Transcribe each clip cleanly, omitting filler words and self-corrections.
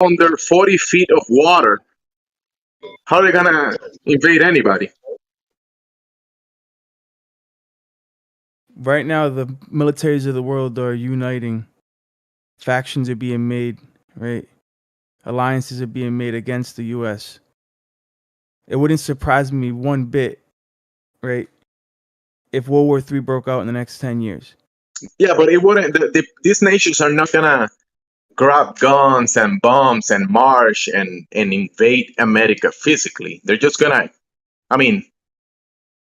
under 40 feet of water, how are they gonna invade anybody? Right now, the militaries of the world are uniting. Factions are being made, right? Alliances are being made against the U.S. It wouldn't surprise me one bit, right, if World War III broke out in the next 10 years. Yeah, but it wouldn't. These nations are not gonna grab guns and bombs and march and invade America physically. They're just gonna. I mean,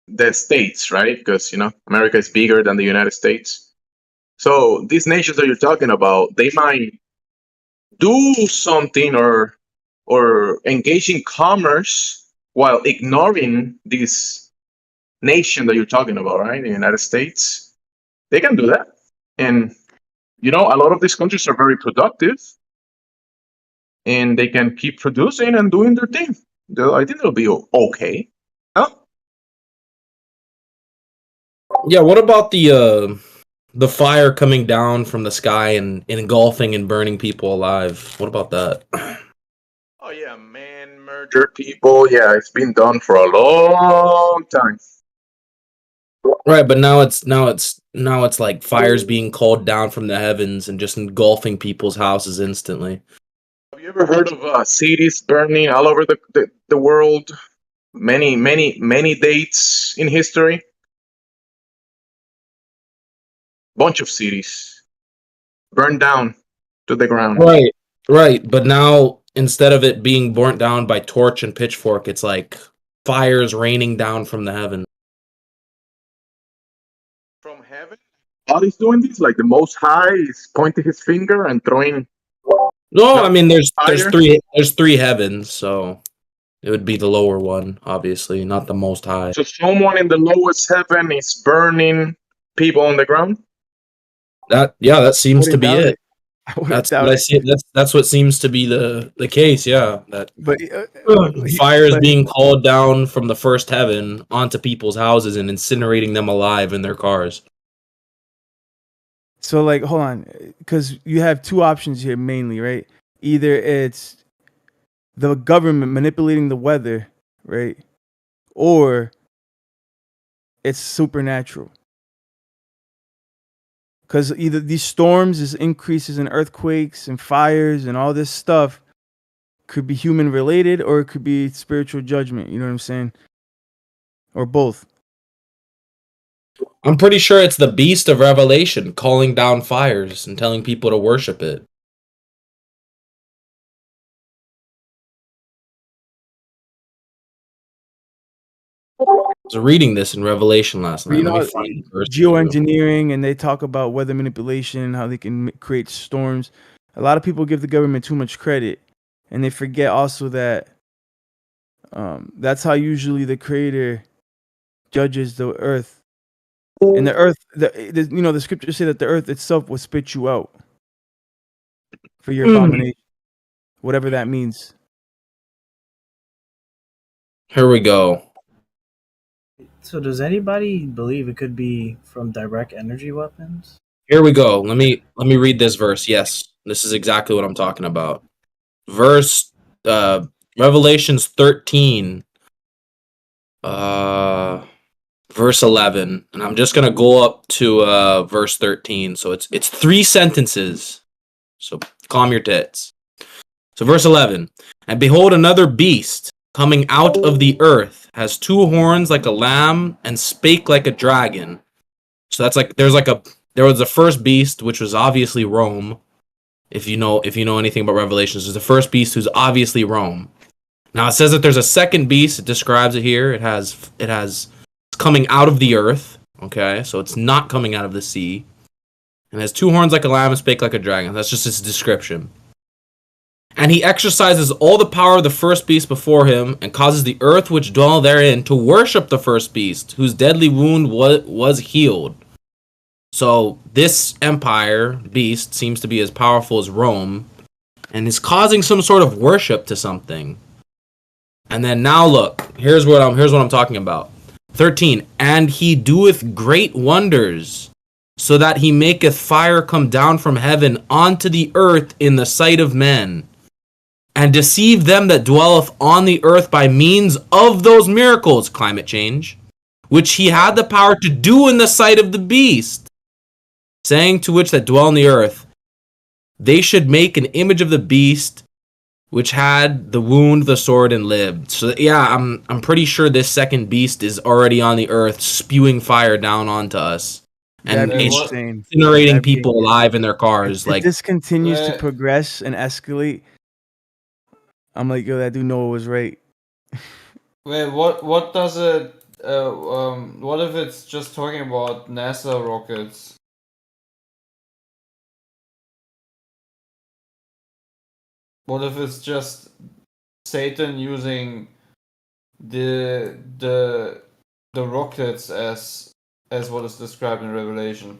the states, right? Because America is bigger than the United States. So these nations that you're talking about, they might do something or engage in commerce while ignoring this nation that you're talking about, right? The United States. They can do that. And a lot of these countries are very productive and they can keep producing and doing their thing. I think it'll be okay. Huh? Yeah, what about the fire coming down from the sky and engulfing and burning people alive? What about that? Oh yeah, man, murder people. Yeah, it's been done for a long time. Right, but now it's like fires being called down from the heavens and just engulfing people's houses instantly. Have you ever heard of cities burning all over the world? Many dates in history. Bunch of cities burned down to the ground. Right. But now instead of it being burnt down by torch and pitchfork, it's like fires raining down from the heavens. From heaven? God is doing this? Like the Most High is pointing his finger and throwing. No, I mean there's three heavens, so it would be the lower one, obviously, not the Most High. So someone in the lowest heaven is burning people on the ground? That seems to be it. That's what I see. That's what seems to be the case. Yeah, fire is being called down from the first heaven onto people's houses and incinerating them alive in their cars. So, like, hold on, because you have two options here mainly, right? Either it's the government manipulating the weather, right? Or it's supernatural. Because either these storms, is increases in earthquakes and fires and all this stuff could be human related or it could be spiritual judgment. You know what I'm saying? Or both. I'm pretty sure it's the beast of Revelation calling down fires and telling people to worship it. I was reading this in Revelation last night. Geoengineering, and they talk about weather manipulation and how they can create storms. A lot of people give the government too much credit, and they forget also that that's how usually the Creator judges the earth. And the earth, the scriptures say that the earth itself will spit you out for your abomination, whatever that means. Here we go. So does anybody believe it could be from direct energy weapons? Here we go. Let me read this verse. Yes, this is exactly what I'm talking about. Verse Revelations 13 verse 11, and I'm just going to go up to verse 13. So it's three sentences. So calm your tits. So verse 11, and behold, another beast coming out of the earth has two horns like a lamb and spake like a dragon. So that's like there was the first beast, which was obviously Rome. If you know anything about Revelations, there's the first beast who's obviously Rome. Now it says that there's a second beast. It describes it here. It's coming out of the earth. Okay, so it's not coming out of the sea. And has two horns like a lamb and spake like a dragon. That's just its description. And he exercises all the power of the first beast before him, and causes the earth which dwell therein to worship the first beast, whose deadly wound was healed. So this empire beast seems to be as powerful as Rome, and is causing some sort of worship to something. And then now look, here's what I'm talking about. 13, and he doeth great wonders, so that he maketh fire come down from heaven onto the earth in the sight of men, and deceive them that dwelleth on the earth by means of those miracles, climate change, which he had the power to do in the sight of the beast, saying to which that dwell on the earth, they should make an image of the beast, which had the wound, the sword, and lived. So yeah, I'm pretty sure this second beast is already on the earth, spewing fire down onto us, and That'd be it's insane. incinerating That'd be people alive in their cars. If Like, this continues to Uh, progress and escalate, I'm like, yo, that dude Noah was right. Wait, what does it? What if it's just talking about NASA rockets? What if it's just Satan using the rockets as what is described in Revelation?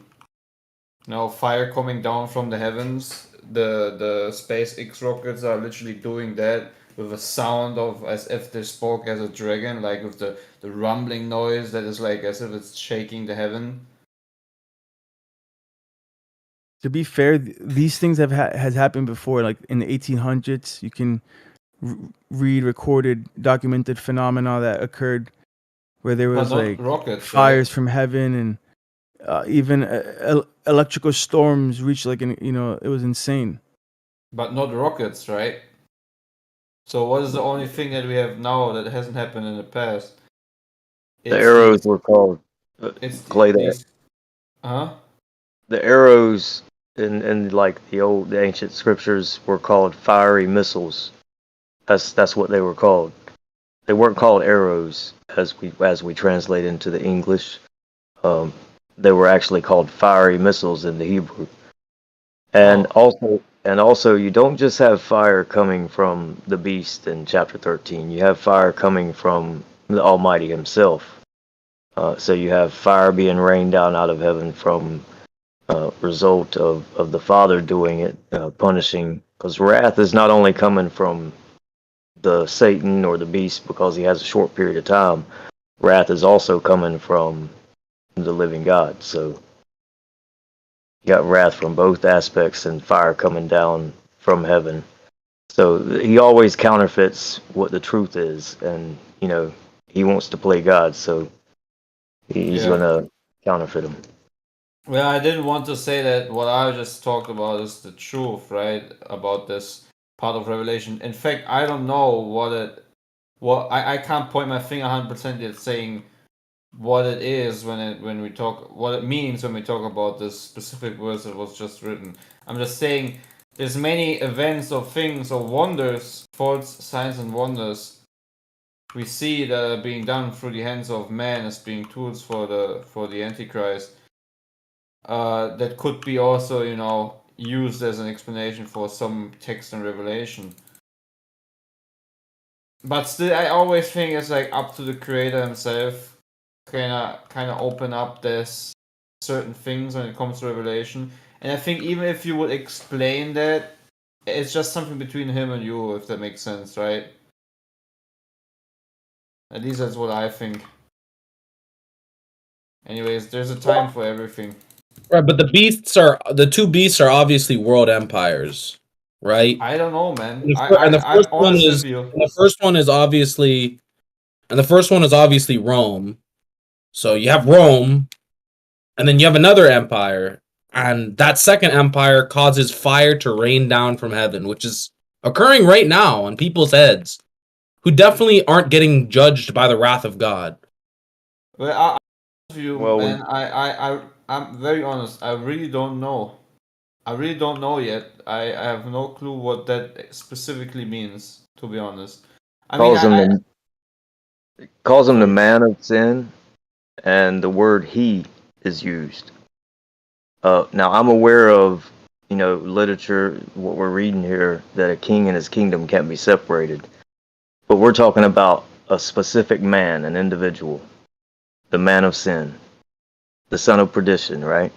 Now, fire coming down from the heavens. The SpaceX rockets are literally doing that with a sound of as if they spoke as a dragon, like with the rumbling noise that is like as if it's shaking the heaven. To be fair, these things has happened before. Like in the 1800s, you can read recorded, documented phenomena that occurred where there But was not like rockets, fires right? from heaven, and even electrical storms reached like it was insane. But not rockets, right? So what is the only thing that we have now that hasn't happened in the past? The arrows were called It's play that. these. Huh? The arrows in like the ancient scriptures were called fiery missiles. That's what they were called. They weren't called arrows as we translate into the English. They were actually called fiery missiles in the Hebrew. And also you don't just have fire coming from the beast in chapter 13. You have fire coming from the Almighty himself. So you have fire being rained down out of heaven from result of the Father doing it, punishing. Because wrath is not only coming from the Satan or the beast because he has a short period of time. Wrath is also coming from the living God. So you got wrath from both aspects and fire coming down from heaven. So he always counterfeits what the truth is, and he wants to play God, so he's gonna counterfeit him. Well, I didn't want to say that what I just talked about is the truth, right? About this part of Revelation. In fact, I don't know I can't point my finger 100% yet saying what it is when we talk, what it means when we talk about this specific verse that was just written. I'm just saying there's many events or things or wonders, false signs and wonders we see that are being done through the hands of man as being tools for the Antichrist. That could be also, used as an explanation for some text in Revelation. But still, I always think it's like up to the creator himself, kind of open up this certain things when it comes to Revelation. And I think even if you would explain that, it's just something between him and you, if that makes sense, right? At least that's what I think. Anyways, there's a time for everything. right, but the two beasts are obviously world empires, right? I don't know, man. And I'm honest with you. the first one is obviously Rome. So you have Rome, and then you have another empire, and that second empire causes fire to rain down from heaven, which is occurring right now on people's heads, who definitely aren't getting judged by the wrath of God. Well, with you, Well, man. I'm very honest. I really don't know. I really don't know yet. I have no clue what that specifically means, to be honest. I mean, calls him the man of sin, and the word he is used. Now I'm aware of literature, what we're reading here, that a king and his kingdom can't be separated. But we're talking about a specific man, an individual, the man of sin, the son of perdition, right?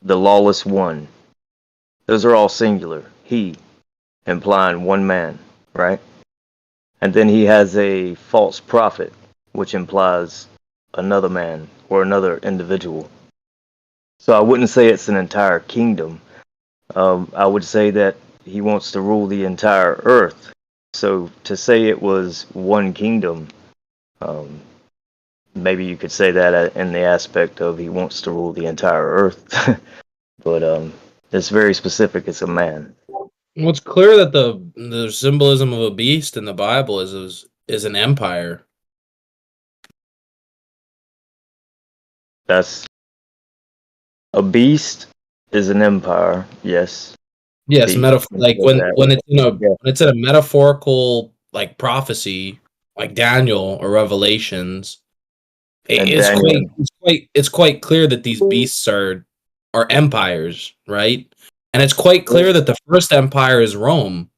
The lawless one. Those are all singular. He, implying one man, right? And then he has a false prophet, which implies another man or another individual. So I wouldn't say it's an entire kingdom. I would say that he wants to rule the entire earth So to say it was one kingdom, maybe you could say that in the aspect of he wants to rule the entire earth, but it's very specific. It's a man. Well, it's clear that the symbolism of a beast in the Bible is an empire. That's a beast is an empire. Yes. Yes, Beast. like when it's when it's in a metaphorical like prophecy, like Daniel or Revelations, And it's Daniel. it's quite clear that these beasts are empires, right? And it's quite clear that the first empire is Rome.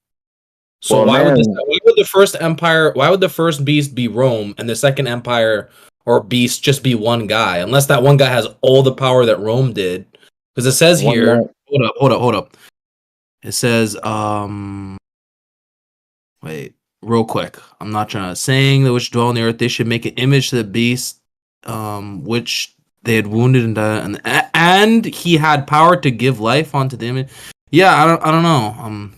So Well, why man, would the first empire, why would the first beast be Rome and the second empire or beast just be one guy? Unless that one guy has all the power that Rome did. Because it says One here, man. hold up. It says, wait, real quick. I'm not trying to saying that which dwell on the earth, they should make an image to the beast, which they had wounded and he had power to give life onto the image. Yeah, I don't know.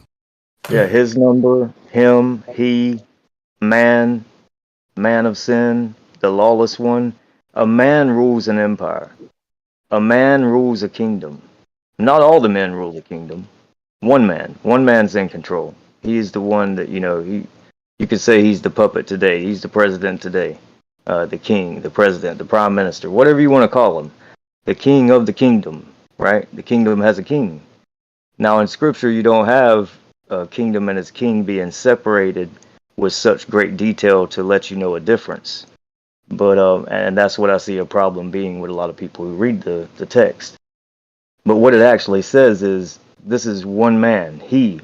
Yeah, his number, him, he, man, man of sin, the lawless one. A man rules an empire. A man rules a kingdom. Not all the men rule the kingdom. One man. One man's in control. He's the one that, you could say he's the puppet today. He's the president today. The king, the president, the prime minister, whatever you want to call him. The king of the kingdom, right? The kingdom has a king. Now in scripture, you don't have a kingdom and its king being separated with such great detail to let you know a difference. But and that's what I see a problem being with a lot of people who read the text. But what it actually says is this is one man, he,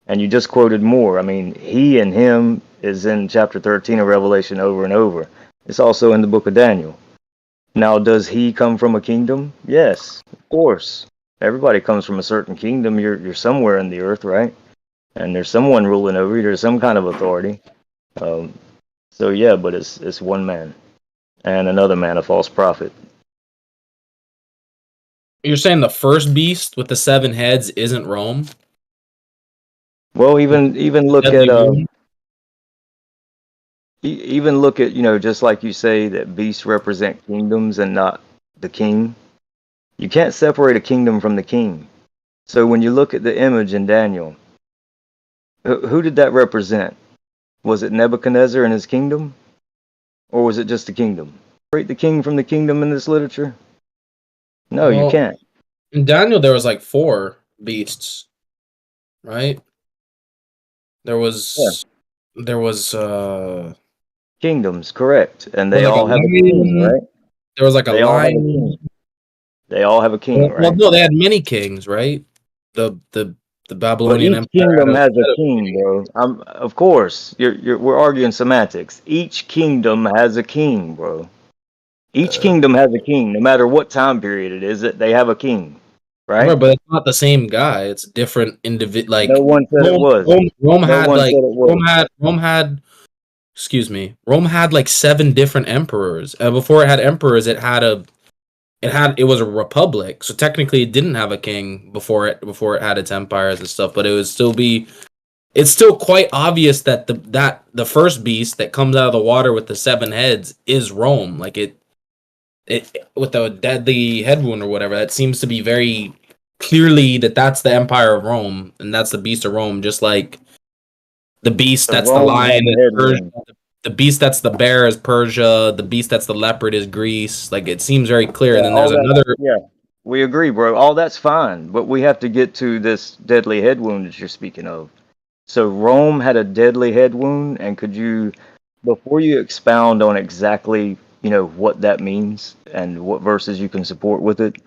and you just quoted more. I mean, he and him is in chapter 13 of Revelation over and over. It's also in the book of Daniel. Now, does he come from a kingdom? Yes, of course. Everybody comes from a certain kingdom. You're somewhere in the earth, right? And there's someone ruling over you. There's some kind of authority. So yeah, but it's one man and another man, a false prophet. You're saying the first beast with the 7 heads isn't Rome? Well, even look Deadly at wound? even look at just like you say that beasts represent kingdoms and not the king. You can't separate a kingdom from the king. So when you look at the image in Daniel, who did that represent? Was it Nebuchadnezzar and his kingdom? Or was it just the kingdom? Separate the king from the kingdom in this literature? No, you Well, can't. in Daniel, there was like 4 beasts, right? There was Kingdoms, correct. And there they was like a all have a king, lion. right? There was like a They all have a lion. king. They all have a king, Well, right? no, they had many kings, right? The But Babylonian each Empire had kingdom a has a set of king, kings. bro. Of course, we're arguing semantics. Each kingdom has a king, bro. Each kingdom has a king, no matter what time period it is. That they have a king, right? Right, but it's not the same guy. It's different individual. No Like one said it was. Rome No had one like said it was. Rome had. Excuse me. Rome had like 7 different emperors, and before it had emperors, it was a republic. So technically, it didn't have a king before it had its empires and stuff. But it's still quite obvious that the first beast that comes out of the water with the 7 heads is Rome. Like it with the deadly head wound or whatever. That seems to be very clearly that's the Empire of Rome and that's the beast of Rome. Just like the beast So that's the Rome had lion is a head Persia. wound. The beast that's the bear is Persia. The beast that's the leopard is Greece. Like it seems very clear. Yeah, And then all there's that. another. Yeah, we agree, bro. All that's fine, but we have to get to this deadly head wound that you're speaking of. So Rome had a deadly head wound, and could you, before you expound on exactly, what that means and what verses you can support with it,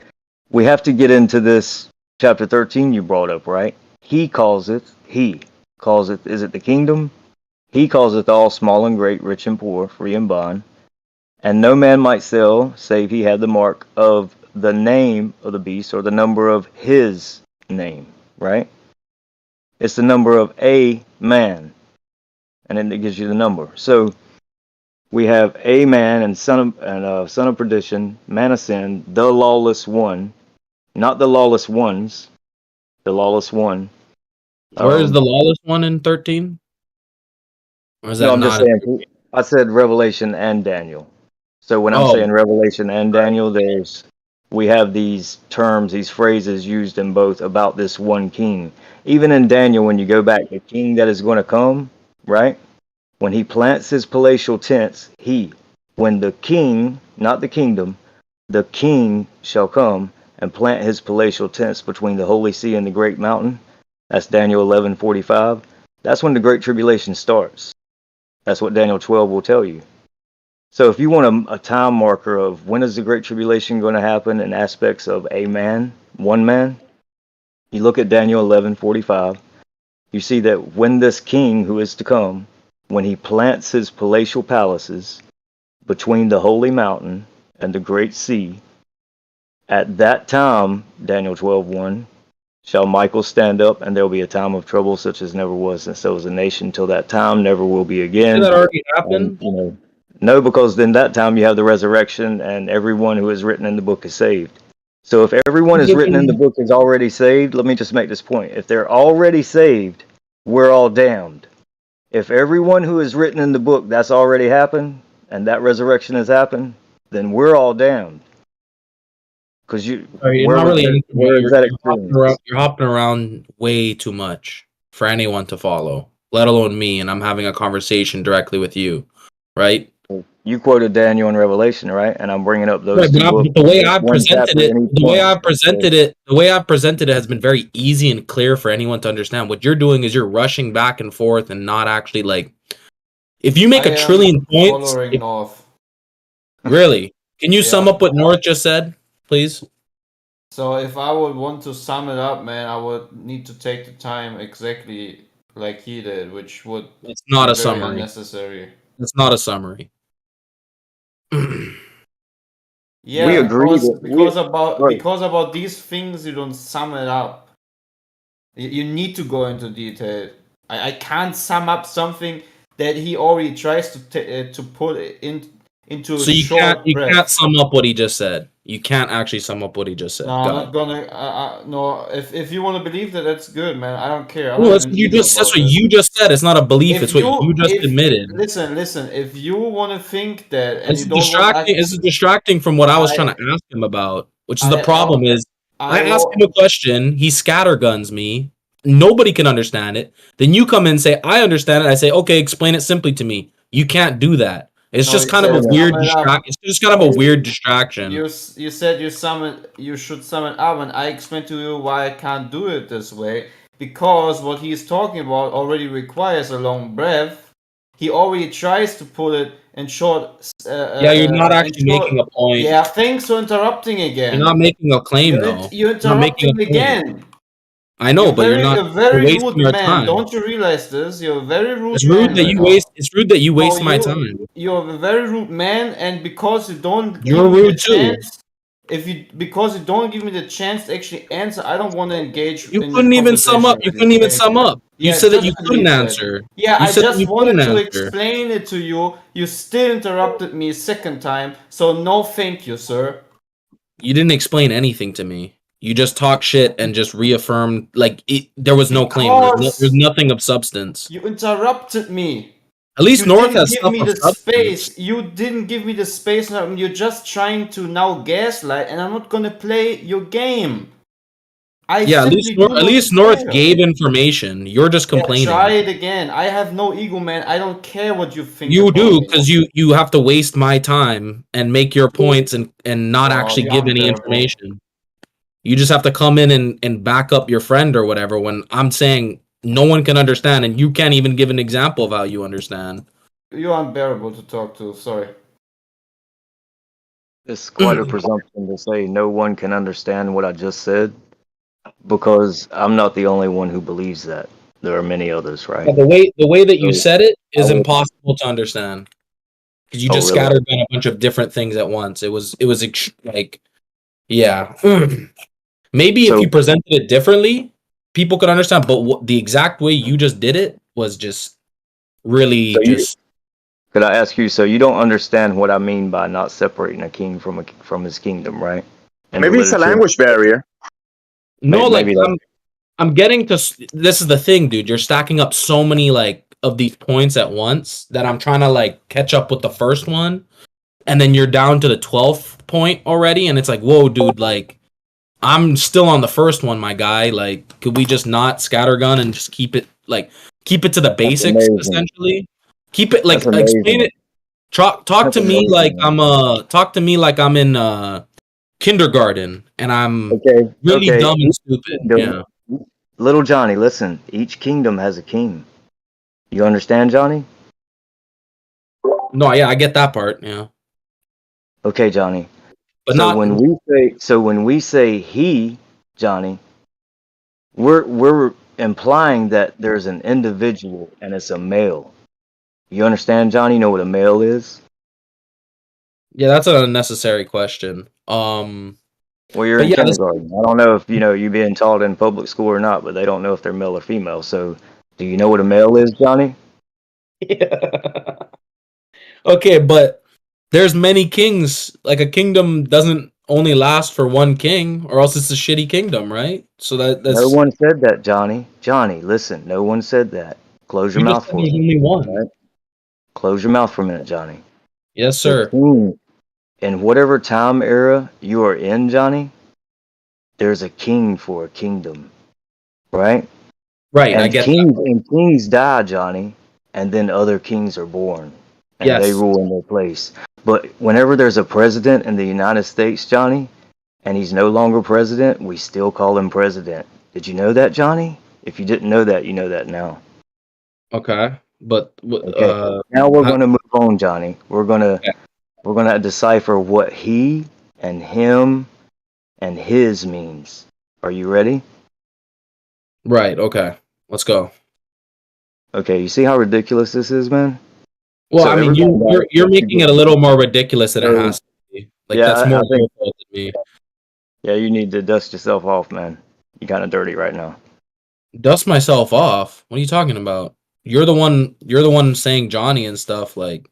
we have to get into this chapter 13 you brought up, right? He calls it, is it the kingdom? He calls it all small and great, rich and poor, free and bond. And no man might sell, save he had the mark of the name of the beast or the number of his name, right? It's the number of a man, and then it gives you the number. So we have a man and son of perdition, man of sin, the lawless one, not the lawless ones, the lawless one. Where is the lawless one in 13? Or is No, that I'm just not? saying. I said Revelation and Daniel. So when I'm Oh, saying Revelation and Daniel, we have these terms, these phrases used in both about this one king. Even in Daniel, when you go back, the king that is going to come, right? When he plants his palatial tents, when the king, not the kingdom, the king shall come and plant his palatial tents between the holy sea and the great mountain. That's Daniel 11:45. That's when the great tribulation starts. That's what Daniel 12 will tell you. So if you want a time marker of when is the great tribulation going to happen in aspects of a man, one man, you look at Daniel 11:45. You see that when this king who is to come, when he plants his palatial palaces between the holy mountain and the great sea, at that time, Daniel 12:1, shall Michael stand up, and there will be a time of trouble such as never was since there was a nation till that time, never will be again. that already And, happened. no, because then that time you have the resurrection, and everyone who is written in the book is saved. So if everyone is written in the book is already saved, let me just make this point. If they're already saved, we're all damned. If everyone who is written in the book that's already happened, and that resurrection has happened, then we're all damned. Because You're not really. where is that experience? You're hopping around way too much for anyone to follow, let alone me. And I'm having a conversation directly with you, right? You quoted Daniel in Revelation, right? And I'm bringing up those Right, two but books. the way I presented it, the way I've presented it has been very easy and clear for anyone to understand. What you're doing is you're rushing back and forth and not actually like. If you make I a trillion points, following North. really, can you sum Yeah. up what North just said, please? So if I would want to sum it up, man, I would need to take the time exactly like he did, which would It's not be a very summary. unnecessary. It's not a summary. Yeah, We agree that because about these things you don't sum it up. You need to go into detail. I can't sum up something that he already tries to put into a So short you breath. can't sum up what he just said. You can't actually sum up what he just said. No, I'm Go not ahead. gonna. No, if you want to believe that, that's good, man. I don't care. I'm No, not that's even what you eager just. That's about what it. you just said. It's not a belief. If It's what you just if admitted. listen, if you want to think that and It's you don't want, distracting. It's distracting from what I was I- trying to ask him about. Which is the I- problem is I ask will- him a question. He scatterguns me. Nobody can understand it. Then you come in and say I understand it. I say okay, explain it simply to me. You can't do that. It's No, just you kind of a said weird sum it up. It's just kind of a weird distraction. You said you should sum it up, and I explained to you why I can't do it this way, because what he's talking about already requires a long breath. He already tries to put it in short. Yeah, you're not actually making a point. Yeah, thanks for interrupting again. You're not making a claim though. You You're not making interrupted a point. again. I know, but you're not. A very You're wasting rude your man. time. Don't you realize this? You're a very rude It's rude man that right you now. waste. It's rude that you waste my you- time. You're a very rude man, and because you don't You're give me the rude too. chance, because you don't give me the chance to actually answer, I don't want to engage. You in couldn't even sum up. You couldn't even sum up. You Yeah, said that just you couldn't believe that. answer. Yeah, You I said that just you wanted couldn't to answer. explain it to you. You still interrupted me a second time, so no, thank you, sir. You didn't explain anything to me. You just talked shit and just reaffirmed like there was no claim. There's nothing of substance. You interrupted me. At least You North didn't has give stuff me of the substance. space. You didn't give me the space. Now you're just trying to now gaslight, and I'm not gonna play your game. Yeah, at least North gave information. You're just complaining. Try it again. I have no ego, man. I don't care what you think. You do, because you have to waste my time and make your points and not actually give any information. You just have to come in and back up your friend or whatever when I'm saying no one can understand and you can't even give an example of how you understand. You're unbearable to talk to. Sorry. It's quite a presumption to say no one can understand what I just said, because I'm not the only one who believes that. There are many others, right? But the way that you said it is impossible to understand because you just scattered on a bunch of different things at once. It was like, yeah. Maybe if you presented it differently, people could understand. But the exact way you just did it was just really Could I ask you? So you don't understand what I mean by not separating a king from his kingdom, right? And maybe it's a language barrier. No, I'm getting to. This is the thing, dude. You're stacking up so many like of these points at once that I'm trying to like catch up with the first one, and then you're down to the 12th point already, and it's like, whoa, dude, like I'm still on the first one, my guy. Like, could we just not scattergun and just keep it to the basics amazing. essentially? Keep it like That's amazing. explain it. Talk That's to me like amazing. I'm in kindergarten and I'm Okay. really Okay. dumb and Each stupid. kingdom, Yeah. little Johnny, listen. Each kingdom has a king. You understand, Johnny? No, yeah, I get that part. Yeah, Okay, Johnny. but So not. when we say he, Johnny, we're implying that there's an individual and it's a male. You understand, Johnny? You know what a male is? Yeah, that's an unnecessary question. Well, you're But in yeah, this. kindergarten. I don't know if you know you're being taught in public school or not, but they don't know if they're male or female. So, do you know what a male is, Johnny? Yeah. Okay, but there's many kings. Like a kingdom doesn't only last for one king, or else it's a shitty kingdom, right? So No that's one said that, Johnny. Johnny, listen. No one said that. Close your you just mouth said for a there's minute. only one. All right? Close your mouth for a minute, Johnny. Yes, The sir. king, in whatever time era you are in, Johnny, there's a king for a kingdom, right? Right, I And get that. kings die, Johnny, and then other kings are born, and they Yes. rule in their place. But whenever there's a president in the United States, Johnny, and he's no longer president, we still call him president. Did you know that, Johnny? If you didn't know that, you know that now. Okay, but Okay. Now we're how- going to move on, Johnny. We're gonna decipher what he and him and his means. Are you ready? right. Okay, let's go. Okay. You see how ridiculous this is, man? Well, So I mean, everybody knows you're that you making it a get. little more ridiculous than it So has to be. Like yeah, that's more I your think fault than me. yeah, you need to dust yourself off, man. You're kind of dirty right now. Dust myself off. What are you talking about? You're the one. You're the one saying Johnny and stuff. Like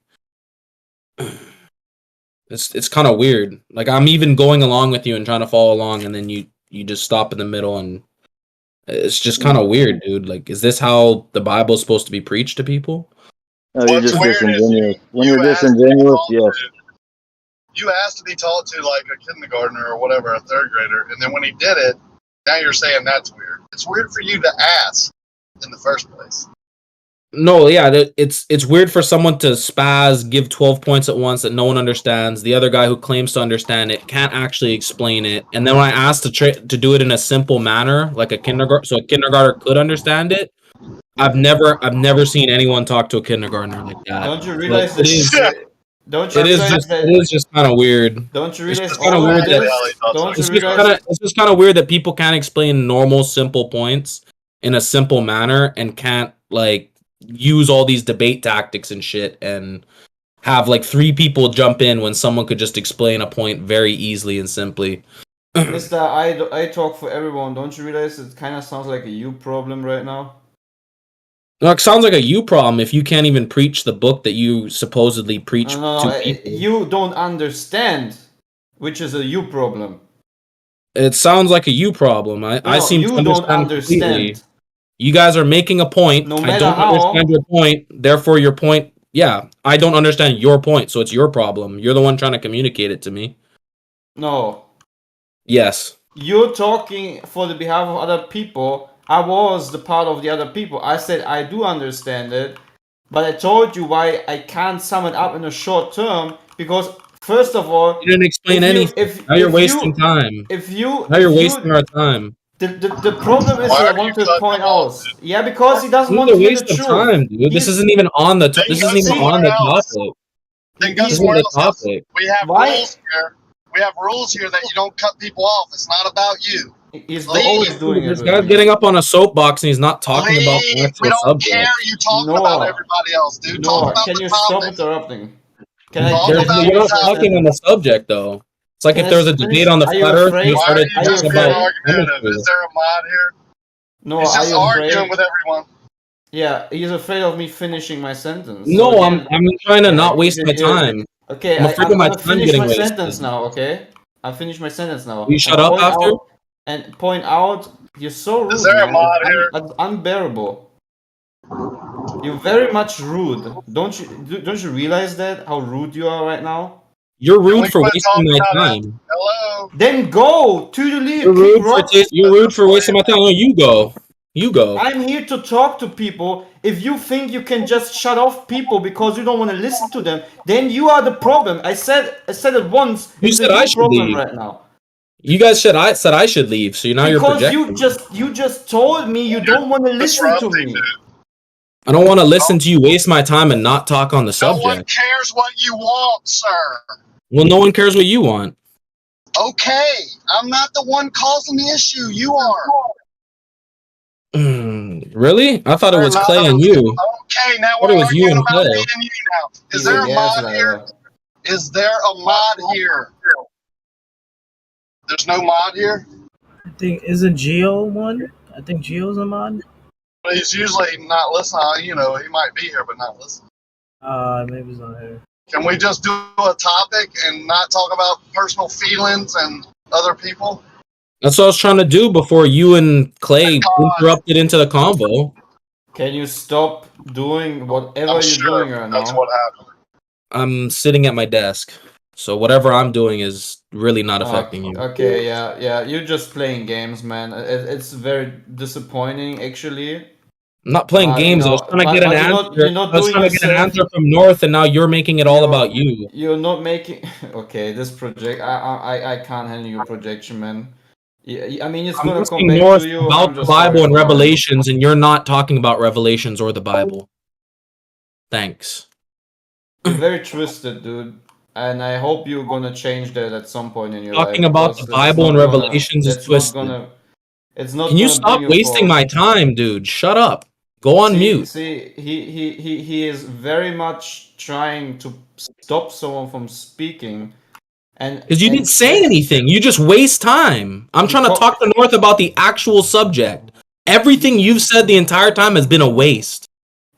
it's kind of weird. Like I'm even going along with you and trying to follow along, and then you just stop in the middle, and it's just kind of weird, dude. Like, is this how the Bible's supposed to be preached to people? No, you're What's just weird is disingenuous. When you you're asked to be disingenuous, taught yes. you asked to be taught to like a kindergartner or whatever, a third grader, and then when he did it, now you're saying that's weird. It's weird for you to ask in the first place. No, yeah, it's weird for someone to spaz, give 12 points at once that no one understands. The other guy who claims to understand it can't actually explain it. And then when I asked to do it in a simple manner, like a kindergarten, so a kindergartner could understand it, I've never seen anyone talk to a kindergartner like that. Don't you So realize that? Don't you it is realize that? just kind of weird. Don't you It's realize just kind of all weird of that this? Don't you realize? it's just kind of weird that people can't explain normal simple points in a simple manner and can't like use all these debate tactics and shit and have like three people jump in when someone could just explain a point very easily and simply. Mister, I talk for everyone. Don't you realize it kind of sounds like a you problem right now? No, it sounds like a you problem if you can't even preach the book that you supposedly preach No, to people. you don't understand, which is a you problem. It sounds like a you problem. I seem to you don't understand completely. understand. You guys are making a point. No I matter don't how. understand your point. Therefore, your point. Yeah, I don't understand your point, so it's your problem. You're the one trying to communicate it to me. No. Yes. You're talking for the behalf of other people. I was the part of the other people. I said I do understand it, but I told you why I can't sum it up in a short term because first of all, You didn't explain anything. Now you're wasting time. Now you're wasting our time. The problem is Why that I are want you to cutting point him off, out. dude? Yeah, because he doesn't This want is to a hear the waste of truth. time, dude. This isn't even on the. This go isn't even somewhere on the else. topic. Then go This isn't somewhere the else. Gus. topic. We have Why? rules here. We have rules here that you don't cut people off. It's not about you. He's Leave. always doing it This with guy's me. getting up on a soapbox and he's not talking about the Leave. actual We don't subject. care. You talking Noah. about everybody else, dude. Talk Noah, about can the you stop topic. interrupting? Can I Talk You're about not the topic. talking on the subject though. It's like Can if I there was a finish? debate on the Are you flat Earth, afraid? you Why are started you Are you just talking being about argumentative? chemistry. Is there a mod here? Noah, He's are just you arguing afraid? with everyone. Yeah, he's afraid of me finishing my sentence. No, So I'm trying to not waste my time. Okay, I'm afraid I'm of my gonna time finish getting my wasted. sentence now. Okay, I finished my sentence now. Will you shut up after? Point out, you're so rude, Is there a man. mod here? It's unbearable. You're very much rude. Don't you realize that how rude you are right now? You're Can we rude for quit wasting talking my about it? time. Hello? Then go to the lead. You're Kick rude for rocks. you're rude for wasting my time. No, you go. You go. I'm here to talk to people. If you think you can just shut off people because you don't want to listen to them, then you are the problem. I said it once. You It's said a I you should problem leave. right now. You guys said I should leave. So now you're Because projecting. you just told me you don't want to listen to Disrupting, me. dude. I don't want to listen to you waste my time and not talk on the No one subject. cares what you want, sir. Well, no one cares what you want. Okay, I'm not the one causing the issue. You are. Really? I thought it was No, Clay and you. Okay, now I thought we're it was you arguing and about Clay. me and you now. Is He's there a a mod here? gaslighter. Is there a mod here? There's no mod here? I think isn't Geo one? I think Geo's a mod. But he's usually not listening. You know, he might be here, but not listening. Maybe it's not here. Can we just do a topic and not talk about personal feelings and other people? That's what I was trying to do before you and Clay interrupted into the convo. Can you stop doing whatever I'm you're sure doing right that's now? what happened. I'm sitting at my desk. So whatever I'm doing is really not affecting you. Okay, yeah. You're just playing games, man. It's very disappointing, actually. I'm not playing games. I was trying to get an answer. You're not I was doing trying to get an yourself. answer from North, and now you're making it all about you. You're not making. Okay, this project. I can't handle your projection, man. Yeah, I mean, it's I'm gonna come asking back North to you. about I'm the just Bible sorry and for it. Revelations, and you're not talking about Revelations or the Bible. Thanks. You're very twisted, dude. And I hope you're gonna change that at some point in your Talking life. about because the this is Bible not and gonna- Revelations is that's not twisted. gonna. It's not. Can you gonna stop bring you wasting my forward. time, dude? Shut up. Go on mute. See, he is very much trying to stop someone from speaking, and Because you didn't say anything. You just waste time. I'm trying to Because- talk to North about the actual subject. Everything you've said the entire time has been a waste.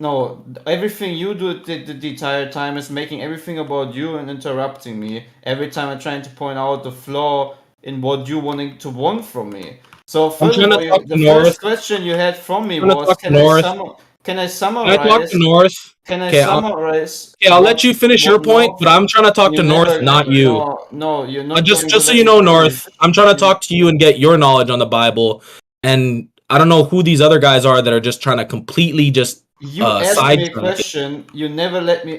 No, everything you do the entire time is making everything about you and interrupting me every time I'm trying to point out the flaw in what you want from me. So I'm trying to furthermore, talk to the North. first question you had from me I'm trying to was, talk to can I North. can I Can I summarize? talk to North? Can I Okay, summarize? I'll let you finish your what point, North- but I'm trying to talk to you North, never- not you. No, you're not. Just going just to so let you me know, finish. North, I'm trying to talk to you and get your knowledge on the Bible. And I don't know who these other guys are that are just trying to completely just You asked me a sidetrack it. question. You never let me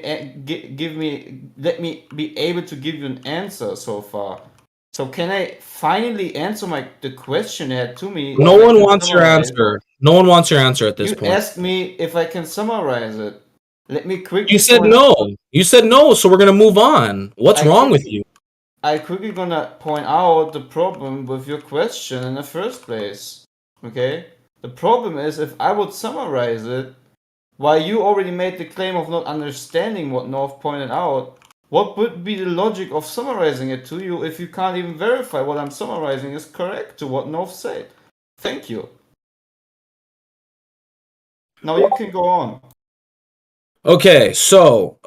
let me be able to give you an answer so far. So can I finally answer the question you had to me? No if I one can wants your summarize? answer. No one wants your answer at this You point. asked me if I can summarize it. Let me quickly. You said point- no. You said no, so we're gonna move on. What's I wrong could- with you? I quickly gonna point out the problem with your question in the first place. Okay? The problem is if I would summarize it, while you already made the claim of not understanding what North pointed out, what would be the logic of summarizing it to you if you can't even verify what I'm summarizing is correct to what North said? Thank you. Now you can go on. Okay, so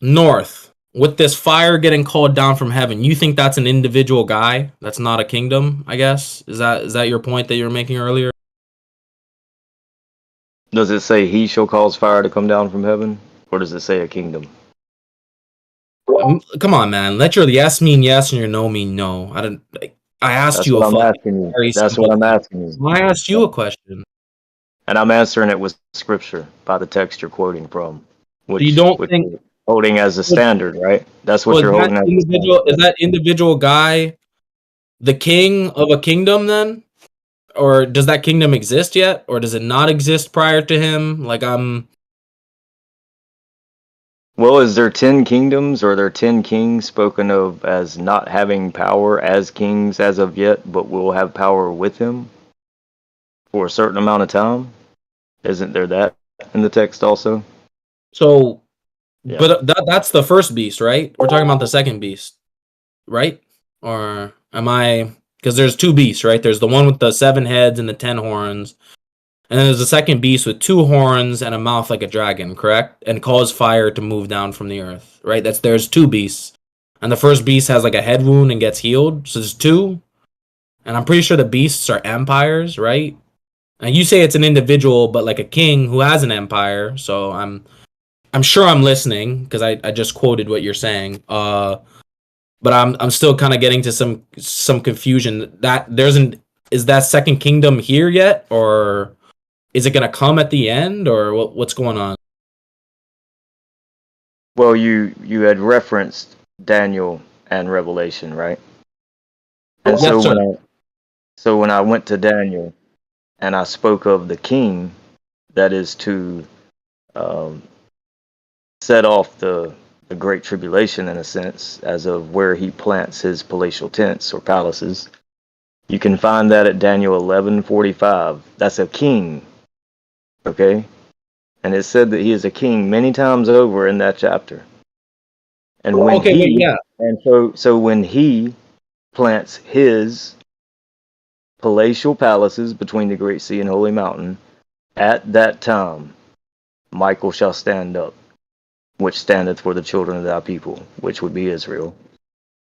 North, with this fire getting called down from heaven, you think that's an individual guy? That's not a kingdom, I guess? Is that your point that you were making earlier? Does it say he shall cause fire to come down from heaven? Or does it say a kingdom? Come on, man. Let your yes mean yes and your no mean no. I asked That's you what a I'm fucking asking you. very That's simple what I'm thing. asking you. I asked you a question. And I'm answering it with scripture by the text you're quoting from. Which, You don't which think- you're holding as a standard, right? That's what Well, you're holding as a standard. is that individual guy the king of a kingdom then? Or does that kingdom exist yet? Or does it not exist prior to him? Well, is there 10 kingdoms or are there 10 kings spoken of as not having power as kings as of yet, but will have power with him for a certain amount of time? Isn't there that in the text also? So, Yeah. but that's the first beast, right? We're talking about the second beast, right? Or am I? Because there's two beasts, right? There's the one with the 7 heads and the 10 horns, and then there's the second beast with 2 horns and a mouth like a dragon, correct? And cause fire to move down from the earth, right? There's 2 beasts, and the first beast has like a head wound and gets healed. So there's 2, and I'm pretty sure the beasts are empires, right? And you say it's an individual, but like a king who has an empire. So I'm sure I'm listening because I just quoted what you're saying. But I'm still kind of getting to some confusion. Is that second kingdom here yet, or is it gonna come at the end, or what's going on? Well, you had referenced Daniel and Revelation, right? And Yes, sir. so when I went to Daniel and I spoke of the king that is to um, set off the great tribulation in a sense, as of where he plants his palatial tents or palaces. You can find that at Daniel 11:45. That's a king, okay? And it said that he is a king many times over in that chapter. And when Okay, wait, yeah. and so when he plants his palatial palaces between the great sea and holy mountain, at that time Michael shall stand up, which standeth for the children of thy people, which would be Israel.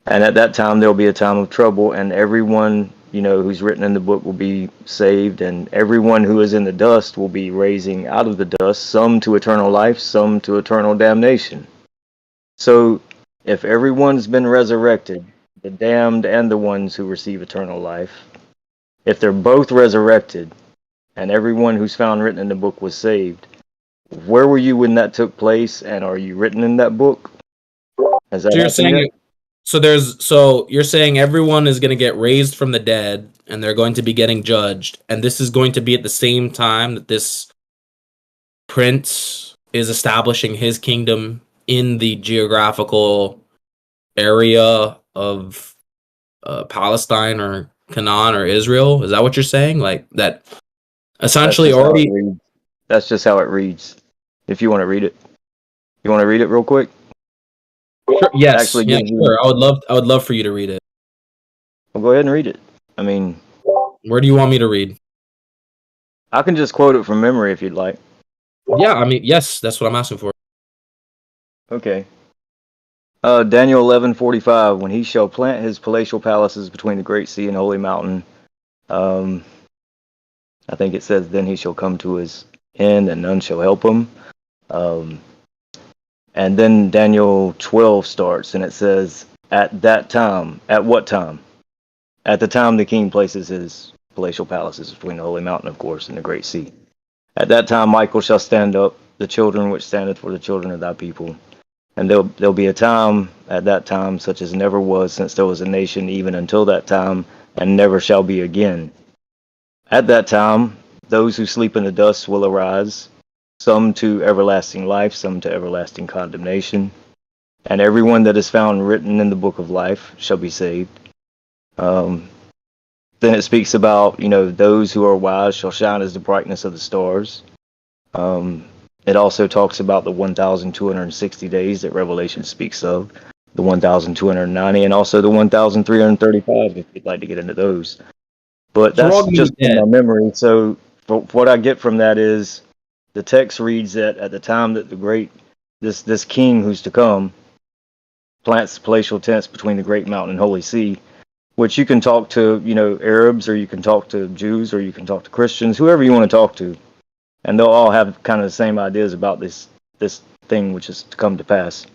And at that time there will be a time of trouble, and everyone, who's written in the book will be saved, and everyone who is in the dust will be raising out of the dust, some to eternal life, some to eternal damnation. So if everyone's been resurrected, the damned and the ones who receive eternal life, if they're both resurrected, and everyone who's found written in the book was saved, where were you when that took place, and are you written in that book? Has that So you're happened yet? saying so you're saying everyone is going to get raised from the dead and they're going to be getting judged, and this is going to be at the same time that this prince is establishing his kingdom in the geographical area of Palestine or Canaan or Israel. Is that what you're saying? Like that That's essentially just how it already. reads. That's just how it reads. If you want to read it, you want to read it real quick. Sure, yes, Actually, yeah, gives you. sure. I would love for you to read it. Well, go ahead and read it. I mean, Where do you want me to read? I can just quote it from memory if you'd like. Yeah, I mean, yes, that's what I'm asking for. Okay. Daniel 11:45. When he shall plant his palatial palaces between the great sea and holy mountain, um, I think it says, then he shall come to his end, and none shall help him. Um, and then Daniel 12 starts, and it says, at that time, at what time? At the time the king places his palatial palaces between the holy mountain, of course, and the great sea. At that time Michael shall stand up, the children which standeth for the children of thy people. And there'll be a time at that time such as never was since there was a nation, even until that time, and never shall be again. At that time those who sleep in the dust will arise, some to everlasting life, some to everlasting condemnation. And everyone that is found written in the book of life shall be saved. Then it speaks about, those who are wise shall shine as the brightness of the stars. It also talks about the 1,260 days that Revelation speaks of, the 1,290, and also the 1,335, if you'd like to get into those. But So we're all that's gonna just be from dead. my memory. So what I get from that is the text reads that at the time that this king who's to come plants palatial tents between the great mountain and holy sea, which you can talk to, Arabs, or you can talk to Jews, or you can talk to Christians, whoever you want to talk to, and they'll all have kind of the same ideas about this thing which is to come to pass.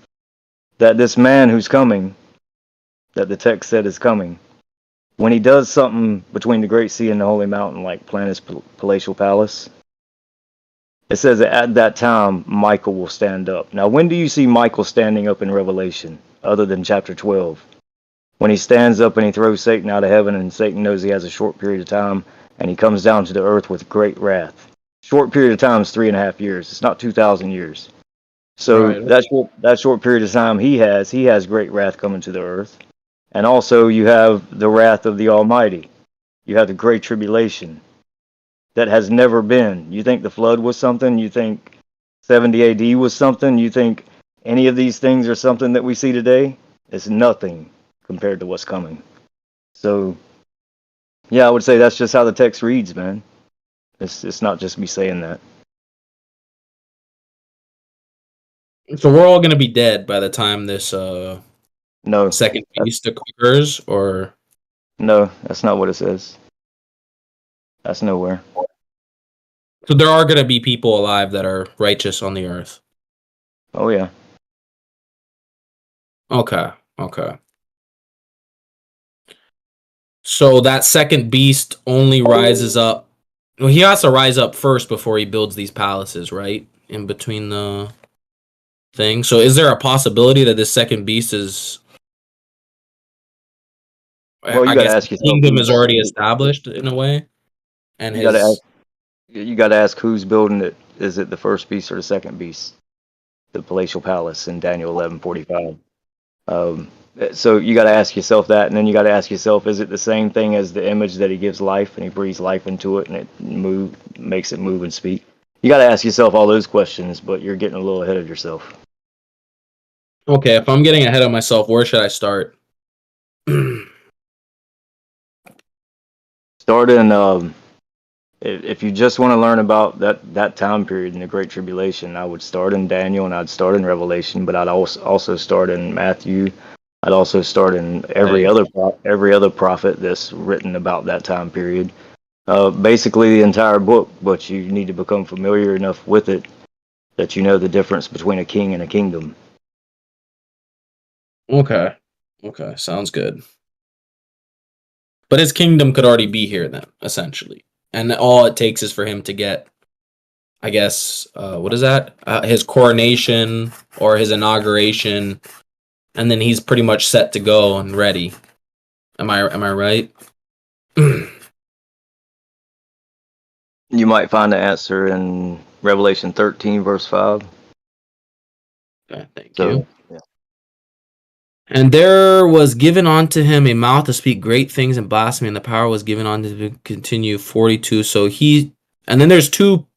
That this man who's coming, that the text said is coming, when he does something between the great sea and the holy mountain, like plant his palatial palace, it says that at that time Michael will stand up. Now, when do you see Michael standing up in Revelation, other than chapter 12? When he stands up and he throws Satan out of heaven, and Satan knows he has a short period of time, and he comes down to the earth with great wrath. Short period of time is 3.5 years. It's not 2,000 years. So Right. that short period of time he has great wrath coming to the earth. And also you have the wrath of the Almighty. You have the great tribulation that has never been. You think the flood was something? You think 70 AD was something? You think any of these things are something that we see today? It's nothing compared to what's coming. So, yeah, I would say that's just how the text reads, man. It's not just me saying that. So we're all gonna be dead by the time this No, second beast occurs, or no, that's not what it says. That's nowhere. So there are going to be people alive that are righteous on the earth. Oh yeah. Okay. So that second beast only rises up. Well, he has to rise up first before he builds these palaces, right? In between the thing. So is there a possibility that this second beast is? Well, you I got to guess ask the yourself. kingdom is already established in a way, and You got to his. ask. You got to ask who's building it. Is it the first beast or the second beast? The palatial palace in Daniel 11:45. Um, so you got to ask yourself that, and then you got to ask yourself: is it the same thing as the image that he gives life and he breathes life into it and it makes it move and speak? You got to ask yourself all those questions, but you're getting a little ahead of yourself. Okay, if I'm getting ahead of myself, where should I start? Start in. If you just want to learn about that time period in the Great Tribulation, I would start in Daniel and I'd start in Revelation, but I'd also start in Matthew. I'd also start in every other prophet that's written about that time period. Basically the entire book, but you need to become familiar enough with it that you know the difference between a king and a kingdom. Okay, sounds good. But his kingdom could already be here then, essentially, and all it takes is for him to get, I guess, what is that? His coronation or his inauguration, and then he's pretty much set to go and ready. Am I right? You might find the answer in Revelation 13 verse 5. Okay, thank So, you. yeah. And there was given unto him a mouth to speak great things and blasphemy, and the power was given unto him to continue 42. So and then there's two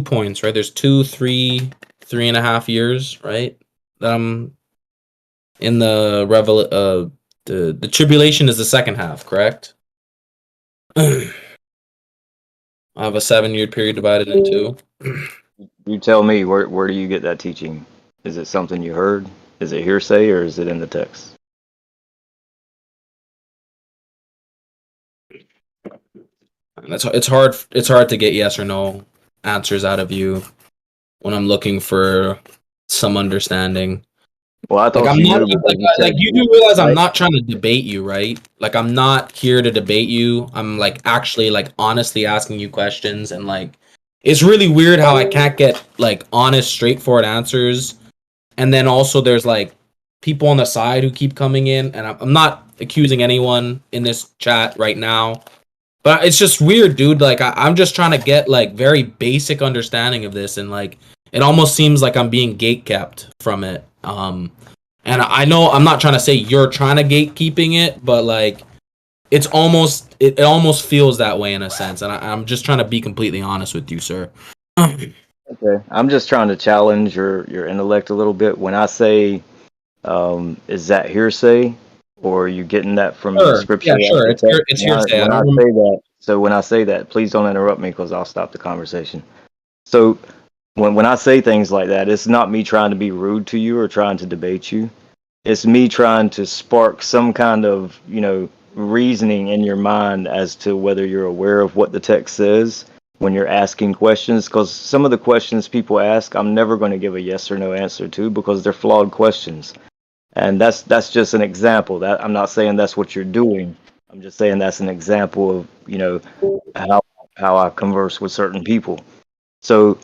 points, right? There's 3.5 years, right? In the the tribulation is the second half, correct? I have a 7-year period divided in two. You tell me, where do you get that teaching? Is it something you heard? Is it hearsay or is it in the text? It's hard to get yes or no answers out of you when I'm looking for some understanding. Well, I Like thought I'm you not knew because you like said, you do realize I'm right? not trying to debate you, right? Like I'm not here to debate you. I'm like actually like honestly asking you questions, and like it's really weird how I can't get like honest, straightforward answers. And then also there's like people on the side who keep coming in, and I'm not accusing anyone in this chat right now. But it's just weird, dude. Like I'm just trying to get like very basic understanding of this, and like it almost seems like I'm being gatekept from it. And I know I'm not trying to say you're trying to gatekeeping it, but like it's almost it almost feels that way in a sense. And I'm just trying to be completely honest with you, sir. Okay. I'm just trying to challenge your intellect a little bit. When I say, is that hearsay, or are you getting that from the Sure. scripture? Yeah, sure. The text? It's hearsay. When I say that, when I say that, please don't interrupt me because I'll stop the conversation. So when I say things like that, it's not me trying to be rude to you or trying to debate you. It's me trying to spark some kind of, reasoning in your mind as to whether you're aware of what the text says when you're asking questions. Because some of the questions people ask, I'm never going to give a yes or no answer to because they're flawed questions. And that's just an example. That I'm not saying that's what you're doing. I'm just saying that's an example of, how I converse with certain people. So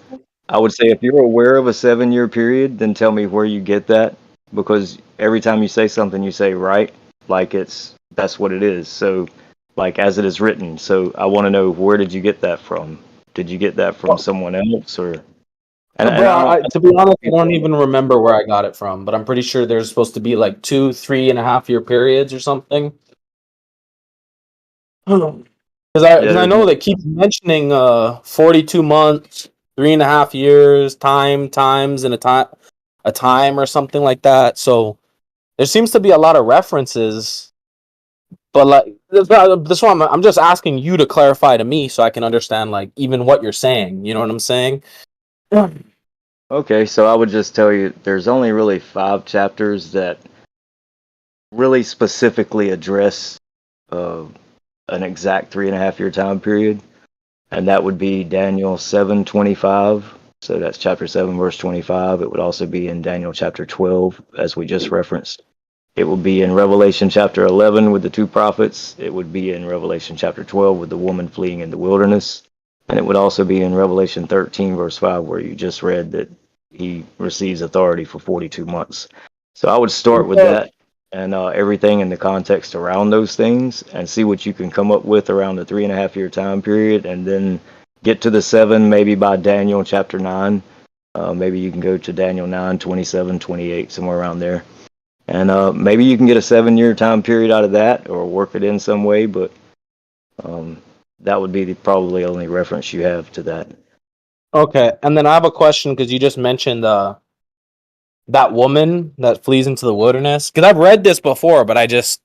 I would say if you're aware of a 7-year period, then tell me where you get that, because every time you say something, you say right, like that's what it is. So, like as it is written. So I want to know, where did you get that from? Did you get that from someone else, or? And I don't. To be honest, I don't even remember where I got it from, but I'm pretty sure there's supposed to be like 3.5 year periods or something. Because I know they keep mentioning 42 months, 3.5 years, times, and a time or something like that. So there seems to be a lot of references, but like this one, I'm just asking you to clarify to me so I can understand like even what you're saying. You know what I'm saying? Okay, so I would just tell you, there's only really 5 chapters that really specifically address an exact 3.5 year time period. and that would be Daniel 7:25. So that's chapter 7, verse 25. It would also be in Daniel chapter 12, as we just referenced. It will be in Revelation chapter 11 with the two prophets. It would be in Revelation chapter 12 with the woman fleeing in the wilderness. And it would also be in Revelation 13, verse 5, where you just read that he receives authority for 42 months. So I would start with that and everything in the context around those things and see what you can come up with around the 3.5 year time period, and then get to the 7 maybe by Daniel chapter 9. Maybe you can go to Daniel 9, 27, 28, somewhere around there. And maybe you can get a 7-year time period out of that or work it in some way, but that would be the probably only reference you have to that. Okay, and then I have a question because you just mentioned that woman that flees into the wilderness. Because I've read this before, but I just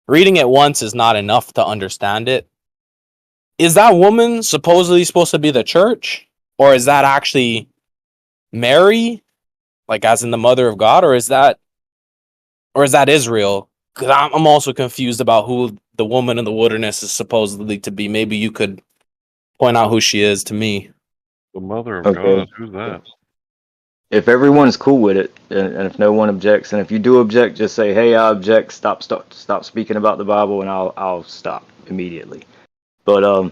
reading it once is not enough to understand it. Is that woman supposedly supposed to be the church, or is that actually Mary, like as in the mother of God, or is that Israel? Because I'm also confused about who the woman in the wilderness is supposedly to be. Maybe you could point out who she is to me. The mother of Okay. God. Who's that? If everyone's cool with it, and if no one objects, and if you do object, just say, "Hey, I object. Stop speaking about the Bible," and I'll stop immediately. But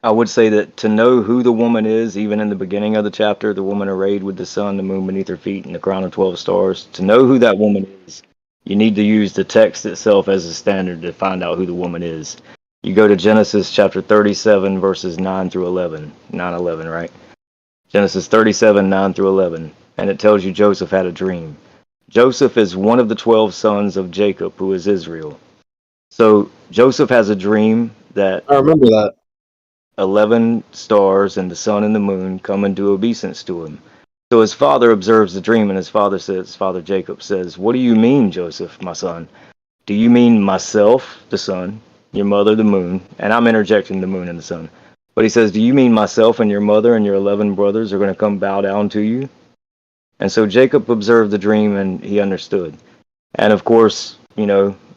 I would say that to know who the woman is, even in the beginning of the chapter, the woman arrayed with the sun, the moon beneath her feet, and the crown of 12 stars, to know who that woman is, you need to use the text itself as a standard to find out who the woman is. You go to Genesis chapter 37, verses 9 through 11. 9-11, right? Genesis 37, 9 through 11. And it tells you Joseph had a dream. Joseph is one of the 12 sons of Jacob, who is Israel. So Joseph has a dream that I remember that. 11 stars and the sun and the moon come and do obeisance to him. So his father observes the dream, and his father Jacob says, "What do you mean, Joseph, my son? Do you mean myself, the sun, your mother, the moon?" And I'm interjecting the moon and the sun. But he says, "Do you mean myself and your mother and your 11 brothers are going to come bow down to you?" And so Jacob observed the dream and he understood. And of course,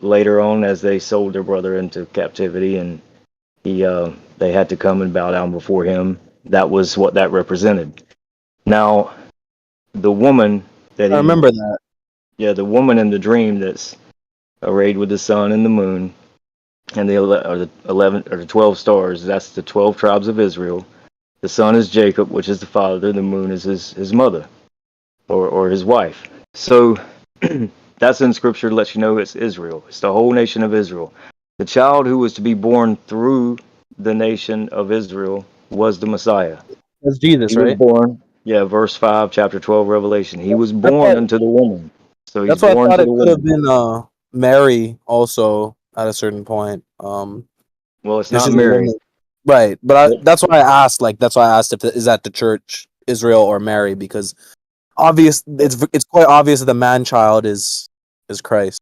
later on, as they sold their brother into captivity and they had to come and bow down before him, that was what that represented. Now, the woman that I remember that. Yeah, the woman in the dream that's arrayed with the sun and the moon and the 12 stars, that's the 12 tribes of Israel. The sun is Jacob, which is the father. The moon is his mother or his wife. So that's in scripture to let you know it's Israel. It's the whole nation of Israel. The child who was to be born through the nation of Israel was the Messiah. That's Jesus, He right? was born, verse 5, chapter 12, Revelation. He was born unto the woman. So he's That's why I born thought to it the could have woman. been Mary also at a certain point. Well, it's This not is a Mary. woman. Right, but that's why I asked. Like, that's why I asked if is that the church, Israel, or Mary, because it's quite obvious that the man child is Christ.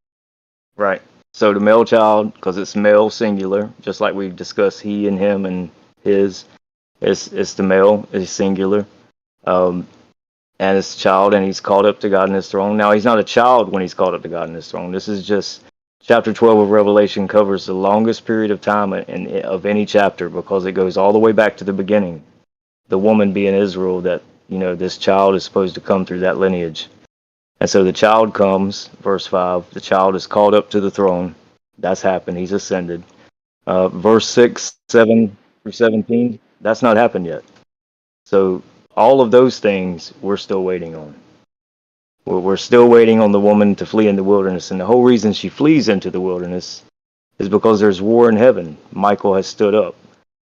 Right. So the male child, because it's male singular, just like we've discussed, he and him and his, it's the male is singular, and it's child, and he's called up to God in his throne. Now he's not a child when he's called up to God in his throne. This is just chapter 12 of Revelation covers the longest period of time of any chapter because it goes all the way back to the beginning. The woman being Israel, that this child is supposed to come through that lineage. And so the child comes, verse 5, the child is called up to the throne. That's happened. He's ascended. Verse 6, 7 through 17, that's not happened yet. So all of those things we're still waiting on. We're still waiting on the woman to flee in the wilderness. And the whole reason she flees into the wilderness is because there's war in heaven. Michael has stood up.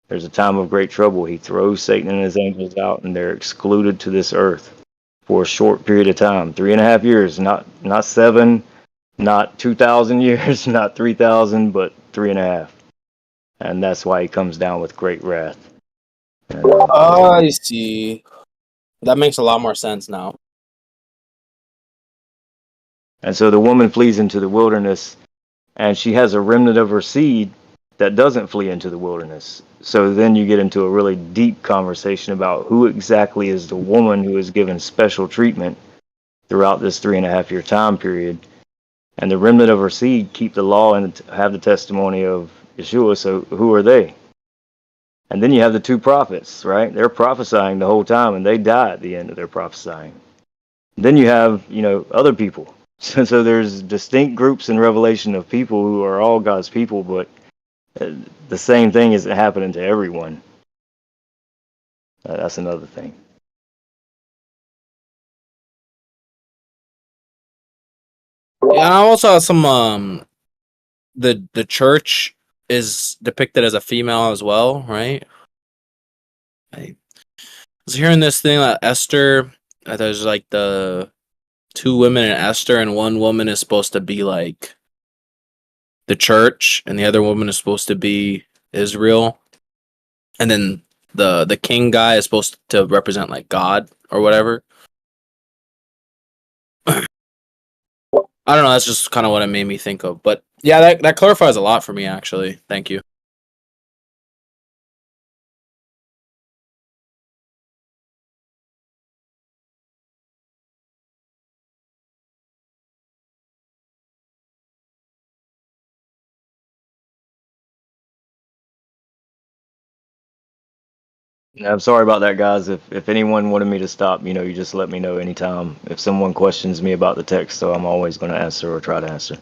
There's a time of great trouble. He throws Satan and his angels out, and they're excluded to this earth for a short period of time, 3.5 years, not 7, not 2,000 years, not 3,000, but 3.5. And that's why he comes down with great wrath. I see. That makes a lot more sense now. And so the woman flees into the wilderness, and she has a remnant of her seed that doesn't flee into the wilderness. So then you get into a really deep conversation about who exactly is the woman who is given special treatment throughout this 3.5 year time period. And the remnant of her seed keep the law and have the testimony of Yeshua. So who are they? And then you have the two prophets, right? They're prophesying the whole time, and they die at the end of their prophesying. Then you have, other people. So there's distinct groups in Revelation of people who are all God's people, but the same thing isn't happening to everyone. That's another thing. Yeah, I also have some the church is depicted as a female as well, right? I was hearing this thing that Esther, there's like the two women in Esther, and one woman is supposed to be like the church, and the other woman is supposed to be Israel, and then the king guy is supposed to represent like God or whatever. I don't know. That's just kind of what it made me think of. But yeah, that clarifies a lot for me, actually. Thank you. I'm sorry about that, guys. If anyone wanted me to stop, you just let me know anytime. If someone questions me about the text, so I'm always going to answer or try to answer.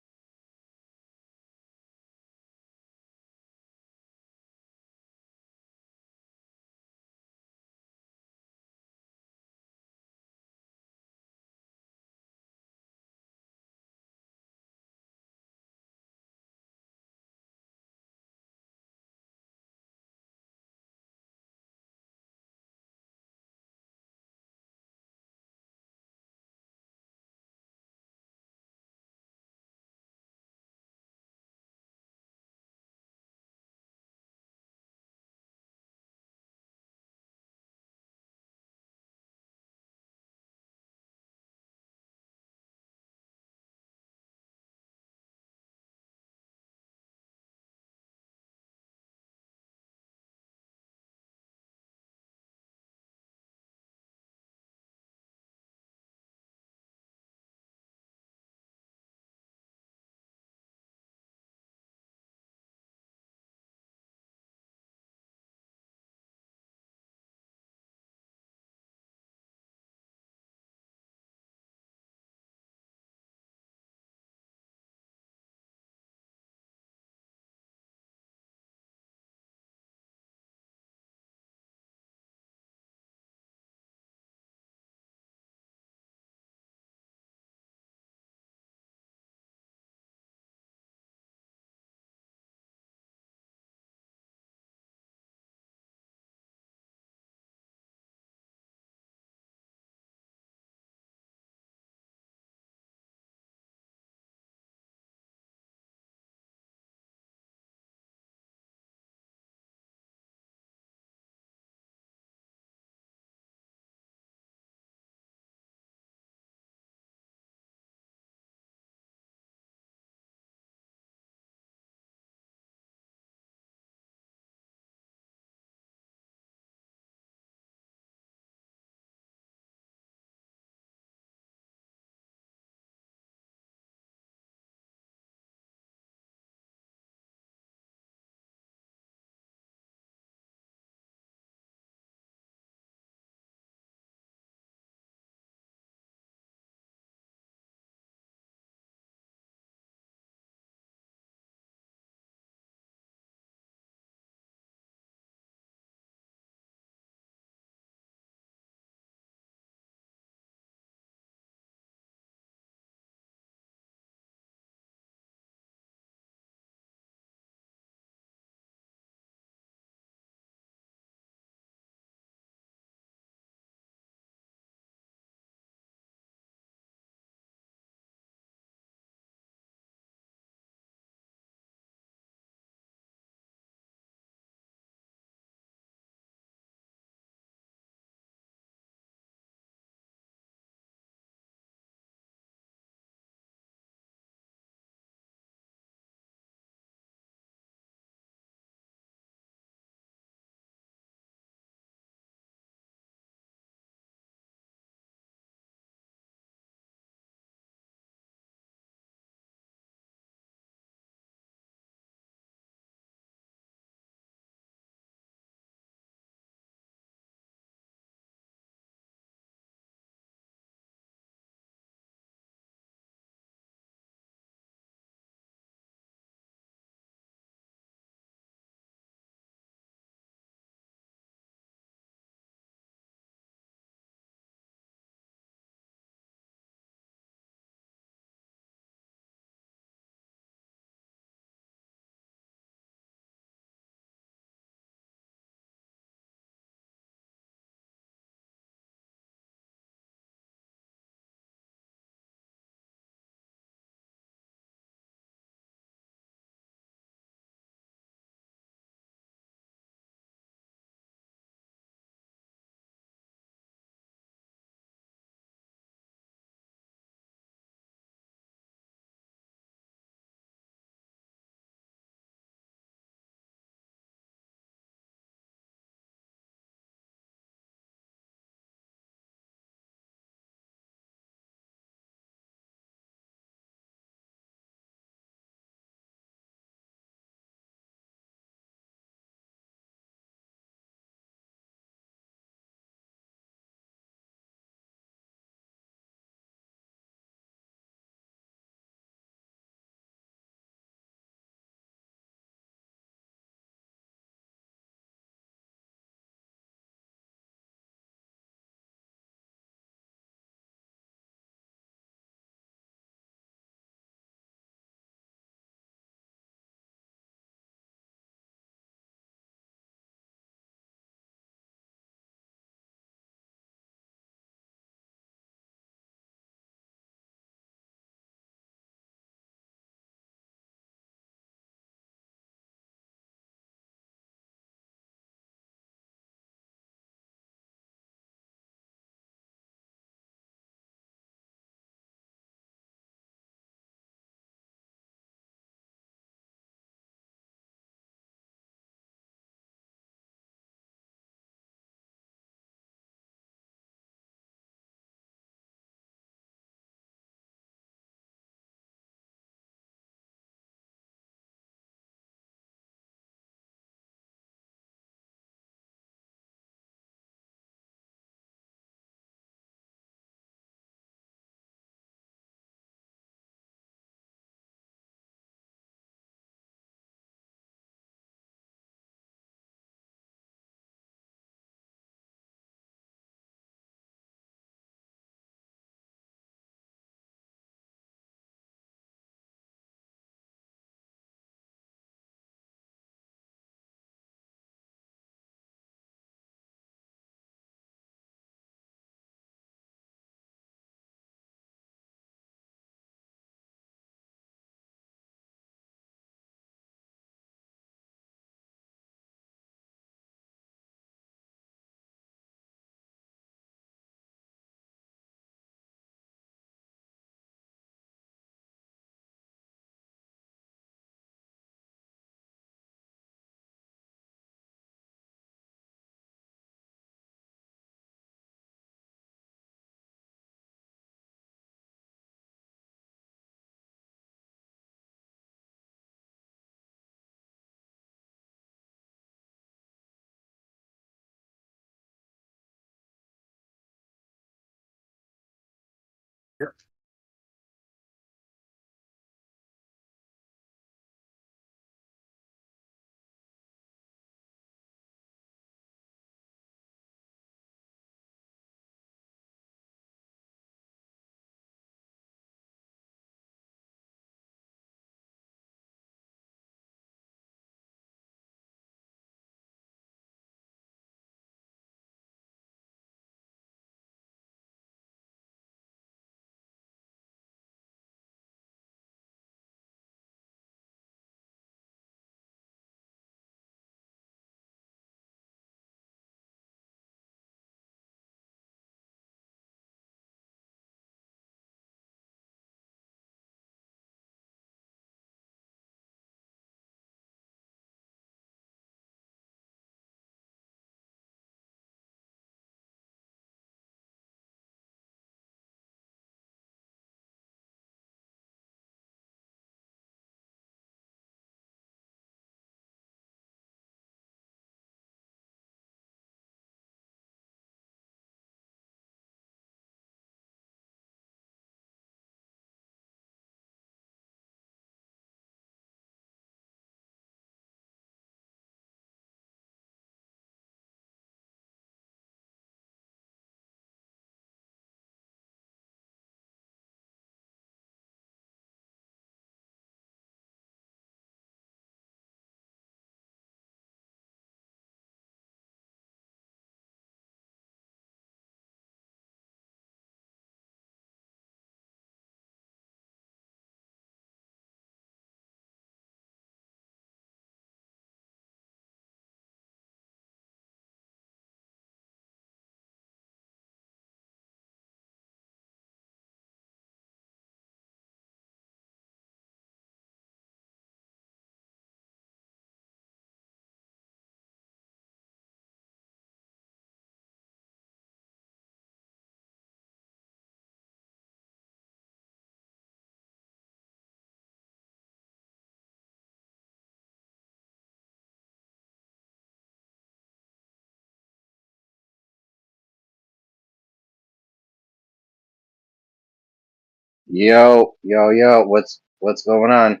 Yo, yo, yo, what's going on?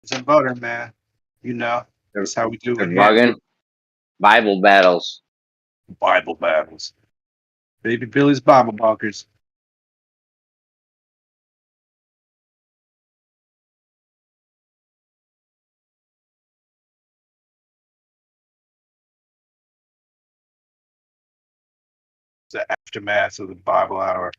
Some butter, man. You know, They're, that's how we do they're it here. bugging. Bible battles. Bible battles. Baby Billy's Bible bunkers. It's the aftermath of the Bible hour.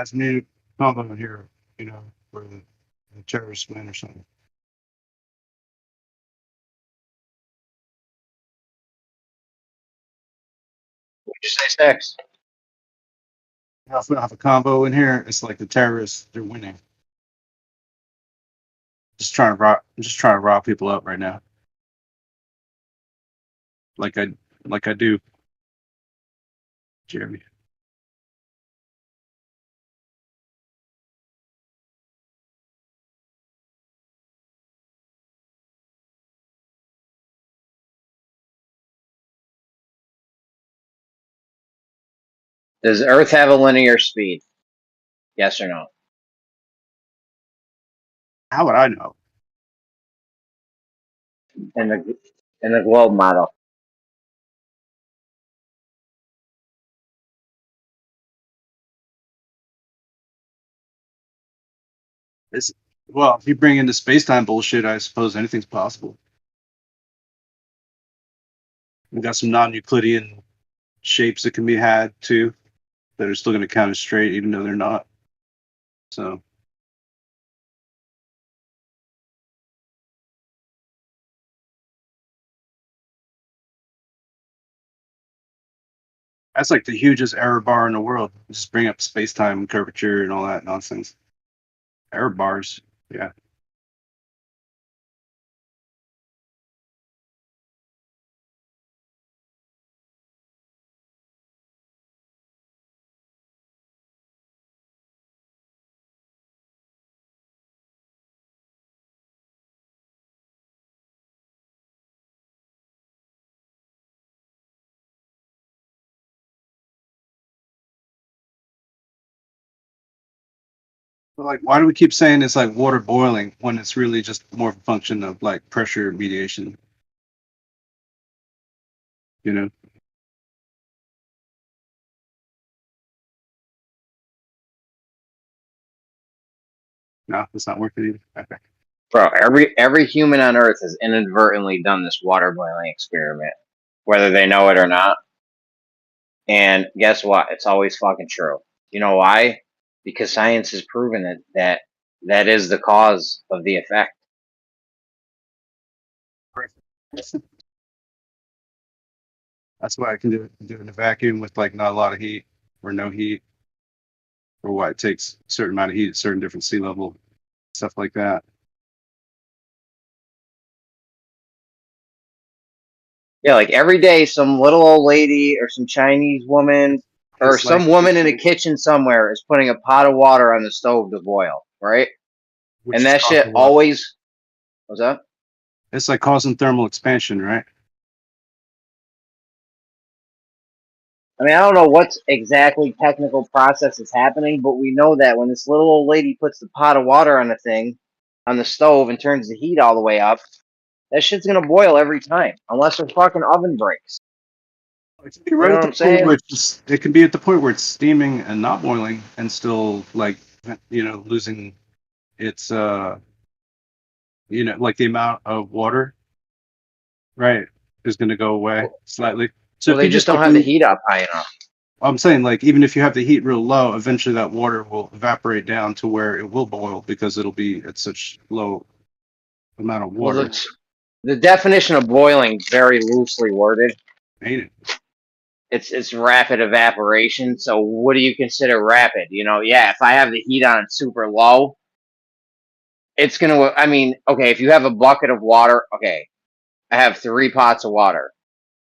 As new combo here, where the terrorists win or something. What'd you say, Stacks? If we have a combo in here, it's like the terrorists, they're winning. I'm just trying to rob people up right now. Like I do. Jeremy. Does Earth have a linear speed? Yes or no? How would I know? In the globe model. Well, if you bring in the space-time bullshit, I suppose anything's possible. We got some non-Euclidean shapes that can be had too, that are still going to count as straight, even though they're not. So that's like the hugest error bar in the world. Just bring up space-time curvature and all that nonsense. Error bars, yeah. But like, why do we keep saying it's like water boiling when it's really just more of a function of like pressure mediation? You know? No, it's not working either. Okay. Bro, every human on Earth has inadvertently done this water boiling experiment, whether they know it or not. And guess what? It's always fucking true. You know why? Because science has proven that is the cause of the effect. That's why I can do it in a vacuum with like not a lot of heat or no heat, or why it takes a certain amount of heat at certain different sea level, stuff like that. Yeah, like every day, some little old lady or some Chinese woman or It's like some woman in a kitchen somewhere is putting a pot of water on the stove to boil, right? which And is that shit causing what? always. What's up? It's like causing thermal expansion, right? I mean, I don't know what exactly technical process is happening, but we know that when this little old lady puts the pot of water on the thing, on the stove, and turns the heat all the way up, that shit's gonna boil every time, unless her fucking oven breaks. It can be right You know at what the I'm point saying? where it can be at the point where it's steaming and not boiling, and still like losing its like the amount of water, right, is going to go away slightly. So Well, if they you just just don't like have the heat up high enough. I'm saying, like, even if you have the heat real low, eventually that water will evaporate down to where it will boil because it'll be at such low amount of Well, water. the definition of boiling is very loosely worded. Ain't it? It's rapid evaporation. So what do you consider rapid? Yeah, if I have the heat on super low, it's gonna. I mean, okay, if you have a bucket of water, okay, I have 3 pots of water.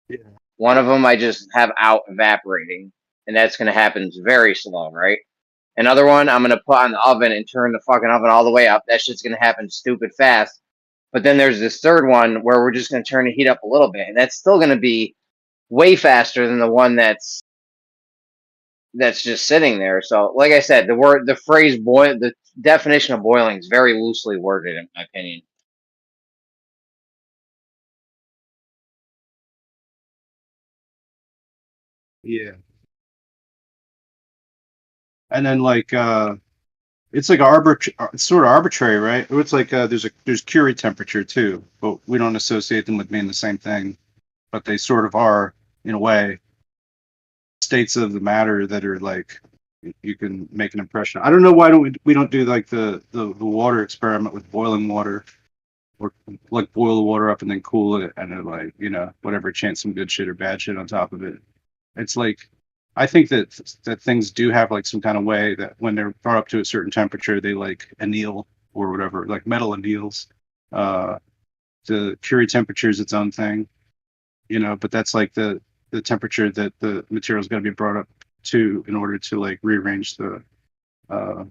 Yeah. One of them I just have out evaporating, and that's gonna happen very slow, right? Another one I'm gonna put on the oven and turn the fucking oven all the way up. That shit's gonna happen stupid fast. But then there's this third one where we're just gonna turn the heat up a little bit, and that's still gonna be way faster than the one that's just sitting there. So, like I said, the phrase boil, the definition of boiling is very loosely worded, in my opinion. Yeah. And then like it's like it's sort of arbitrary, right? It's like there's Curie temperature too, but we don't associate them with being the same thing, but they sort of are in a way states of the matter that are like you can make an impression. I don't know why don't we don't do like the water experiment with boiling water, or like boil the water up and then cool it, and then like whatever, chance some good shit or bad shit on top of it. It's like I think that things do have like some kind of way that when they're brought up to a certain temperature, they like anneal or whatever, like metal anneals. The Curie temperature is its own thing, but that's like the temperature that the material's got to be brought up to in order to like rearrange the uh,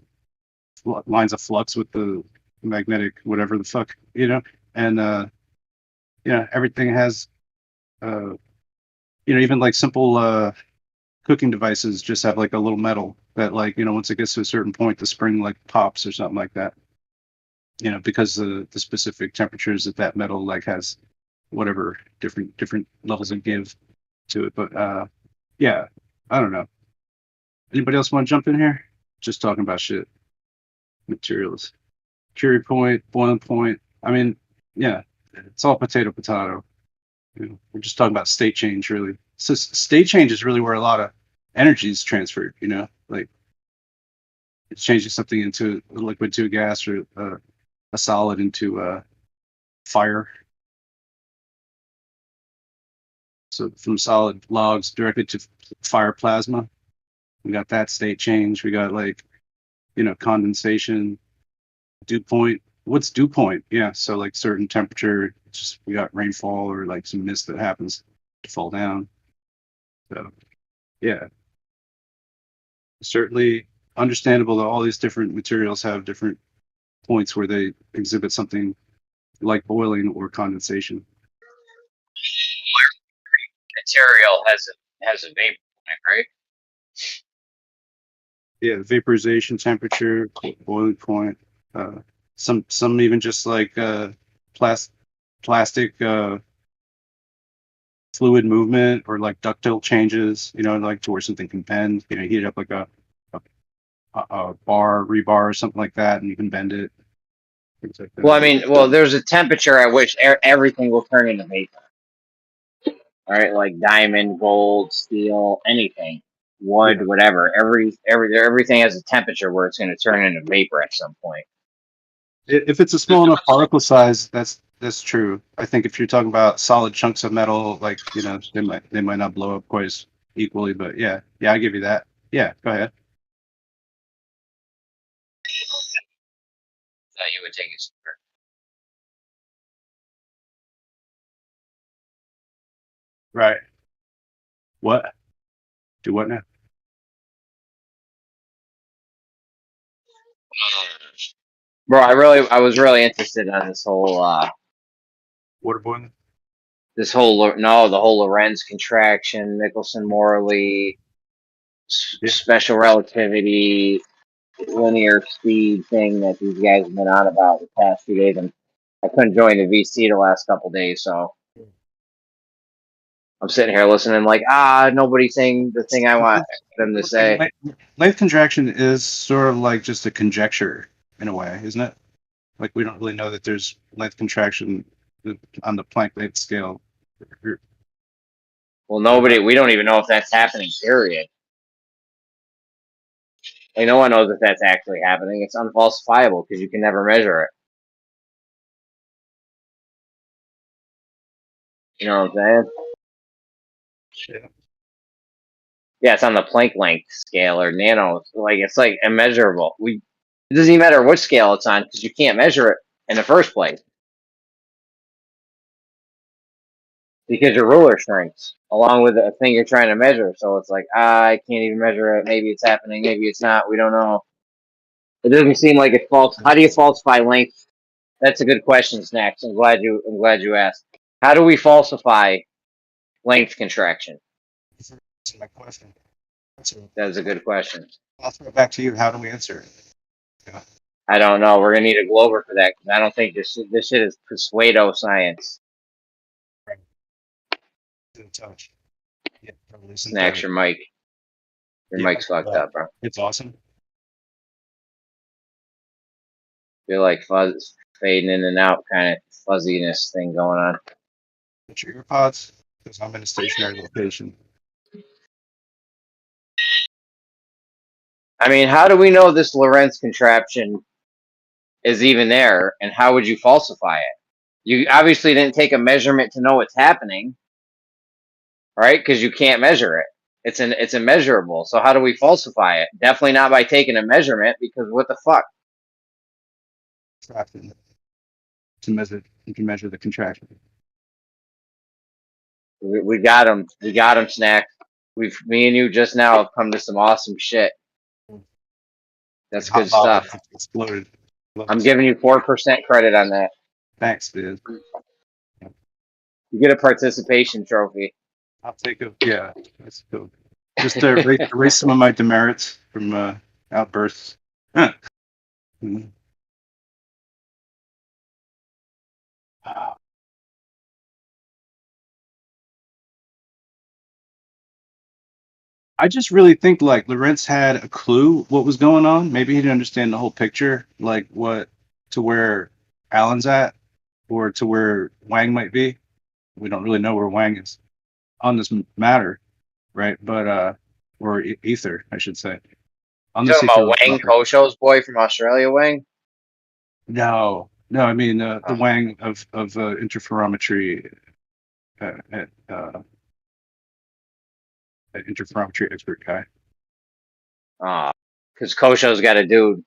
lines of flux with the magnetic whatever the fuck, and everything has even like simple cooking devices just have like a little metal that like once it gets to a certain point the spring like pops or something like that, because the specific temperatures that metal like has whatever different levels of give to it. But yeah, I don't know. Anybody else want to jump in here? Just talking about shit. Materials. Curie point, boiling point. I mean, yeah, it's all potato. We're just talking about state change, really. So state change is really where a lot of energy is transferred. Like it's changing something into a liquid to a gas, or a solid into fire. So from solid logs directly to fire plasma, we got that state change. We got like condensation, dew point. What's dew point? Yeah, so like certain temperature, just we got rainfall or like some mist that happens to fall down. So yeah, certainly understandable that all these different materials have different points where they exhibit something like boiling or condensation. Material has a vapor point, right? Yeah, vaporization temperature, boiling point. Some even just like plastic fluid movement or like ductile changes. Like to where something can bend. Heat it up like a bar, rebar, or something like that, and you can bend it. Things like that. Well, I mean, there's a temperature at which everything will turn into vapor. All right, like diamond, gold, steel, anything, wood, Yeah. whatever. Everything has a temperature where it's going to turn into vapor at some point. If it's a small enough particle size, that's true. I think if you're talking about solid chunks of metal, like they might not blow up quite as equally. But yeah, I give you that. Yeah, go ahead. That you would take it. Right. What? Do what now? Bro, I was really interested in this whole Water boiling? the whole Lorentz contraction, Michelson-Morley, Yeah. special relativity, linear speed thing that these guys have been on about the past few days, and I couldn't join the VC the last couple days, so I'm sitting here listening like, nobody's saying the thing I want them to say. Length contraction is sort of like just a conjecture in a way, isn't it? Like we don't really know that there's length contraction on the Planck length scale. Well, we don't even know if that's happening, period. Like, no one knows if that's actually happening. It's unfalsifiable because you can never measure it. You know what I'm saying? Yeah. Yeah, it's on the Planck length scale or nano. Like, it's like immeasurable. It doesn't even matter what scale it's on because you can't measure it in the first place. Because your ruler shrinks along with the thing you're trying to measure. So it's like, I can't even measure it. Maybe it's happening. Maybe it's not. We don't know. It doesn't seem like it's false. How do you falsify length? That's a good question, Snacks. I'm glad you asked. How do we falsify length contraction? That's my question. That's a good question. I'll throw it back to you. How do we answer it? Yeah. I don't know. We're gonna need a Glover for that because I don't think this shit is pseudo science. Touch. Yeah, probably Snacks, your mic. Your mic's fucked up, bro. It's awesome. Feel like fuzz fading in and out, kind of fuzziness thing going on. Put your earpods because I'm in a stationary location. I mean, how do we know this Lorentz contraption is even there, and how would you falsify it? You obviously didn't take a measurement to know what's happening, right? Because you can't measure it. It's immeasurable. So how do we falsify it? Definitely not by taking a measurement, because what the fuck? Contraction. To measure the contraction. We got him. We got him, Snack. Me and you just now have come to some awesome shit. That's Hot good lava stuff. exploded. I'm giving you 4% credit on that. Thanks, dude. You get a participation trophy. I'll take it. Yeah, that's cool. Just to erase some of my demerits from outbursts. Huh. Mhm. I just really think like Lorentz had a clue what was going on. Maybe he didn't understand the whole picture, like what to where Alan's at, or to where Wang might be. We don't really know where Wang is on this matter, right? But or ether, I should say. On You this talking about ether. Wang Kosho's boy from Australia, Wang? No, I mean the Oh. Wang of interferometry at interferometry expert guy. Because Kosho's got a dude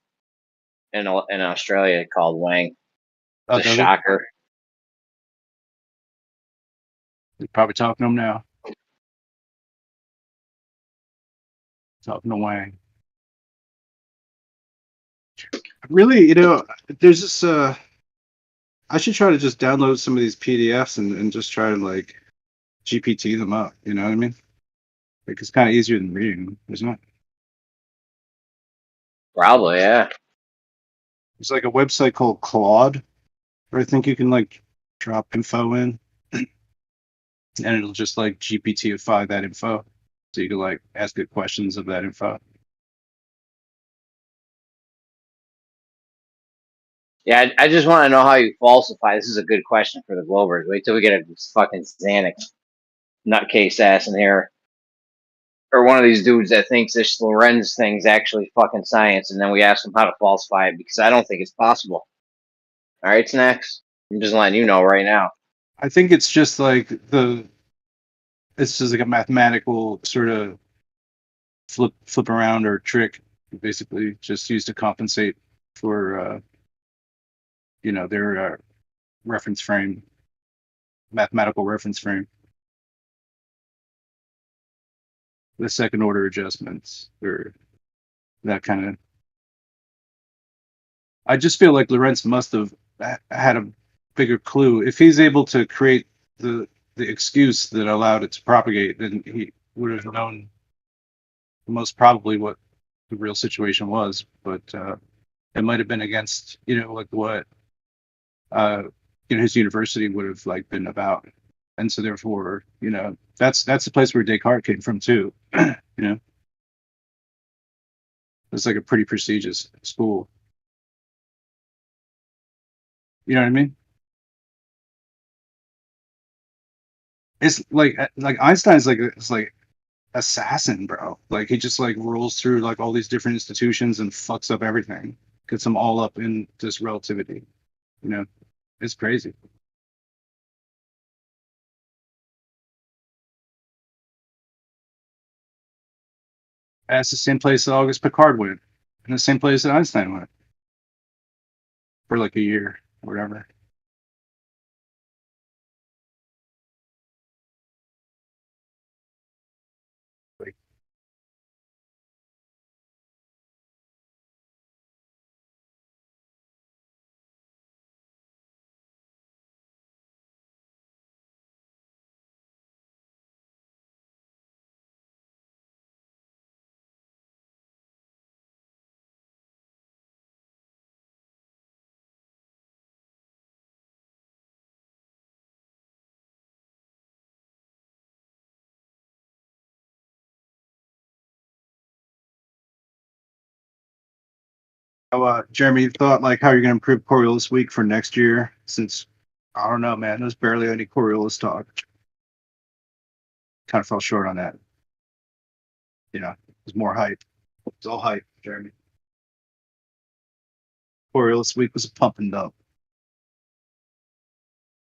in Australia called Wang. Oh, It's a does he? shocker. He's probably talking to him now. Talking to Wang. Really, there's this. I should try to just download some of these PDFs and just try to like GPT them up. You know what I mean? Like it's kind of easier than reading them, isn't it? Probably, yeah. There's like a website called Claude, where I think you can like drop info in, and it'll just like GPT-ify that info, so you can like ask it questions of that info. Yeah, I just want to know how you falsify. This is a good question for the Globers. Wait till we get a fucking Xanax nutcase ass in here. Or one of these dudes that thinks this Lorenz thing's actually fucking science, and then we ask them how to falsify it, because I don't think it's possible. Alright, Snacks? I'm just letting you know right now. I think it's just like it's just like a mathematical sort of flip around or trick, basically just used to compensate for their reference frame, mathematical reference frame. The second order adjustments or that kind of. I just feel like Lorentz must have had a bigger clue. If he's able to create the excuse that allowed it to propagate, then he would have known most probably what the real situation was. But it might have been against like what his university would have like been about, and so therefore that's the place where Descartes came from too. It's like a pretty prestigious school. You know what I mean? It's like Einstein's like it's like assassin, bro. Like he just like rolls through like all these different institutions and fucks up everything, gets them all up in this relativity. It's crazy. That's the same place that Auguste Piccard went, and the same place that Einstein went for like a year or whatever. Like, Jeremy, you thought like how you're gonna improve Coriolis week for next year? Since I don't know, man, there's barely any Coriolis talk. Kind of fell short on that. There's more hype. It's all hype, Jeremy. Oriole this week was a pump and dump.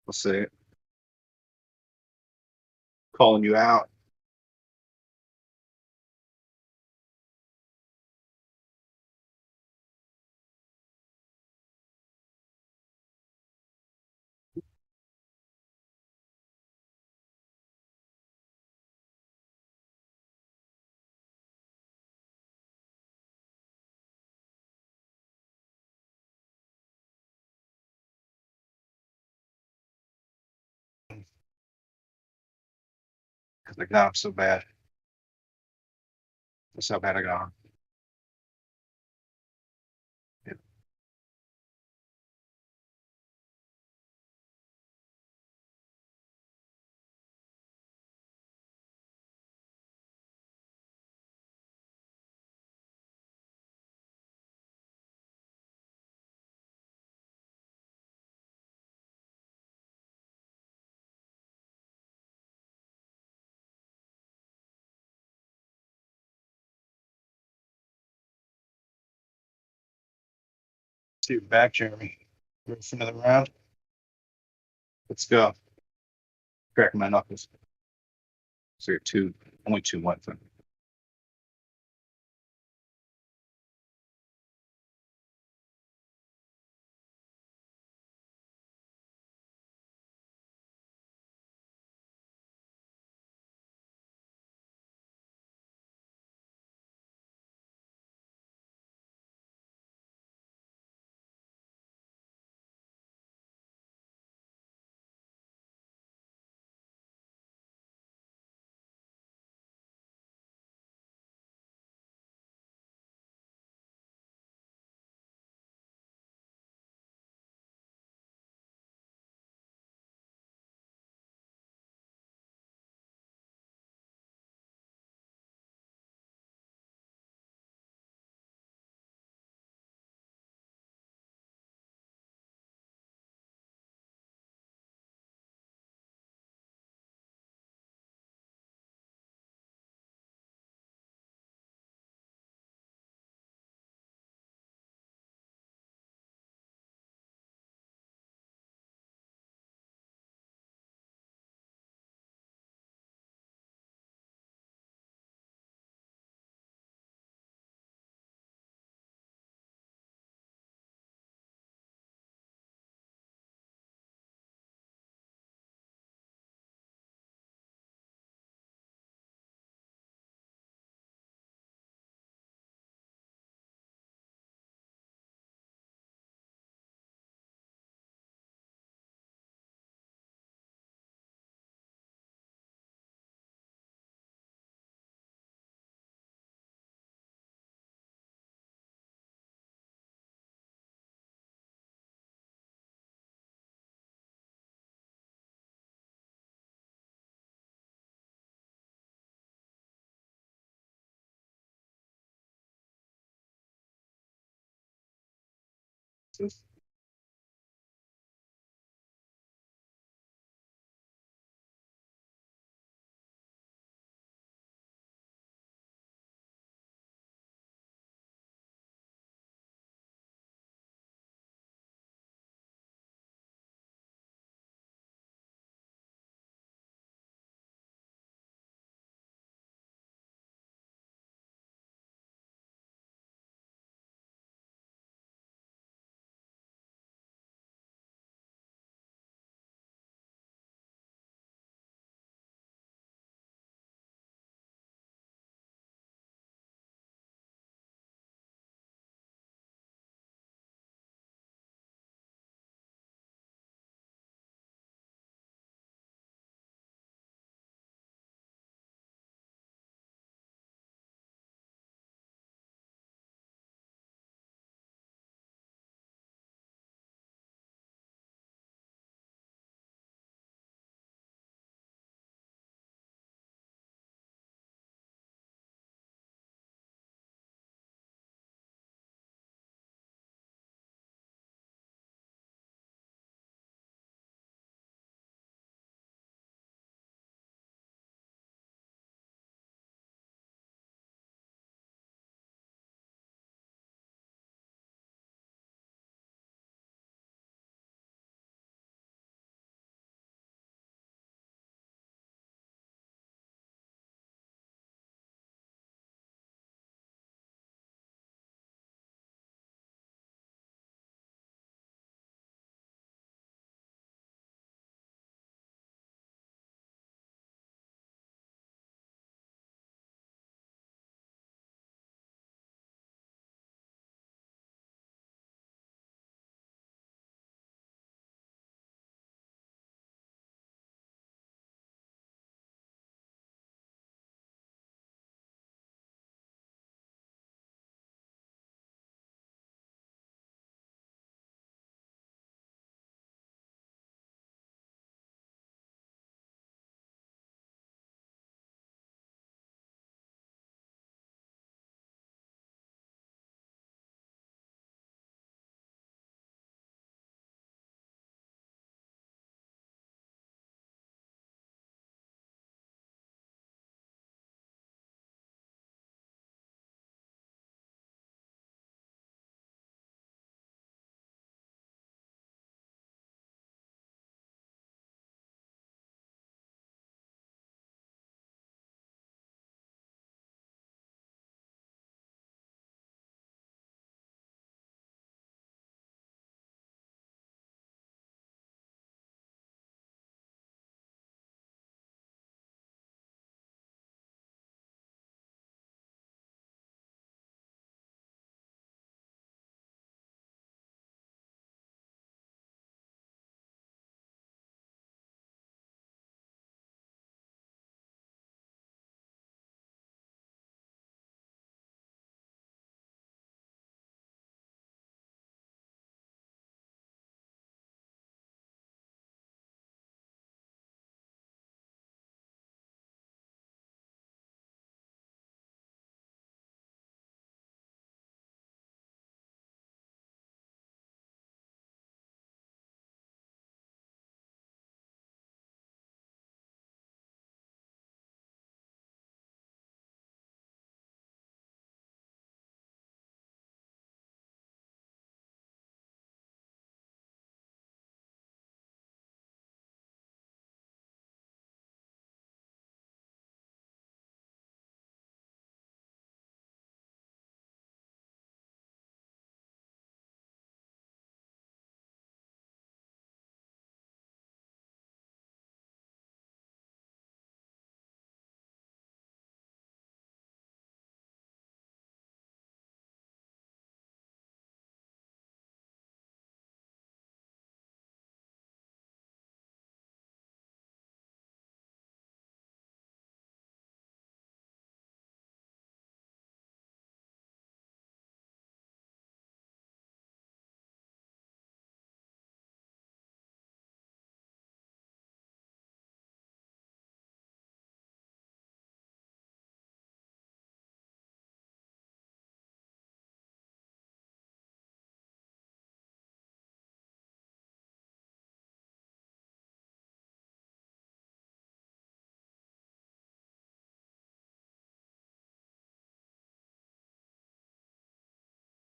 I'll say it. Calling you out. Because I got him so bad. That's how bad I got him. Yep. See you back, Jeremy. Ready for another round? Let's go. Cracking my knuckles. So you're only two left.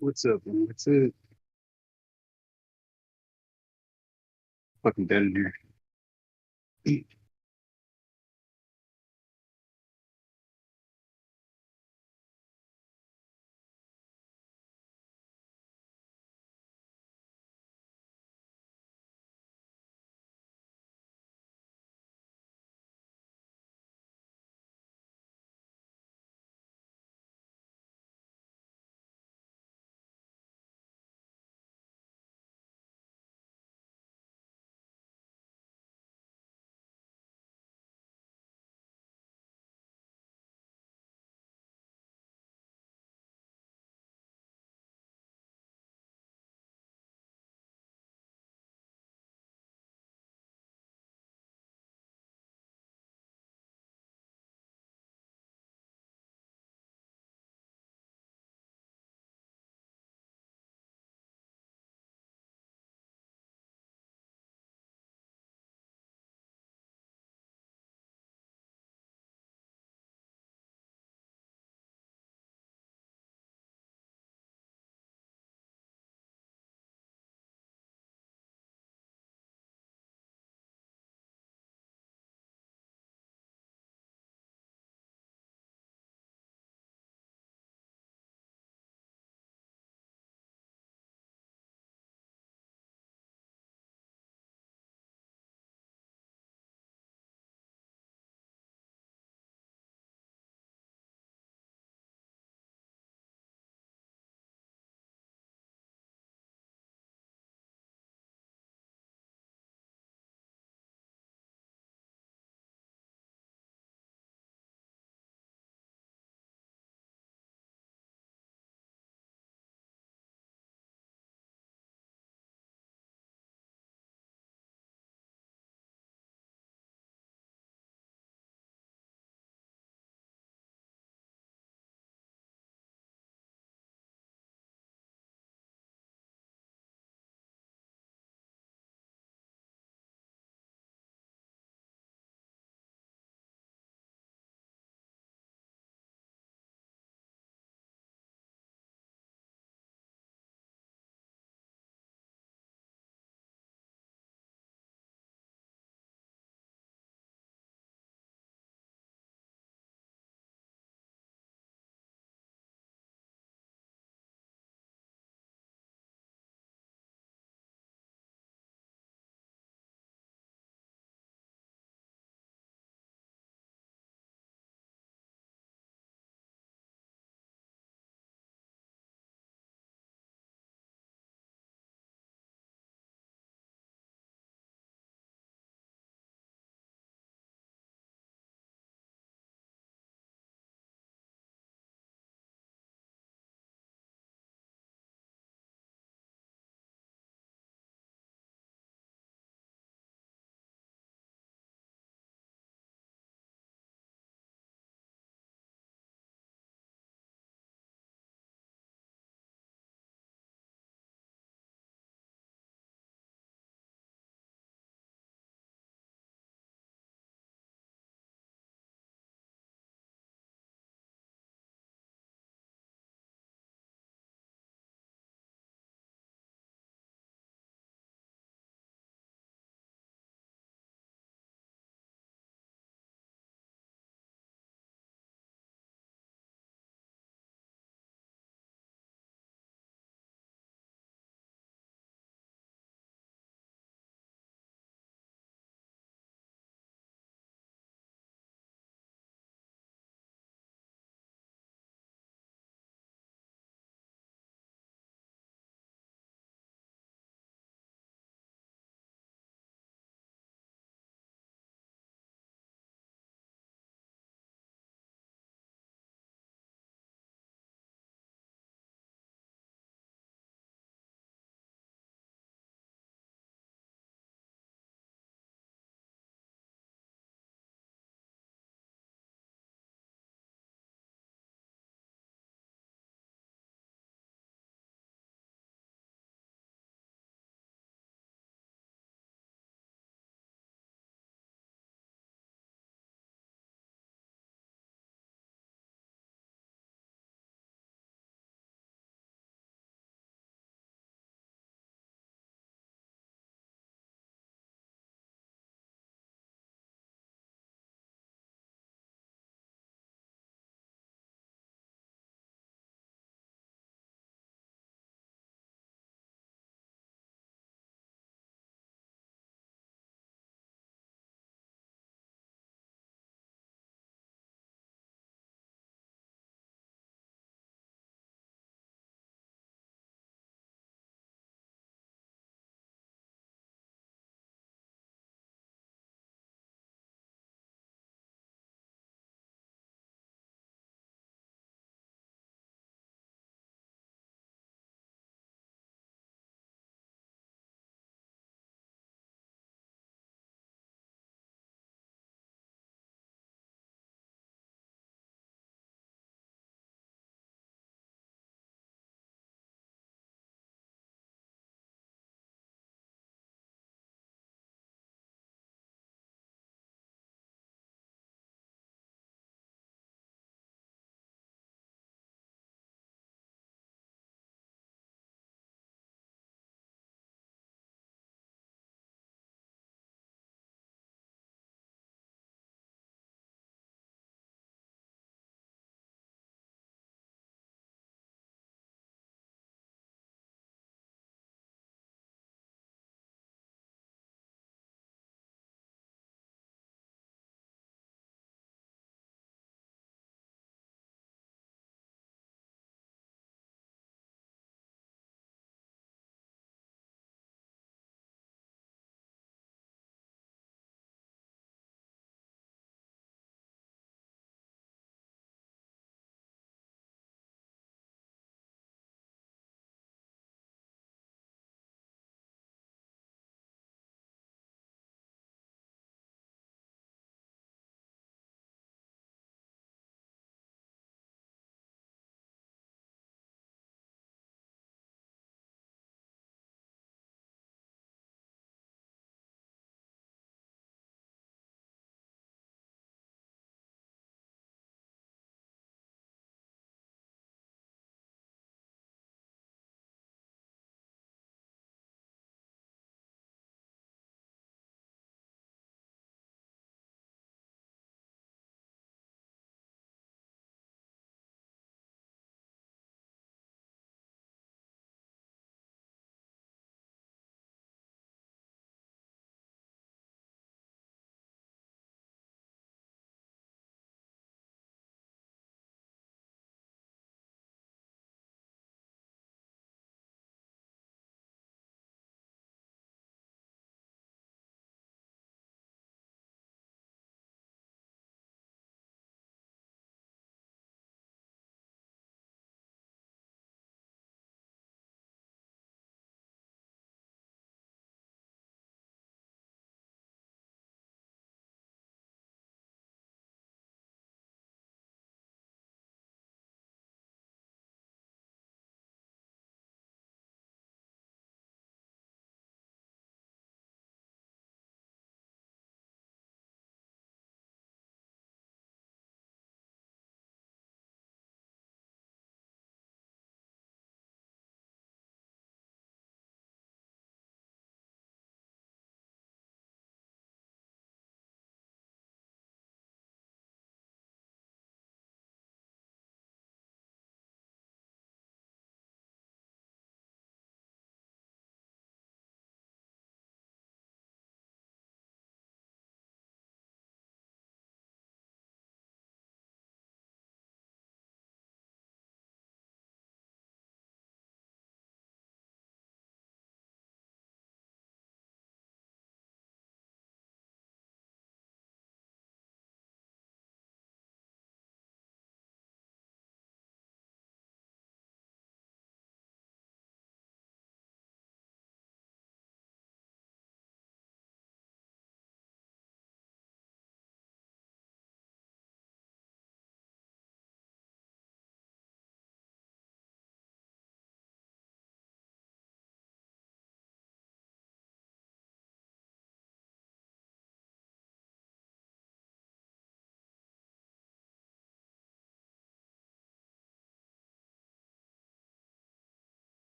What's up, man? What's it? Fucking dead in here.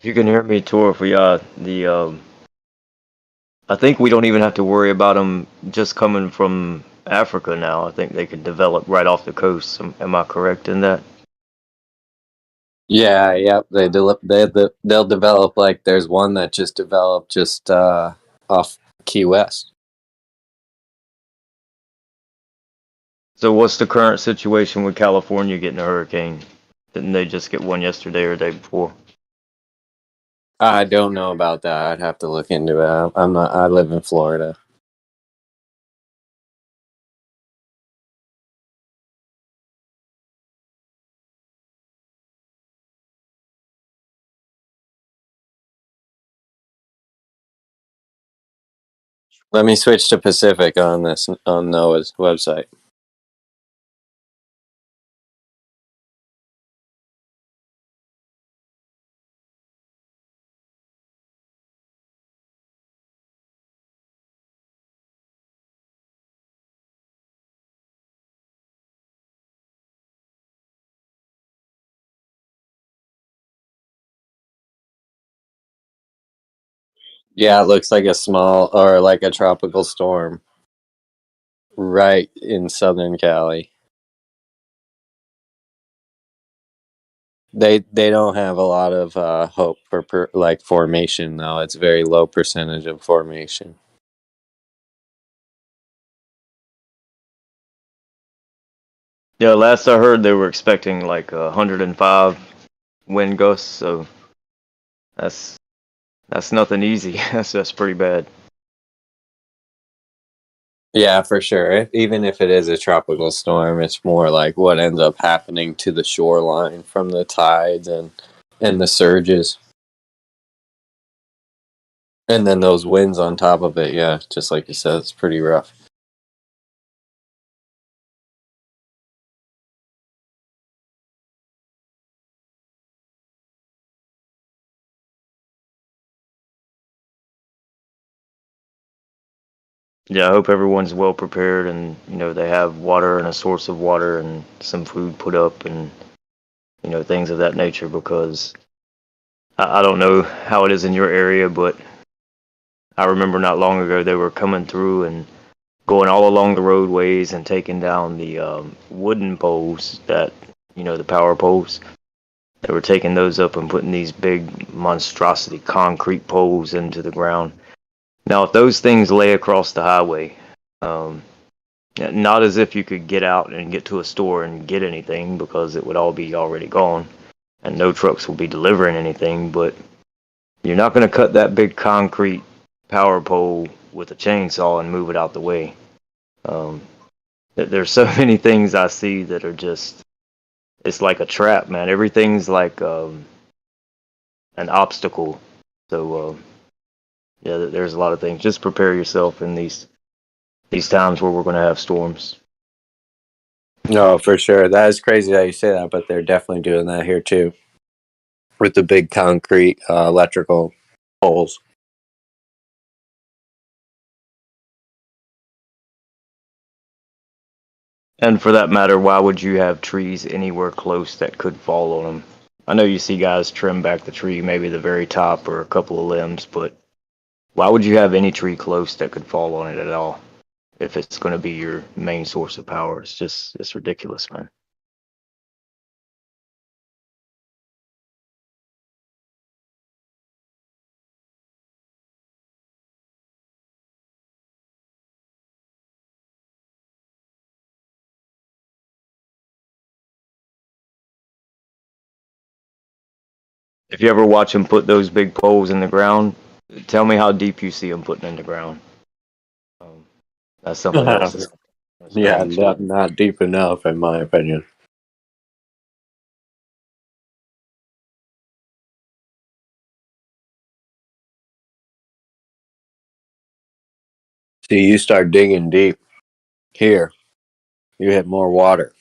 If you can hear me, Tor, for y'all, I think we don't even have to worry about them just coming from Africa now. I think they could develop right off the coast. Am I correct in that? Yeah, yep. They'll develop like there's one that just developed just off Key West. So what's the current situation with California getting a hurricane? Didn't they just get one yesterday or the day before? I don't know about that. I'd have to look into it. I'm not. I live in Florida. Let me switch to Pacific on this on NOAA's website. Yeah, it looks like a small or like a tropical storm right in Southern Cali. They don't have a lot of hope for like formation though. It's very low percentage of formation. Yeah, last I heard they were expecting like 105 wind gusts, so that's that's nothing easy. That's pretty bad. Yeah, for sure. Even if it is a tropical storm, it's more like what ends up happening to the shoreline from the tides and the surges. And then those winds on top of it, yeah, just like you said, it's pretty rough. Yeah, I hope everyone's well prepared and they have water and a source of water and some food put up and things of that nature because I don't know how it is in your area, but I remember not long ago they were coming through and going all along the roadways and taking down the wooden poles that the power poles. They were taking those up and putting these big monstrosity concrete poles into the ground. Now, if those things lay across the highway, um, not as if you could get out and get to a store and get anything because it would all be already gone and no trucks will be delivering anything, but you're not going to cut that big concrete power pole with a chainsaw and move it out the way. Um, there's so many things I see that are just, it's like a trap, man. Everything's like an obstacle. So, yeah, there's a lot of things. Just prepare yourself in these times where we're going to have storms. No, for sure. That is crazy that you say that, but they're definitely doing that here too with the big concrete electrical poles. And for that matter, why would you have trees anywhere close that could fall on them? I know you see guys trim back the tree, maybe the very top or a couple of limbs, but why would you have any tree close that could fall on it at all if it's going to be your main source of power? It's ridiculous, man. If you ever watch them put those big poles in the ground, tell me how deep you see them putting in the ground. Um, that's something else. That's Yeah, strange. not deep enough, in my opinion. See, you start digging deep here, you hit more water.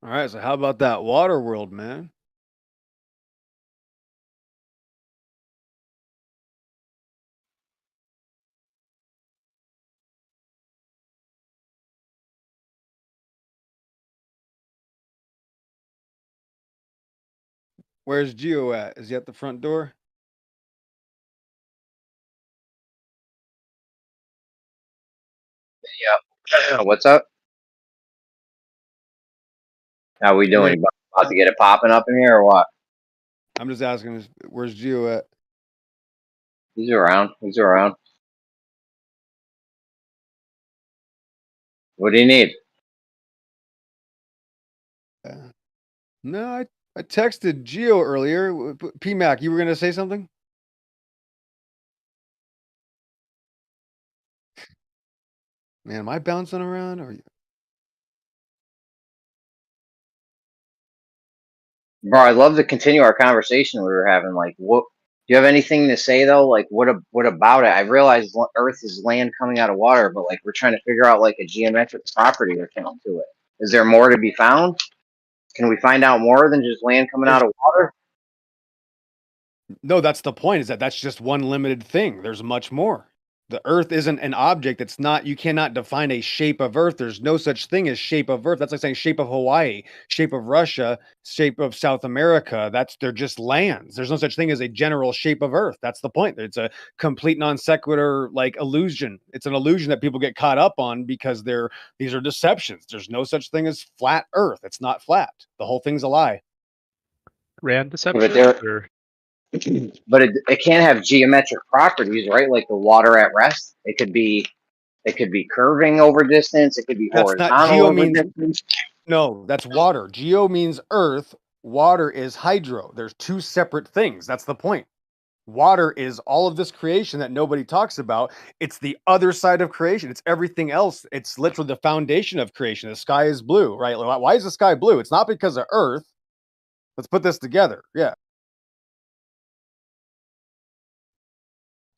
All right, so how about that water world, man? Where's Geo at? Is he at the front door? Yeah. What's up? How we doing? You about to get it popping up in here or what? I'm just asking, where's Geo at? He's around. He's around. What do you need? No, I texted Geo earlier. P-Mac, you were going to say something? Man, am I bouncing around? Or Bro, I'd love to continue our conversation we were having. Like, what? Do you have anything to say though? Like, what about it? I realize Earth is land coming out of water, but like, we're trying to figure out like a geometric property or something to it. Is there more to be found? Can we find out more than just land coming out of water? No, that's the point, is that that's just one limited thing. There's much more. The Earth isn't an object. It's not, you cannot define a shape of Earth. There's no such thing as shape of Earth. That's like saying shape of Hawaii, shape of Russia, shape of South America. They're just lands. There's no such thing as a general shape of Earth. That's the point. It's a complete non sequitur like illusion. It's an illusion that people get caught up on because these are deceptions. There's no such thing as flat Earth. It's not flat. The whole thing's a lie. Rand deception? But it can't have geometric properties, right? Like the water at rest. It could be curving over distance. It could be That's not horizontal geo over means distance. no, that's water. Geo means earth. Water is hydro. There's two separate things. That's the point. Water is all of this creation that nobody talks about. It's the other side of creation. It's everything else. It's literally the foundation of creation. The sky is blue, right? Why is the sky blue? It's not because of Earth. Let's put this together. Yeah.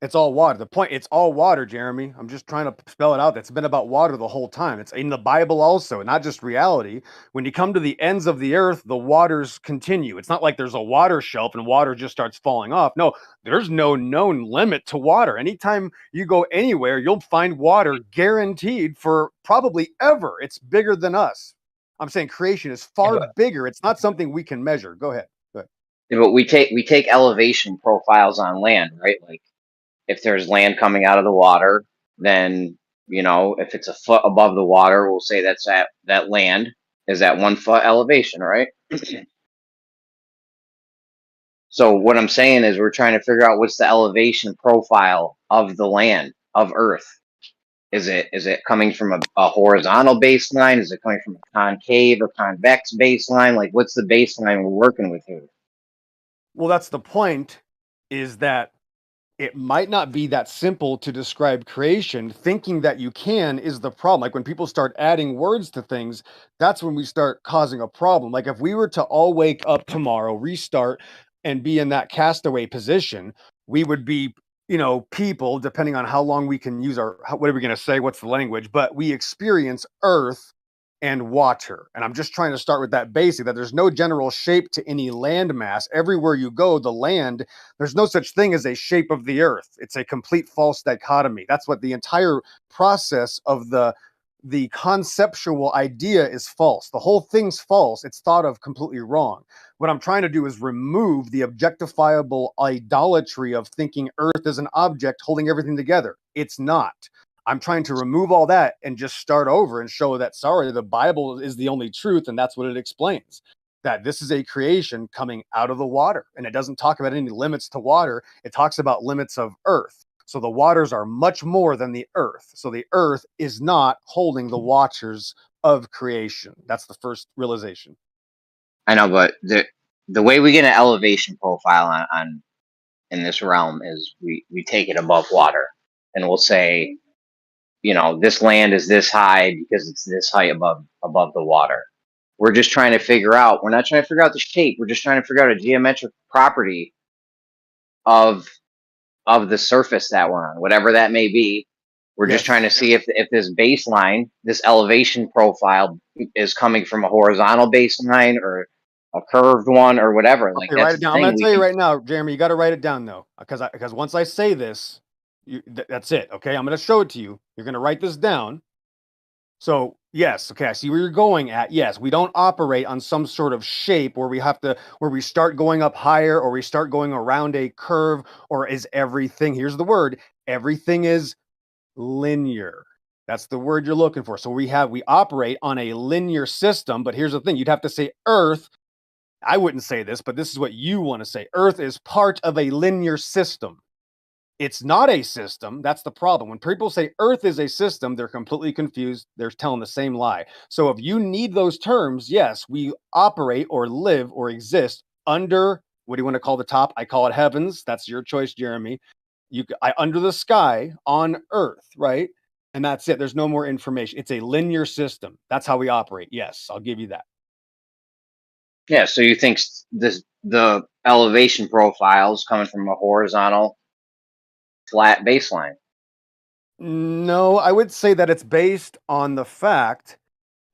It's all water. The point, it's all water, Jeremy. I'm just trying to spell it out. It's been about water the whole time. It's in the Bible also, not just reality. When you come to the ends of the earth, the waters continue. It's not like there's a water shelf and water just starts falling off. No, there's no known limit to water. Anytime you go anywhere, you'll find water guaranteed for probably ever. It's bigger than us. I'm saying creation is far bigger. It's not something we can measure. Go ahead. Yeah, but we take elevation profiles on land, right? Like, if there's land coming out of the water, then, if it's a foot above the water, we'll say that land is at 1 foot elevation, right? So what I'm saying is we're trying to figure out what's the elevation profile of the land of Earth. Is it coming from a horizontal baseline? Is it coming from a concave or convex baseline? Like, what's the baseline we're working with here? Well, that's the point, is that it might not be that simple to describe creation. Thinking that you can is the problem. Like when people start adding words to things, that's when we start causing a problem. Like if we were to all wake up tomorrow, restart, and be in that castaway position, we would be, people, depending on how long we can use what are we going to say? What's the language? But we experience Earth and water. And I'm just trying to start with that basic, that there's no general shape to any land mass. Everywhere you go, the land, there's no such thing as a shape of the earth. It's a complete false dichotomy. That's what the entire process of the conceptual idea is false. The whole thing's false. It's thought of completely wrong. What I'm trying to do is remove the objectifiable idolatry of thinking earth is an object holding everything together. It's not. I'm trying to remove all that and just start over and show that, sorry, the Bible is the only truth, and that's what it explains. That this is a creation coming out of the water, and it doesn't talk about any limits to water. It talks about limits of earth. So the waters are much more than the earth. So the earth is not holding the waters of creation. That's the first realization. I know, but the way we get an elevation profile on in this realm is we take it above water, and we'll say, this land is this high because it's this height above the water. We're just trying to figure out, we're not trying to figure out the shape. We're just trying to figure out a geometric property of the surface that we're on, whatever that may be. We're just Yes. trying to see if this baseline, this elevation profile, is coming from a horizontal baseline or a curved one or whatever. Like Okay, that's write it the down. I'm thing. going to We tell you can. right now, Jeremy. You got to write it down though, because once I say this, that's it. Okay, I'm going to show it to you. You're going to write this down. So yes, okay, I see where you're going at. Yes, we don't operate on some sort of shape where we start going up higher or we start going around a curve, or is everything, here's the word, everything is linear. That's the word you're looking for. So we operate on a linear system, but here's the thing, you'd have to say Earth. I wouldn't say this, but this is what you want to say. Earth is part of a linear system. It's not a system. That's the problem. When people say Earth is a system, they're completely confused. They're telling the same lie. So if you need those terms, yes, we operate or live or exist under, what do you want to call the top? I call it heavens. That's your choice, Jeremy. Under the sky on Earth, right? And that's it. There's no more information. It's a linear system. That's how we operate. Yes, I'll give you that. Yeah. So you think the elevation profiles coming from a horizontal flat baseline? No, I would say that it's based on the fact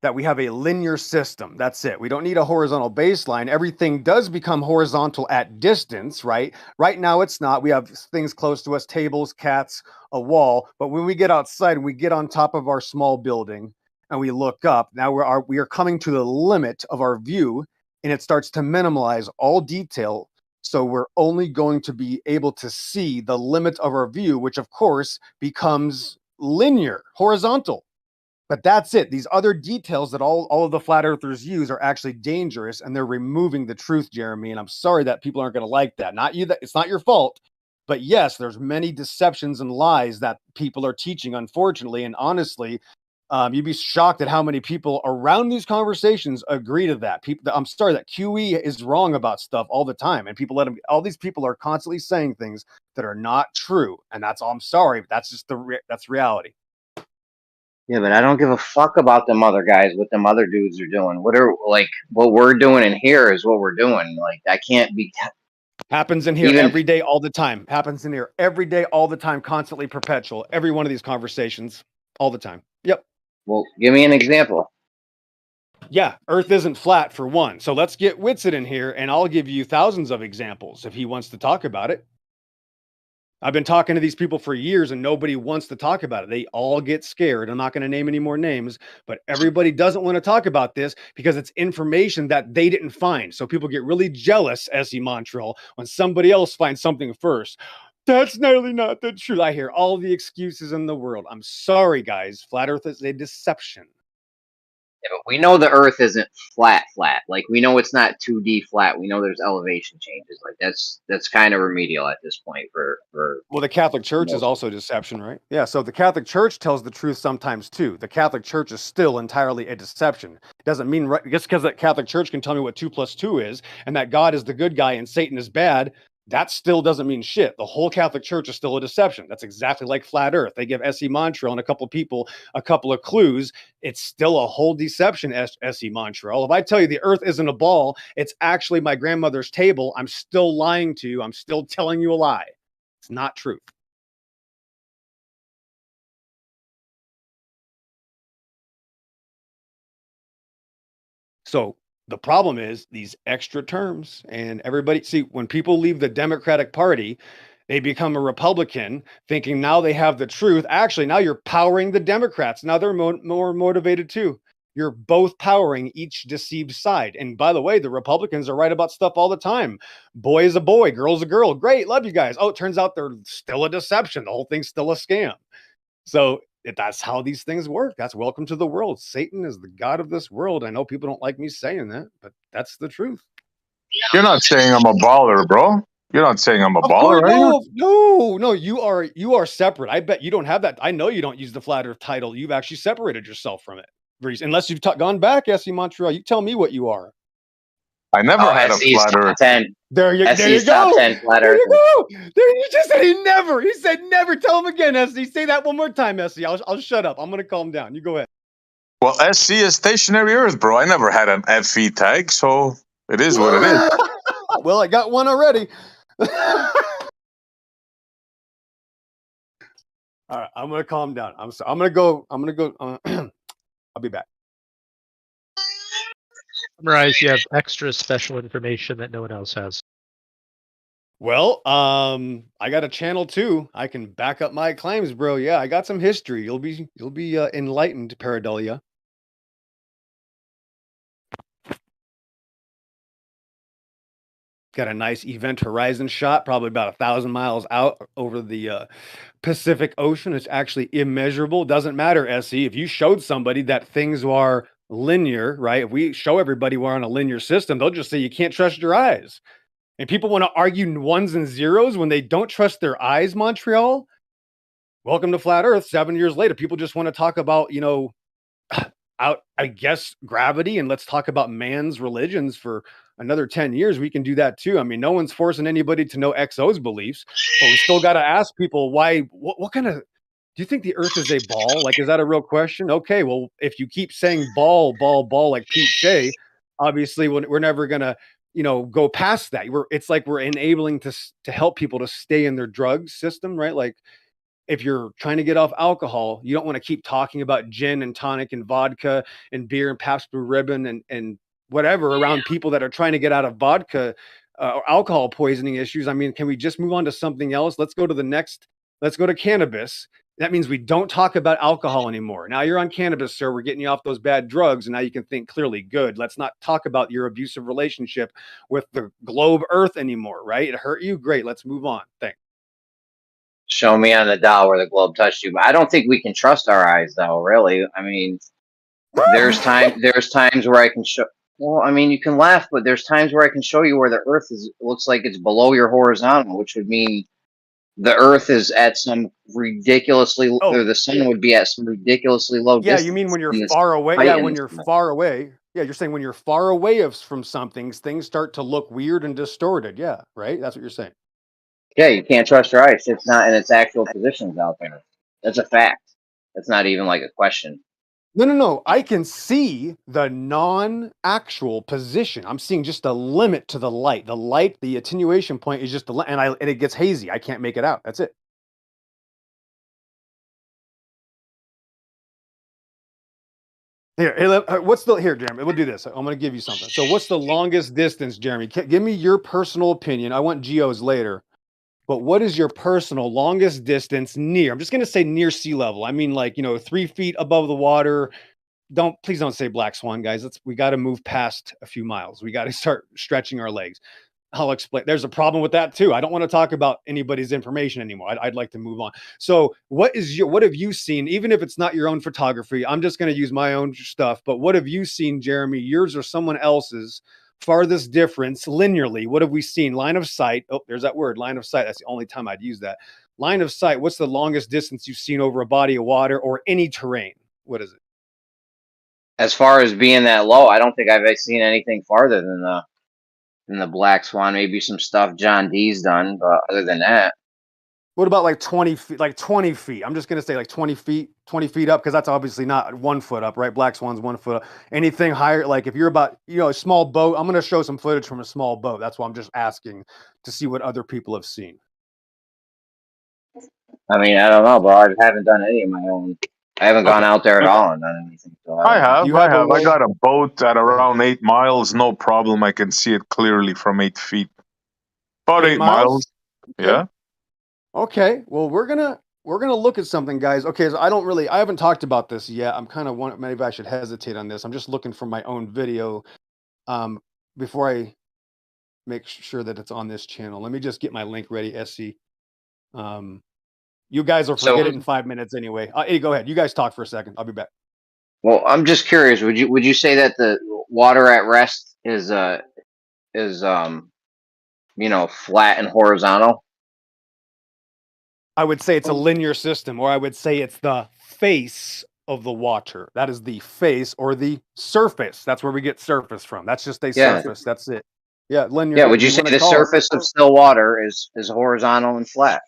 that we have a linear system. That's it. We don't need a horizontal baseline. Everything does become horizontal at distance, right? Right now it's not. We have things close to us, tables, cats, a wall. But when we get outside and we get on top of our small building and we look up, now we are coming to the limit of our view, and it starts to minimize all detail. So we're only going to be able to see the limit of our view, which of course becomes linear, horizontal. But that's it. These other details that all of the flat earthers use are actually dangerous, and they're removing the truth, Jeremy. And I'm sorry that people aren't going to like that. Not you, that it's not your fault. But yes, there's many deceptions and lies that people are teaching, unfortunately. And honestly, you'd be shocked at how many people around these conversations agree to that. I'm sorry that QE is wrong about stuff all the time, and people let them. All these people are constantly saying things that are not true, and that's all. I'm sorry, but that's just that's reality. Yeah, but I don't give a fuck about them other guys, what them other dudes are doing. What we're doing in here is what we're doing. Like, I can't be. Happens in here Even- every day, all the time. Happens in here every day, all the time, constantly, perpetual. Every one of these conversations, all the time. Yep. Well, give me an example. Yeah, Earth isn't flat for one. So let's get Whitsitt in here, and I'll give you thousands of examples if he wants to talk about it. I've been talking to these people for years, and nobody wants to talk about it. They all get scared. I'm not going to name any more names, but everybody doesn't want to talk about this because it's information that they didn't find. So people get really jealous, S.E. Montreal, when somebody else finds something first. That's nearly not the truth. I hear all the excuses in the world. I'm sorry, guys. Flat Earth is a deception. Yeah, but we know the Earth isn't flat. Like, we know it's not 2D flat. We know there's elevation changes. Like, that's kind of remedial at this point for. Well, the Catholic Church is also deception, right? Yeah. So the Catholic Church tells the truth sometimes too. The Catholic Church is still entirely a deception. It doesn't mean just because the Catholic Church can tell me what 2 + 2 is, and that God is the good guy and Satan is bad. That still doesn't mean shit. The whole Catholic Church is still a deception. That's exactly like flat Earth. They give S.E. Montreal and a couple of people a couple of clues. It's still a whole deception, S.E. Montreal. If I tell you the Earth isn't a ball, it's actually my grandmother's table, I'm still lying to you. I'm still telling you a lie. It's not truth. So the problem is these extra terms, and everybody see when people leave the Democratic Party, they become a Republican thinking now they have the truth. Actually, now you're powering the Democrats. Now they're more motivated too. You're both powering each deceived side. And by the way, the Republicans are right about stuff all the time. Boy is a boy, girl's a girl. Great, love you guys. Oh, it turns out they're still a deception. The whole thing's still a scam. So that's how these things work. That's welcome to the world. Satan is the god of this world. I know people don't like me saying that, but that's the truth. You're not saying I'm a baller, bro. You're not saying I'm a Of baller, course, are you? no. You are separate. I bet you don't have that. I know you don't use the flat Earth title. You've actually separated yourself from it, unless you've gone back, S.E. Montreal. You tell me what you are. I never had a SE's flat top Earth. 10. There you SE's go. top 10 flat There Earth. you go. There you just said he never. He said never. Tell him again, S.E. Say that one more time, S.E. I'll shut up. I'm gonna calm down. You go ahead. Well, SC is stationary Earth, bro. I never had an FE tag, so it is what it is. Well, I got one already. All right, I'm gonna calm down. I'm gonna go. I'll be back. Summarize, you have extra special information that no one else has. Well, I got a channel too. I can back up my claims, bro. Yeah, I got some history. You'll be enlightened, Paradolia. Got a nice event horizon shot, probably about 1,000 miles out over the Pacific Ocean. It's actually immeasurable. Doesn't matter, SE. If you showed somebody that things are linear, right? If we show everybody we're on a linear system, they'll just say you can't trust your eyes. And people want to argue ones and zeros when they don't trust their eyes, Montreal. Welcome to Flat Earth. 7 years later, people just want to talk about, I guess, gravity, and let's talk about man's religions for another 10 years. We can do that too. I mean, no one's forcing anybody to know XO's beliefs, but we still got to ask people why, what kind of, do you think the earth is a ball? Like, is that a real question? Okay, well, if you keep saying ball, like Pete Shea, obviously we're never going to, go past that. It's like we're enabling to help people to stay in their drug system, right? Like, if you're trying to get off alcohol, you don't want to keep talking about gin and tonic and vodka and beer and Pabst Blue Ribbon and whatever around people that are trying to get out of vodka or alcohol poisoning issues. I mean, can we just move on to something else? Let's go to cannabis. That means we don't talk about alcohol anymore. Now you're on cannabis, sir. We're getting you off those bad drugs, and now you can think clearly. Good. Let's not talk about your abusive relationship with the globe Earth anymore, right? It hurt you? Great. Let's move on. Thanks. Show me on the dial where the globe touched you. But I don't think we can trust our eyes, though. Really, I mean, there's times where I can show. Well, I mean, you can laugh, but there's times where I can show you where the Earth looks like it's below your horizontal, which would mean the Earth is at some ridiculously, or the sun would be at some ridiculously low distance. Yeah, you mean when you're far away? Yeah, when you're far away. Yeah, you're saying when you're far away from something, things start to look weird and distorted. Yeah, right? That's what you're saying. Yeah, you can't trust your eyes. It's not in its actual positions out there. That's a fact. That's not even like a question. No. I can see the non-actual position. I'm seeing just a limit to the light. The light, the attenuation point is just and it gets hazy. I can't make it out. That's it. Here, Jeremy? We'll do this. I'm going to give you something. So, what's the longest distance, Jeremy? Give me your personal opinion. I want Geo's later. But what is your personal longest distance near? I'm just going to say near sea level. I mean, 3 feet above the water. Please don't say black swan, guys. We got to move past a few miles. We got to start stretching our legs. I'll explain. There's a problem with that too. I don't want to talk about anybody's information anymore. I'd like to move on. So what have you seen? Even if it's not your own photography, I'm just going to use my own stuff. But what have you seen, Jeremy? Yours or someone else's? Farthest difference linearly. What have we seen? Line of sight. Oh, there's that word, line of sight. That's the only time I'd use that. Line of sight. What's the longest distance you've seen over a body of water or any terrain? What is it? As far as being that low, I don't think I've seen anything farther than the black swan. Maybe some stuff John D's done, but other than that. What about 20 feet? 20 feet. I'm just going to say 20 feet up, because that's obviously not 1 foot up, right? Black swan's 1 foot up. Anything higher, like if you're about, a small boat, I'm going to show some footage from a small boat. That's why I'm just asking to see what other people have seen. I mean, I don't know, bro. I haven't done any of my own. I haven't gone out there at all and done anything. So I have. I got a boat at around 8 miles. No problem. I can see it clearly from 8 feet. About 8 miles. Yeah. Okay. Well, we're gonna look at something, guys. Okay, so I haven't talked about this yet. I'm kind of maybe I should hesitate on this. I'm just looking for my own video before I make sure that it's on this channel. Let me just get my link ready, SC. You guys will forget it in 5 minutes anyway. Hey, go ahead. You guys talk for a second. I'll be back. Well, I'm just curious. Would you say that the water at rest is flat and horizontal? I would say it's a linear system, or I would say it's the face of the water. That is the face or the surface. That's where we get surface from. That's just a surface. That's it. Yeah, linear. Yeah, would you say the surface of still water is horizontal and flat?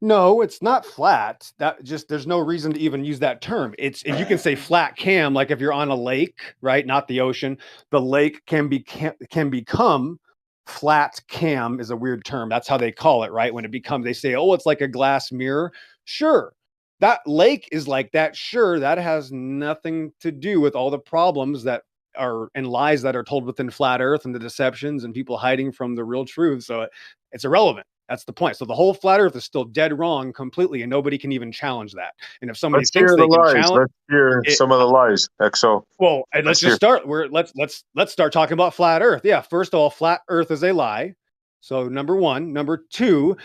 No, it's not flat. There's no reason to even use that term. You can say flat cam, like if you're on a lake, right? Not the ocean. The lake can become flat cam is a weird term. That's how they call it, right? When it becomes, they say, oh, it's like a glass mirror. Sure. That lake is like that. Sure, that has nothing to do with all the problems that are and lies that are told within flat earth and the deceptions and people hiding from the real truth. So it's irrelevant. That's the point. So the whole flat earth is still dead wrong completely, and nobody can even challenge that. And if somebody Let's thinks hear the they can lies. challenge Let's hear it, some of the lies, XO. well, and let's Let's just hear. start. Let's start talking about flat earth. Yeah, first of all, flat earth is a lie. So number one. Number two,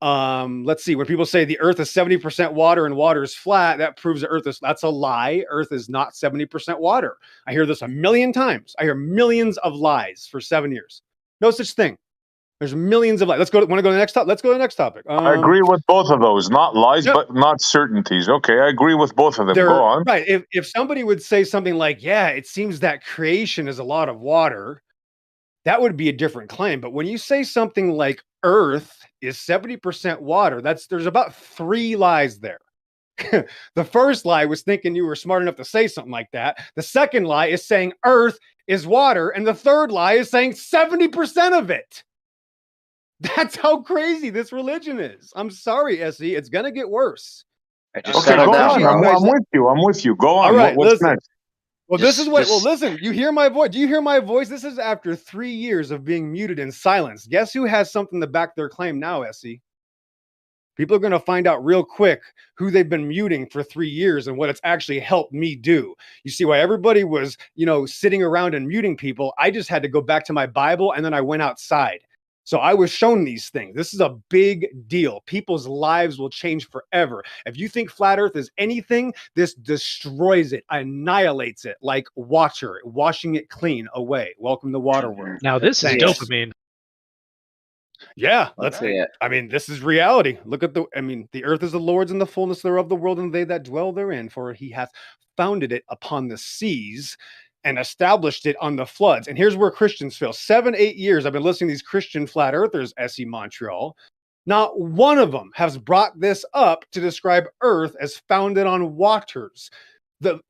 let's see, when people say the earth is 70% water and water is flat, that proves the earth is, that's a lie. Earth is not 70% water. I hear this a million times. I hear millions of lies for 7 years. No such thing. There's millions of lies. Want to go to the next topic? Let's go to the next topic. I agree with both of those. Not lies, Yep. but not certainties. Okay, I agree with both of them. They're Go on. right. If somebody would say something like, yeah, it seems that creation is a lot of water, that would be a different claim. But when you say something like Earth is 70% water, there's about 3 lies there. The first lie was thinking you were smart enough to say something like that. The second lie is saying Earth is water. And the third lie is saying 70% of it. That's how crazy this religion is. I'm sorry, SE. It's going to get worse. Okay, go on. I'm with you. I'm with you. Go on. All right, What's listen. next? Well, this is what. Well, listen. You hear my voice? Do you hear my voice? This is after 3 years of being muted and silenced. Guess who has something to back their claim now, SE? People are going to find out real quick who they've been muting for 3 years and what it's actually helped me do. You see why everybody was, sitting around and muting people. I just had to go back to my Bible and then I went outside. So I was shown these things. This is a big deal. People's lives will change forever. If you think flat earth is anything, this destroys it, annihilates it like water, washing it clean away. Welcome to water world. Now this is dopamine. Yeah, Let's see it. I mean, this is reality. Look at the earth is the Lord's and the fullness thereof, the world and they that dwell therein, for he hath founded it upon the seas and established it on the floods. And here's where Christians fail. 7, 8 years I've been listening to these Christian flat earthers, SE Montreal. Not one of them has brought this up to describe earth as founded on waters.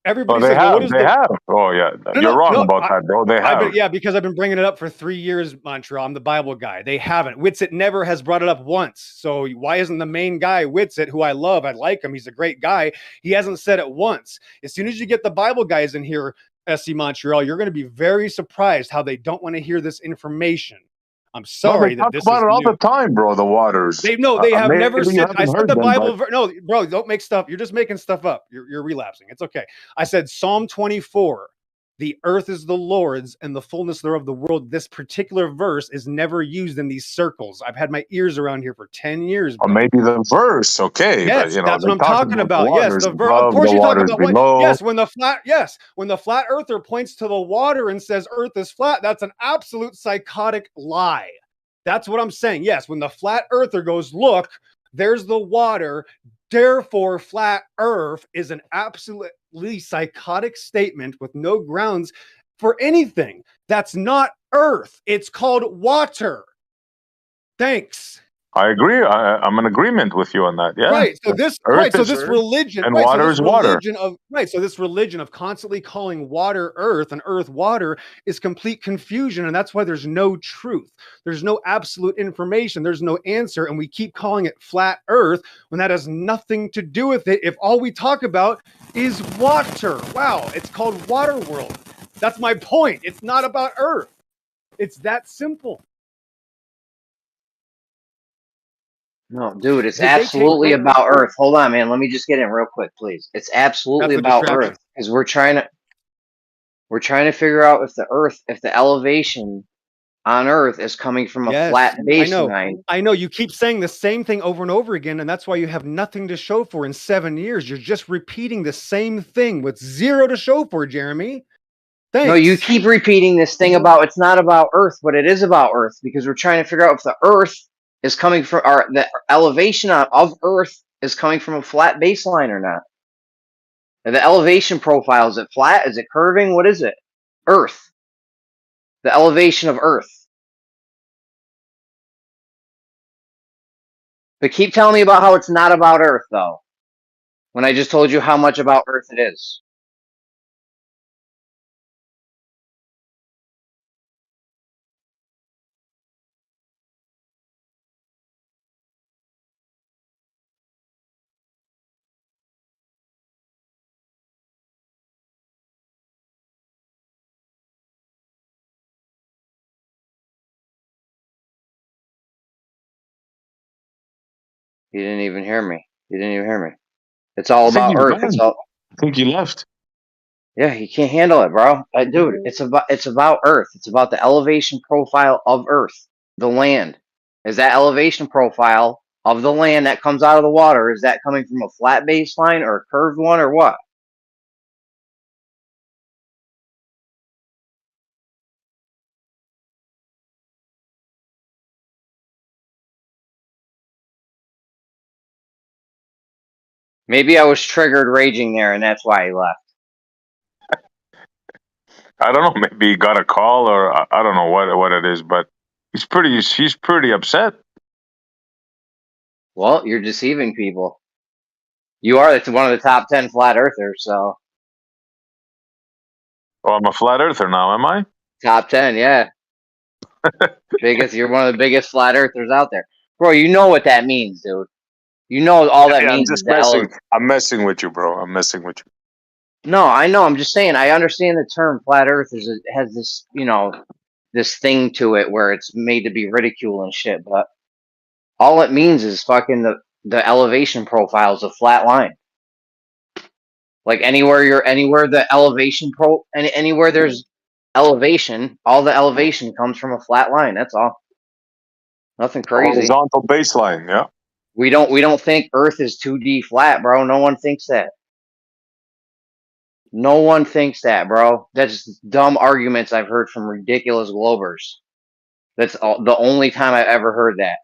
Everybody says, well, what is they have. Oh, yeah. You're wrong about that, bro. They have. Yeah, because I've been bringing it up for 3 years, Montreal. I'm the Bible guy. They haven't. Witsit never has brought it up once. So why isn't the main guy, Witsit, who I love, I like him, he's a great guy, he hasn't said it once. As soon as you get the Bible guys in here, SC Montreal, you're going to be very surprised how they don't want to hear this information. I'm sorry that this is about it all the time, bro. The waters. They have never said. I said the Bible. No, bro, don't make stuff. You're just making stuff up. You're relapsing. It's okay. I said Psalm 24. The earth is the Lord's and the fullness thereof the world. This particular verse is never used in these circles. I've had my ears around here for 10 years. Or maybe the verse, okay. Yes, but, that's what I'm talking about. Yes, the verse. Of course, you're talking about below. Yes, when the flat earther points to the water and says Earth is flat, that's an absolute psychotic lie. That's what I'm saying. Yes, when the flat earther goes, look, there's the water. Therefore, flat earth is an absolutely psychotic statement with no grounds for anything. That's not earth. It's called water. Thanks. I agree. I'm in agreement with you on that. Yeah. Right. So this religion and water is water. So this religion of constantly calling water earth and earth water is complete confusion, and that's why there's no truth. There's no absolute information. There's no answer, and we keep calling it flat earth when that has nothing to do with it. If all we talk about is water, wow, it's called water world. That's my point. It's not about earth. It's that simple. No, dude, it's absolutely about Earth. Hold on, man. Let me just get in real quick, please. It's absolutely about Earth because we're trying to figure out if the elevation on Earth is coming from a flat baseline. I know. You keep saying the same thing over and over again, and that's why you have nothing to show for in 7 years. You're just repeating the same thing with zero to show for, Jeremy. Thanks. No, you keep repeating this thing about it's not about Earth, but it is about Earth because we're trying to figure out if the Earth is coming from, or the elevation of Earth is coming from a flat baseline or not. And the elevation profile, is it flat? Is it curving? What is it? Earth. The elevation of Earth. But keep telling me about how it's not about Earth, though. When I just told you how much about Earth it is. He didn't even hear me. He didn't even hear me. It's all I think about he's Earth. It's gone. all. I think he left. Yeah, he can't handle it, bro. Dude, it's about Earth. It's about the elevation profile of Earth, the land. Is that elevation profile of the land that comes out of the water? Is that coming from a flat baseline or a curved one or what? Maybe I was triggered raging there, and that's why he left. I don't know. Maybe he got a call, or I don't know what it is, but he's pretty upset. Well, you're deceiving people. You are one of the top 10 flat earthers, so Oh, I'm a flat earther now, am I? top 10, yeah. You're one of the biggest flat earthers out there. Bro, you know what that means, dude. You know all that Yeah, I'm means is just the messing. I'm messing with you, bro. I'm messing with you. No, I know. I'm just saying. I understand the term flat Earth has this, this thing to it where it's made to be ridiculed and shit. But all it means is fucking the elevation profiles of flat line. Like anywhere the elevation anywhere there's elevation, all the elevation comes from a flat line. That's all. Nothing crazy. Horizontal baseline. Yeah. We don't think Earth is 2D flat, bro. No one thinks that. No one thinks that, bro. That's just dumb arguments I've heard from ridiculous globers. That's the only time I've ever heard that.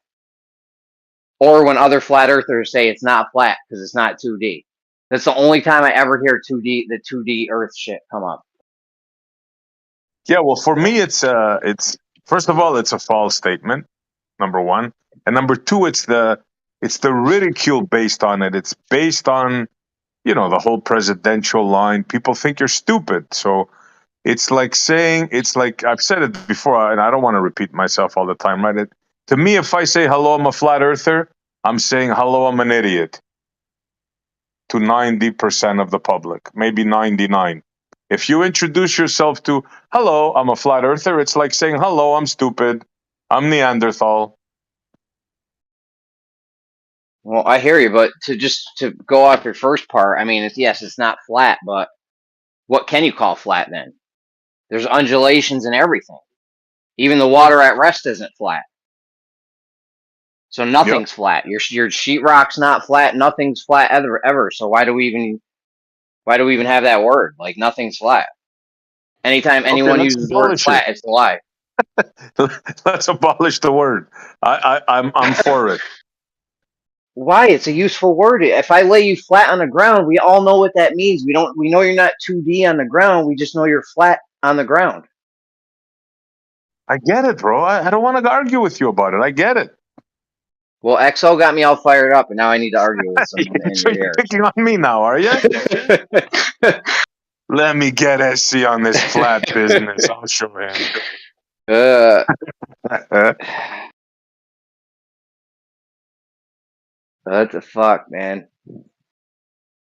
Or when other flat earthers say it's not flat because it's not 2D. That's the only time I ever hear the 2D Earth shit come up. Yeah. Well, for me, it's first of all, it's a false statement. Number one, and number two, it's the ridicule based on it. It's based on the whole presidential line. People think you're stupid. So it's like I've said it before, and I don't want to repeat myself all the time, right? To me, if I say hello, I'm a flat earther, I'm saying hello, I'm an idiot to 90% of the public, maybe 99. If you introduce yourself to hello, I'm a flat earther, it's like saying hello, I'm stupid, I'm Neanderthal. Well, I hear you, but to go off your first part, I mean, it's not flat, but what can you call flat then? There's undulations and everything. Even the water at rest isn't flat. So nothing's flat. Your sheetrock's not flat. Nothing's flat ever. So why do we even have that word? Like nothing's flat. Anytime anyone let's uses the word abolish flat, it's a lie. Let's abolish the word. I'm for it. Why? It's a useful word. If I lay you flat on the ground, we all know what that means. We know you're not 2D on the ground. We just know you're flat on the ground. I get it, bro. I don't want to argue with you about it. I get it. Well, XO got me all fired up, and now I need to argue with someone in So your you're ear. picking on me now, are you? Let me get SC on this flat business. I'll show him. What the fuck, man?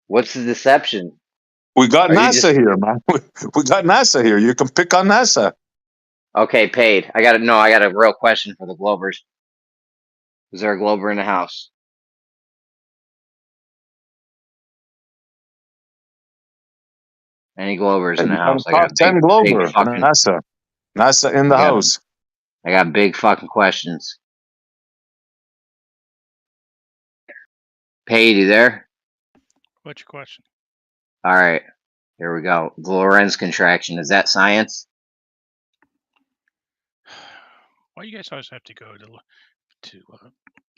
What's the deception? We got NASA here, man. We got NASA here. You can pick on NASA. Okay, paid. I got a real question for the Globers. Is there a Glober in the house? Any Globers in the house? I got Top 10 Glober. fucking NASA. NASA in the house. I got big fucking questions. Paid, you there? What's your question? All right. Here we go. The Lorentz contraction. Is that science? Why you guys always have to go to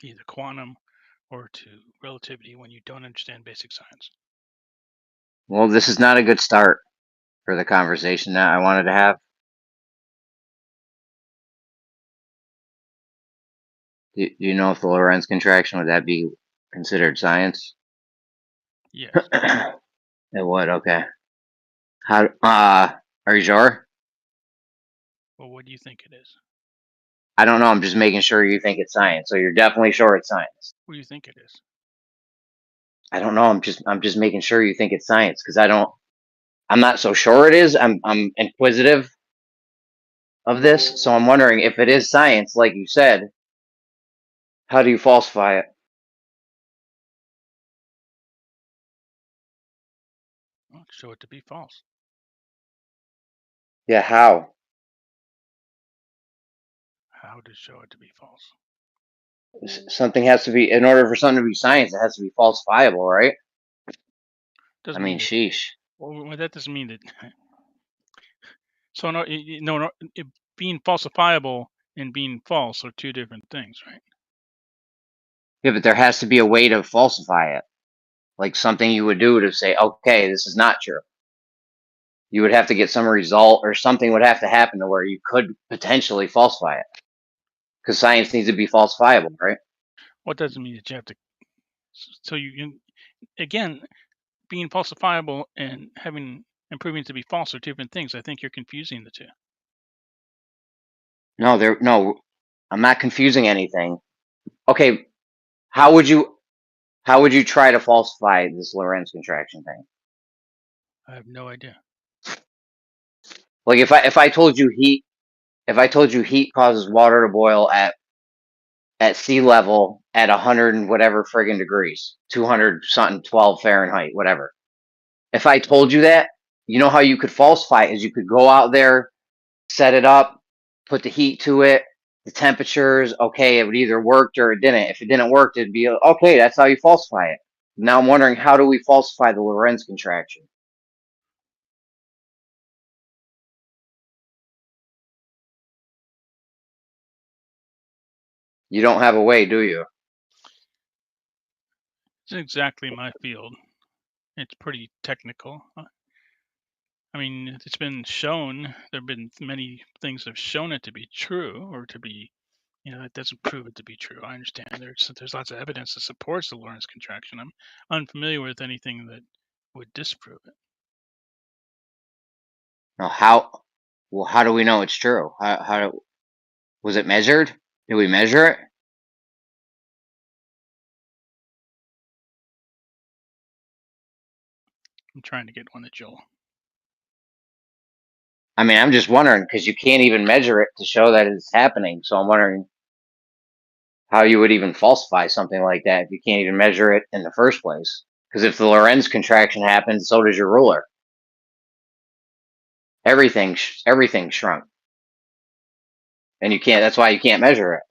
either quantum or to relativity when you don't understand basic science? Well, this is not a good start for the conversation that I wanted to have. Do you know if the Lorentz contraction, would that be considered science? Yes. It would, okay. How are you sure? Well, what do you think it is? I don't know, I'm just making sure you think it's science. So you're definitely sure it's science. What do you think it is? I don't know, I'm just making sure you think it's science because I'm not so sure it is. I'm inquisitive of this, so I'm wondering if it is science, like you said, how do you falsify it? show it to be false. Yeah, how? How to show it to be false? Something has to be, in order for something to be science, it has to be falsifiable, right? Doesn't I mean, mean that. sheesh. Well, that doesn't mean that. So no, being falsifiable and being false are two different things, right? Yeah, but there has to be a way to falsify it. Like something you would do to say, okay, this is not true. You would have to get some result or something would have to happen to where you could potentially falsify it. Because science needs to be falsifiable, right? What doesn't mean that you have to. So again, being falsifiable and proving to be false are different things. I think you're confusing the two. No, I'm not confusing anything. Okay, how would you try to falsify this Lorentz contraction thing? I have no idea. Like if I told you heat causes water to boil at sea level at 100 and whatever friggin' degrees, 200 something 12 Fahrenheit, whatever. If I told you that, you know how you could falsify it is you could go out there, set it up, put the heat to it, the temperatures, okay, it would either worked or it didn't. If it didn't work, it'd be okay, that's how you falsify it. Now I'm wondering, how do we falsify the Lorentz contraction? You don't have a way, do you? It's exactly my field. It's pretty technical. I mean, it's been shown. There have been many things that have shown it to be true, or to be, it doesn't prove it to be true. I understand. There's lots of evidence that supports the Lorentz contraction. I'm unfamiliar with anything that would disprove it. Now, how do we know it's true? Was it measured? Did we measure it? I'm trying to get one to Joel. I mean, I'm just wondering because you can't even measure it to show that it's happening. So I'm wondering how you would even falsify something like that if you can't even measure it in the first place. Because if the Lorentz contraction happens, so does your ruler. Everything shrunk, and you can't. That's why you can't measure it.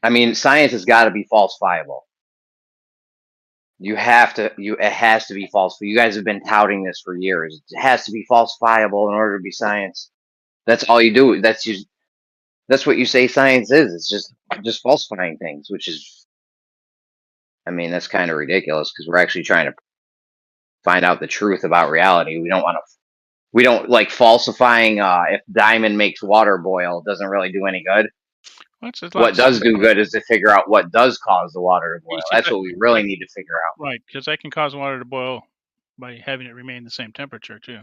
I mean, science has got to be falsifiable. It has to be falsifiable. You guys have been touting this for years. It has to be falsifiable in order to be science. That's all you do. That's what you say science is. It's just falsifying things, which is, I mean, that's kind of ridiculous because we're actually trying to find out the truth about reality. We don't like falsifying. If diamond makes water boil, it doesn't really do any good. What does do good is to figure out what does cause the water to boil. That's what we really need to figure out. Right, because I can cause water to boil by having it remain the same temperature too.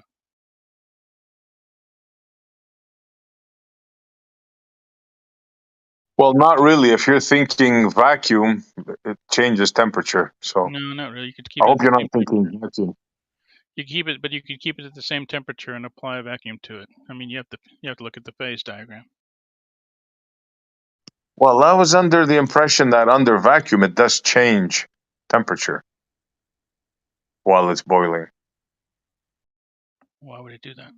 Well, not really. If you're thinking vacuum, it changes temperature. So No, not really. You could keep I it hope at you're the not same thinking vacuum. You keep it, but you can keep it at the same temperature and apply a vacuum to it. I mean, you have to look at the phase diagram. Well, I was under the impression that under vacuum it does change temperature while it's boiling. Why would it do that?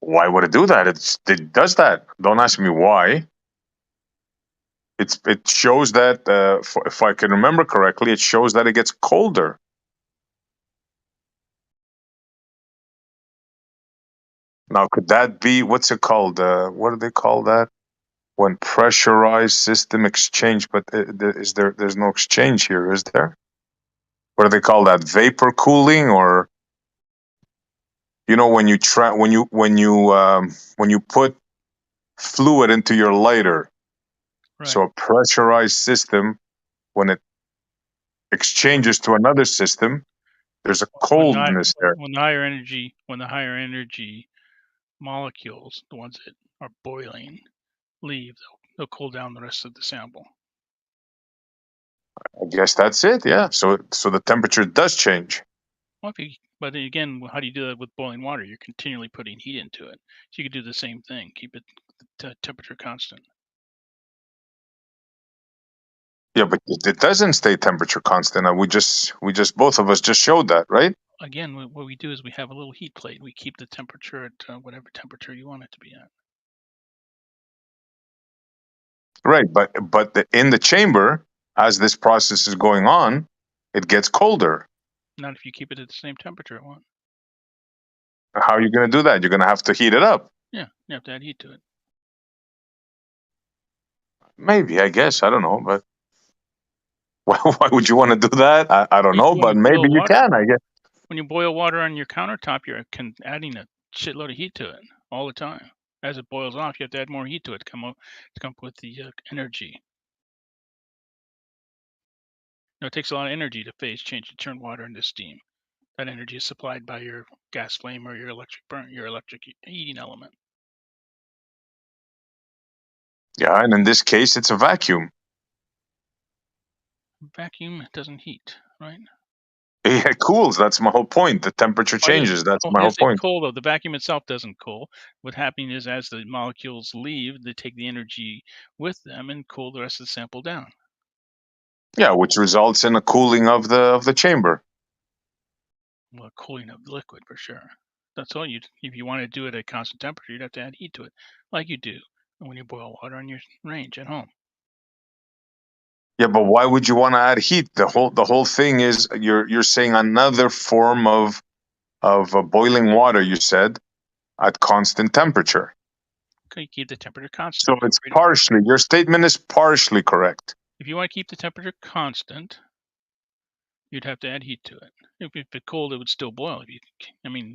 Why would it do that? It does that. Don't ask me why. It shows that if I can remember correctly, it shows that it gets colder. Now, could that be what's it called? What do they call that? When pressurized system exchange, but there's no exchange here, is there? What do they call that? Vapor cooling, or when you put fluid into your lighter. Right. So a pressurized system, when it exchanges to another system, there's a coldness there. When the higher energy molecules, the ones that are boiling, leave, they'll cool down the rest of the sample. I guess that's it. Yeah. So the temperature does change. Well, but again, how do you do that with boiling water? You're continually putting heat into it. So you could do the same thing. Keep it temperature constant. Yeah, but it doesn't stay temperature constant. We just both of us just showed that, right? Again, what we do is we have a little heat plate. We keep the temperature at whatever temperature you want it to be at. Right, but in the chamber, as this process is going on, it gets colder. Not if you keep it at the same temperature it won't. How are you going to do that? You're going to have to heat it up. Yeah, you have to add heat to it. Maybe, I guess. I don't know, but why would you want to do that? I don't know, When but you maybe boil you water- can, I guess. When you boil water on your countertop, you're adding a shitload of heat to it all the time. As it boils off, you have to add more heat to it to come up with the energy. It takes a lot of energy to phase change to turn water into steam. That energy is supplied by your gas flame or your electric burn, your electric heating element. Yeah, and in this case, it's a vacuum. Vacuum doesn't heat, right? It cools. That's my whole point. The temperature changes. That's my whole Yes, it point. cool though. The vacuum itself doesn't cool. What's happening is as the molecules leave, they take the energy with them and cool the rest of the sample down. Yeah, which results in a cooling of the chamber. Well, cooling of the liquid for sure. That's all if you want to do it at constant temperature, you'd have to add heat to it, like you do when you boil water on your range at home. Yeah, but why would you want to add heat? The whole thing is you're saying another form of boiling water. You said at constant temperature. Okay, keep the temperature constant. So it's partially. Your statement is partially correct. If you want to keep the temperature constant, you'd have to add heat to it. If it cold, it would still boil.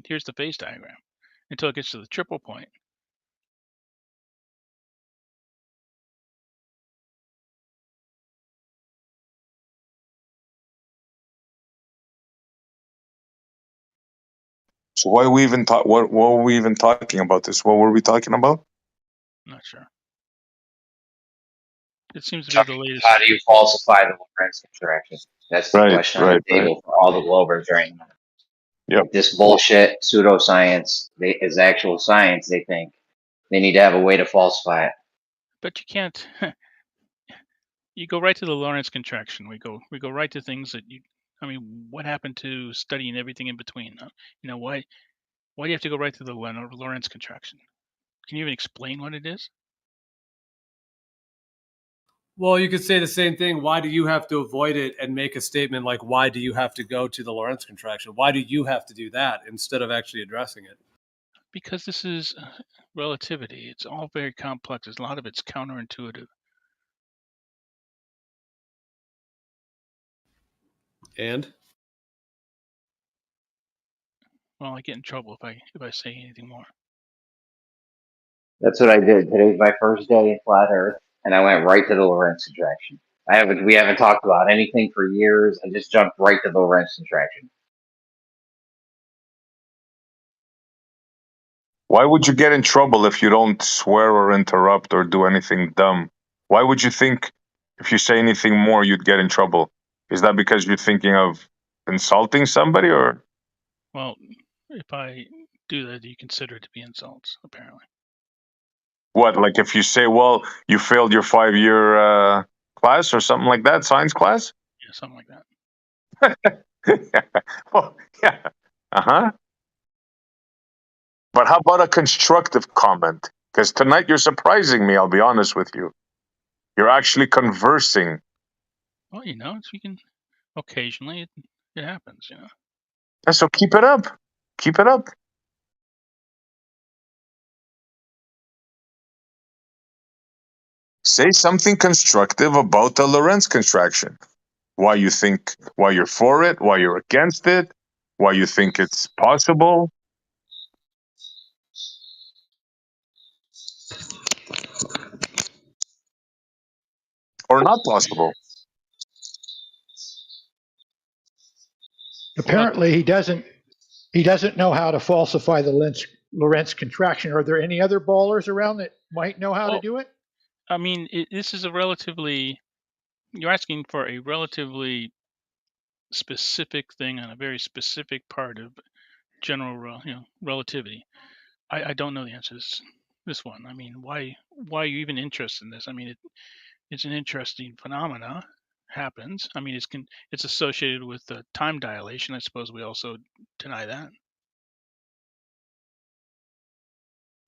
Here's the phase diagram until it gets to the triple point. So why we even talk? What were we even talking about this? What were we talking about? Not sure. It seems to be the latest. How do you falsify the Lorentz contraction? That's the Right, question on the table for all the Globers right now. Yep. This bullshit pseudoscience is actual science. They think they need to have a way to falsify it. But you can't. You go right to the Lorentz contraction. We go right to things that you. What happened to studying everything in between? Why do you have to go right to the Lorentz contraction? Can you even explain what it is? Well, you could say the same thing. Why do you have to avoid it and make a statement like, why do you have to go to the Lorentz contraction? Why do you have to do that instead of actually addressing it? Because this is relativity. It's all very complex. A lot of it's counterintuitive. And? Well, I get in trouble if I say anything more. That's what I did. Today's my first day in Flat Earth, and I went right to the Lorentz contraction. We haven't talked about anything for years. I just jumped right to the Lorentz contraction. Why would you get in trouble if you don't swear or interrupt or do anything dumb? Why would you think if you say anything more you'd get in trouble? Is that because you're thinking of insulting somebody, or? Well, if I do that, you consider it to be insults, apparently. What, like if you say, well, you failed your 5-year class or something like that, science class? Yeah, something like that. Well, yeah. Uh-huh. But how about a constructive comment? Because tonight you're surprising me, I'll be honest with you. You're actually conversing. Well, we can occasionally it happens, And so keep it up. Keep it up. Say something constructive about the Lorentz contraction. Why you're for it, why you're against it, why you think it's possible. Or not possible. Apparently, he doesn't know how to falsify the Lorentz contraction. Are there any other ballers around that might know how to do it? This is a relatively you're asking for a relatively specific thing on a very specific part of general, relativity. I don't know the answer to this one. I mean, why are you even interested in this? I mean, it's an interesting phenomena. Happens. I mean, it's associated with time dilation. I suppose we also deny that.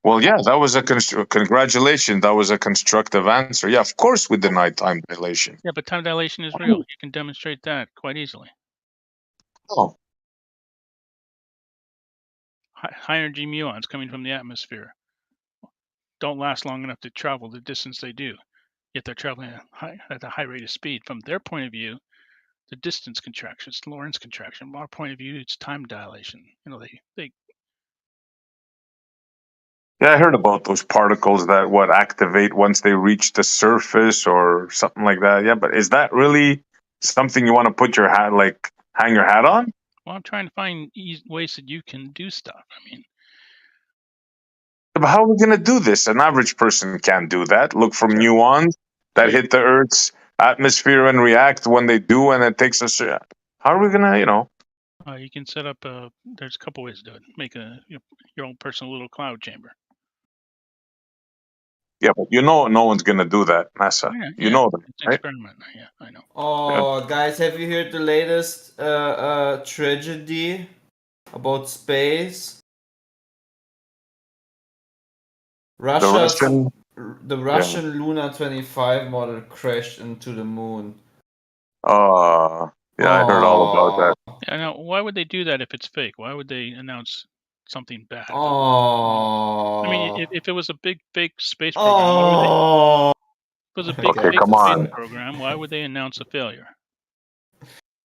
Well, yeah, that was a congratulations. That was a constructive answer. Yeah, of course we deny time dilation. Yeah, but time dilation is real. You can demonstrate that quite easily. Oh, High energy muons coming from the atmosphere don't last long enough to travel the distance they do, yet they're traveling at a high rate of speed. From their point of view, the distance contraction, it's Lorentz contraction. From our point of view, it's time dilation. They yeah, I heard about those particles that activate once they reach the surface or something like that. Yeah, but is that really something you want to put your hat hang your hat on? Well, I'm trying to find ways that you can do stuff. I mean, But how are we going to do this? An average person can't do that. Look for muons that hit the Earth's atmosphere and react when they do, and it takes us. How are we going to, you can set up there's a couple ways to do it. Make your own personal little cloud chamber. Yeah, but no one's going to do that, NASA. Yeah, You know that, it's an right? experiment. Yeah, I know. Oh, guys, have you heard the latest tragedy about space? The Russian Luna 25 model crashed into the moon. Yeah, I heard all about that. Yeah, now why would they do that if it's fake? Why would they announce something bad? Oh. I mean, if it was a big fake space program, why would they? If it was a big fake space program, why would they announce a failure?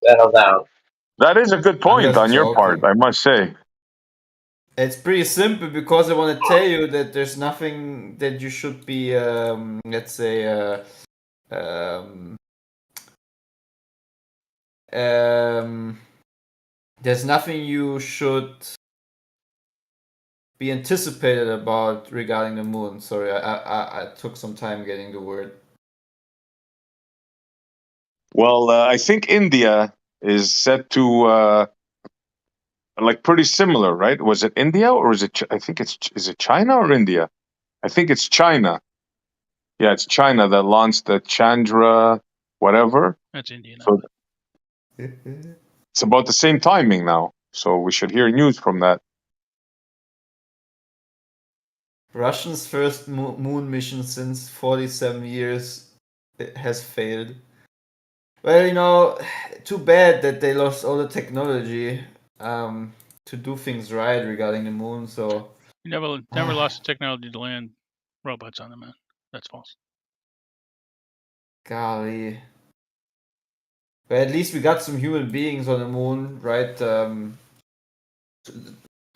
Settle down. That is a good point on your part, I must say. It's pretty simple because I want to tell you that there's nothing that you should be, let's say, there's nothing you should be anticipated about regarding the moon. Sorry, I took some time getting the word. Well, I think India is set to pretty similar, right? Was it India or is it? I think is it China or India? I think it's China. Yeah, it's China that launched the Chandra, whatever. That's India. So it's about the same timing now, so we should hear news from that. Russia's first moon mission since 47 years has failed. Well, too bad that they lost all the technology to do things right regarding the moon. So you never lost the technology to land robots on the moon. That's false. Golly. But at least we got some human beings on the moon, right?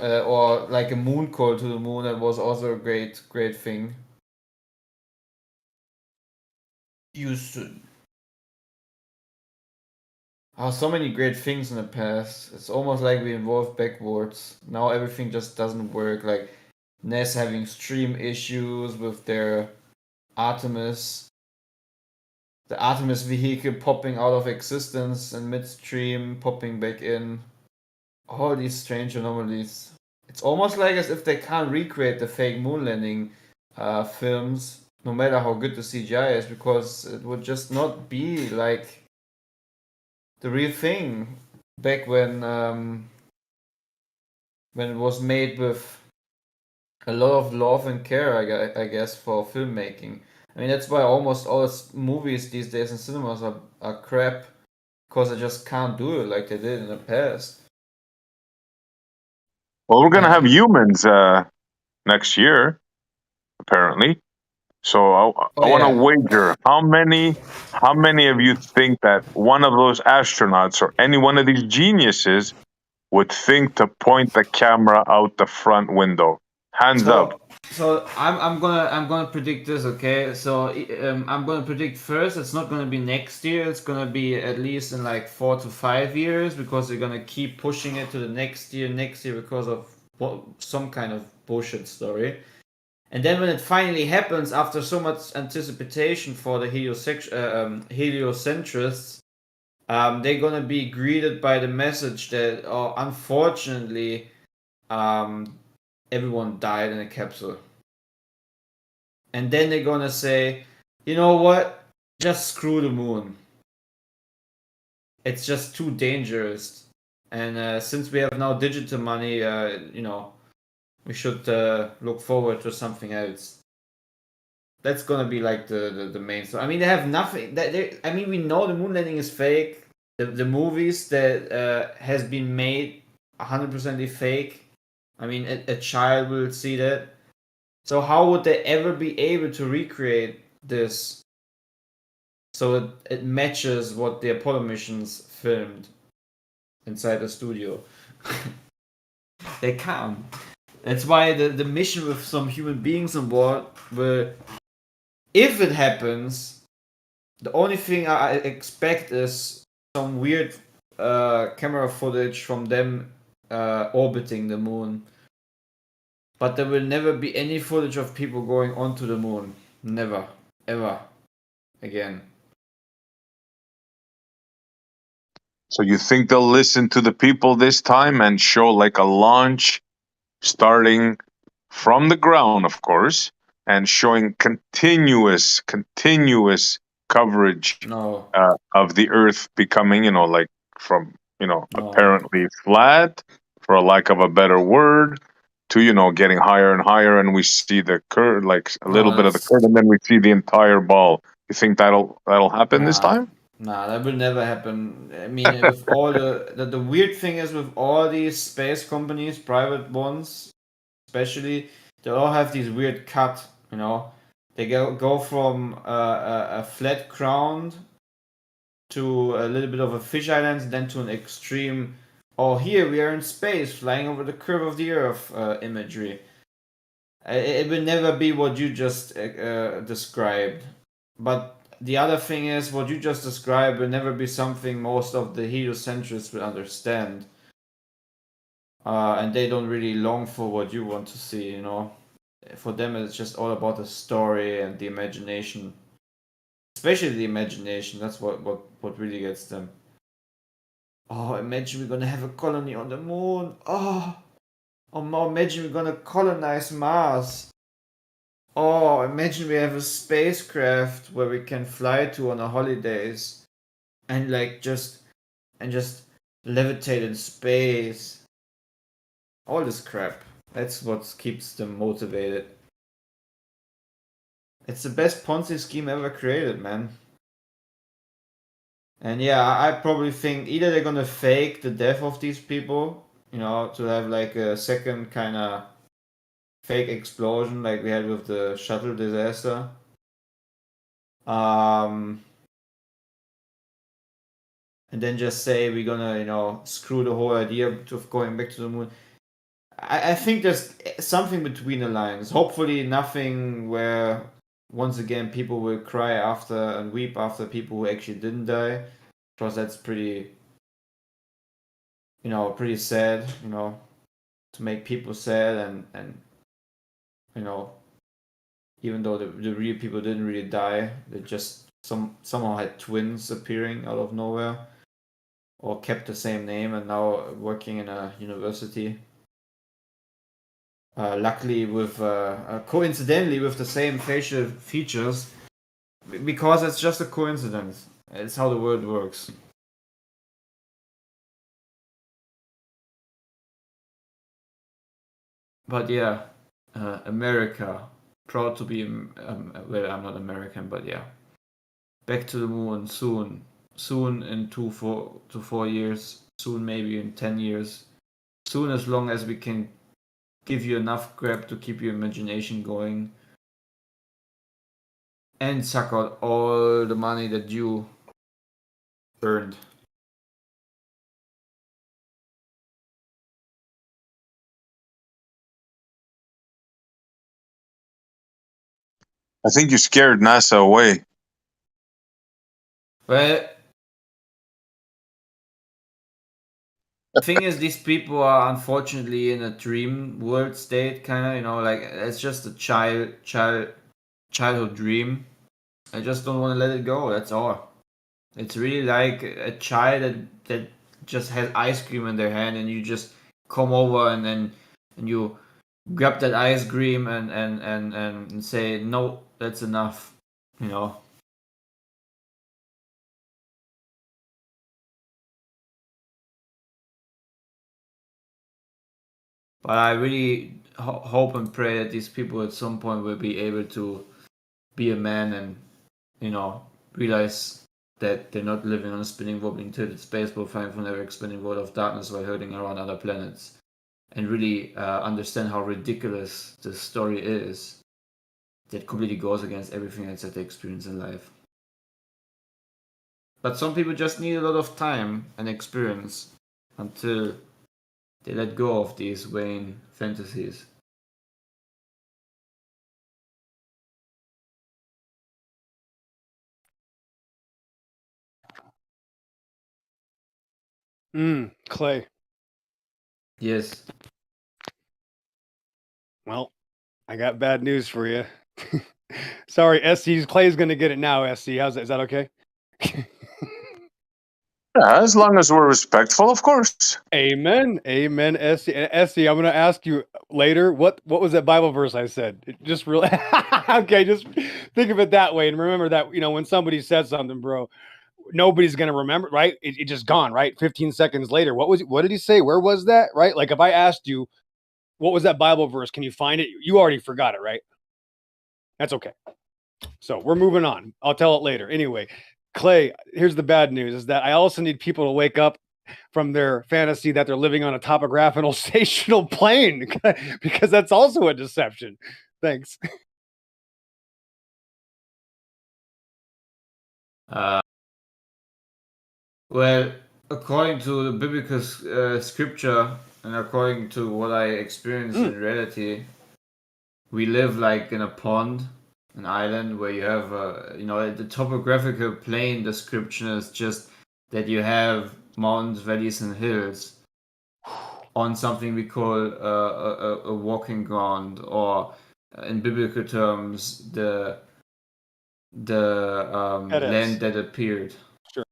Or like a moon call to the moon. That was also a great thing. Used to. Oh, so many great things in the past. It's almost like we evolved backwards. Now everything just doesn't work. Like NES having stream issues with their Artemis. The Artemis vehicle popping out of existence and midstream popping back in. All these strange anomalies. It's almost like as if they can't recreate the fake moon landing films, no matter how good the CGI is, because it would just not be like the real thing back when it was made with a lot of love and care, I guess, for filmmaking. I mean, that's why almost all movies these days in cinemas are crap, because they just can't do it like they did in the past. Well, we're gonna have humans next year, apparently. So I want to wager how many of you think that one of those astronauts or any one of these geniuses would think to point the camera out the front window? Hands up. So I'm gonna predict this, okay? So I'm gonna predict first. It's not gonna be next year. It's gonna be at least in like 4 to 5 years, because they're gonna keep pushing it to the next year because of some kind of bullshit story. And then when it finally happens, after so much anticipation for the heliocentrists, they're gonna be greeted by the message that, oh, unfortunately, everyone died in a capsule. And then they're gonna say, you know what? Just screw the moon. It's just too dangerous. And since we have now digital money, we should look forward to something else. That's gonna be like the main story. I mean, they have nothing. I mean, we know the moon landing is fake. The movies that has been made 100% fake. I mean, a child will see that. So how would they ever be able to recreate this so it matches what the Apollo missions filmed inside the studio? They can't. That's why the mission with some human beings on board will, if it happens, the only thing I expect is some weird camera footage from them orbiting the moon. But there will never be any footage of people going onto the moon. Never. Ever. Again. So you think they'll listen to the people this time and show like a launch starting from the ground, of course, and showing continuous coverage No. of the Earth becoming, like from, No. apparently flat, for lack of a better word, to, getting higher and higher, and we see the curve, like a little bit of the curve, and then we see the entire ball. You think that'll happen this time? Nah, that will never happen. I mean, with all the weird thing is with all these space companies, private ones, especially, they all have these weird cut. They go from a flat ground to a little bit of a fish island, then to an extreme. Oh, here we are in space, flying over the curve of the Earth imagery. It will never be what you just described. But the other thing is, what you just described will never be something most of the heliocentrists will understand. And they don't really long for what you want to see, For them, it's just all about the story and the imagination. Especially the imagination, that's what really gets them. Oh, imagine we're gonna have a colony on the moon. Oh, imagine we're gonna colonize Mars. Oh, imagine we have a spacecraft where we can fly to on our holidays and just levitate in space. All this crap. That's what keeps them motivated. It's the best Ponzi scheme ever created, man. And yeah, I probably think either they're gonna fake the death of these people, to have like a second kind of fake explosion like we had with the shuttle disaster. And then just say we're gonna, screw the whole idea of going back to the moon. I think there's something between the lines. Hopefully nothing where, once again, people will cry after and weep after people who actually didn't die. Because that's pretty sad, to make people sad and even though the real people didn't really die, they just somehow had twins appearing out of nowhere, or kept the same name and now working in a university. Luckily, coincidentally with the same facial features, because it's just a coincidence. It's how the world works. But yeah, America, proud to be. Well, I'm not American, but yeah, back to the moon soon. Soon in 4 to 4 years. Soon maybe in 10 years. Soon, as long as we can give you enough crap to keep your imagination going, and suck out all the money that you earned. I think you scared NASA away. Well, thing is, these people are unfortunately in a dream world state, kind of. You know, like it's just a childhood dream. I just don't want to let it go. That's all. It's really like a child that just has ice cream in their hand, and you just come over and you grab that ice cream and say, no, that's enough. You know. But I really hope and pray that these people at some point will be able to be a man and, you know, realize that they're not living on a spinning, wobbling, tilted space ball flying from their expanding world of darkness while hurting around other planets. And really understand how ridiculous this story is that completely goes against everything else that they experience in life. But some people just need a lot of time and experience until they let go of these vain fantasies. Clay. Yes. Well, I got bad news for you. Sorry, SC. Clay's gonna get it now. SC, how's that? Is that okay? Yeah, as long as we're respectful, of course. Amen. Amen. SC. SC, I'm gonna ask you later. What was that Bible verse I said? Just real. Okay, just think of it that way, and remember that when somebody said something, bro, nobody's gonna remember, right? It just gone, right? 15 seconds later, what did he say? Where was that? Right? Like if I asked you, what was that Bible verse? Can you find it? You already forgot it, right? That's okay. So we're moving on. I'll tell it later. Anyway, Clay, here's the bad news is that I also need people to wake up from their fantasy that they're living on a topographical stational plane because that's also a deception. Thanks. Well, according to the biblical scripture and according to what I experienced in reality, we live like in a pond, an island where you have, the topographical plane description is just that you have mountains, valleys, and hills on something we call a walking ground, or in biblical terms, the land that appeared. Sure.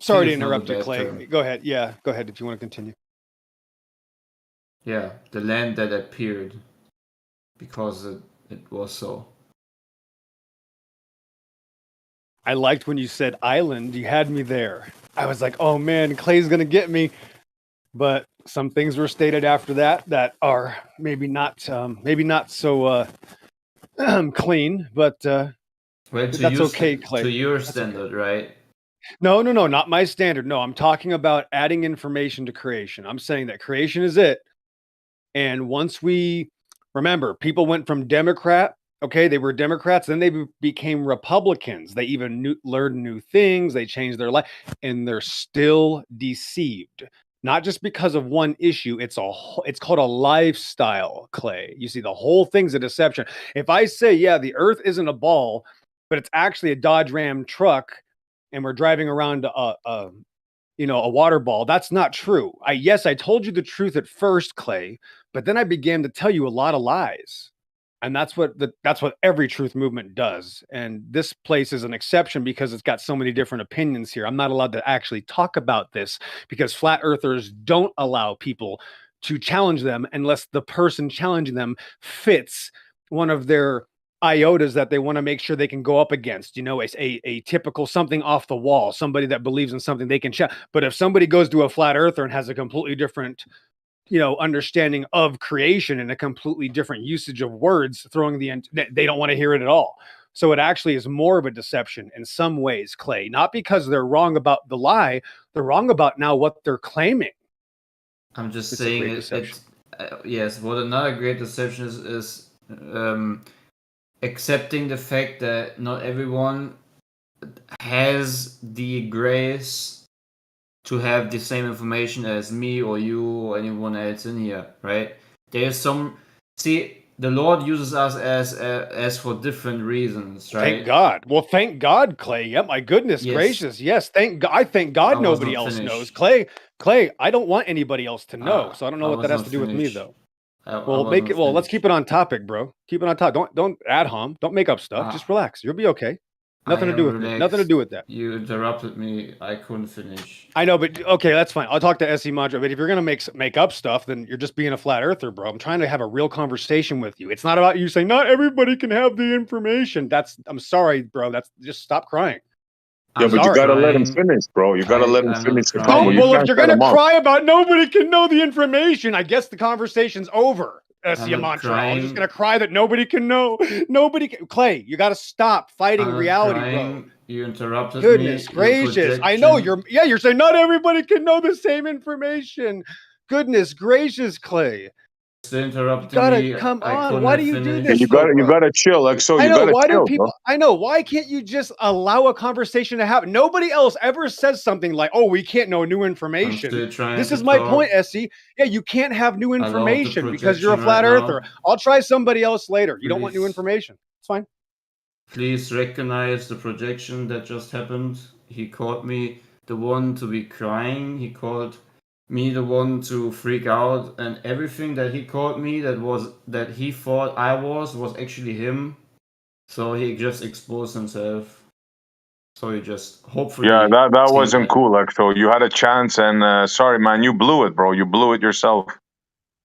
Sorry to It's not a interrupt you, bad Clay. term. Go ahead. Yeah, go ahead if you want to continue. Yeah, the land that appeared, because it was so. I liked when you said island. You had me there. I was like, oh man, Clay's gonna get me. But some things were stated after that are maybe not so clean. But Well, that's okay, Clay. To your That's standard, okay. right? No, not my standard. No, I'm talking about adding information to creation. I'm saying that creation is it. And once we remember, people went from Democrat, okay, they were Democrats, then they became Republicans. They even learned new things, they changed their life, and they're still deceived. Not just because of one issue, it's called a lifestyle, Clay. You see, the whole thing's a deception. If I say, yeah, the earth isn't a ball, but it's actually a Dodge Ram truck, and we're driving around a water ball, that's not true. I told you the truth at first, Clay, but then I began to tell you a lot of lies. And that's what every truth movement does. And this place is an exception because it's got so many different opinions here. I'm not allowed to actually talk about this because flat earthers don't allow people to challenge them unless the person challenging them fits one of their iotas that they want to make sure they can go up against, a typical something off the wall, somebody that believes in something they can challenge. But if somebody goes to a flat earther and has a completely different understanding of creation and a completely different usage of words, they don't want to hear it at all. So it actually is more of a deception in some ways, Clay, not because they're wrong about the lie, they're wrong about now what they're claiming. I'm just saying it. Yes, what another great deception is accepting the fact that not everyone has the grace to have the same information as me or you or anyone else in here, right? There's some. See, the Lord uses us as for different reasons, right? Thank God. Well, thank God, Clay. Yeah, my goodness Yes. gracious. Yes, thank God. I thank God I was nobody not else finished. knows. Clay, I don't want anybody else to know. So I don't know I what that was has not to do with me finished. though. I Well, was not let's finished. keep it on topic, bro. Keep it on top. Don't ad hom. Don't make up stuff. Just relax. You'll be okay. Nothing to do with me. Nothing to do with that. You interrupted me. I couldn't finish. I know, but okay, that's fine. I'll talk to SE Madra. But if you're gonna make up stuff, then you're just being a flat earther, bro. I'm trying to have a real conversation with you. It's not about you saying not everybody can have the information. I'm sorry, bro. That's just stop crying. Yeah, but you sorry. gotta let him finish, bro. You gotta let him I'm not finish the crying. comment. You Well, if can't you're cut gonna him off. cry about nobody can know the information, I guess the conversation's over. SE not Mantra. I was just crying. gonna cry that nobody can know. Clay, you gotta stop fighting I'm not reality, bro. crying. You interrupted Goodness me. gracious. I know you're saying not everybody can know the same information. Goodness gracious, Clay. Still interrupting You gotta me. come I on. couldn't Why have do you do finished. this? You though, bro? gotta chill, like so. I You know. gotta Why do chill, people? bro. I know. Why can't you just allow a conversation to happen? Nobody else ever says something like, "Oh, we can't know new I'm information." still trying This to is my talk. point, SC. Yeah, you can't have new I love the information because you're a projection flat right earther. now. I'll try somebody else later. You don't want new Please. information. It's fine. Please recognize the projection that just happened. He called me the one to be crying. He called me the one to freak out, and everything that he called me that he thought I was actually him. So he just exposed himself. So he just hopefully. Yeah, that see wasn't that. cool, like so. You had a chance, and sorry, man, you blew it, bro. You blew it yourself.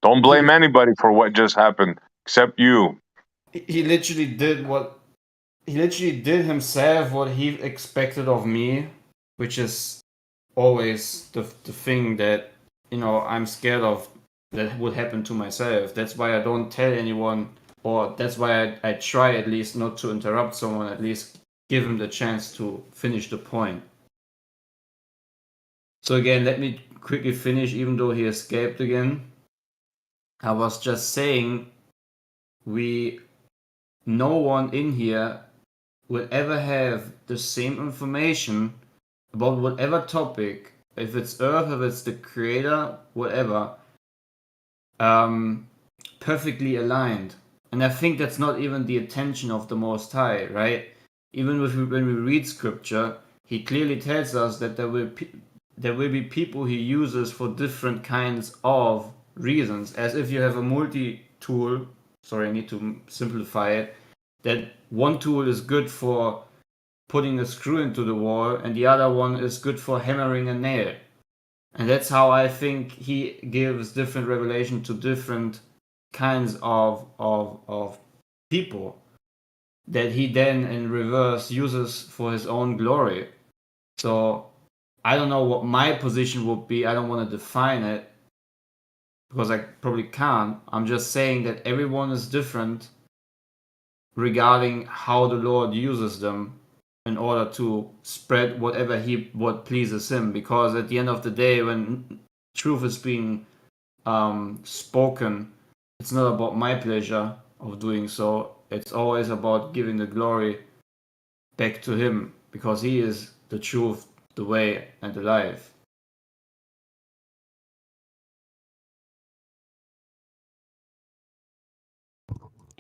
Don't blame anybody for what just happened, except you. He literally did what he literally did himself what he expected of me, which is always the thing that I'm scared of that would happen to myself. That's why I don't tell anyone, or that's why I try at least not to interrupt someone, at least give him the chance to finish the point. So again, let me quickly finish, even though he escaped again. I was just saying no one in here will ever have the same information about whatever topic, if it's Earth, if it's the creator, whatever, perfectly aligned. And I think that's not even the intention of the Most High, right? Even when we read scripture, he clearly tells us that there will be people he uses for different kinds of reasons. As if you have a multi-tool, sorry, I need to simplify it, that one tool is good for putting a screw into the wall and the other one is good for hammering a nail. And that's how I think he gives different revelation to different kinds of people that he then in reverse uses for his own glory. So I don't know what my position would be. I don't want to define it because I probably can't. I'm just saying that everyone is different regarding how the Lord uses them in order to spread what pleases him. Because at the end of the day, when truth is being spoken, it's not about my pleasure of doing so. It's always about giving the glory back to him, because he is the truth, the way, and the life.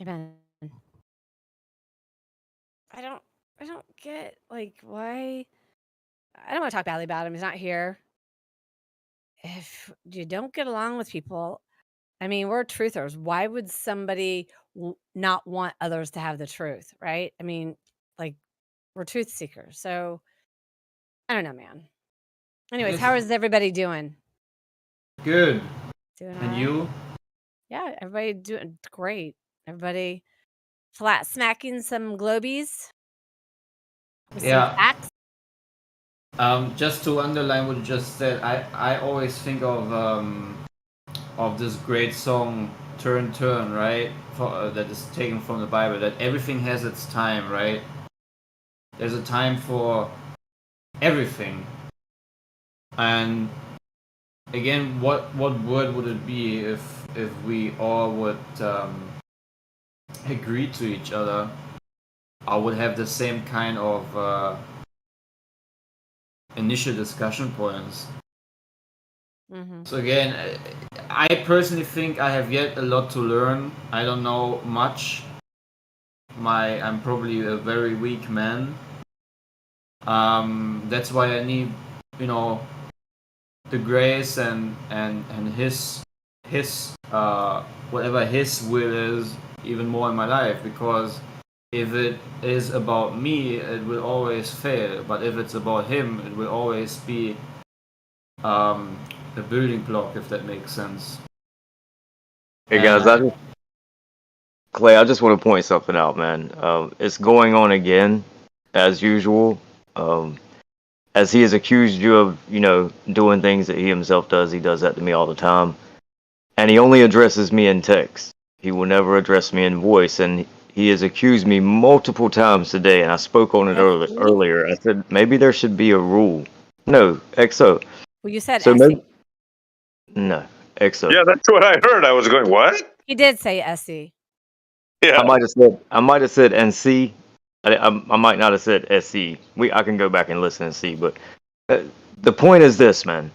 Amen. I don't get why. I don't want to talk badly about him. He's not here. If you don't get along with people, I mean, we're truthers. Why would somebody not want others to have the truth, right? I mean, we're truth seekers. So I don't know, man. Anyways, how is everybody doing? Good. Doing all And right? you? Yeah, everybody doing great. Everybody flat smacking some globies with some Yeah. facts. Just to underline what you just said, I always think of this great song "Turn Turn," right? That is taken from the Bible. That everything has its time, right? There's a time for everything. And again, what word would it be if we all would agree to each other? I would have the same kind of initial discussion points. Mm-hmm. So again, I personally think I have yet a lot to learn. I don't know much. I'm probably a very weak man. That's why I need, you know, the grace and his whatever his will is even more in my life, because if it is about me, it will always fail. But if it's about him, it will always be a building block, if that makes sense. Hey guys, Clay, I just want to point something out, man. It's going on again, as usual. As he has accused you of, doing things that he himself does. He does that to me all the time, and he only addresses me in text. He will never address me in voice, and he has accused me multiple times today. And I spoke on it earlier. I said maybe there should be a rule. No, XO. Well, you said So SE. maybe no, XO. Yeah, that's what I heard. I was going, what? He did say SE. Yeah. I might have said NC. I might not have said SC. I can go back and listen and see, but the point is this, man.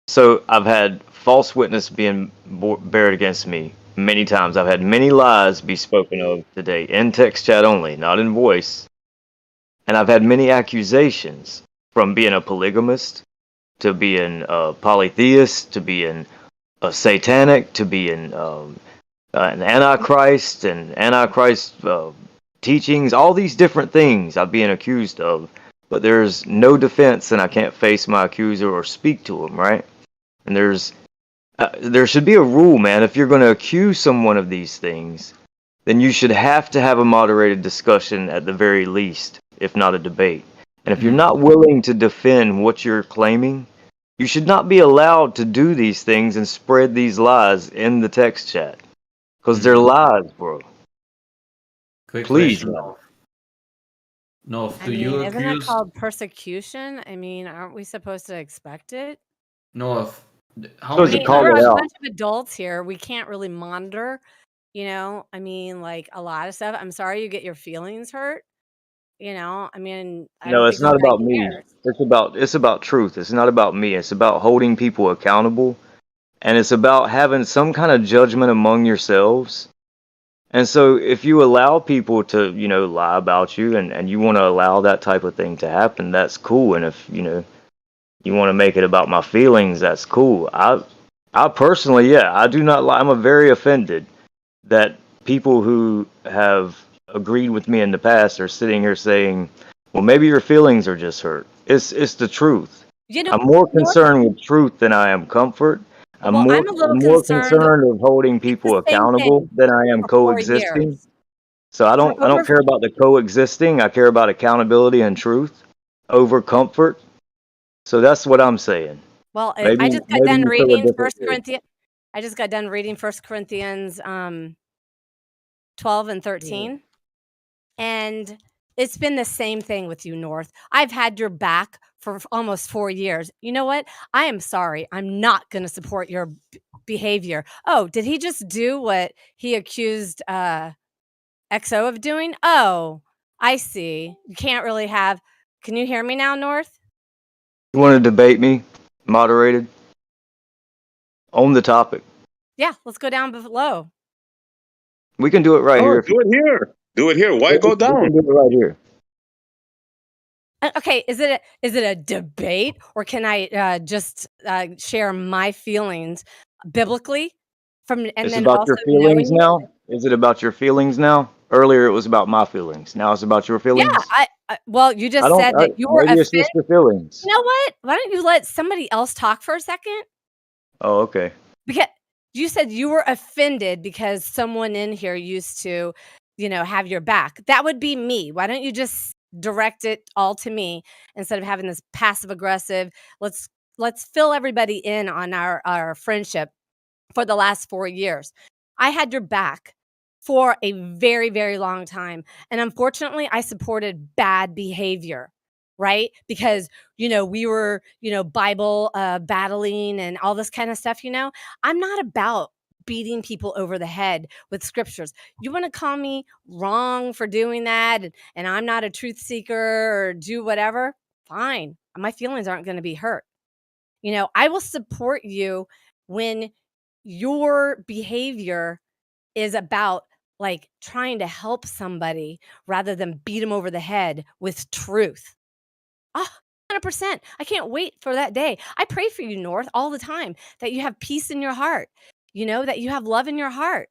So I've had false witness being bared against me many times. I've had many lies be spoken of today in text chat only, not in voice. And I've had many accusations, from being a polygamist to being a polytheist to being a satanic to being an antichrist and antichrist teachings, all these different things I'm being accused of, but there's no defense, and I can't face my accuser or speak to him, right? And there should be a rule, man. If you're going to accuse someone of these things, then you should have to have a moderated discussion at the very least, if not a debate. And if you're not willing to defend what you're claiming, you should not be allowed to do these things and spread these lies in the text chat, because they're lies, bro. Quick Please, question. man. No, I do mean, you isn't that accuse? called persecution? I mean, aren't we supposed to expect it? No, how So I is it many mean, called we're it a out? bunch of adults here. We can't really monitor, I mean, like a lot of stuff. I'm sorry you get your feelings hurt. I mean, I No, don't it's think not anybody about me. cares. It's about truth. It's not about me. It's about holding people accountable, and it's about having some kind of judgment among yourselves. And so if you allow people to, lie about you, and you want to allow that type of thing to happen, that's cool. And if, you want to make it about my feelings, that's cool. I personally, yeah, I do not lie. I'm very offended that people who have agreed with me in the past are sitting here saying, well, maybe your feelings are just hurt. It's the truth. I'm more concerned with truth than I am comfort. I'm Well, more I'm a little I'm more concerned. concerned of holding It's people the same accountable thing than I am for 4 coexisting. years. So I For don't care about the coexisting. I care about accountability and truth over comfort. So that's what I'm saying. Well, I Maybe just got done you feel a reading different First way. Corinthians. I just got done reading 1 Corinthians 12 and 13. And it's been the same thing with you, North. I've had your back for almost 4 years. You know what? I am sorry. I'm not going to support your behavior. Oh, did he just do what he accused XO of doing? Oh, I see. You can't really have. Can you hear me now, North? You want to debate me, moderated, on the topic? Yeah, let's go down below. We can do it right Oh, here. do it here. Do it here. Why go We down? can do it right here. Okay, is it a debate, or can I just share my feelings biblically It's then about also your knowing feelings you? now. Is it about your feelings now? Earlier it was about my feelings. Now it's about your Yeah, feelings. well, you just said that you were Maybe it's offended. just your feelings. You know what? Why don't you let somebody else talk for a second? Oh, okay. Because you said you were offended because someone in here used to, have your back. That would be me. Why don't you just direct it all to me instead of having this passive aggressive, let's fill everybody in on our friendship for the last 4 years. I had your back for a very, very long time. And unfortunately, I supported bad behavior, right? Because, we were, Bible battling and all this kind of stuff, I'm not about beating people over the head with scriptures. You want to call me wrong for doing that, and I'm not a truth seeker or do whatever? Fine. My feelings aren't going to be hurt. I will support you when your behavior is about like trying to help somebody rather than beat them over the head with truth. 100%. I can't wait for that day. I pray for you, North, all the time, that you have peace in your heart, that you have love in your heart.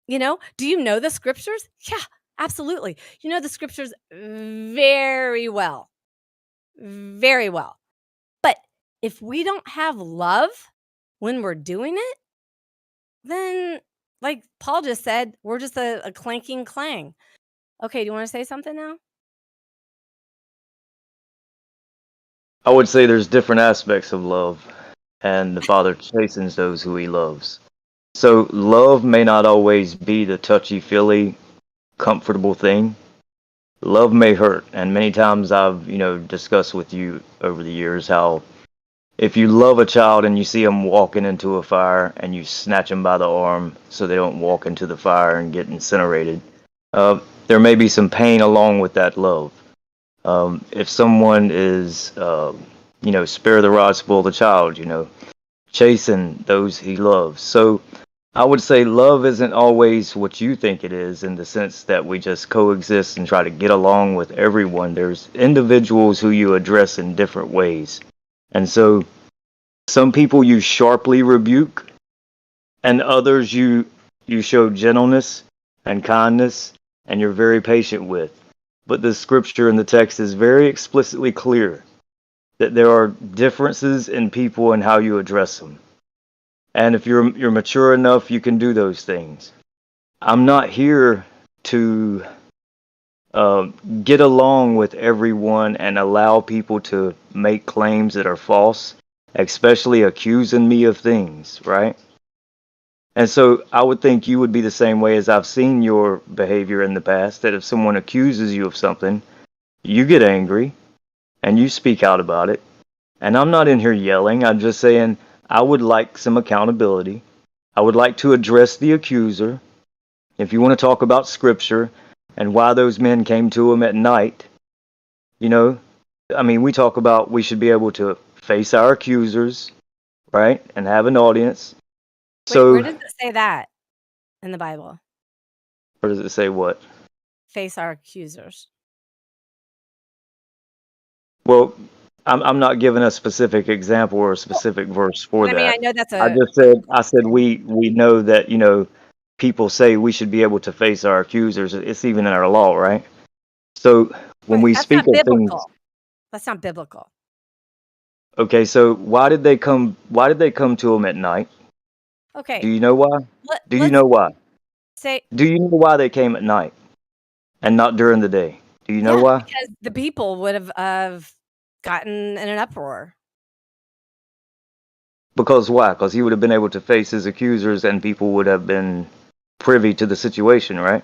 Do you know the scriptures? Yeah, absolutely. You know the scriptures very well. Very well. But if we don't have love when we're doing it, then, like Paul just said, we're just a clanking clang. Okay, do you want to say something now? I would say there's different aspects of love, and the Father chastens those who He loves. So love may not always be the touchy-feely, comfortable thing. Love may hurt, and many times I've discussed with you over the years how if you love a child and you see them walking into a fire and you snatch them by the arm so they don't walk into the fire and get incinerated, there may be some pain along with that love. If someone is, spare the rod, spoil the child, chasing those he loves. So I would say love isn't always what you think it is, in the sense that we just coexist and try to get along with everyone. There's individuals who you address in different ways. And so some people you sharply rebuke, and others you show gentleness and kindness, and you're very patient with. But the scripture in the text is very explicitly clear that there are differences in people and how you address them. And if you're mature enough, you can do those things. I'm not here to get along with everyone and allow people to make claims that are false, especially accusing me of things, right? And so I would think you would be the same way, as I've seen your behavior in the past, that if someone accuses you of something, you get angry and you speak out about it. And I'm not in here yelling. I'm just saying I would like some accountability. I would like to address the accuser. If you want to talk about scripture and why those men came to him at night, we talk about we should be able to face our accusers, right? And have an audience. Wait, where does it say that in the Bible? Where does it say what? Face our accusers. Well, I'm not giving a specific example or a specific verse for that. I know that's I said we know that, people say we should be able to face our accusers. It's even in our law, right? So when we speak of things, that's not biblical. Okay, so why did they come to him at night? Okay. Do you know why? Do you know why they came at night and not during the day? Do you know why? Because the people would have gotten in an uproar. Because why? Because he would have been able to face his accusers and people would have been privy to the situation, right?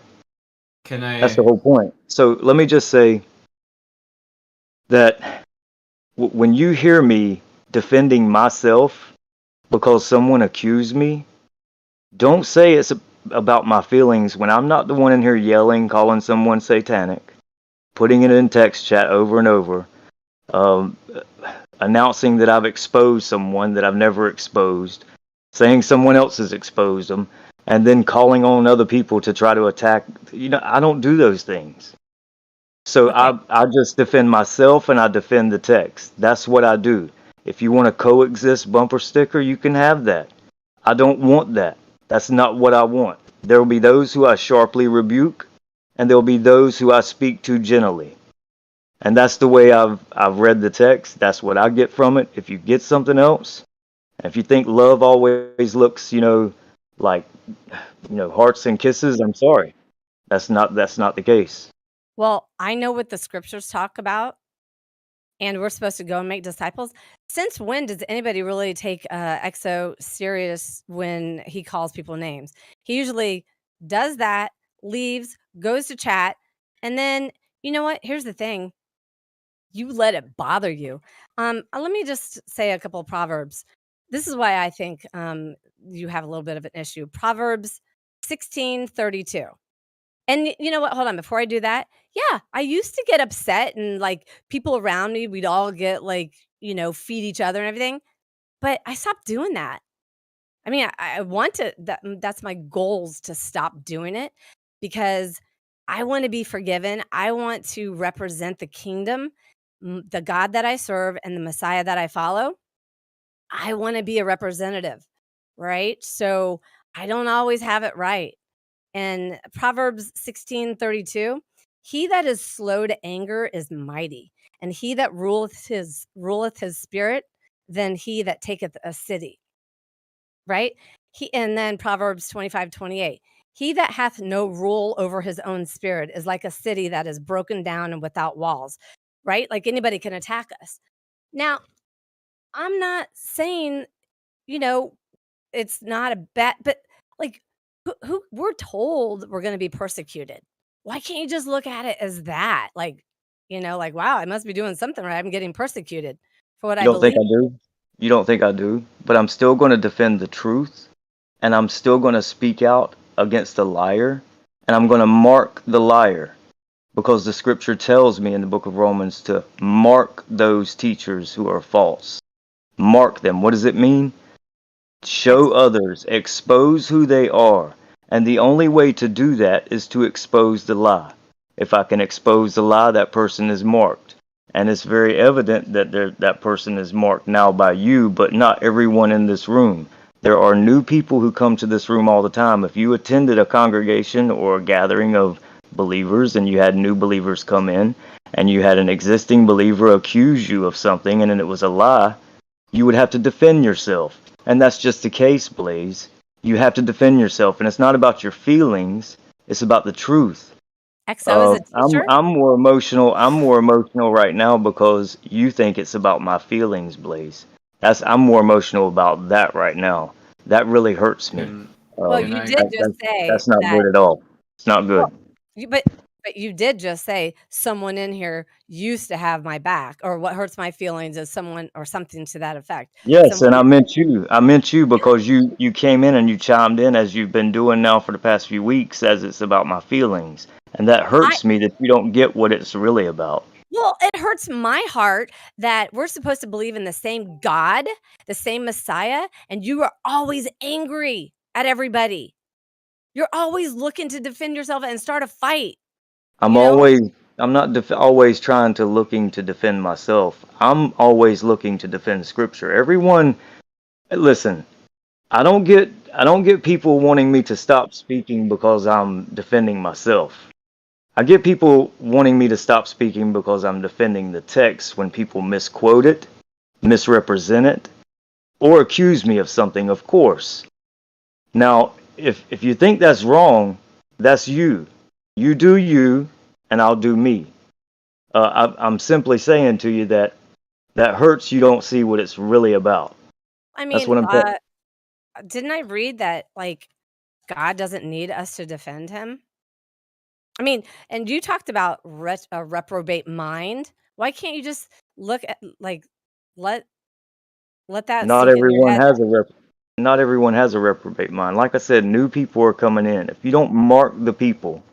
That's the whole point. So let me just say that when you hear me defending myself because someone accused me, don't say it's about my feelings when I'm not the one in here yelling, calling someone satanic, putting it in text chat over and over, announcing that I've exposed someone that I've never exposed, saying someone else has exposed them, and then calling on other people to try to attack. I don't do those things. So I just defend myself and I defend the text. That's what I do. If you want to coexist bumper sticker, you can have that. I don't want that. That's not what I want. There will be those who I sharply rebuke, and there will be those who I speak to gently. And that's the way I've read the text. That's what I get from it. If you get something else, and if you think love always looks, like, hearts and kisses, I'm sorry. That's not the case. Well, I know what the scriptures talk about, and we're supposed to go and make disciples. Since when does anybody really take Exo serious when he calls people names? He usually does that, leaves, goes to chat, and then, you know what? Here's the thing. You let it bother you. Let me just say a couple of Proverbs. This is why I think you have a little bit of an issue. Proverbs 16:32. And you know what? Hold on. Before I do that, yeah, I used to get upset and like people around me, we'd all get like, feed each other and everything. But I stopped doing that. I mean, I want to. That's my goals, to stop doing it, because I want to be forgiven. I want to represent the kingdom, the God that I serve, and the Messiah that I follow. I want to be a representative, right? So I don't always have it right. And Proverbs 16:32, he that is slow to anger is mighty, and he that ruleth his spirit than he that taketh a city. Right? And then Proverbs 25:28, he that hath no rule over his own spirit is like a city that is broken down and without walls. Right? Like anybody can attack us. Now, I'm not saying, you know, it's not a bad, but like, who we're told we're going to be persecuted. Why can't you just look at it as that? Like, like, wow, I must be doing something right. I'm getting persecuted for what You I don't think believe. I do? You don't think I do? But I'm still going to defend the truth, and I'm still going to speak out against the liar, and I'm going to mark the liar, because the scripture tells me in the book of Romans to mark those teachers who are false. Mark them. What does it mean? Show others, expose who they are. And the only way to do that is to expose the lie. If I can expose the lie, that person is marked. And it's very evident that that person is marked now by you, but not everyone in this room. There are new people who come to this room all the time. If you attended a congregation or a gathering of believers and you had new believers come in and you had an existing believer accuse you of something and it was a lie, you would have to defend yourself. And that's just the case, Blaze. You have to defend yourself, and it's not about your feelings, it's about the truth. XO is a teacher? I'm more emotional. I'm more emotional right now because you think it's about my feelings, Blaze. I'm more emotional about that right now. That really hurts me. Well, you did just say That's not that. good at all. It's not good. Well, but you did just say someone in here used to have my back, or what hurts my feelings is someone, or something to that effect. Yes, and Someone, I meant you. I meant you because you came in and you chimed in as you've been doing now for the past few weeks as it's about my feelings. And that hurts me that you don't get what it's really about. well, it hurts my heart that we're supposed to believe in the same God, the same Messiah, and you are always angry at everybody. You're always looking to defend yourself and start a fight. I'm not always trying to looking to defend myself. I'm always looking to defend scripture. Everyone, listen, I don't get people wanting me to stop speaking because I'm defending myself. I get people wanting me to stop speaking because I'm defending the text when people misquote it, misrepresent it, or accuse me of something, of course. Now, if you think that's wrong, that's you. You do you, and I'll do me. I'm simply saying to you that hurts you don't see what it's really about. I That's mean, what I'm saying. didn't I read that, like, God doesn't need us to defend him? I mean, and you talked about a reprobate mind. Why can't you just look at, like, let that Not sink in your everyone head? has not everyone has a reprobate mind. Like I said, new people are coming in. If you don't mark the people,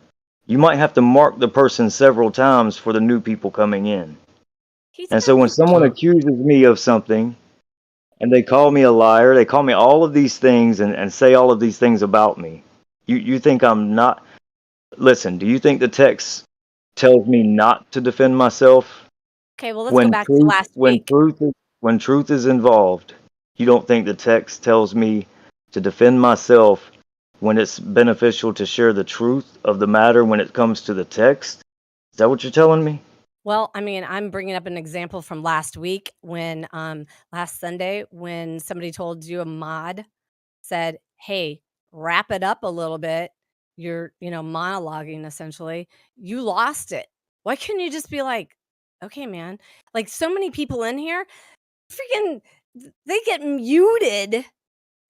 you might have to mark the person several times for the new people coming in. And so when someone accuses me of something and they call me a liar, they call me all of these things and say all of these things about me, you think I'm not. Listen, do you think the text tells me not to defend myself? Okay, well, let's go back to last When week. truth is involved, you don't think the text tells me to defend myself when it's beneficial to share the truth of the matter when it comes to the text? Is that what you're telling me? Well, I mean, I'm bringing up an example from last week when, last Sunday, when somebody told you, a mod said, "Hey, wrap it up a little bit. You're, monologuing essentially." You lost it. Why couldn't you just be like, "Okay, man." Like, so many people in here, freaking, they get muted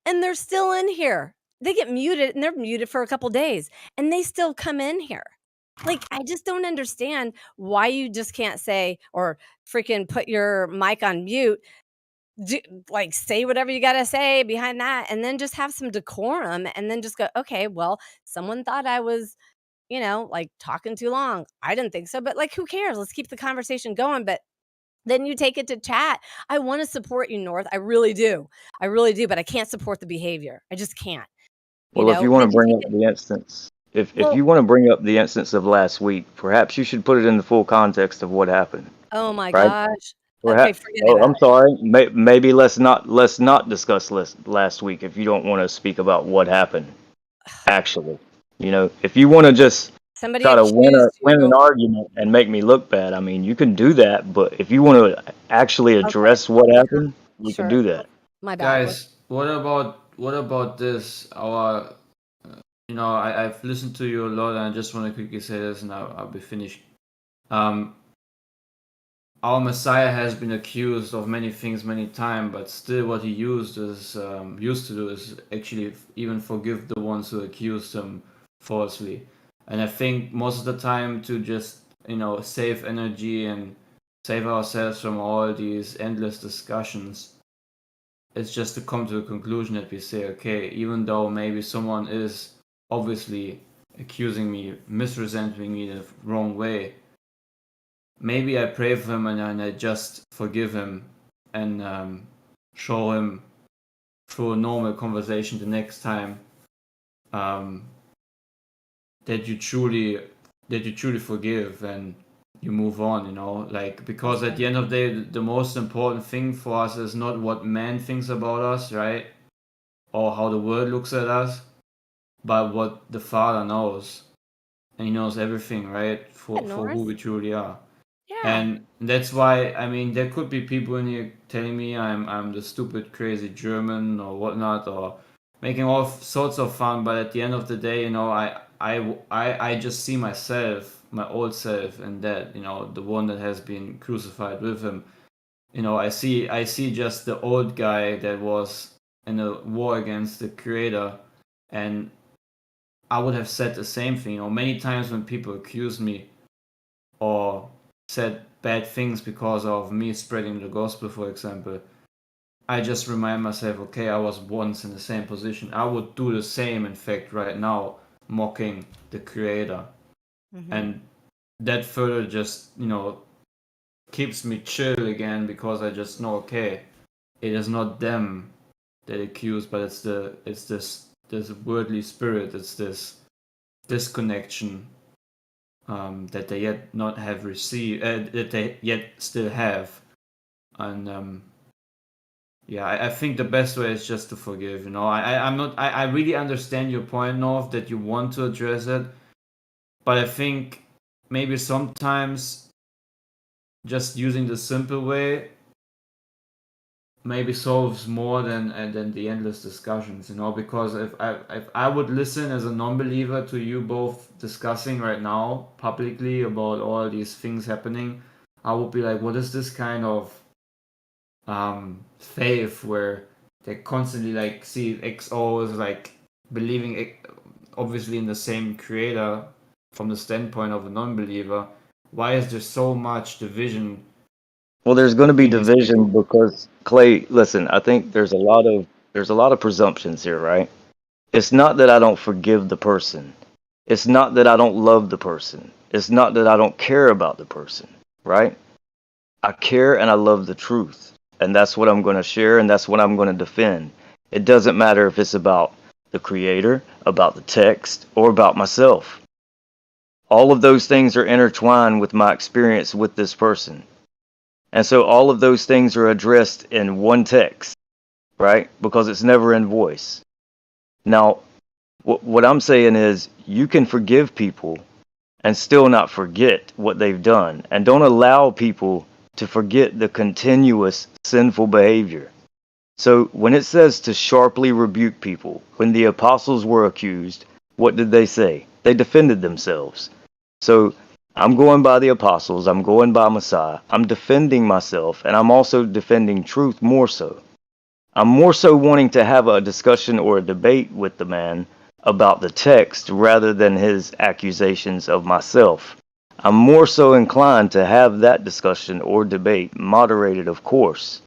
and they're still in here. They get muted and they're muted for a couple days and they still come in here. Like, I just don't understand why you just can't say, or freaking put your mic on mute, like, say whatever you gotta say behind that, and then just have some decorum, and then just go, "Okay, well, someone thought I was, like, talking too long. I didn't think so, but, like, who cares? Let's keep the conversation going." But then you take it to chat. I want to support you, North. I really do. I really do, but I can't support the behavior. I just can't. You Well, if you know, want then to you bring take up it. the instance, if Well, you want to bring up the instance of last week, perhaps you should put it in the full context of what happened, oh my right? gosh. Okay, Perhaps. forget Oh, about I'm it. sorry. Maybe let's not discuss last week if you don't want to speak about what happened. Actually, if you want to just Somebody try to accused win an you. argument and make me look bad, I mean, you can do that. But if you want to actually Okay. address what happened, we can Sure. do that. My bad. Guys, what about this? I've listened to you a lot, and I just want to quickly say this, and I'll be finished. Our Messiah has been accused of many things many times, but still, what he used to do is actually even forgive the ones who accused him falsely. And I think most of the time, to just save energy and save ourselves from all these endless discussions, it's just to come to a conclusion that we say, okay, even though maybe someone is obviously accusing me, misrepresenting me the wrong way, maybe I pray for him and I just forgive him and show him through a normal conversation the next time um, that you truly forgive and you move on, like, because at the end of the day, the most important thing for us is not what man thinks about us, right, or how the world looks at us, but what the Father knows, and he knows everything, right, for who North. we truly are. Yeah. And that's why, I mean, there could be people in here telling me I'm the stupid, crazy German or whatnot, or making all sorts of fun. But at the end of the day, I just see myself, my old self, and that, the one that has been crucified with him. I see just the old guy that was in a war against the Creator, and I would have said the same thing. Many times when people accuse me or said bad things because of me spreading the gospel, for example, I just remind myself, okay, I was once in the same position. I would do the same, in fact, right now, mocking the Creator. Mhm. And that further just, keeps me chill again, because I just know, okay, it is not them that accuse, but it's this worldly spirit, it's this disconnection that they yet not have received, that they yet still have. And yeah, I think the best way is just to forgive. I really understand your point, North, that you want to address it, but I think maybe sometimes just using the simple way maybe solves more than the endless discussions. Because if I would listen as a non-believer to you both discussing right now publicly about all these things happening, I would be like, what is this kind of faith where they constantly like see XOs like believing obviously in the same creator from the standpoint of a non-believer? Why is there so much division Well, there's going to be between these division people? because Clay. Listen, I think there's a lot of presumptions here, right? It's not that I don't forgive the person. It's not that I don't love the person. It's not that I don't care about the person, right? I care and I love the truth. And that's what I'm going to share and that's what I'm going to defend. It doesn't matter if it's about the creator, about the text, or about myself. All of those things are intertwined with my experience with this person. And so all of those things are addressed in one text, right? Because it's never in voice. Now, what I'm saying is you can forgive people and still not forget what they've done. And don't allow people to forget the continuous sinful behavior. So when it says to sharply rebuke people, when the apostles were accused, what did they say? They defended themselves. So I'm going by the apostles, I'm going by Messiah, I'm defending myself, and I'm also defending truth more so. I'm more so wanting to have a discussion or a debate with the man about the text rather than his accusations of myself. I'm more so inclined to have that discussion or debate, moderated, of course.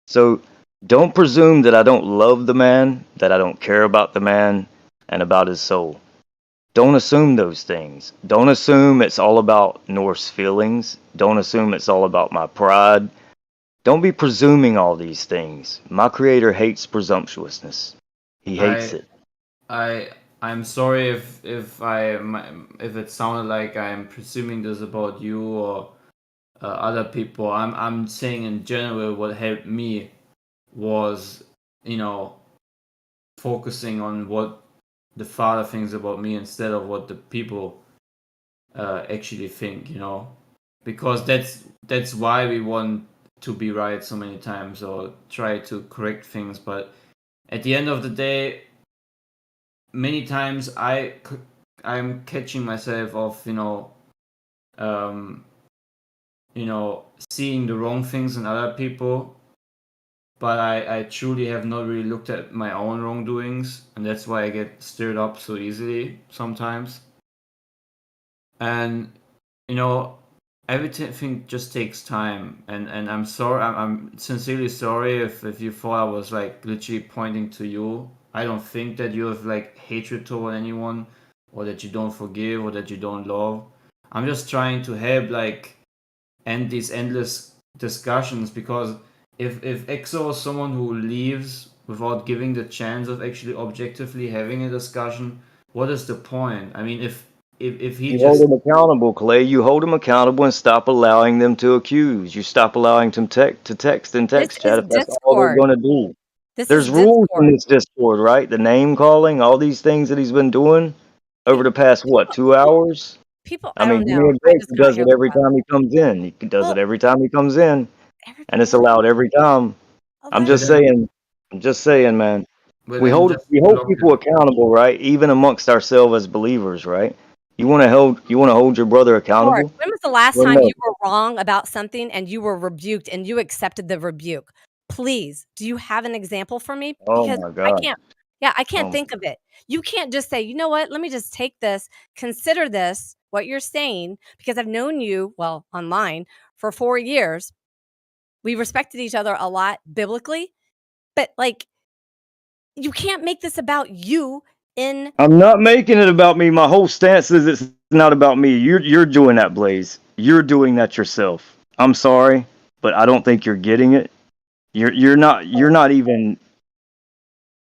So don't presume that I don't love the man, that I don't care about the man and about his soul. Don't assume those things. Don't assume it's all about Norse feelings. Don't assume it's all about my pride. Don't be presuming all these things. My creator hates presumptuousness. He hates it. I'm sorry if if it sounded like I'm presuming this about you or other people. I'm saying in general what helped me was, you know, focusing on what the Father thinks about me instead of what the people actually think, you know, because that's why we want to be right so many times or try to correct things. But at the end of the day, many times I'm catching myself of, seeing the wrong things in other people, but I truly have not really looked at my own wrongdoings, and that's why I get stirred up so easily sometimes. And you know, everything just takes time, and I'm sorry, I'm sincerely sorry if you thought I was like literally pointing to you. I don't think that you have like hatred toward anyone, or that you don't forgive, or that you don't love. I'm just trying to help like end these endless discussions, because if EXO is someone who leaves without giving the chance of actually objectively having a discussion, what is the point? I mean, if he You hold just them accountable, Clay. You hold them accountable and stop allowing them to accuse. You stop allowing them to text in This text is chat if that's all they're Discord. going to do. This There's is rules in Discord. this Discord, right? The name calling, all these things that he's been doing over the past, what, 2 hours? People, I I mean, don't give me know. a I break. just He got does here it a little every while. time he comes in. He does it Well, every time he comes in, and it's everybody, allowed every time. well, I'm that, just saying, man. well, We then hold just we hold block people him. accountable, right? Even amongst ourselves as believers, right? You want to hold your brother of course. accountable? When was the last Well, time no. you were wrong about something and you were rebuked and you accepted the rebuke? Please, do you have an example for me? Oh Because my I God. can't. Yeah, I can't Oh, think of it. You can't just say, you know what? Let me just take this, consider this, what you're saying, because I've known you, well, online for 4 years. We respected each other a lot biblically, but like, you can't make this about you in I'm not making it about me. My whole stance is it's not about me. You're doing that, Blaze. You're doing that yourself. I'm sorry, but I don't think you're getting it. You're not even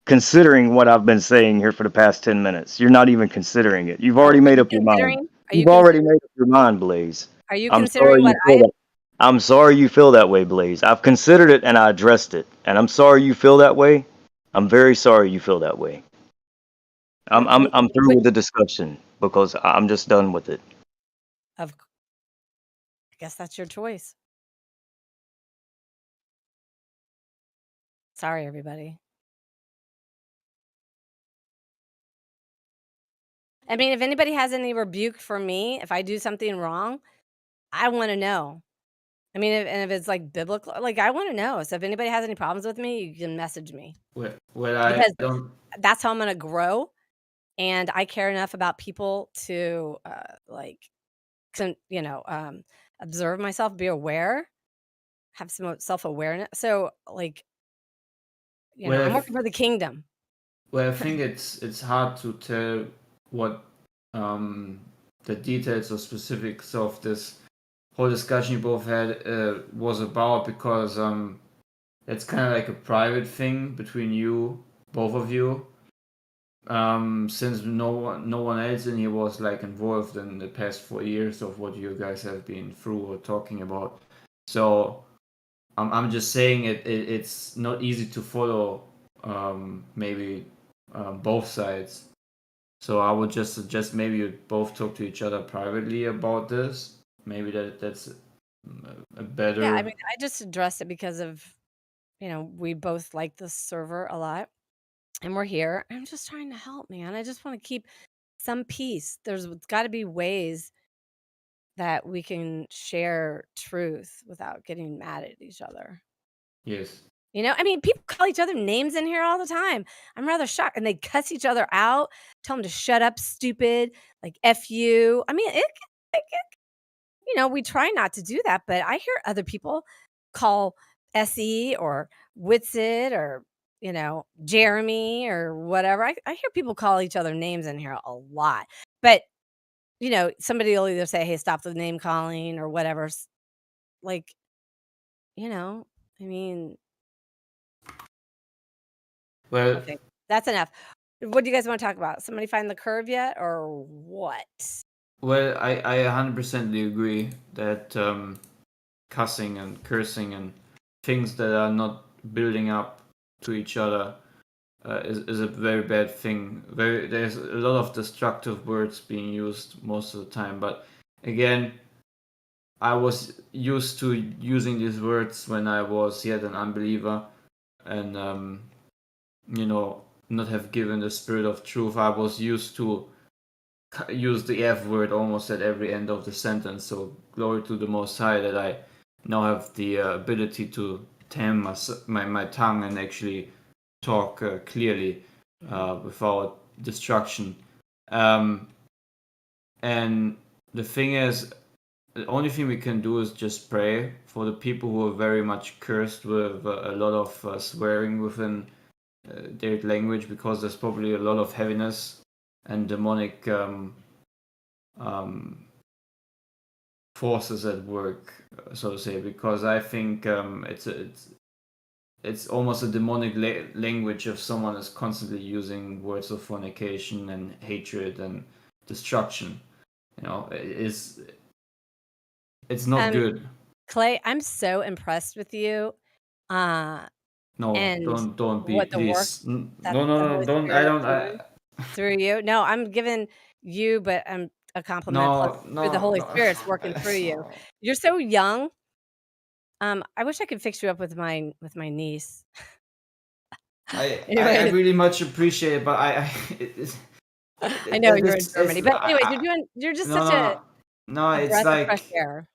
considering what I've been saying here for the past 10 minutes. You're not even considering it. You've already made up your mind. Are you You've already made up your mind, Blaze. Are you I'm considering sorry what you feel that. I'm sorry you feel that way, Blaze. I've considered it and I addressed it. And I'm sorry you feel that way. I'm very sorry you feel that way. I'm through with the discussion because I'm just done with it. I guess that's your choice. Sorry, everybody. I mean, if anybody has any rebuke for me, if I do something wrong, I want to know. I mean, if it's like biblical, like I want to know. So if anybody has any problems with me, you can message me Well, I because don't. that's how I'm going to grow. And I care enough about people to observe myself, be aware, have some self-awareness. So like, Well, I'm working for the kingdom. Well, I think it's hard to tell what the details or specifics of this whole discussion you both had was about, because it's kind of like a private thing between you, both of you. Since no one else in here was like involved in the past 4 years of what you guys have been through or talking about, so I'm just saying it's not easy to follow maybe both sides. So I would just suggest maybe you both talk to each other privately about this. Maybe that's a better. Yeah, I mean, I just addressed it because of, we both like the server a lot and we're here. I'm just trying to help, man. I just want to keep some peace. There's got to be ways that we can share truth without getting mad at each other. Yes. I mean, people call each other names in here all the time. I'm rather shocked. And they cuss each other out, tell them to shut up, stupid, like F you. I mean, we try not to do that, but I hear other people call SE or Witsit or, Jeremy or whatever. I hear people call each other names in here a lot. But, somebody will either say, hey, stop the name calling or whatever. Like, I mean, Well, okay, that's enough. What do you guys want to talk about? Somebody find the curve yet or what? well, I 100% agree that cussing and cursing and things that are not building up to each other is a very bad thing. There's a lot of destructive words being used most of the time. But again, I was used to using these words when I was yet an unbeliever, and not have given the spirit of truth. I was used to use the F word almost at every end of the sentence. So glory to the Most High that I now have the ability to tame my tongue and actually talk clearly without destruction. And the thing is, the only thing we can do is just pray for the people who are very much cursed with a lot of swearing within their language, because there's probably a lot of heaviness and demonic forces at work, so to say. Because I think it's almost a demonic language if someone is constantly using words of fornication and hatred and destruction. It's not good. Clay, I'm so impressed with you. No, And don't be, what the work please. that No, the no, no, Holy don't. I Spirit is don't. doing through you. No, I'm giving you, but I'm a compliment plus No, through the no, Holy no. Spirit's working through you. You're so young. I wish I could fix you up with my niece. I Anyways, really much appreciate it, but I know you're in Germany, but anyways, you're just no, such no, a it's breath of fresh like air.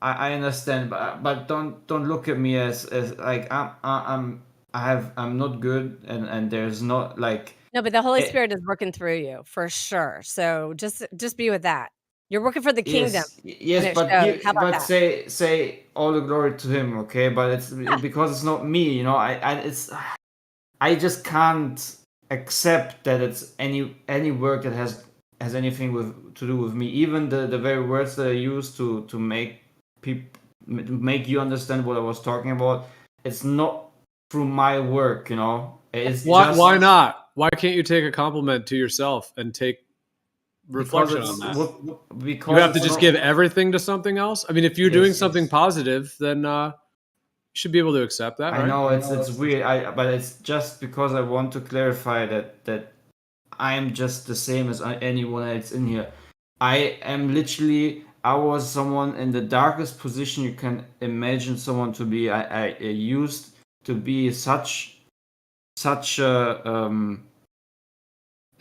I understand, but don't look at me as like I'm not good, and there's not like No, but the Holy eh, Spirit is working through you for sure. So just be with that. You're working for the kingdom, and yes, it shows. How about but that? say all the glory to him, okay? But it's because it's not me, I just can't accept that it's any work that has anything to do with me. Even the very words that I use to make people make you understand what I was talking about, it's not through my work, It's just Why not? Why can't you take a compliment to yourself and take reflection on that? because You have to it's just not- give everything to something else. I mean, if you're doing something positive, then you should be able to accept that, I right? know it's weird. But it's just because I want to clarify that I'm just the same as anyone else in here. I am literally. I was someone in the darkest position you can imagine someone to be. I used to be such a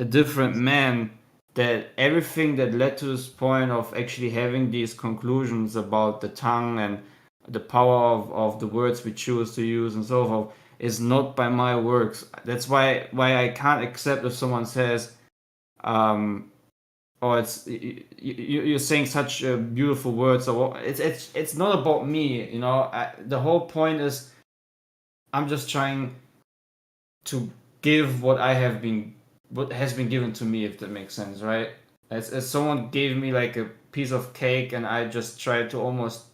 different man, that everything that led to this point of actually having these conclusions about the tongue and the power of the words we choose to use and so forth is not by my works. That's why I can't accept if someone says, "Oh, you're saying such beautiful words." Or it's not about me, the whole point is I'm just trying to give what has been given to me, if that makes sense, right? As someone gave me like a piece of cake, and I just try to almost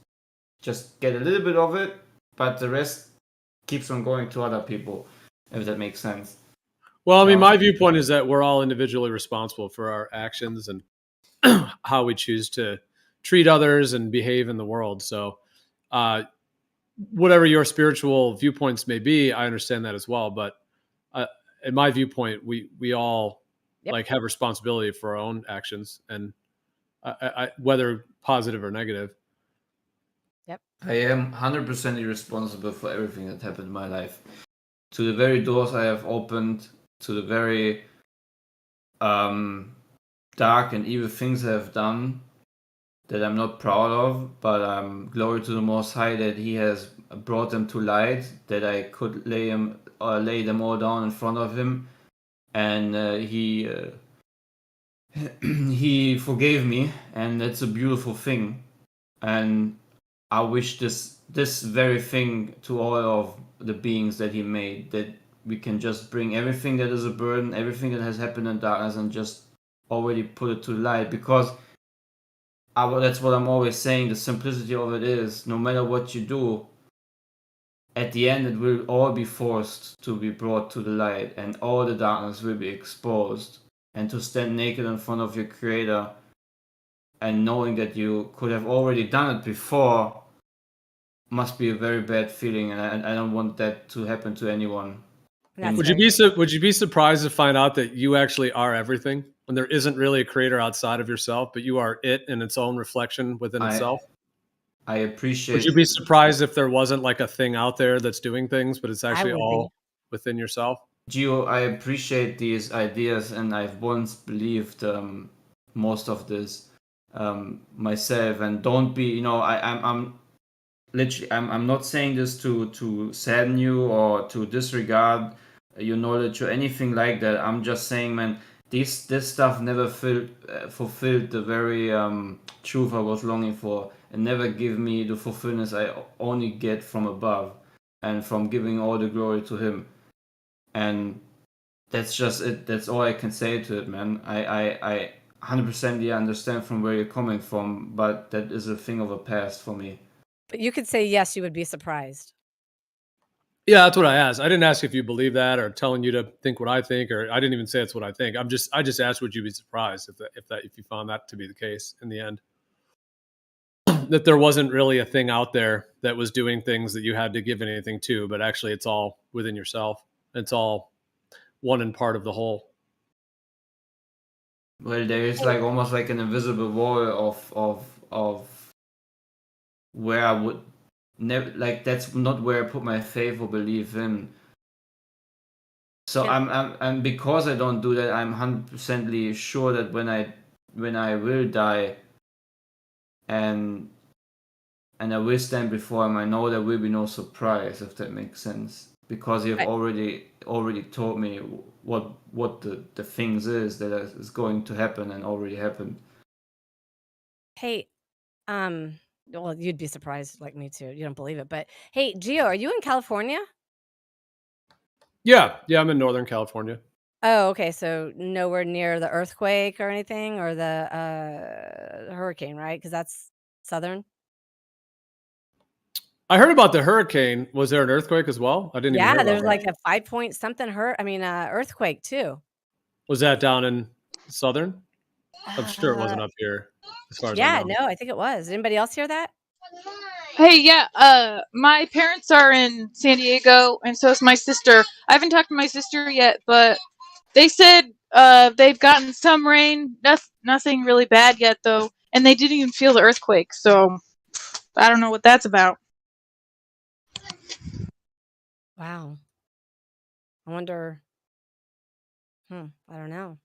just get a little bit of it, but the rest keeps on going to other people, if that makes sense. Well, I mean, my viewpoint is that we're all individually responsible for our actions and how we choose to treat others and behave in the world. So, whatever your spiritual viewpoints may be, I understand that as well. But in my viewpoint, we all like have responsibility for our own actions, and whether positive or negative. Yep. I am 100% responsible for everything that happened in my life. To the very doors I have opened, to the very dark and evil things I have done that I'm not proud of, but glory to the Most High that He has brought them to light, that I could lay them all down in front of Him, and He forgave me, and that's a beautiful thing. And I wish this very thing to all of the beings that He made, that we can just bring everything that is a burden, everything that has happened in darkness, and just already put it to light. Because that's what I'm always saying. The simplicity of it is, no matter what you do, at the end it will all be forced to be brought to the light, and all the darkness will be exposed. And to stand naked in front of your Creator, and knowing that you could have already done it before, must be a very bad feeling, and I don't want that to happen to anyone. That's Would you be surprised to find out that you actually are everything, when there isn't really a creator outside of yourself, but you are it in its own reflection within itself? I appreciate. Would you be surprised if there wasn't like a thing out there that's doing things, but it's actually would all within yourself? Gio, I appreciate these ideas, and I've once believed most of this myself. And don't be, I'm literally, I'm not saying this to sadden you or to disregard your knowledge or anything like that. I'm just saying, man, this stuff never fulfilled the very truth I was longing for, and never give me the fulfillment I only get from above, and from giving all the glory to Him. And that's just it. That's all I can say to it, man. I 100% understand from where you're coming from, but that is a thing of the past for me. But you could say yes, you would be surprised. Yeah, that's what I asked. I didn't ask if you believe that, or telling you to think what I think, or I didn't even say it's what I think. I just asked, would you be surprised if you found that to be the case in the end? That there wasn't really a thing out there that was doing things that you had to give anything to, but actually it's all within yourself. It's all one and part of the whole. Well, there is like almost like an invisible wall of where I would never, like, that's not where I put my faith or belief in. So I'm because I don't do that, I'm 100% sure that when I will die and I will stand before Him, I know there will be no surprise, if that makes sense, because You've already told me what the things is that is going to happen and already happened. Hey, well, you'd be surprised like me too. You don't believe it, but hey, Gio, are you in California? Yeah, I'm in Northern California. Oh, okay. So nowhere near the earthquake or anything, or the hurricane, right? Because that's southern. I heard about the hurricane. Was there an earthquake as well? I didn't even hear Yeah, about there's that. like a 5 point something earthquake too. Was that down in Southern? I'm sure it wasn't up here, as far as I Yeah, know. no, I think it was. Did anybody else hear that? Hey, yeah, my parents are in San Diego, and so is my sister. I haven't talked to my sister yet, but they said they've gotten some rain. Nothing really bad yet, though, and they didn't even feel the earthquake. So I don't know what that's about. Wow. I wonder. I don't know.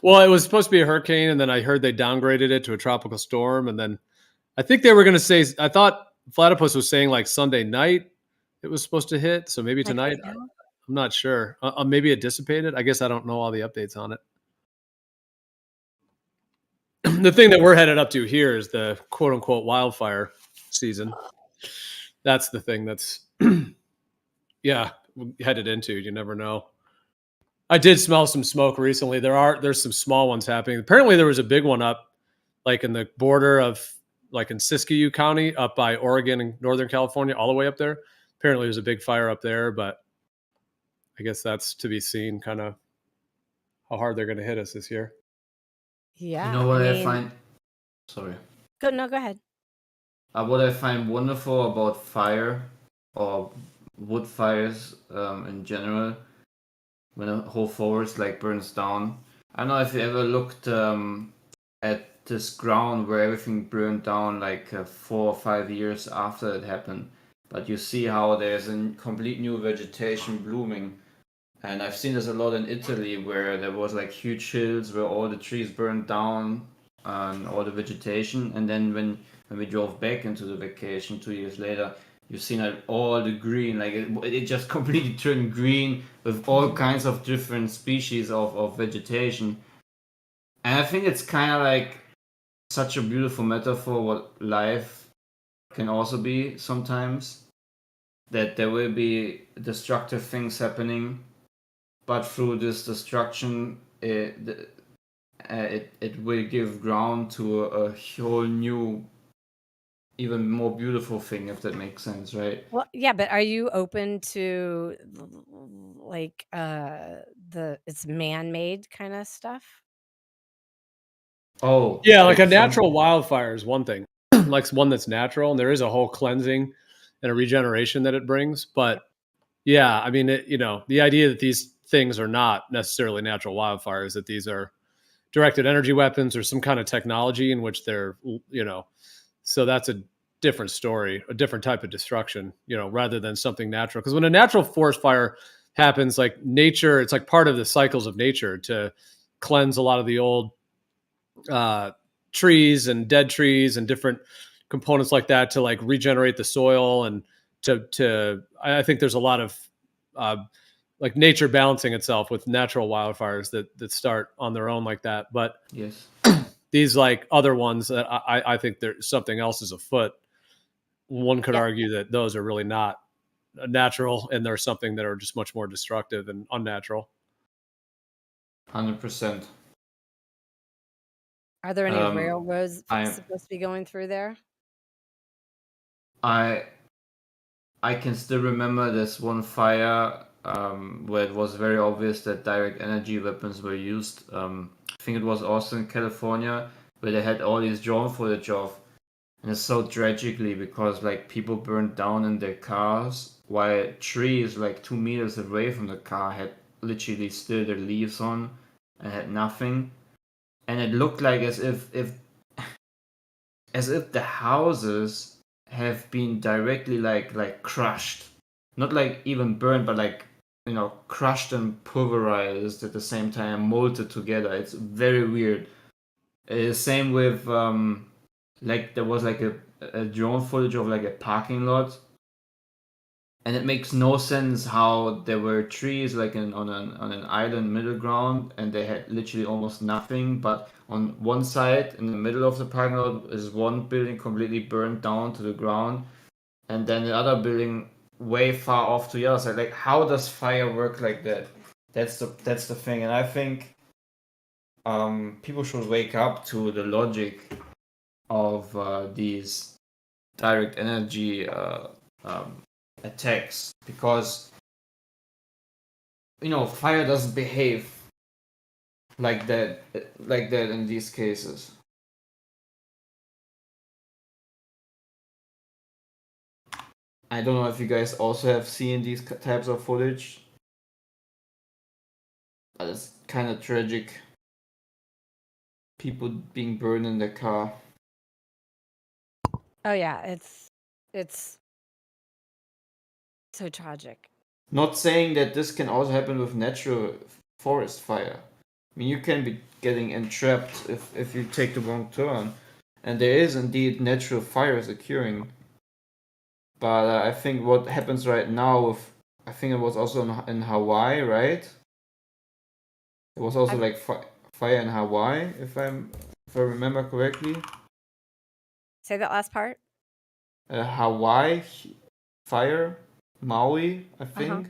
Well, it was supposed to be a hurricane, and then I heard they downgraded it to a tropical storm, and then I think they were going to say. I thought Platypus was saying like Sunday night it was supposed to hit, so maybe tonight. I'm not sure. Maybe it dissipated. I guess I don't know all the updates on it. The thing that we're headed up to here is the quote unquote wildfire season. That's the thing that's headed into. You never know. I did smell some smoke recently. There's some small ones happening. Apparently there was a big one up like in the border of like in Siskiyou County up by Oregon and Northern California, all the way up there. Apparently there's a big fire up there, but I guess that's to be seen kind of how hard they're going to hit us this year. Yeah. You know what I find? Sorry. Go ahead. What I find wonderful about fire or wood fires in general, when a whole forest like burns down. I don't know if you ever looked at this ground where everything burned down like 4 or 5 years after it happened, but you see how there's a complete new vegetation blooming. And I've seen this a lot in Italy, where there was like huge hills where all the trees burned down and all the vegetation, and then when we drove back into the vacation 2 years later, you've seen like all the green, like it just completely turned green with all kinds of different species of vegetation. And I think it's kind of like such a beautiful metaphor what life can also be sometimes. that there will be destructive things happening, but through this destruction, it will give ground to a whole new, even more beautiful thing, if that makes sense, right? Well, yeah, but are you open to like it's man-made kind of stuff? Oh, Yeah, like a some natural wildfire is one thing, like one that's natural, and there is a whole cleansing and a regeneration that it brings. But yeah, I mean, the idea that these things are not necessarily natural wildfires, that these are directed energy weapons or some kind of technology in which they're, so that's a different story, a different type of destruction, rather than something natural. Because when a natural forest fire happens, like nature, it's like part of the cycles of nature to cleanse a lot of the old trees and dead trees and different components like that to like regenerate the soil and I think there's a lot of like nature balancing itself with natural wildfires that start on their own like that. But yes, these like other ones that I think there's something else is afoot. One could Yeah. argue that those are really not natural, and there's something that are just much more destructive and unnatural. 100%. Are there any railroads I supposed to be going through there? I can still remember this one fire where it was very obvious that direct energy weapons were used. I think it was also in California, where they had all these drone footage of, and it's so tragically because like people burned down in their cars while trees like 2 meters away from the car had literally still their leaves on and had nothing, and it looked like as if the houses have been directly like crushed, not like even burned, but like crushed and pulverized at the same time, molded together. It's very weird. Same with like there was like a drone footage of like a parking lot, and it makes no sense how there were trees like on an island middle ground, and they had literally almost nothing. But on one side, in the middle of the parking lot, is one building completely burned down to the ground, and then the other building way far off to the other side. Like, how does fire work like that? That's the thing, and I think people should wake up to the logic of these direct energy attacks, because fire doesn't behave like that in these cases. I don't know if you guys also have seen these types of footage, but it's kind of tragic. People being burned in their car. Oh yeah, it's so tragic. Not saying that this can also happen with natural forest fire. I mean, you can be getting entrapped if you take the wrong turn, and there is indeed natural fires occurring. But I think what happens right now I think it was also in Hawaii, right? It was also like fire in Hawaii, if I remember correctly. Say that last part. Hawaii fire, Maui, I think.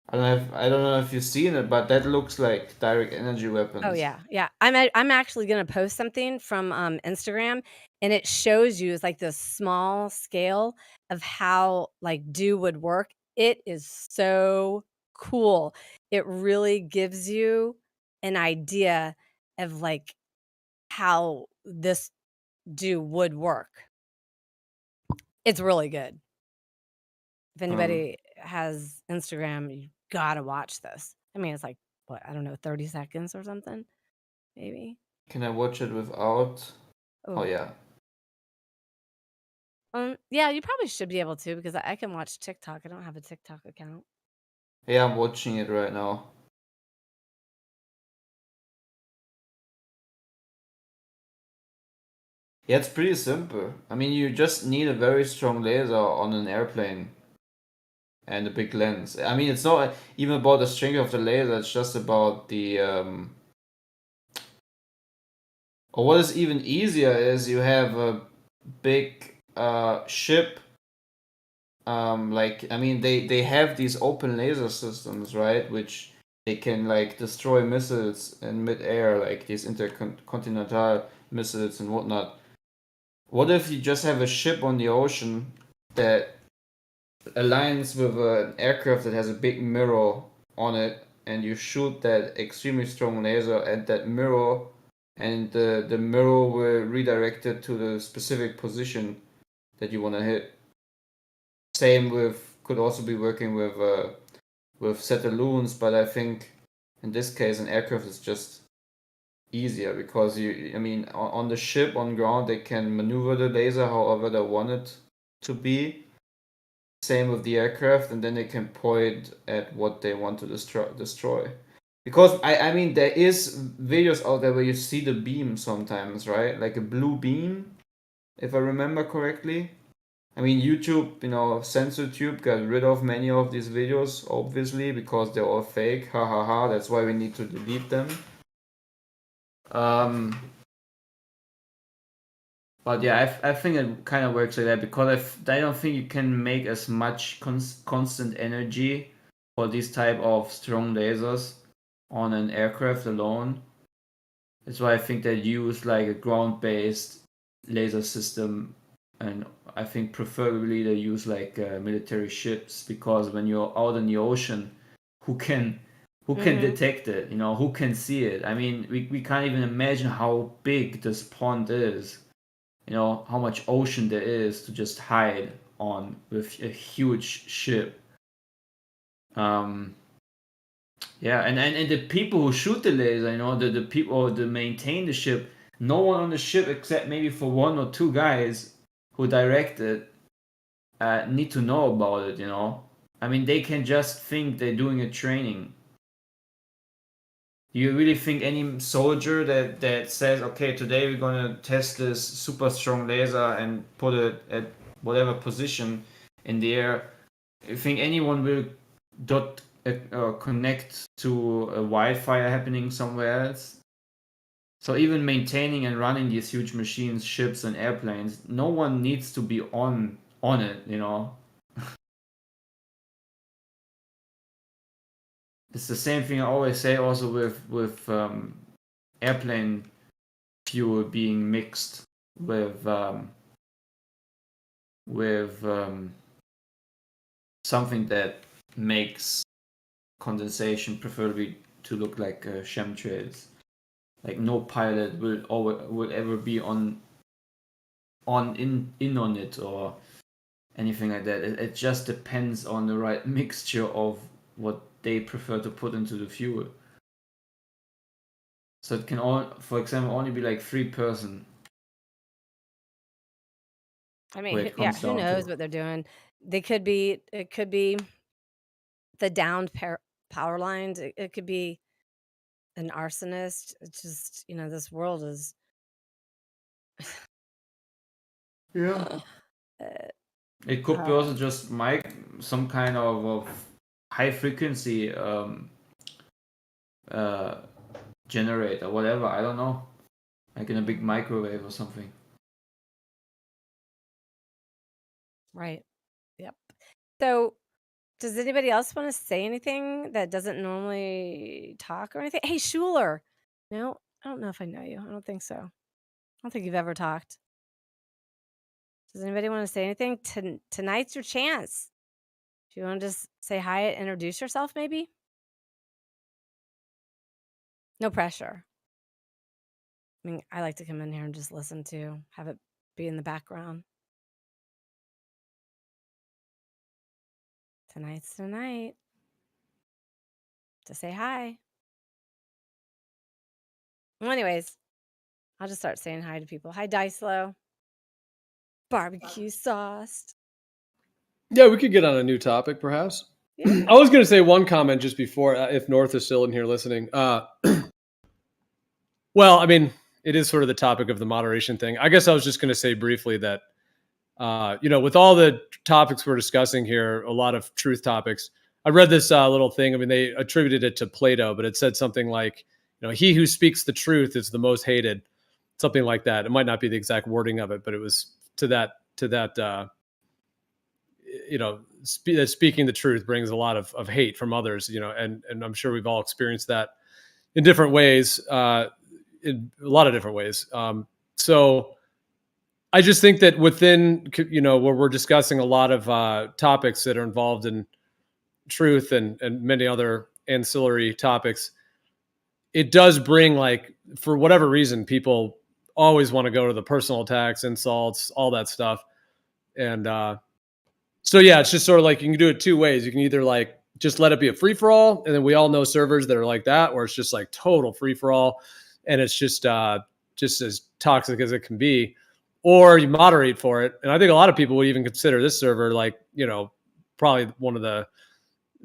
I don't know if you've seen it, but that looks like direct energy weapons. Oh yeah, yeah. I'm actually gonna post something from Instagram, and it shows you it's like this small scale of how like dew would work. It is so cool. It really gives you an idea of like how this dew would work. It's really good. If anybody has Instagram, you gotta watch this. I mean, it's like what, I don't know, 30 seconds or something, maybe. Can I watch it without? Oh yeah. Yeah, you probably should be able to because I can watch TikTok. I don't have a TikTok account. Yeah, I'm watching it right now. Yeah, it's pretty simple. I mean, you just need a very strong laser on an airplane and a big lens. I mean, it's not even about the strength of the laser, it's just about the or what is even easier is you have a big ship like I mean they have these open laser systems, right, which they can like destroy missiles in midair, like these intercontinental missiles and whatnot. What if you just have a ship on the ocean that aligns with an aircraft that has a big mirror on it, and you shoot that extremely strong laser at that mirror, and the mirror will redirect it to the specific position that you want to hit. Same with, could also be working with Satelloons, but I think in this case an aircraft is just easier because I mean on the ship on ground they can maneuver the laser however they want it to be. Same with the aircraft, and then they can point at what they want to destroy. Because I mean there is videos out there where you see the beam sometimes, right? Like a blue beam, if I remember correctly. I mean YouTube, CensorTube got rid of many of these videos, obviously, because they're all fake. Ha ha ha, that's why we need to delete them. But yeah, I think it kind of works like that because I don't think you can make as much constant energy for this type of strong lasers on an aircraft alone. That's why I think they use like a ground-based laser system, and I think preferably they use like military ships, because when you're out in the ocean, who can detect it? Who can see it? I mean, we can't even imagine how big this pond is. How much ocean there is to just hide on with a huge ship. Yeah, and the people who shoot the laser, the people that maintain the ship, no one on the ship except maybe for one or two guys who direct it need to know about it. I mean, they can just think they're doing a training. Do you really think any soldier that says, okay, today we're gonna test this super strong laser and put it at whatever position in the air, you think anyone will connect to a wildfire happening somewhere else? So even maintaining and running these huge machines, ships and airplanes, no one needs to be on it. It's the same thing I always say also with airplane fuel being mixed with something that makes condensation preferably to look like chemtrails. Like no pilot will ever be in on it or anything like that. It just depends on the right mixture of what they prefer to put into the fuel. So it can for example, only be like 3%. I mean, who knows what they're doing? It could be the downed power lines. It could be an arsonist. It's just, this world is. Yeah. It could be also just some kind of high frequency generator, whatever. I don't know, like in a big microwave or something. Right. Yep. So, does anybody else want to say anything that doesn't normally talk or anything? Hey, Schuler. No, I don't know if I know you. I don't think so. I don't think you've ever talked. Does anybody want to say anything? Tonight's your chance. If you want to just say hi, introduce yourself, maybe. No pressure. I mean, I like to come in here and just listen to, have it be in the background. Tonight's tonight. To say hi. Well, anyways, I'll just start saying hi to people. Hi, Dicelo. Barbecue sauce. Yeah, we could get on a new topic, perhaps. Yeah. I was going to say one comment just before, if North is still in here listening. Well, I mean, it is sort of the topic of the moderation thing. I guess I was just going to say briefly that, with all the topics we're discussing here, a lot of truth topics. I read this little thing. I mean, they attributed it to Plato, but it said something like, he who speaks the truth is the most hated, something like that. It might not be the exact wording of it, but it was to that speaking the truth brings a lot of hate from others, and I'm sure we've all experienced that in different ways, in a lot of different ways. So I just think that within, where we're discussing a lot of topics that are involved in truth and many other ancillary topics, it does bring, like, for whatever reason, people always want to go to the personal attacks, insults, all that stuff. And so, yeah, it's just sort of like you can do it two ways. You can either like just let it be a free for all. And then we all know servers that are like that, where it's just like total free for all. And it's just as toxic as it can be, or you moderate for it. And I think a lot of people would even consider this server like, probably one of the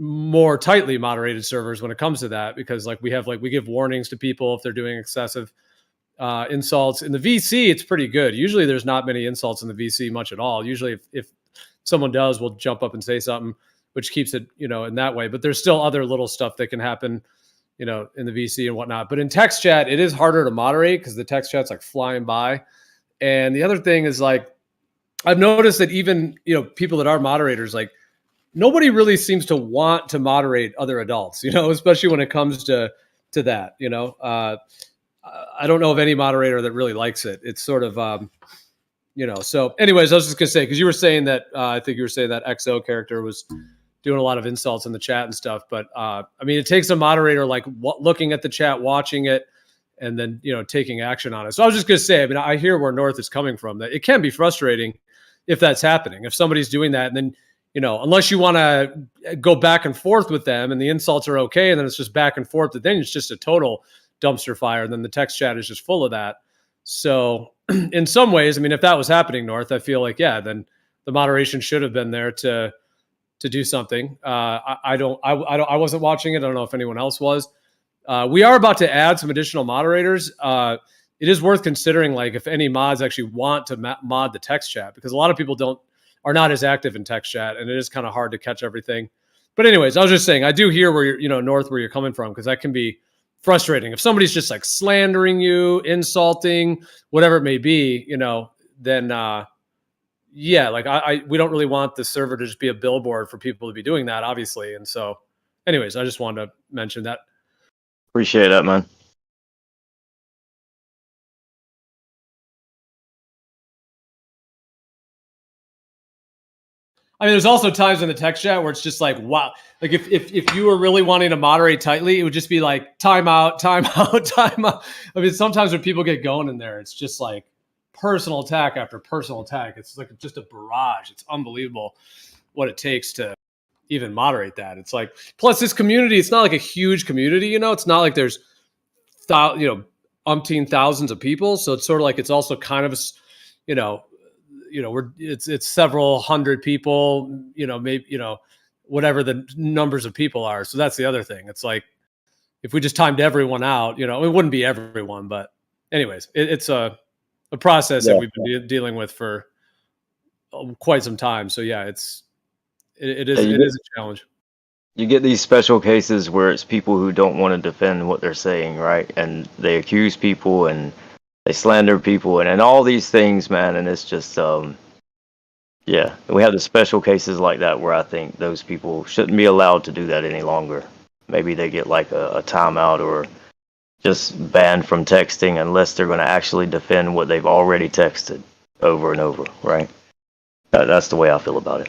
more tightly moderated servers when it comes to that, because like we give warnings to people if they're doing excessive insults. In the VC, it's pretty good. Usually there's not many insults in the VC much at all. Usually if someone does, we'll jump up and say something, which keeps it, in that way. But there's still other little stuff that can happen, in the VC and whatnot. But in text chat, it is harder to moderate because the text chat's like flying by. And the other thing is, like, I've noticed that even, people that are moderators, like, nobody really seems to want to moderate other adults, especially when it comes to that, I don't know of any moderator that really likes it. It's sort of, so anyways, I was just gonna say, because you were saying that, I think you were saying that XO character was doing a lot of insults in the chat and stuff. But I mean, it takes a moderator like looking at the chat, watching it, and then, taking action on it. So I was just gonna say, I mean, I hear where North is coming from, that it can be frustrating if that's happening, if somebody's doing that, and then, unless you want to go back and forth with them and the insults are okay, and then it's just back and forth, but then it's just a total dumpster fire. And then the text chat is just full of that. So in some ways, I mean, if that was happening, North, I feel like, yeah, then the moderation should have been there to do something. I wasn't watching it. I don't know if anyone else was. We are about to add some additional moderators. It is worth considering, like, if any mods actually want to mod the text chat, because a lot of people are not as active in text chat, and it is kind of hard to catch everything. But anyways, I was just saying, I do hear where you're, North, where you're coming from, because that can be frustrating. If somebody's just like slandering you, insulting, whatever it may be, then yeah, like we don't really want the server to just be a billboard for people to be doing that, obviously. And so anyways, I just wanted to mention that. Appreciate that, man. I mean, there's also times in the text chat where it's just like, wow. Like if you were really wanting to moderate tightly, it would just be like time out, time out, time out. I mean, sometimes when people get going in there, it's just like personal attack after personal attack. It's like just a barrage. It's unbelievable what it takes to even moderate that. It's like, plus this community, it's not like a huge community, it's not like there's, umpteen thousands of people. So it's sort of like, it's also kind of, it's several hundred people, maybe, whatever the numbers of people are. So that's the other thing. It's like, if we just timed everyone out, it wouldn't be everyone, but anyways, it's a process that we've been dealing with for quite some time. So yeah, it is a challenge. You get these special cases where it's people who don't want to defend what they're saying, right? And they accuse people and they slander people and all these things, man. And it's just, yeah, we have the special cases like that where I think those people shouldn't be allowed to do that any longer. Maybe they get like a timeout or just banned from texting unless they're going to actually defend what they've already texted over and over, right? That's the way I feel about it.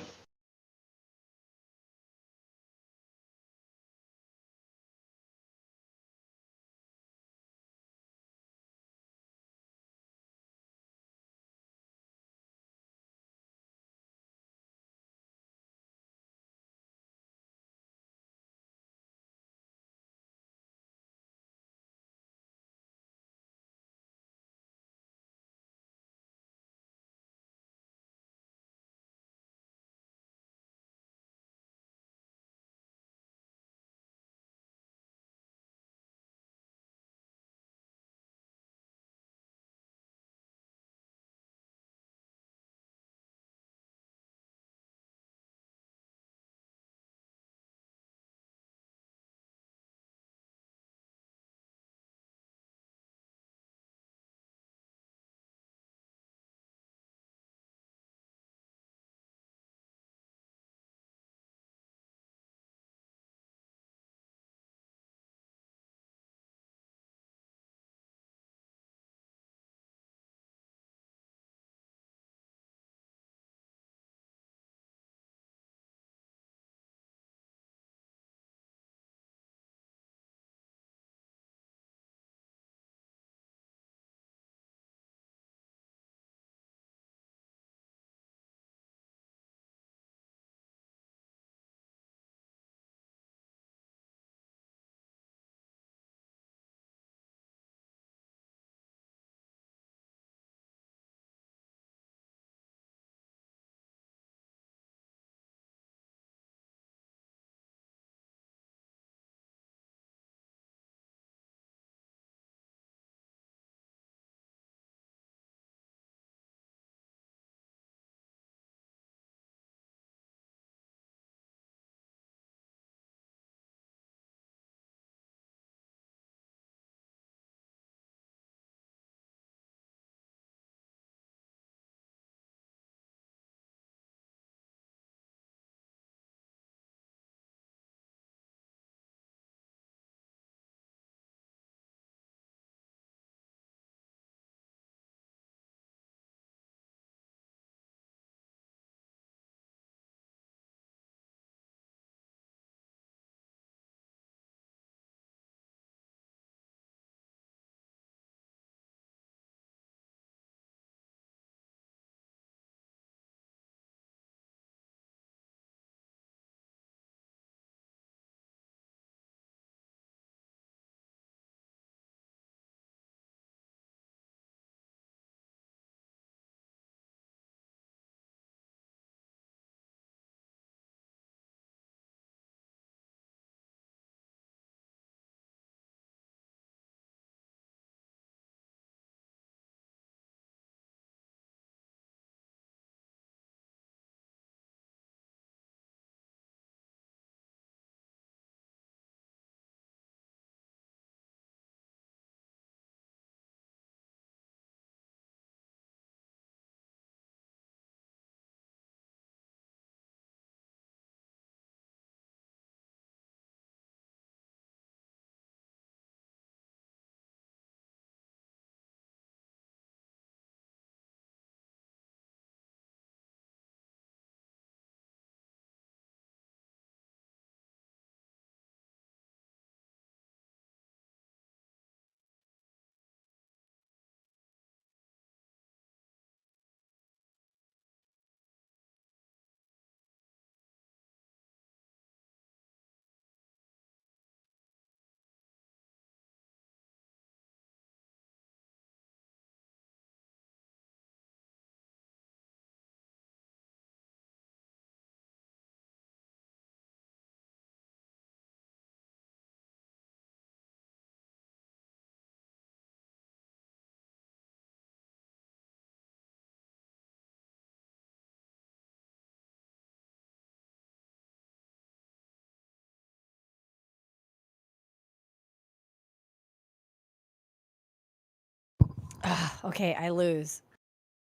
Okay, I lose.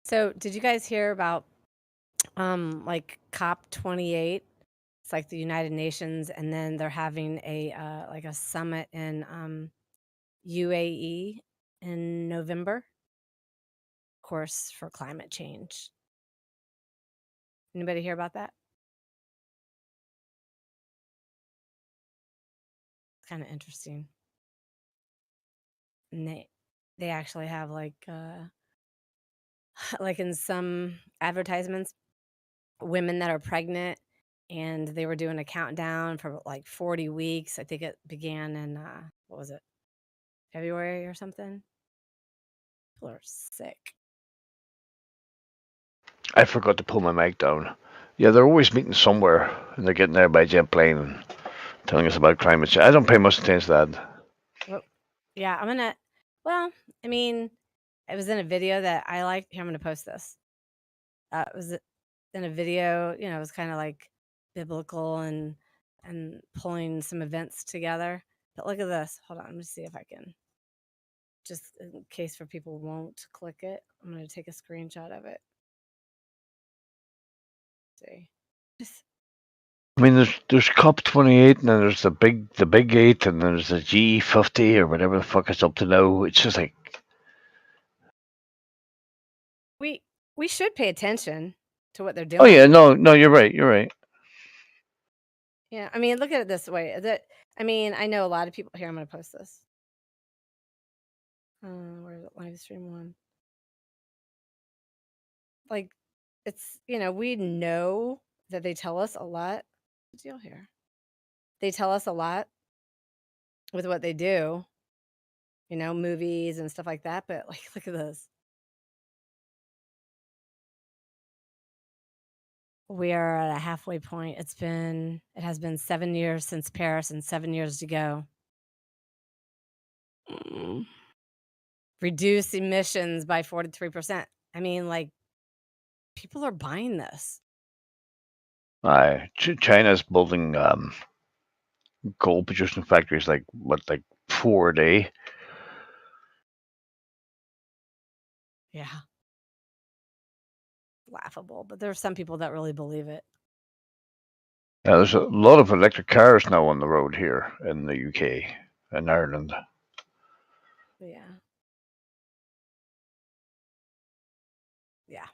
So, did you guys hear about like COP28? It's like the United Nations, and then they're having a like a summit in UAE in November. Of course, for climate change. Anybody hear about that? It's kind of interesting. And they actually have like like in some advertisements, women that are pregnant, and they were doing a countdown for like 40 weeks. I think it began in what was it, February or something. People are sick. I forgot to pull my mic down. Yeah, they're always meeting somewhere, and they're getting there by jet plane and telling us about climate change. I don't pay much attention to that. Well, yeah, I'm gonna. Well, I mean, it was in a video that I liked. Here, I'm gonna post this. It was in a video. You know, it was kind of like biblical and pulling some events together. But look at this. Hold on, let me see if I can. Just in case for people who won't click it, I'm gonna take a screenshot of it. See. I mean, there's COP28, and then there's the big 8, and then there's the G50 or whatever the fuck it's up to now. It's just like, We should pay attention to what they're doing. oh yeah, no, you're right, you're right. Yeah, I mean, look at it this way. I mean, I know a lot of people here. I'm going to post this. Where's it? Livestream one. Like, it's, you know, we know that they tell us a lot. What's the deal here? They tell us a lot with what they do, you know, movies and stuff like that. But like, look at this. We are at a halfway point. It has been 7 years since Paris and 7 years to go. Reduce emissions by 43%. I mean, like, people are buying this. China's building gold producing factories like 4 a day. Yeah. Laughable, but there are some people that really believe it. Yeah, there's a lot of electric cars now on the road here in the UK and Ireland. Yeah. Yeah.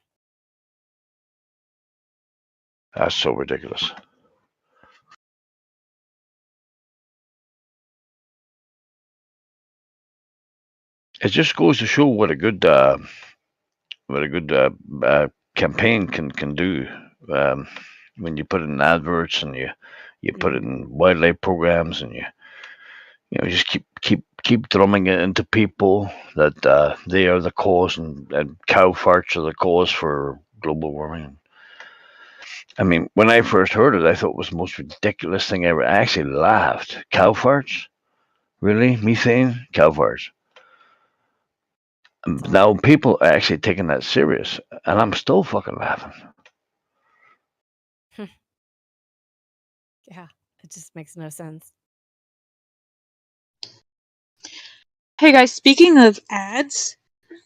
That's so ridiculous. It just goes to show what a good campaign can do. When you put it in adverts and you put it in wildlife programs, and you just keep drumming it into people that they are the cause, and cow farts are the cause for global warming. I mean, when I first heard it, I thought it was the most ridiculous thing ever. I actually laughed. Cow farts? Really? Methane? Cow farts. Now people are actually taking that serious, and I'm still fucking laughing. Yeah. It just makes no sense. Hey guys, speaking of ads,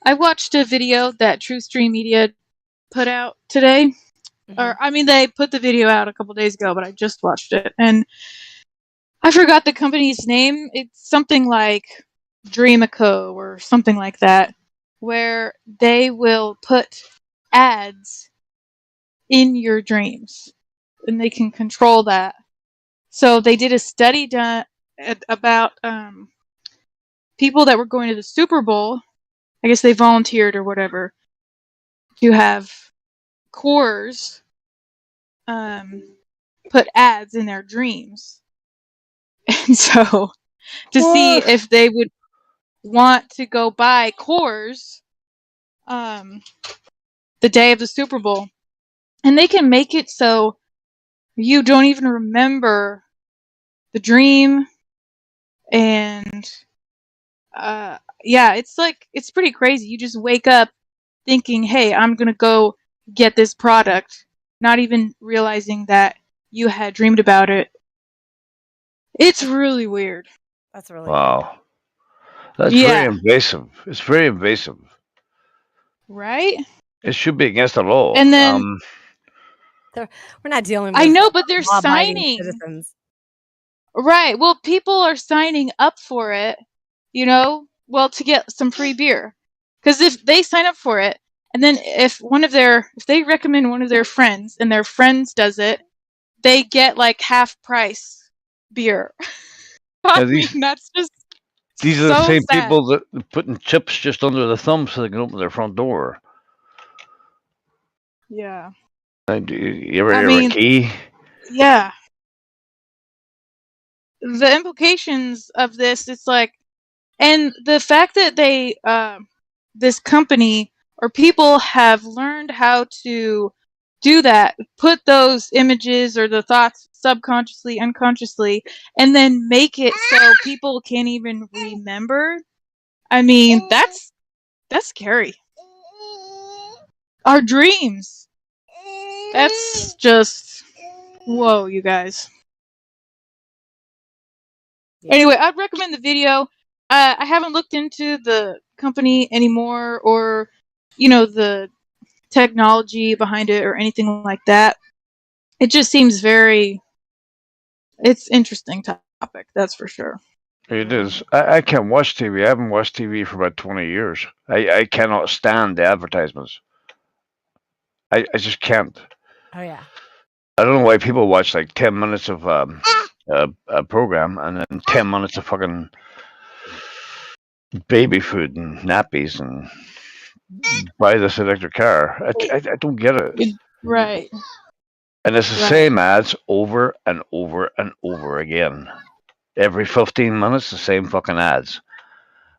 I watched a video that TrueStream Media put out today. Or, I mean, they put the video out a couple days ago, but I just watched it. And I forgot the company's name. It's something like Dreamico or something like that, where they will put ads in your dreams, and they can control that. So they did a study done about people that were going to the Super Bowl. I guess they volunteered or whatever to have Coors put ads in their dreams. And so to see if they would want to go buy Coors the day of the Super Bowl. And they can make it so you don't even remember the dream. And yeah, it's pretty crazy. You just wake up thinking, hey, I'm going to go get this product, not even realizing that you had dreamed about it. It's really weird. That's really wow. That's very invasive. It's very invasive. right? It should be against the law. And then We're not dealing I with know, but they're law-abiding signing. citizens. Right. Well, people are signing up for it, you know, well, to get some free beer. Because if they sign up for it, and then if they recommend one of their friends and their friends does it, they get like half price beer. I Now, mean, that's just these are the so same sad. people that are putting chips just under the thumb so they can open their front door. Yeah. You ever I hear of a mean, key? yeah. The implications of this, it's like, and the fact that they, this company or people have learned how to do that, put those images or the thoughts subconsciously, unconsciously, and then make it so people can't even remember. I mean, that's scary. Our dreams. That's just whoa, you guys. Anyway, I'd recommend the video. I haven't looked into the company anymore, or the technology behind it, or anything like that. It just seems it's interesting topic, that's for sure. It is. I can't watch TV. I haven't watched TV for about 20 years. I cannot stand the advertisements. I just can't. Oh yeah. I don't know why people watch like 10 minutes of a program and then 10 minutes of fucking baby food and nappies and buy this electric car. I don't get it. Right. And it's the Right. same ads over and over and over again. Every 15 minutes, the same fucking ads.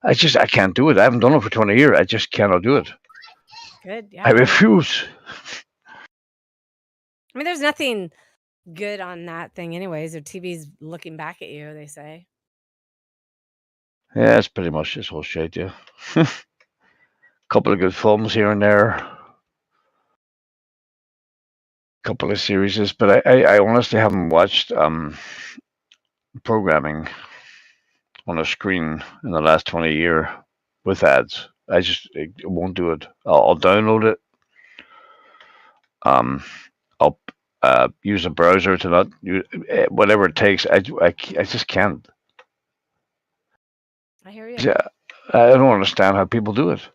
I can't do it. I haven't done it for 20 years. I just cannot do it. Good. Yeah. I refuse. I mean, there's nothing good on that thing, anyways. Their TV's looking back at you. They say. Yeah, it's pretty much this whole shit, yeah. Couple of good films here and there. Couple of series, but I honestly haven't watched programming on a screen in the last 20 years with ads. I won't do it. I'll download it. I'll use a browser to not whatever it takes. I just can't. I hear you. Yeah, I don't understand how people do it.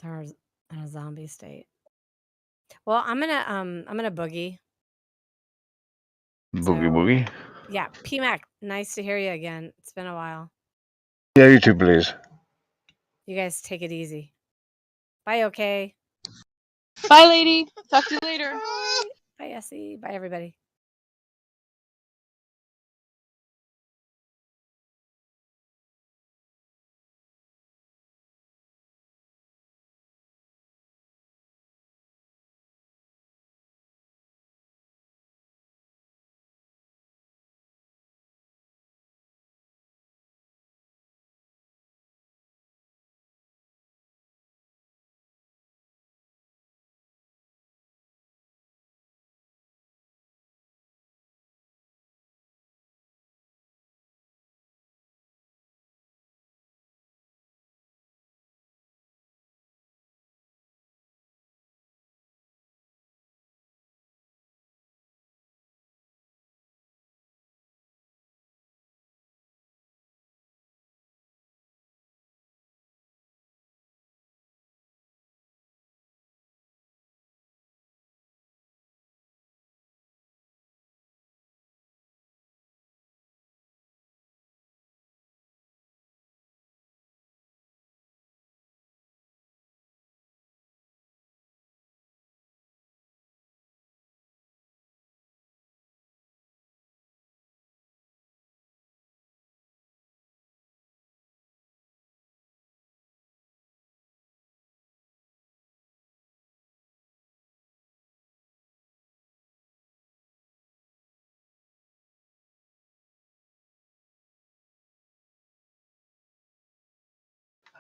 They're in a zombie state. Well, I'm gonna boogie. Boogie woogie. Yeah, PMAC, nice to hear you again. It's been a while. Yeah, you too, please. You guys take it easy. Bye, okay. Bye, lady. Talk to you later. Bye, Essie. Bye, everybody.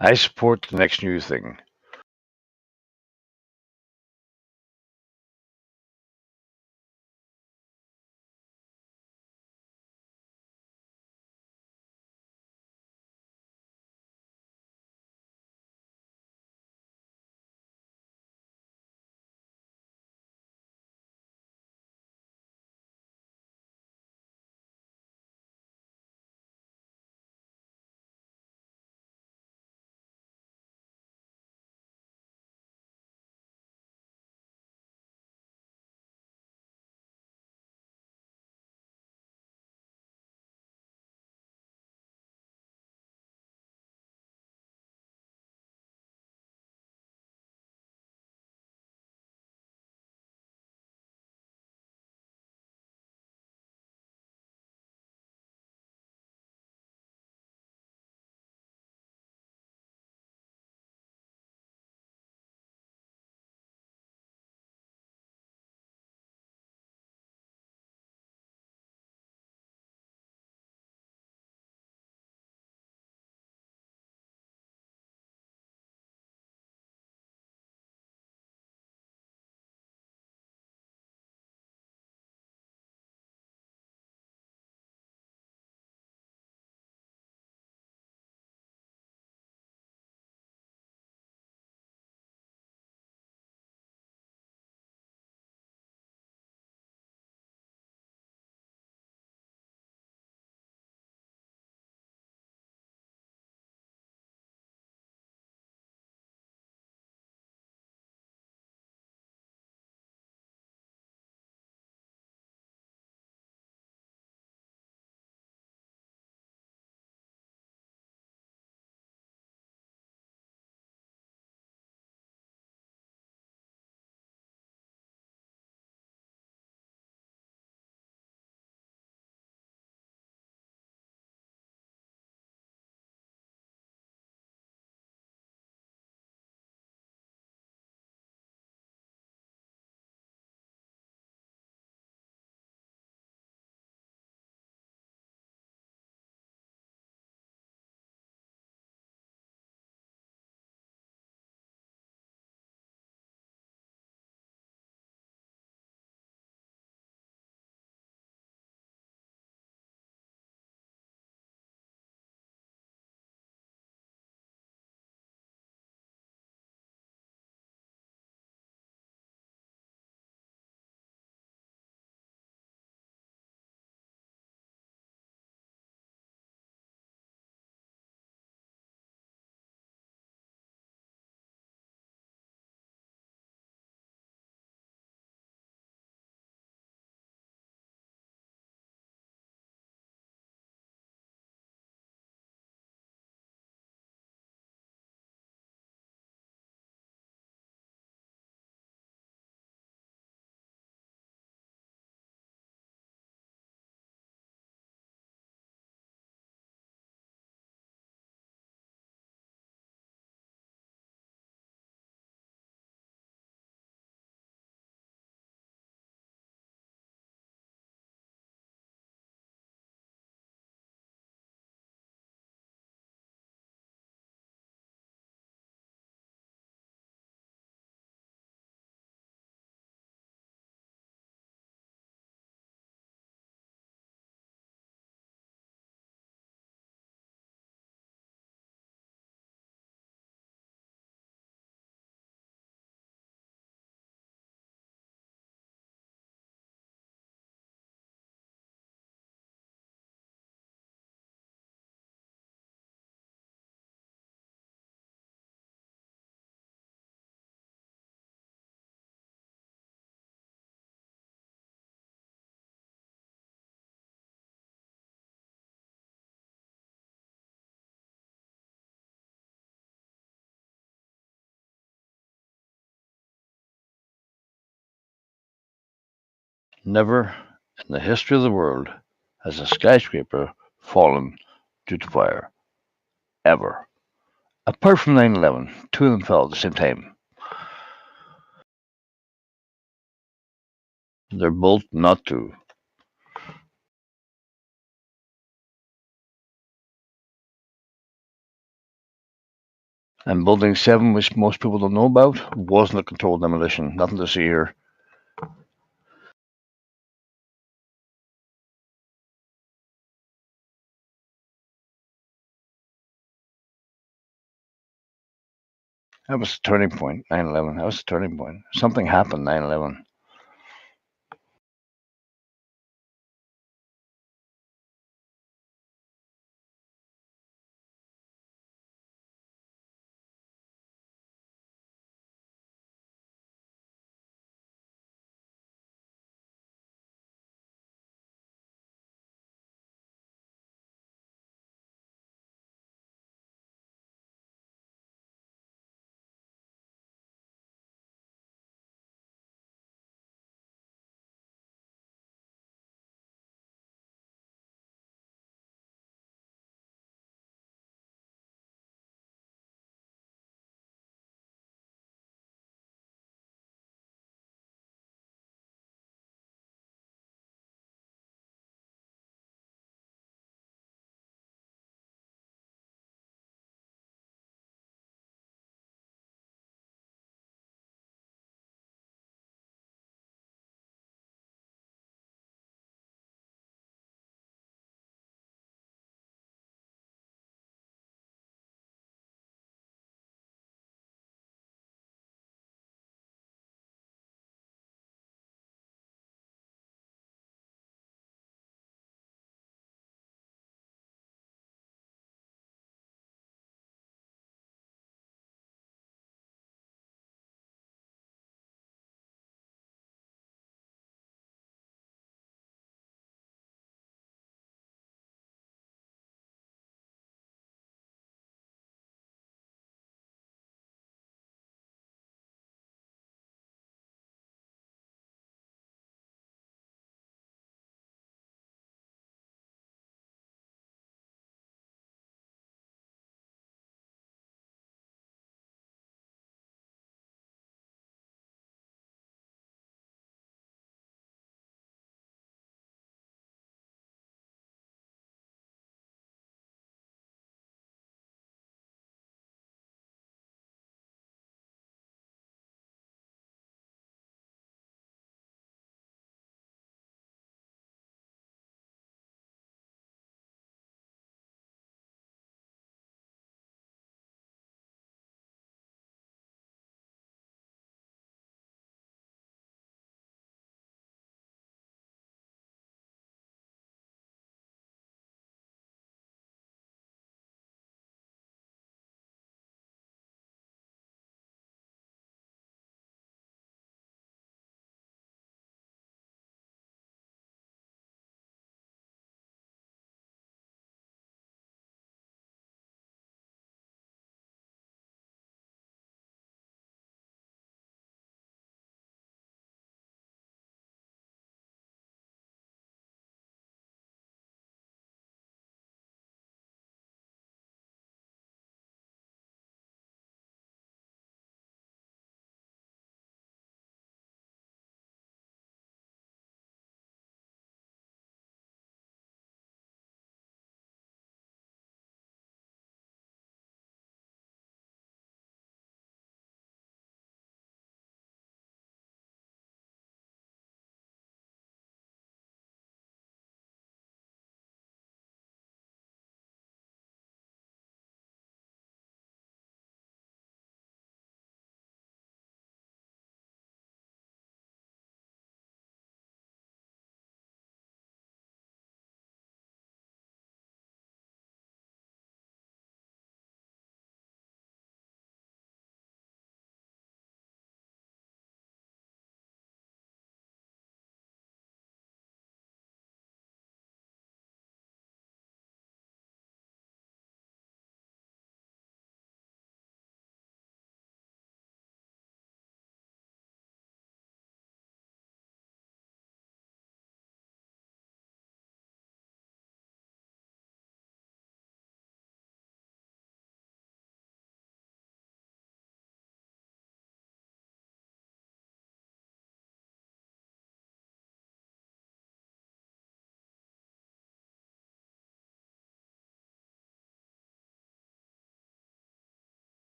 I support the next new thing. Never in the history of the world has a skyscraper fallen due to fire. Ever. Apart from 9/11, two of them fell at the same time. They're both not true. And Building 7, which most people don't know about, wasn't a controlled demolition. Nothing to see here. That was a turning point, 9/11. That was a turning point. Something happened 9/11.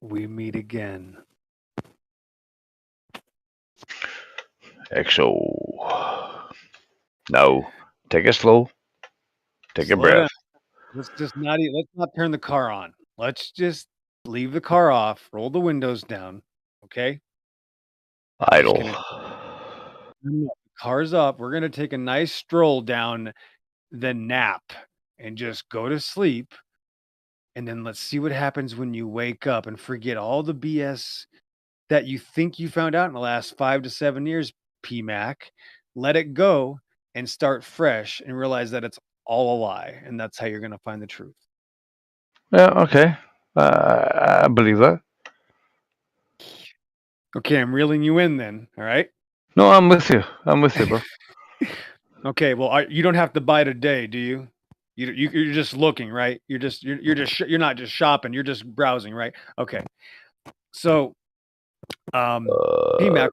we meet again. EXO. Now, take it slow. Take a Slow breath. down. Let's just let's not turn the car on. Let's just leave the car off, roll the windows down. Okay? We're just Idle. gonna car's up. We're gonna take a nice stroll down the nap and just go to sleep. And then let's see what happens when you wake up and forget all the BS that you think you found out in the last 5 to 7 years, PMAC. Let it go and start fresh and realize that it's all a lie. And that's how you're going to find the truth. Yeah, okay. I believe that. Okay, I'm reeling you in then. All right. No, I'm with you. I'm with you, bro. Okay, well, you don't have to buy today, do you? You're just looking, right? You're not just shopping. You're just browsing, right? Okay. So, PMAC,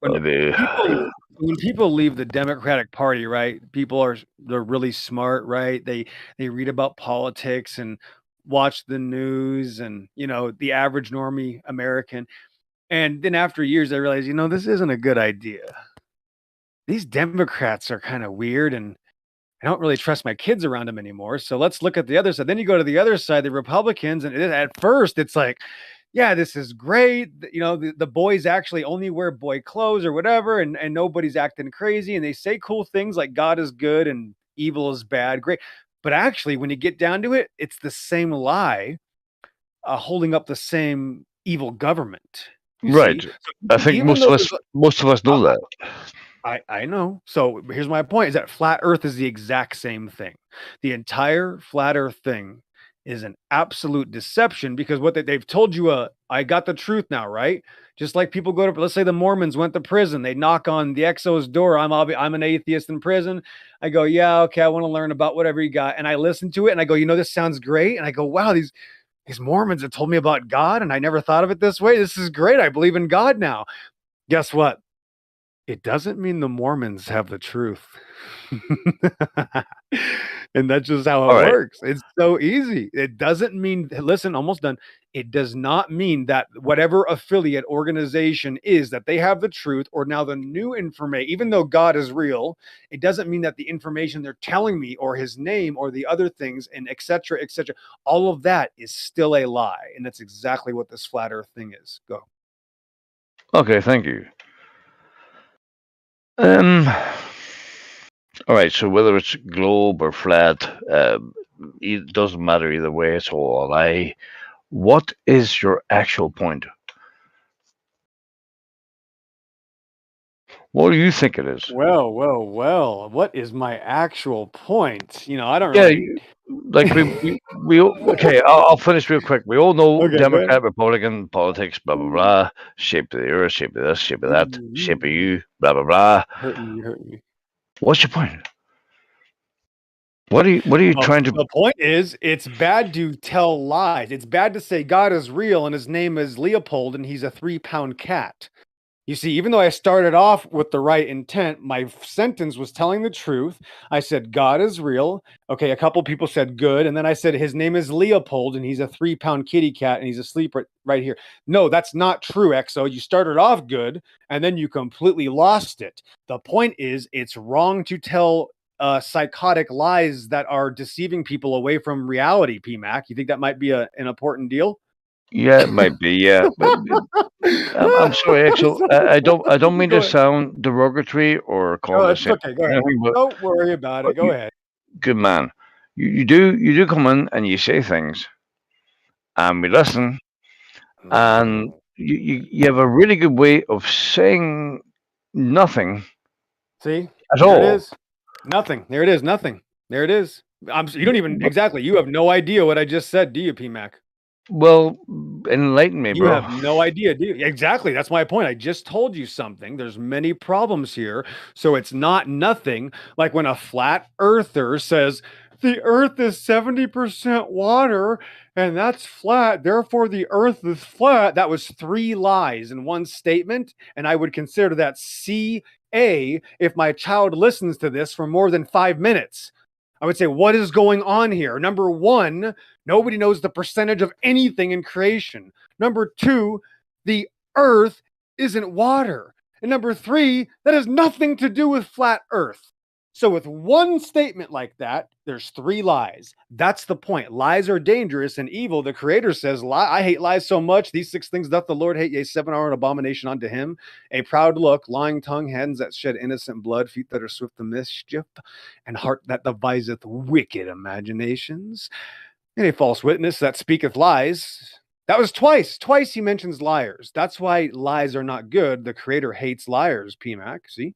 when people leave the Democratic Party, right? They're really smart, right? They read about politics and watch the news and the average normie American. And then after years, they realize, this isn't a good idea. These Democrats are kind of weird and I don't really trust my kids around them anymore. So let's look at the other side. Then you go to the other side, the Republicans, and at first it's like, yeah, this is great. The boys actually only wear boy clothes or whatever, and nobody's acting crazy. And they say cool things like God is good and evil is bad. Great. But actually, when you get down to it, it's the same lie holding up the same evil government. Right. So I think most of us know that. I know. So here's my point: is that flat Earth is the exact same thing. The entire flat Earth thing is an absolute deception because what they've told you, I got the truth now, right? Just like people go to, let's say the Mormons went to prison, they knock on the EXO's door. I'm an atheist in prison. I go, yeah, okay, I want to learn about whatever you got, and I listen to it, and I go, this sounds great, and I go, wow, these Mormons have told me about God, and I never thought of it this way. This is great. I believe in God now. Guess what? It doesn't mean the Mormons have the truth. And that's just how it works. It's so easy. It doesn't mean, listen, almost done. It does not mean that whatever affiliate organization is that they have the truth or now the new information, even though God is real, it doesn't mean that the information they're telling me or his name or the other things and et cetera, all of that is still a lie. And that's exactly what this flat Earth thing is. Go. Okay, thank you. All right, so whether it's globe or flat, it doesn't matter either way. It's all a lie. What is your actual point? What do you think it is? Well. What is my actual point? I don't really. Like we okay. I'll finish real quick. We all know Okay, Democrat, Republican politics, blah blah blah. Shape of the earth, shape of this, shape of that, shape of you, blah blah blah. Hurt me. What's your point? What are you trying to? The point is, it's bad to tell lies. It's bad to say God is real and his name is Leopold and he's a 3-pound cat. You see, even though I started off with the right intent, my sentence was telling the truth. I said, God is real. Okay, a couple people said good. And then I said, his name is Leopold and he's a 3-pound kitty cat and he's asleep right here. No, that's not true, EXO. You started off good and then you completely lost it. The point is, it's wrong to tell psychotic lies that are deceiving people away from reality, PMAC. You think that might be an important deal? Yeah, it might be. Yeah, but I'm sorry, EXO. I don't mean to sound derogatory or condescending. Okay, go ahead. Don't worry about it. Go ahead. Good man. You do come in and you say things, and we listen, and you have a really good way of saying nothing. See, at all. It is nothing. There it is. Nothing. There it is. You don't even exactly. You have no idea what I just said, do you, PMAC? Well, enlighten me, You bro. have no idea, do you? Exactly. That's my point. I just told you something. There's many problems here. So it's not nothing. Like when a flat earther says, the earth is 70% water and that's flat. Therefore, the earth is flat. That was 3 lies in one statement. And I would consider that CA if my child listens to this for more than 5 minutes. I would say, what is going on here? Number one, nobody knows the percentage of anything in creation. Number 2, the Earth isn't water. And number 3, that has nothing to do with flat Earth. So with one statement like that, there's 3 lies. That's the point. Lies are dangerous and evil. The Creator says, I hate lies so much. These 6 things doth the Lord hate, yea, 7 are an abomination unto him. A proud look, lying tongue, hands that shed innocent blood, feet that are swift to mischief, and heart that deviseth wicked imaginations, and a false witness that speaketh lies. That was twice. Twice he mentions liars. That's why lies are not good. The Creator hates liars, PMAC. See?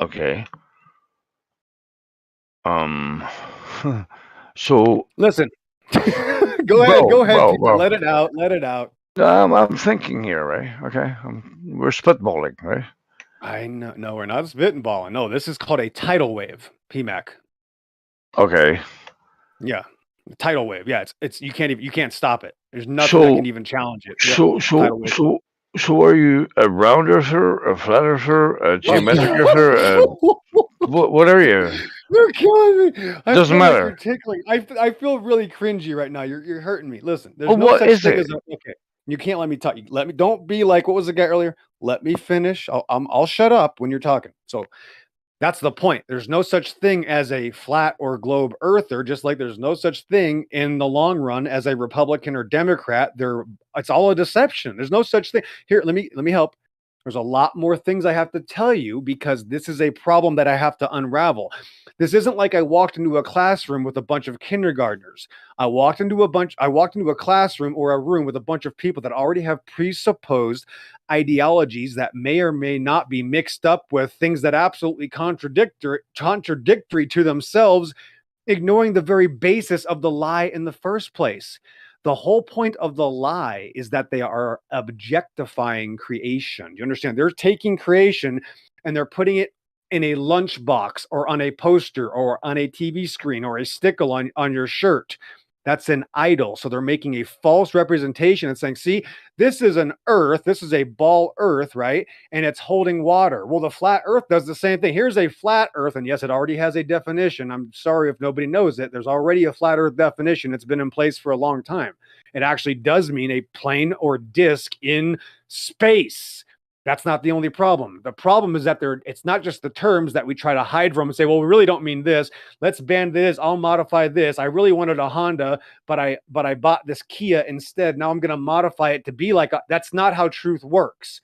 Okay. So listen. Go ahead, people. Let it out. Let it out. I'm thinking here, right? Okay. We're spitballing, right? I know. No, we're not spitballing. No, this is called a tidal wave, PMAC. Okay. Yeah. Tidal wave. Yeah, it's you can't stop it. There's nothing that can even challenge it. So are you a round earther, a flat earther, a geometric earther? What are you? You're killing me. Doesn't matter. Like you're tickling. I feel really cringy right now. You're hurting me. Listen, there's Well, no what such is thing it? as okay. You can't let me talk. Let me. Don't be like what was the guy earlier. Let me finish. I'll shut up when you're talking. So that's the point. There's no such thing as a flat or globe earther, just like there's no such thing in the long run as a Republican or Democrat. It's all a deception. There's no such thing. Here, let me help. There's a lot more things I have to tell you because this is a problem that I have to unravel. This isn't like I walked into a classroom with a bunch of kindergartners. I walked into a classroom or a room with a bunch of people that already have presupposed ideologies that may or may not be mixed up with things that absolutely contradictory to themselves, ignoring the very basis of the lie in the first place. The whole point of the lie is that they are objectifying creation. You understand? They're taking creation and they're putting it in a lunchbox or on a poster or on a TV screen or a sticker on your shirt. That's an idol. So they're making a false representation and saying, see, this is an earth. This is a ball earth, right? And it's holding water. Well, the flat earth does the same thing. Here's a flat earth. And yes, it already has a definition. I'm sorry if nobody knows it. There's already a flat earth definition. It's been in place for a long time. It actually does mean a plane or disc in space. That's not the only problem. The problem is that it's not just the terms that we try to hide from and say, well, we really don't mean this. Let's ban this. I'll modify this. I really wanted a Honda, but I bought this Kia instead. Now I'm going to modify it to be like that's not how truth works.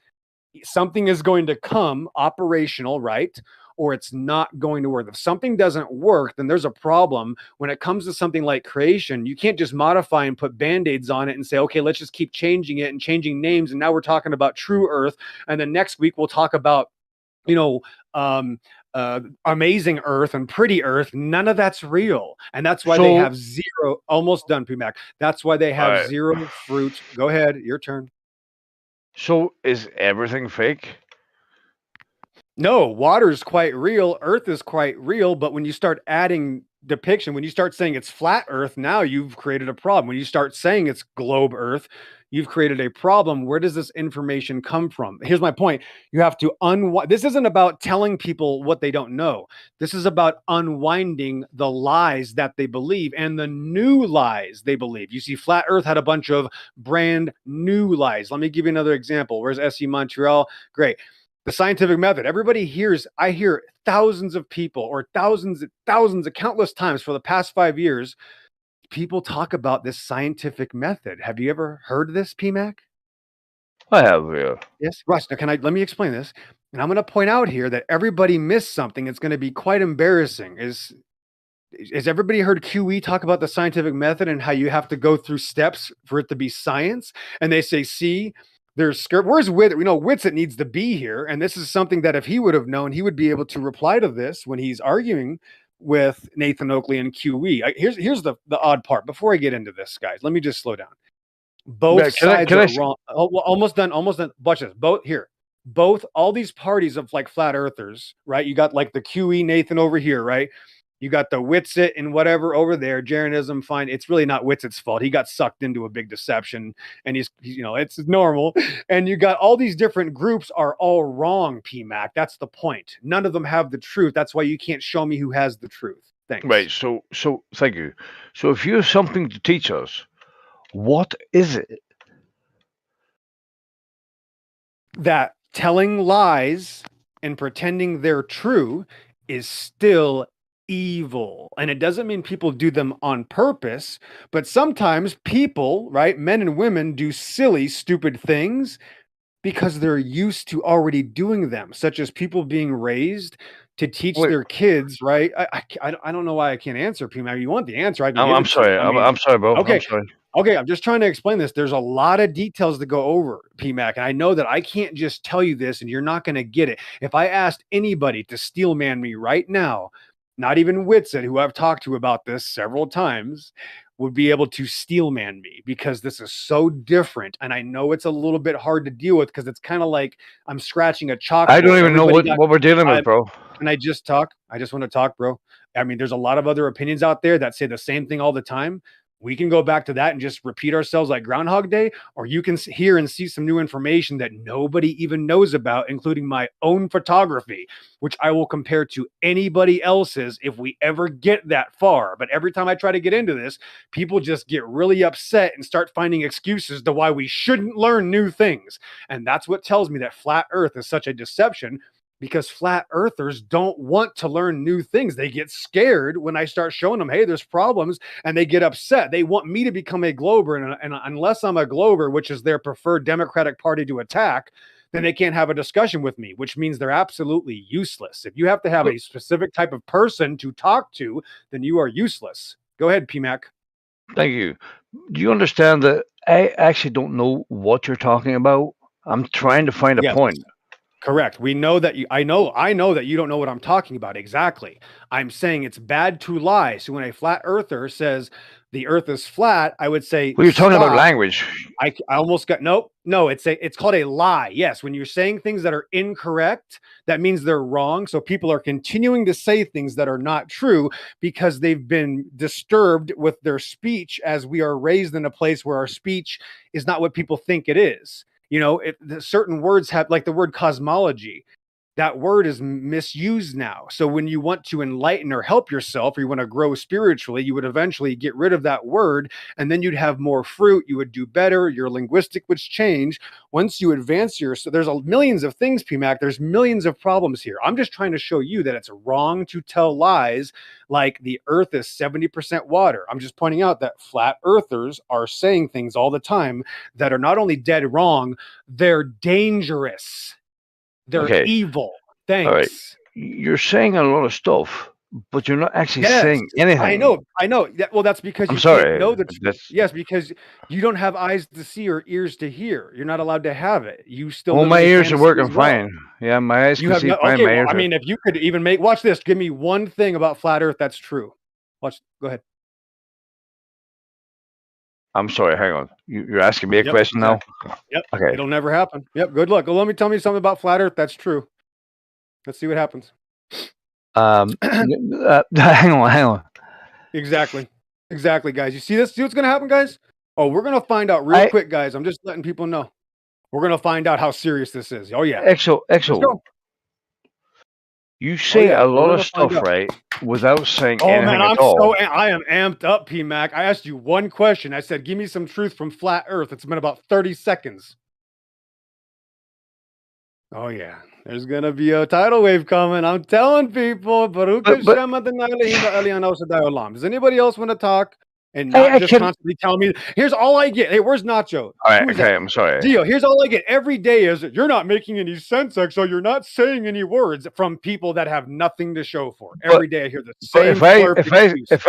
Something is going to come operational, right? Or it's not going to work. If something doesn't work, then there's a problem. When it comes to something like creation, you can't just modify and put band-aids on it and say, okay, let's just keep changing it and changing names. And now we're talking about true earth. And then next week we'll talk about, amazing earth and pretty earth. None of that's real. And that's why they have zero, almost done, PMAC. That's why they have zero fruit. Go ahead, your turn. So is everything fake? No, water is quite real. Earth is quite real. But when you start adding depiction, when you start saying it's flat earth, now you've created a problem. When you start saying it's globe earth, you've created a problem. Where does this information come from? Here's my point. You have to this isn't about telling people what they don't know. This is about unwinding the lies that they believe and the new lies they believe. You see, flat earth had a bunch of brand new lies. Let me give you another example. Where's SE Montreal? Great. The scientific method. Everybody hears, I hear thousands of people or thousands, countless times for the past 5 years, people talk about this scientific method. Have you ever heard this, PMAC? I have, yeah. Yes, Russ. Now, let me explain this? And I'm going to point out here that everybody missed something. It's going to be quite embarrassing. Has everybody heard QE talk about the scientific method and how you have to go through steps for it to be science? And they say, see, where's Wit? We know Witsit needs to be here. And this is something that if he would have known, he would be able to reply to this when he's arguing with Nathan Oakley and QE. Here's the odd part. Before I get into this, guys, let me just slow down. Both sides are wrong. Almost done. Watch this. Both all these parties of like flat earthers, right? You got like the QE Nathan over here, right? You got the Witsit and whatever over there. Jeranism, fine. It's really not Witsit's fault. He got sucked into a big deception, and he's it's normal. And you got all these different groups are all wrong, PMAC. That's the point. None of them have the truth. That's why you can't show me who has the truth. Thanks. Right. So thank you. So if you have something to teach us, What is it? That telling lies and pretending they're true is still evil. And it doesn't mean people do them on purpose, but sometimes people, right, men and women, do silly, stupid things because they're used to already doing them, such as people being raised to teach Wait. their kids, right? I don't know why I can't answer, P-Man. You want the answer, I can give I'm it to you. sorry. I mean, I'm sorry, bro. okay. I'm sorry. Okay, I'm just trying to explain this. There's a lot of details to go over, PMAC, and I know that I can't just tell you this and you're not going to get it. If I asked anybody to steel man me right now, not even Whitson, who I've talked to about this several times, would be able to steel man me because this is so different. And I know it's a little bit hard to deal with because it's kind of like I'm scratching a chalkboard. I don't even know what we're dealing with, bro. Can I just talk? I just want to talk, bro. I mean, there's a lot of other opinions out there that say the same thing all the time. We can go back to that and just repeat ourselves like Groundhog Day, or you can hear and see some new information that nobody even knows about, including my own photography, which I will compare to anybody else's if we ever get that far. But every time I try to get into this, people just get really upset and start finding excuses to why we shouldn't learn new things. And that's what tells me that flat Earth is such a deception, because flat earthers don't want to learn new things. They get scared when I start showing them, hey, there's problems, and they get upset. They want me to become a glober, and unless I'm a glober, which is their preferred Democratic Party to attack, then they can't have a discussion with me, which means they're absolutely useless. If you have to have a specific type of person to talk to, then you are useless. Go ahead, PMAC. Thank you. Do you understand that I actually don't know what you're talking about? I'm trying to find a point. Correct. We know that I know that you don't know what I'm talking about. Exactly. I'm saying it's bad to lie. So when a flat earther says the earth is flat, I would say, well, you're talking about language. I almost got, no, it's called a lie. Yes. When you're saying things that are incorrect, that means they're wrong. So people are continuing to say things that are not true because they've been disturbed with their speech, as we are raised in a place where our speech is not what people think it is. You know, certain words have, like the word cosmology, that word is misused now. So when you want to enlighten or help yourself, or you want to grow spiritually, you would eventually get rid of that word, and then you'd have more fruit. You would do better. Your linguistic would change. Once you advance so there's millions of things, PMAC. There's millions of problems here. I'm just trying to show you that it's wrong to tell lies like the earth is 70% water. I'm just pointing out that flat earthers are saying things all the time that are not only dead wrong, they're dangerous. They're evil. Thanks. All right. You're saying a lot of stuff, but you're not actually saying anything. I know. Well, that's because you can't know the truth. Yes, because you don't have eyes to see or ears to hear. You're not allowed to have it. You still. Well, my ears are working fine. Yeah, my eyes can see fine. Okay, I mean, if you could even watch this. Give me one thing about flat Earth that's true. Watch. Go ahead. I'm sorry. Hang on. You're asking me a question now? Yep. Okay. It'll never happen. Yep. Good luck. Well, tell me something about flat Earth that's true. Let's see what happens. Hang on. Exactly, guys. You see this? See what's gonna happen, guys? Oh, we're gonna find out real quick, guys. I'm just letting people know. We're gonna find out how serious this is. Oh yeah. Exo. You say a lot of stuff, right, without saying anything at all. I am amped up, PMAC. I asked you one question. I said, give me some truth from flat Earth. It's been about 30 seconds. Oh yeah, there's gonna be a tidal wave coming. I'm telling people. Does anybody else want to talk and not just constantly tell me? Here's all I get. Hey, where's Nacho? All right, okay, I'm sorry. Gio, here's all I get every day is you're not making any sense, Exo. You're not saying any words from people that have nothing to show for. Every day I hear the same. If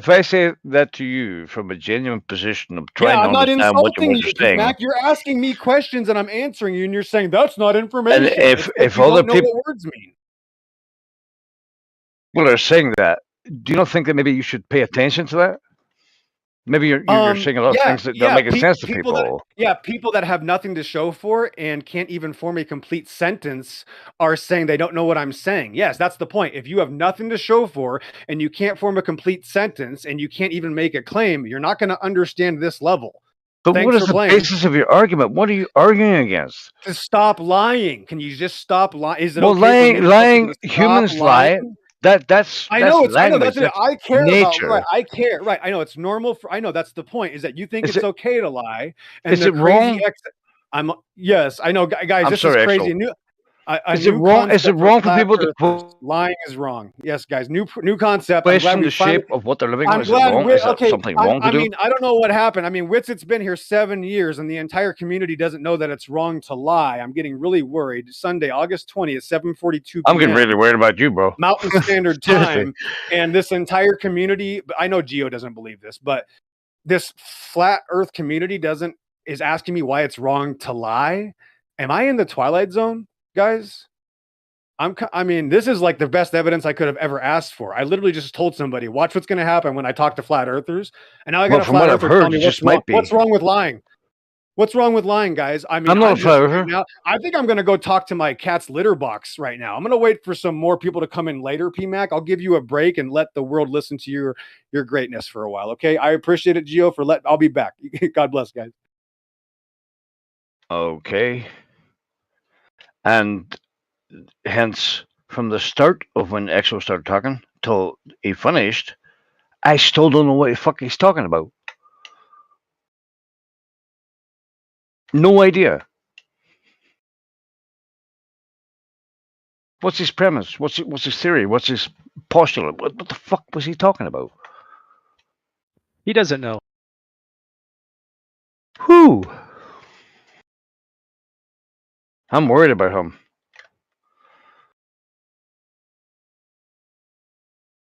I say that to you from a genuine position of trying to understand what you're saying, Mac, you're asking me questions and I'm answering you, and you're saying that's not information. And if you other don't know people, what words mean. Well, are saying that, do you not think that maybe you should pay attention to that? Maybe you're saying a lot of things that don't make sense to people. People that have nothing to show for and can't even form a complete sentence are saying they don't know what I'm saying. Yes, that's the point. If you have nothing to show for and you can't form a complete sentence and you can't even make a claim, you're not going to understand this level. But what is the basis of your argument? What are you arguing against? To stop lying. Can you just stop lying? Is it lying? Humans lie. That's I know it's. I know language. that's it. That's I care about. nature. Right. I care. Right. I know it's normal. I know that's the point. Is that you think Is it's it? okay to lie, and Is the it crazy wrong? Yes, I know, guys. I'm This sorry, is crazy. Exo. A Is it new wrong? Is it concept for wrong for flat people to earthers. Lying is wrong. Yes, guys. New concept. I'm glad question we the finally. shape of what they're living on? I'm Is it glad. wrong? Is that Okay. something wrong to I do? mean, I don't know what happened. I mean, Witsit's been here 7 years, and the entire community doesn't know that it's wrong to lie. I'm getting really worried. Sunday, August 20th, 7:42 I'm getting really p.m. worried about you, bro. Mountain Standard Seriously. Time, and this entire community. I know Geo doesn't believe this, but this flat Earth community is asking me why it's wrong to lie. Am I in the Twilight Zone, guys? I mean, this is like the best evidence I could have ever asked for. I literally just told somebody, watch what's going to happen when I talk to flat earthers. And now I got Well, a from flat what I've earther telling heard, me it just might be. what's wrong with lying. What's wrong with lying, guys? I mean, I'm not a flat earther. now. I think I'm going to go talk to my cat's litter box right now. I'm going to wait for some more people to come in later, PMAC. I'll give you a break and let the world listen to your greatness for a while. Okay. I appreciate it, Gio, I'll be back. God bless, guys. Okay. And hence, from the start of when Exo started talking till he finished, I still don't know what the fuck he's talking about. No idea. What's his premise? What's his theory? What's his postulate? What the fuck was he talking about? He doesn't know. Who? I'm worried about him.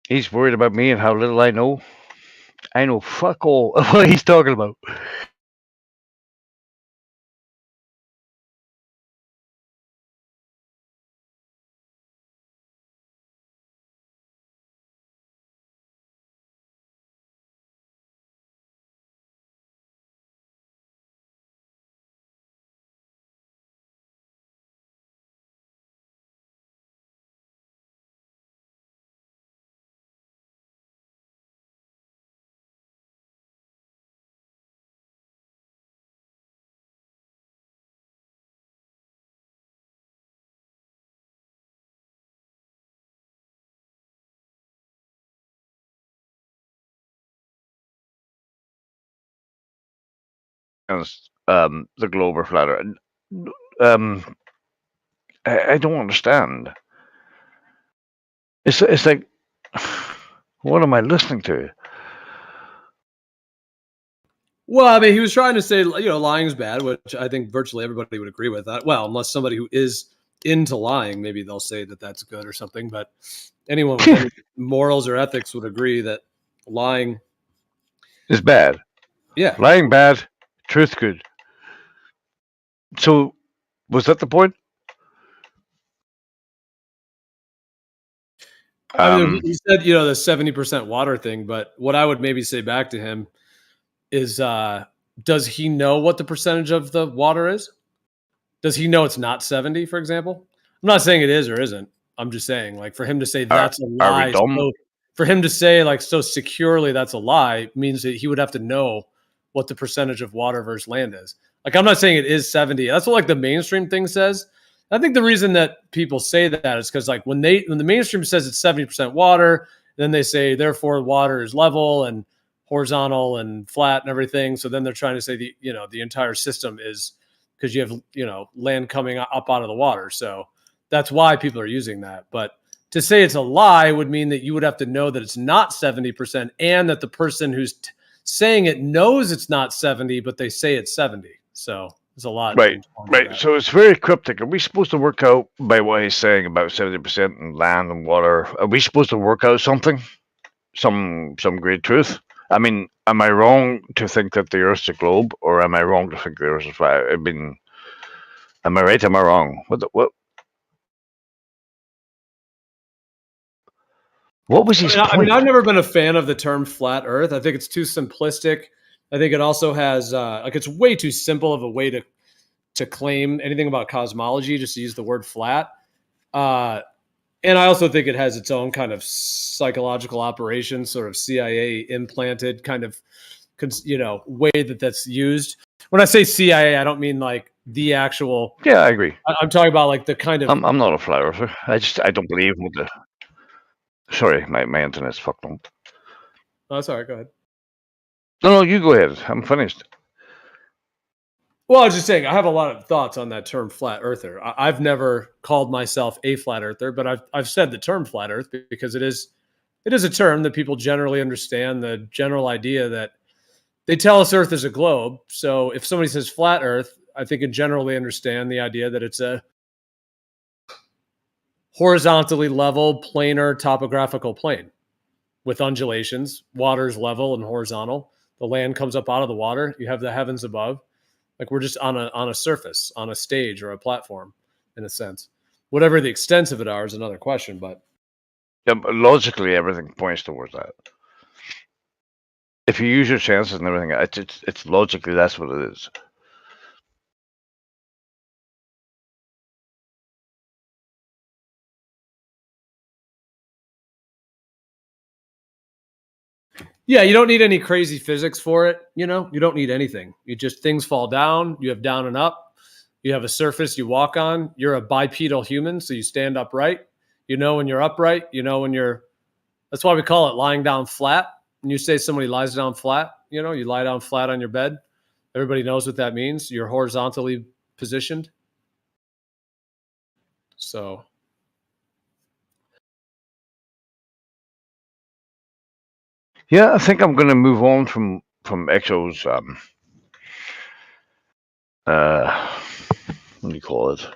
He's worried about me and how little I know. I know fuck all of what he's talking about. The globe or flatter. I don't understand. It's like, what am I listening to? Well, I mean, he was trying to say, lying is bad, which I think virtually everybody would agree with that. Well, unless somebody who is into lying, maybe they'll say that that's good or something. But anyone with any morals or ethics would agree that lying is bad. Yeah. Lying bad, truth good. So, was that the point? I mean, he said, the 70% water thing, but what I would maybe say back to him is, does he know what the percentage of the water is? Does he know it's not 70, for example? I'm not saying it is or isn't. I'm just saying, like, for him to say that's a lie. Are we dumb? So for him to say, like, so securely that's a lie means that he would have to know what the percentage of water versus land is. Like, I'm not saying it is 70. That's what, like, the mainstream thing says. I think the reason that people say that is because, like, when the mainstream says it's 70% water, then they say, therefore, water is level and horizontal and flat and everything. So then they're trying to say the entire system is, because you have, land coming up out of the water. So that's why people are using that. But to say it's a lie would mean that you would have to know that it's not 70% and that the person who's saying it knows it's not 70, but they say it's 70. So there's a lot. Right. So it's very cryptic. Are we supposed to work out by what he's saying about 70% in land and water? Are we supposed to work out something? Some great truth? I mean, am I wrong to think that the Earth's a globe, or am I wrong to think the Earth is flat? I mean, am I right? Am I wrong? What was his point? I mean, I've never been a fan of the term flat Earth. I think it's too simplistic. I think it also has it's way too simple of a way to claim anything about cosmology, just to use the word flat. And I also think it has its own kind of psychological operation, sort of CIA implanted kind of, way that's used. When I say CIA, I don't mean like the actual. Yeah, I agree. I'm talking about like the kind of. I'm not a flat earther. I don't believe with the Sorry, my internet's fucked up. Oh, that's all right. Go ahead. No, you go ahead. I'm finished. Well, I was just saying, I have a lot of thoughts on that term flat earther. I've never called myself a flat earther, but I've said the term flat earth because it is a term that people generally understand, the general idea that they tell us Earth is a globe. So if somebody says flat Earth, I think it generally understand the idea that it's a horizontally level, planar topographical plane with undulations. Water's level and horizontal. The land comes up out of the water. You have the heavens above. Like we're just on a surface, on a stage or a platform, in a sense. Whatever the extents of it are is another question, but Yeah, but logically, everything points towards that. If you use your chances and everything, it's logically that's what it is. yeah, you don't need any crazy physics for it. You don't need anything. You just things fall down. You have down and up. You have a surface you walk on. You're a bipedal human, so you stand upright. You know when you're upright. You know when you're. That's why we call it lying down flat. When you say somebody lies down flat, you lie down flat on your bed. Everybody knows what that means. You're horizontally positioned. So. Yeah, I think I'm going to move on from Exo's what do you call it?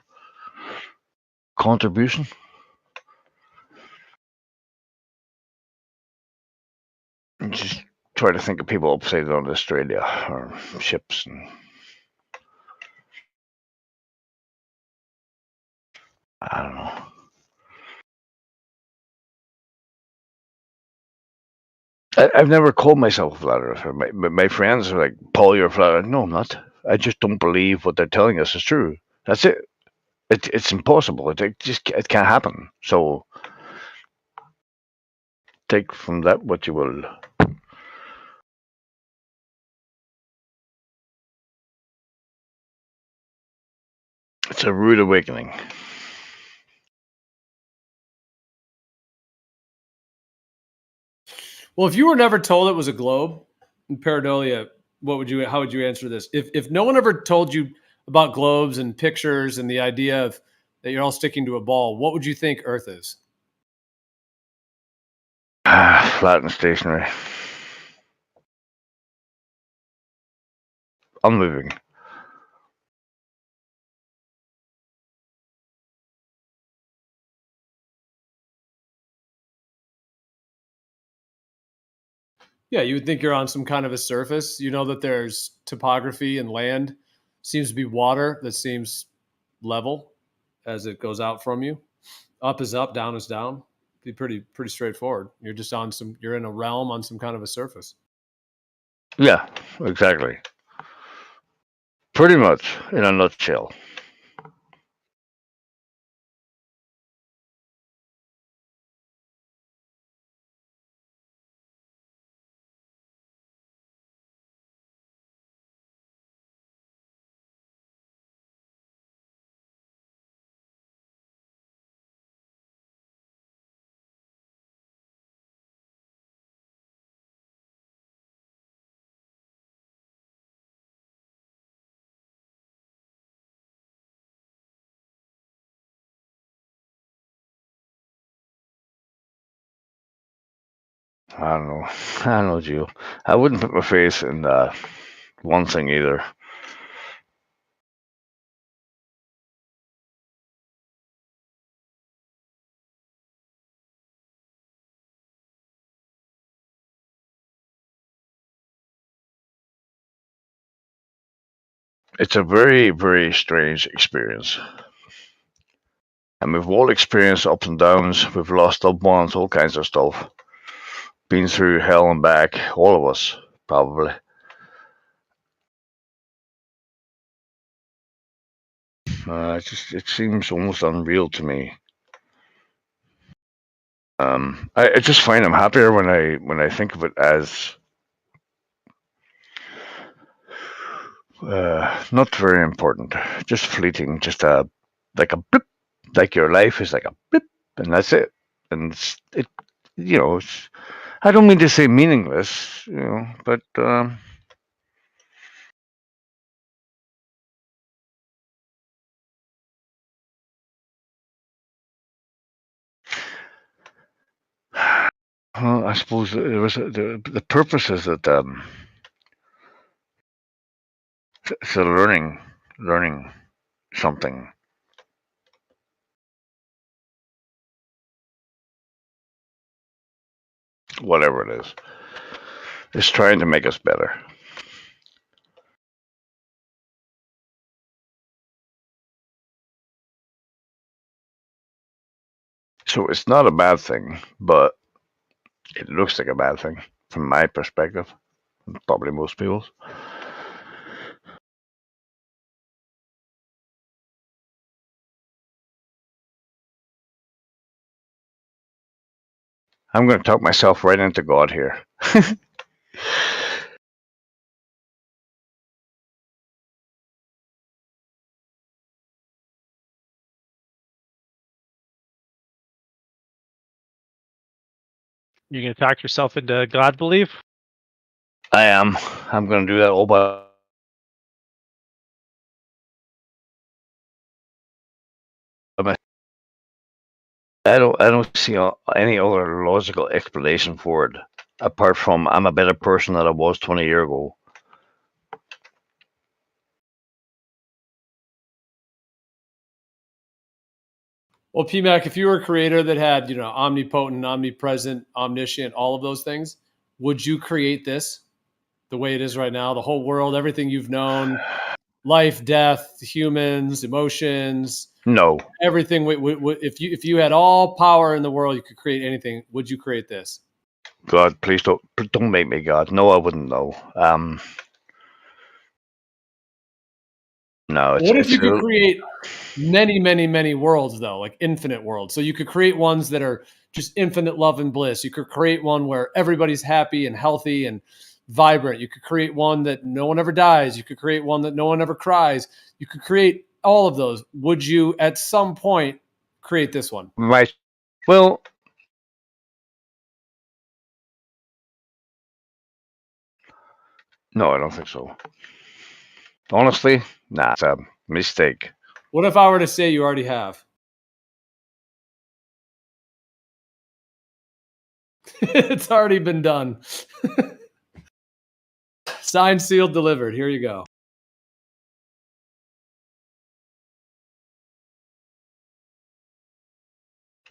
Contribution. Just try to think of people upside down in Australia or ships and I don't know. I've never called myself a flat earther. My friends are like, Paul, you're a flat earther. No, I'm not. I just don't believe what they're telling us is true. That's it. It's impossible. It can't happen. So take from that what you will. It's a rude awakening. Well, if you were never told it was a globe in pareidolia, how would you answer this? If no one ever told you about globes and pictures and the idea of that you're all sticking to a ball, what would you think Earth is? Flat and stationary. Unmoving. Yeah, you would think you're on some kind of a surface. You know that there's topography and land. Seems to be water that seems level as it goes out from you. Up is up, down is down. Be pretty straightforward. You're just you're in a realm on some kind of a surface. Yeah, exactly. Pretty much in a nutshell. I don't know. I don't know, Gio. I wouldn't put my face in one thing either. It's a very, very strange experience. And we've all experienced ups and downs. We've lost loved ones, all kinds of stuff. Been through hell and back, all of us, probably. It seems almost unreal to me. I just find I'm happier when I think of it as not very important, just fleeting, just like a blip, like your life is like a blip, and that's it. And you know, I don't mean to say meaningless, but well, I suppose there was the purpose is that so learning something, whatever it is trying to make us better. So it's not a bad thing, but it looks like a bad thing from my perspective, and probably most people's. I'm going to talk myself right into God here. You gonna talk yourself into God belief? I am. I'm going to do that all by. I don't see any other logical explanation for it apart from I'm a better person than I was 20 years ago. Well, PMAC, if you were a creator that had, omnipotent, omnipresent, omniscient, all of those things, would you create this the way it is right now? The whole world, everything you've known, life, death, humans, emotions, No, everything. If you had all power in the world, you could create anything. Would you create this? God, please don't make me God. No, I wouldn't know. No, What if it's you could create many, many, many worlds, though, like infinite worlds? So you could create ones that are just infinite love and bliss. You could create one where everybody's happy and healthy and vibrant. You could create one that no one ever dies. You could create one that no one ever cries. You could create all of those. Would you, at some point, create this one? right. Well, no, I don't think so. Honestly, nah, it's a mistake. What if I were to say you already have? It's already been done. Signed, sealed, delivered. Here you go.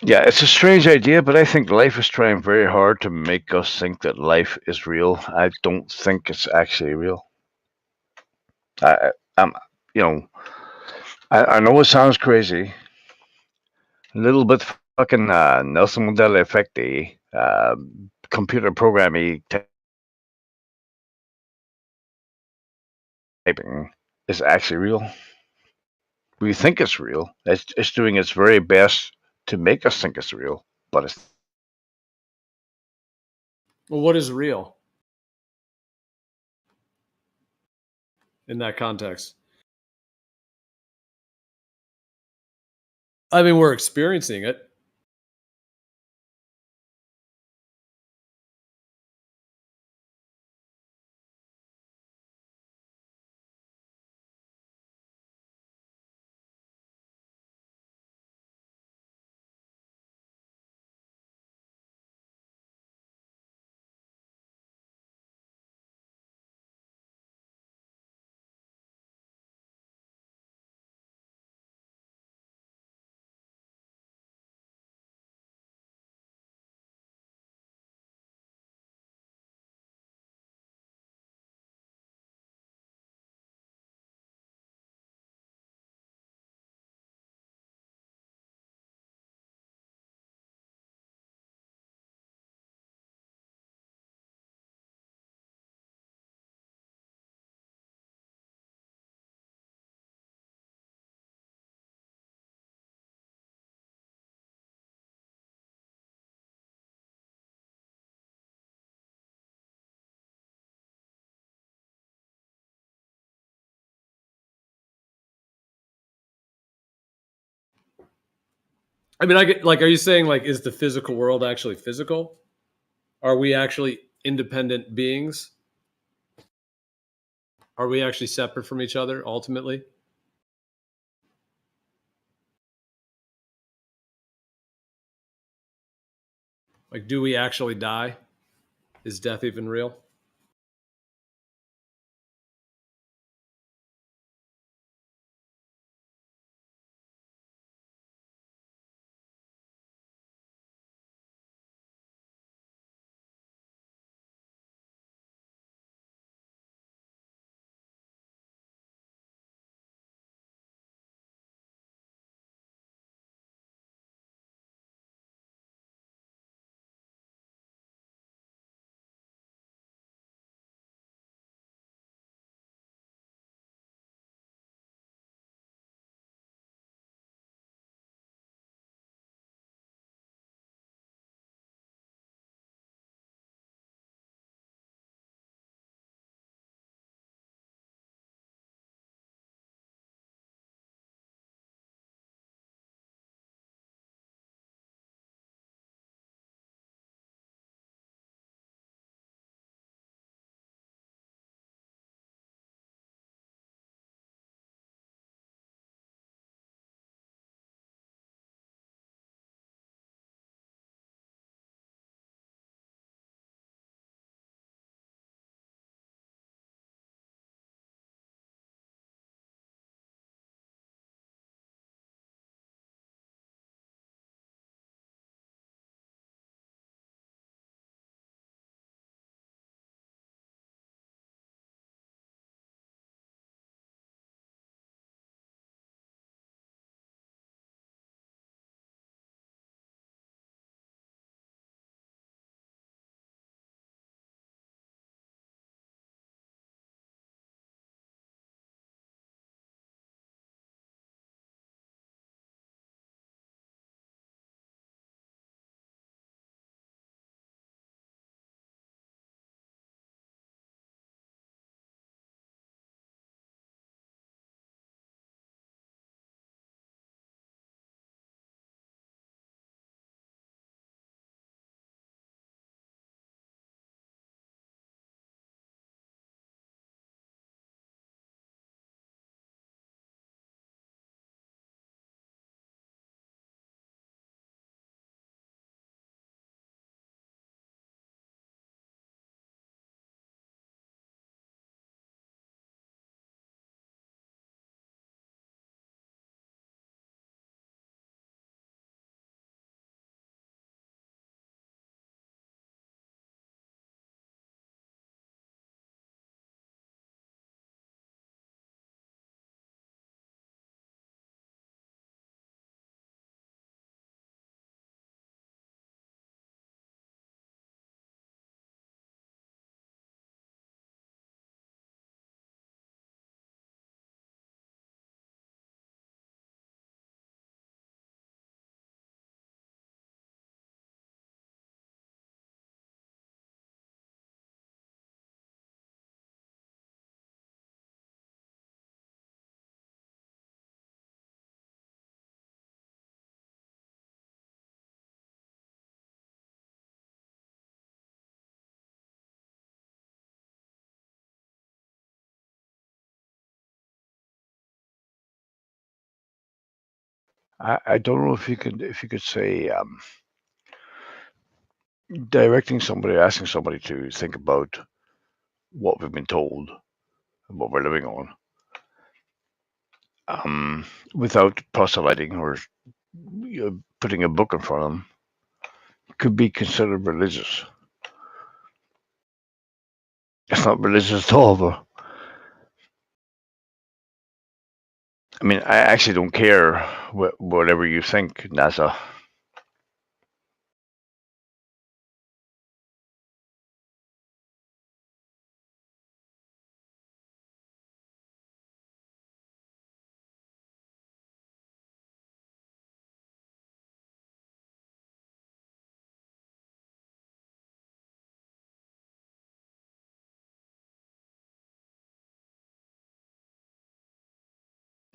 Yeah, it's a strange idea, but I think life is trying very hard to make us think that life is real. I don't think it's actually real. I'm, you know, I know it sounds crazy, a little bit fucking Nelson Mandela effecty, computer programming typing is actually real. We think it's real. It's doing its very best to make us think it's real, but it's Well, what is real in that context? I mean, we're experiencing it. I mean, I get like, are you saying like, is the physical world actually physical? Are we actually independent beings? Are we actually separate from each other ultimately? Like, do we actually die? Is death even real? I don't know if you could say directing somebody, asking somebody to think about what we've been told and what we're living on, without proselyting or putting a book in front of them, could be considered religious. It's not religious at all, but I mean, I actually don't care whatever you think, NASA.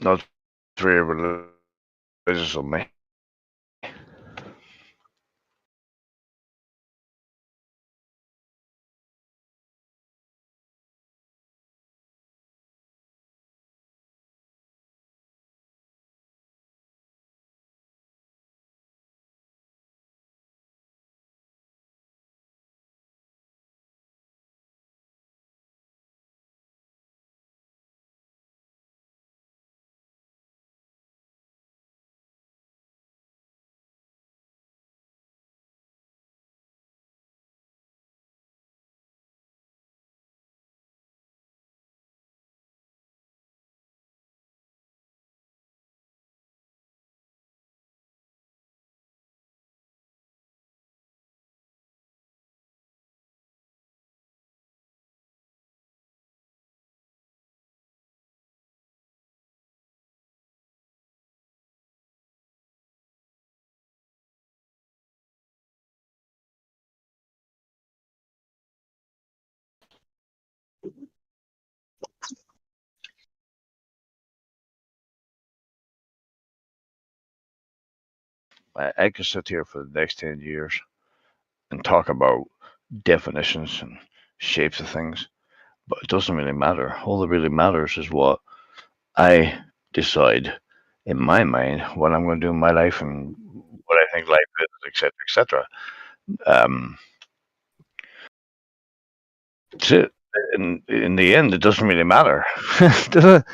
Not very religious of me. I could sit here for the next 10 years and talk about definitions and shapes of things, but it doesn't really matter. All that really matters is what I decide in my mind what I'm going to do in my life and what I think life is, etc., etc. That's it. In the end, it doesn't really matter. Does it?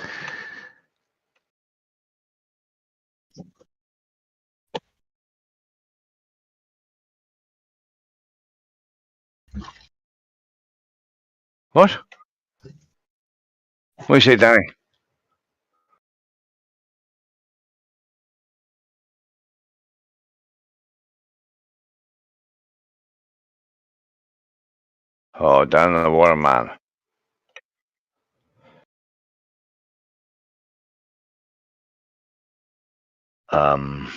What? What do you say, Danny? Oh, down in the water, man. Um,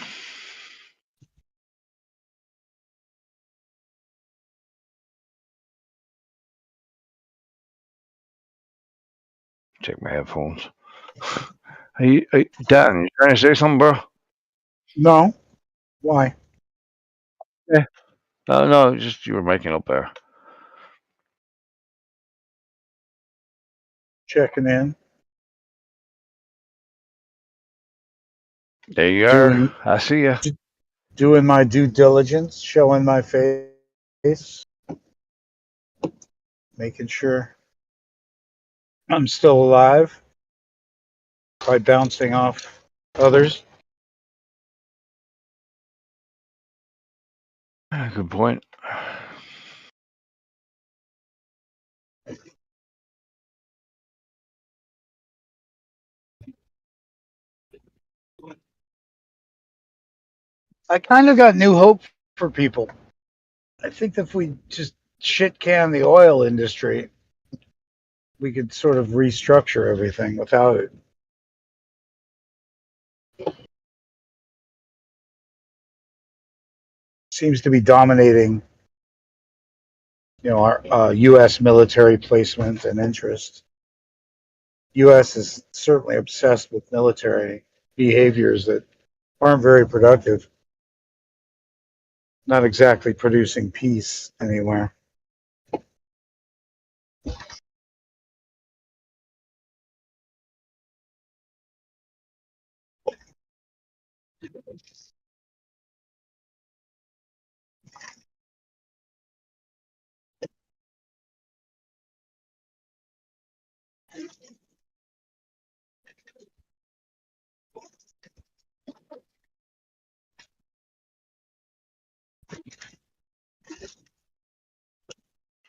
check my headphones. Hey, Dan, you trying to say something, bro? No. Why? Yeah. No, just you were making up there. Checking in. There you are. I see you. Doing my due diligence, showing my face, making sure I'm still alive by bouncing off others. Good point. I kind of got new hope for people. I think that if we just shit can the oil industry, we could sort of restructure everything without it. Seems to be dominating, our U.S. military placement and interest. U.S. is certainly obsessed with military behaviors that aren't very productive. Not exactly producing peace anywhere.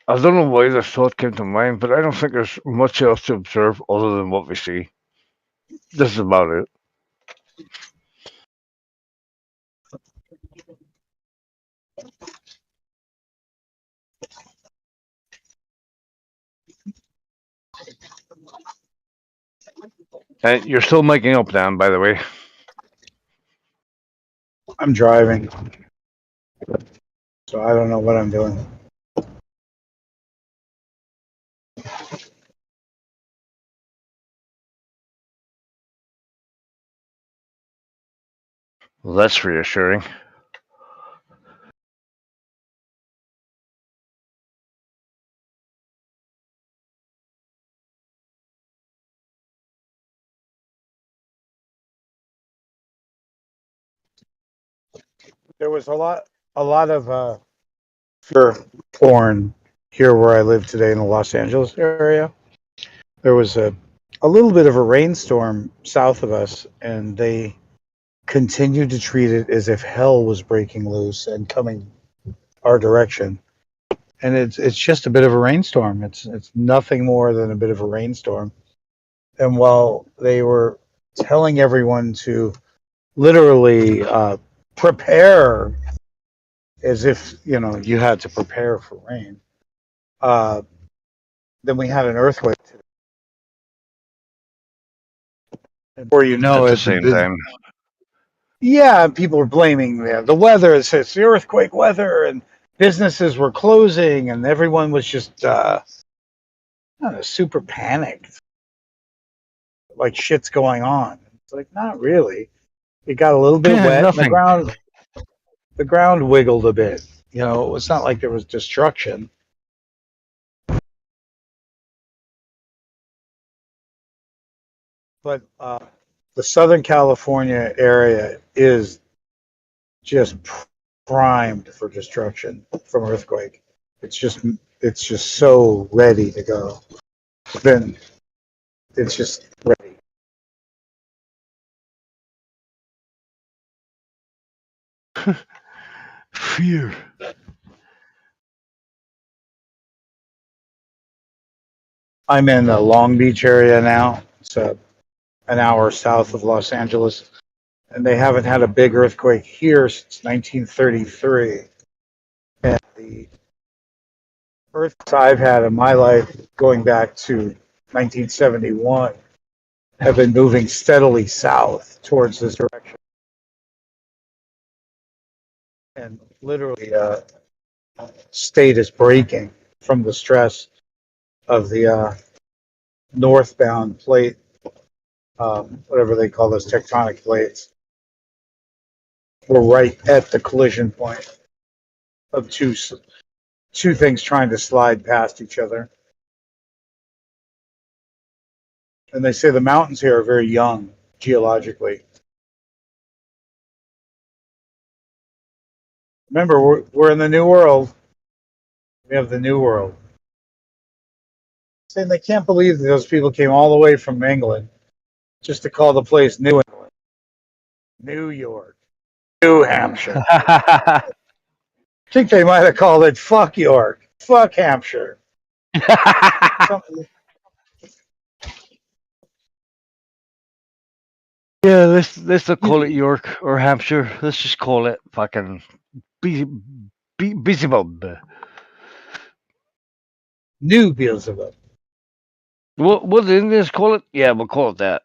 I don't know why this thought came to mind, but I don't think there's much else to observe other than what we see. This is about it. And you're still making up, Dan, by the way. I'm driving, so I don't know what I'm doing. Well, that's reassuring. There was a lot of fear porn here where I live today in the Los Angeles area. There was a little bit of a rainstorm south of us, and they continued to treat it as if hell was breaking loose and coming our direction. And it's just a bit of a rainstorm. It's nothing more than a bit of a rainstorm. And while they were telling everyone to literally prepare as if you had to prepare for rain, then we had an earthquake today. And before you know At the it, same time. Yeah, people were blaming the weather. It's the earthquake weather, and businesses were closing, and everyone was just super panicked, like shit's going on. It's like, not really. It got a little bit wet in the Nothing. ground. the ground wiggled a bit. You know, it's not like there was destruction. But the Southern California area is just primed for destruction from earthquake. It's just so ready to go. Then it's just ready. Fear. I'm in the Long Beach area now. It's an hour south of Los Angeles, and they haven't had a big earthquake here since 1933. And the earthquakes I've had in my life, going back to 1971, have been moving steadily south towards this direction. And literally, state is breaking from the stress of the northbound plate, whatever they call those tectonic plates. We're right at the collision point of two things trying to slide past each other. And they say the mountains here are very young geologically. Remember, we're in the New World. We have the New World. Saying they can't believe that those people came all the way from England just to call the place New England, New York, New Hampshire. I think they might have called it Fuck York, Fuck Hampshire. Yeah, let's not call it York or Hampshire. Let's just call it fucking Beelzebub. New Beelzebub. What the Indians call it? Yeah, we'll call it that.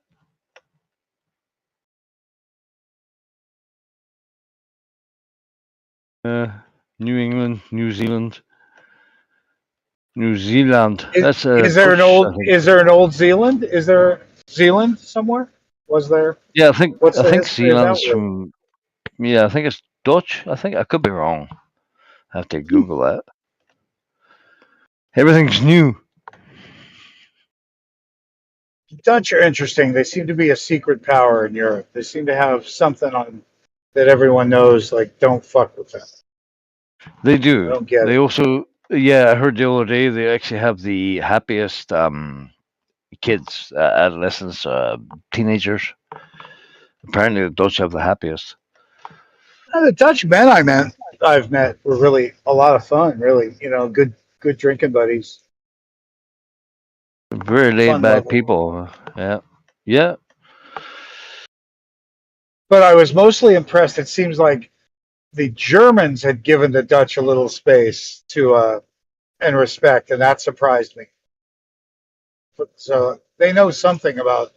New England, New Zealand, New Zealand. That's Is there an Dutch, I old? think. Is there an old Zealand? Is there Zealand somewhere? Was there? Yeah, I think What's the history of that Zealand's word? from. Yeah, I think it's Dutch. I think I could be wrong. I have to Google that. Everything's new. Dutch are interesting. They seem to be a secret power in Europe. They seem to have something on that everyone knows. Like, don't fuck with them. They I do. don't get They it. also, yeah, I heard the other day they actually have the happiest kids, adolescents, teenagers. Apparently, the Dutch have the happiest. The Dutch men I've met were really a lot of fun. Really, good drinking buddies. Very laid Fun back level. people. Yeah, yeah. But I was mostly impressed. It seems like the Germans had given the Dutch a little space to and respect, and that surprised me. So they know something about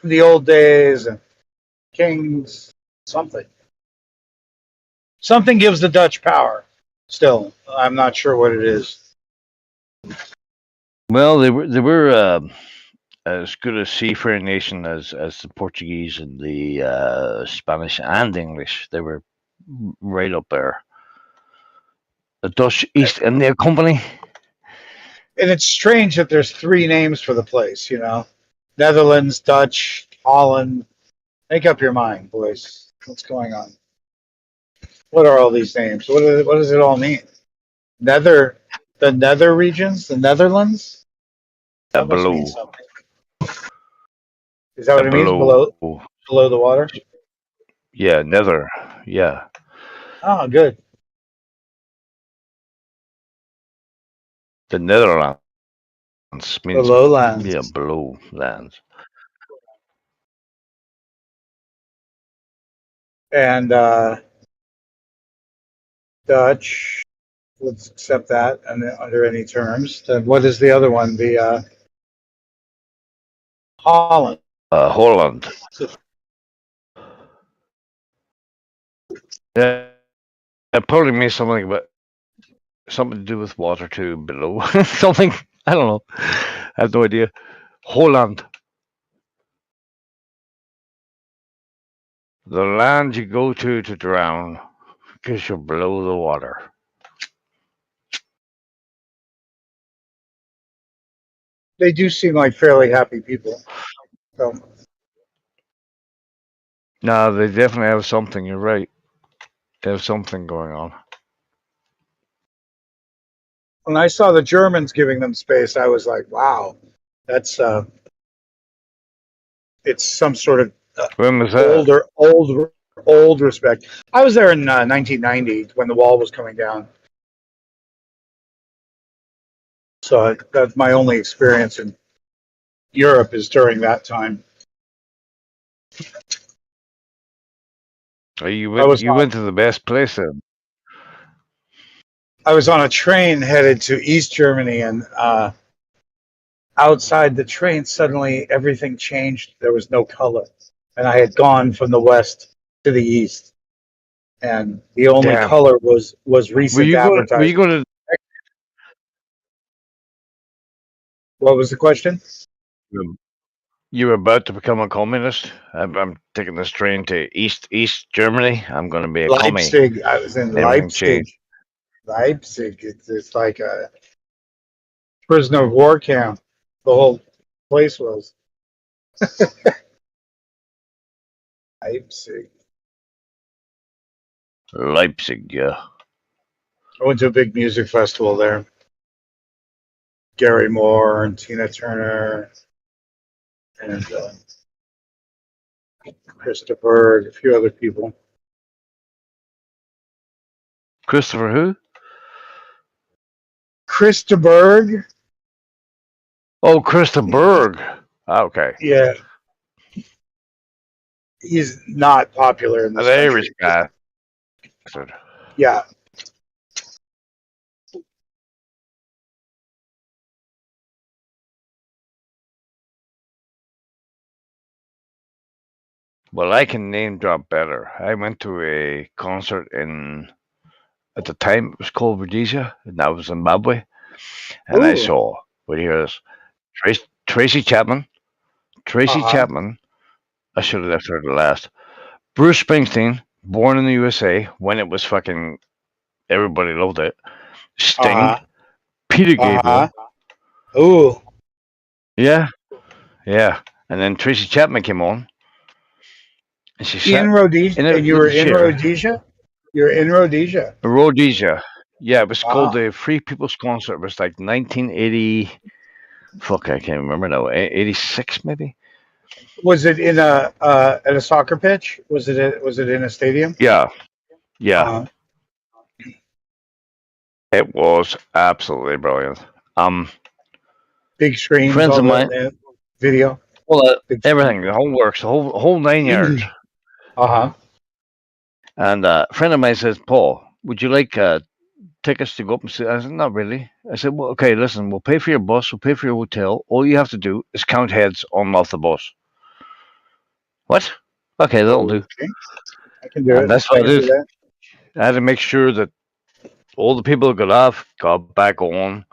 the old days and kings. Something gives the Dutch power. Still, I'm not sure what it is. Well, they were as good a seafaring nation as the Portuguese and the Spanish and English. They were right up there. The Dutch East India Company. And it's strange that there's three names for the place. Netherlands, Dutch, Holland. Make up your mind, boys. What's going on? What are all these names? What does it all mean? The Nether regions, the Netherlands. That must mean something. Is that what it means? Below the water? Yeah, Nether. Yeah. Oh, good. The Netherlands means The lowlands. Yeah, below lands. And Dutch. Let's accept that and under any terms. Then what is the other one? The Holland. Holland. Yeah, it probably means something to do with water too below. Something, I don't know. I have no idea. Holland. The land you go to drown. because you're below the water. They do seem like fairly happy people. So No, they definitely have something. You're right. They have something going on. when I saw the Germans giving them space, I was like, wow, that's it's some sort of When was that? old respect. I was there in 1990 when the wall was coming down. So that's my only experience in Europe is during that time. Oh, you I was went to the best place then. I was on a train headed to East Germany, and outside the train, suddenly everything changed. There was no color, and I had gone from the west to the east, and the only Damn. color was recent Were advertising. you going to? What was the question? You were about to become a communist. I'm taking this train to East Germany. I'm going to be a commie. Leipzig. I was in Everything Leipzig. changed. Leipzig. It's like a prisoner of war camp. The whole place was. Leipzig. Leipzig, yeah. I went to a big music festival there. Gary Moore and Tina Turner and Christopher, a few other people. Christopher who? Christopher. Oh, Christopher Berg. Okay. Yeah. He's not popular in this An Irish country. guy. Yeah. Well, I can name drop better. I went to a concert at the time it was called Rhodesia, and that was Zimbabwe. And I Ooh. saw, what do you hear this? Tracy Chapman. Tracy Uh-huh. Chapman. I should have left her to last. Bruce Springsteen, born in the USA when it was fucking, everybody loved it. Sting. Uh-huh. Peter Gabriel. Ooh. Yeah. Yeah. And then Tracy Chapman came on. And she sat In Rhodesia, in a and you were little in chair. Rhodesia? You're in Rhodesia. Rhodesia. Yeah, it was called Wow. the Free People's Concert. It was like 1980. Fuck, I can't remember now. 86 maybe. Was it in a at a soccer pitch? Was it in a stadium? Yeah, yeah. Uh, It was absolutely brilliant. Big screens, Friends all of mine. the video. Well, Big everything, the whole works, the whole 9 yards. Uh-huh. And a friend of mine says, Paul, would you like tickets to go up and see? I said, not really. I said, well, okay, listen, we'll pay for your bus, we'll pay for your hotel. All you have to do is count heads on and off the bus. What? Okay, that'll do. Okay. I can do And it. that's I what I can do did. that. I had to make sure that all the people who got off got back on,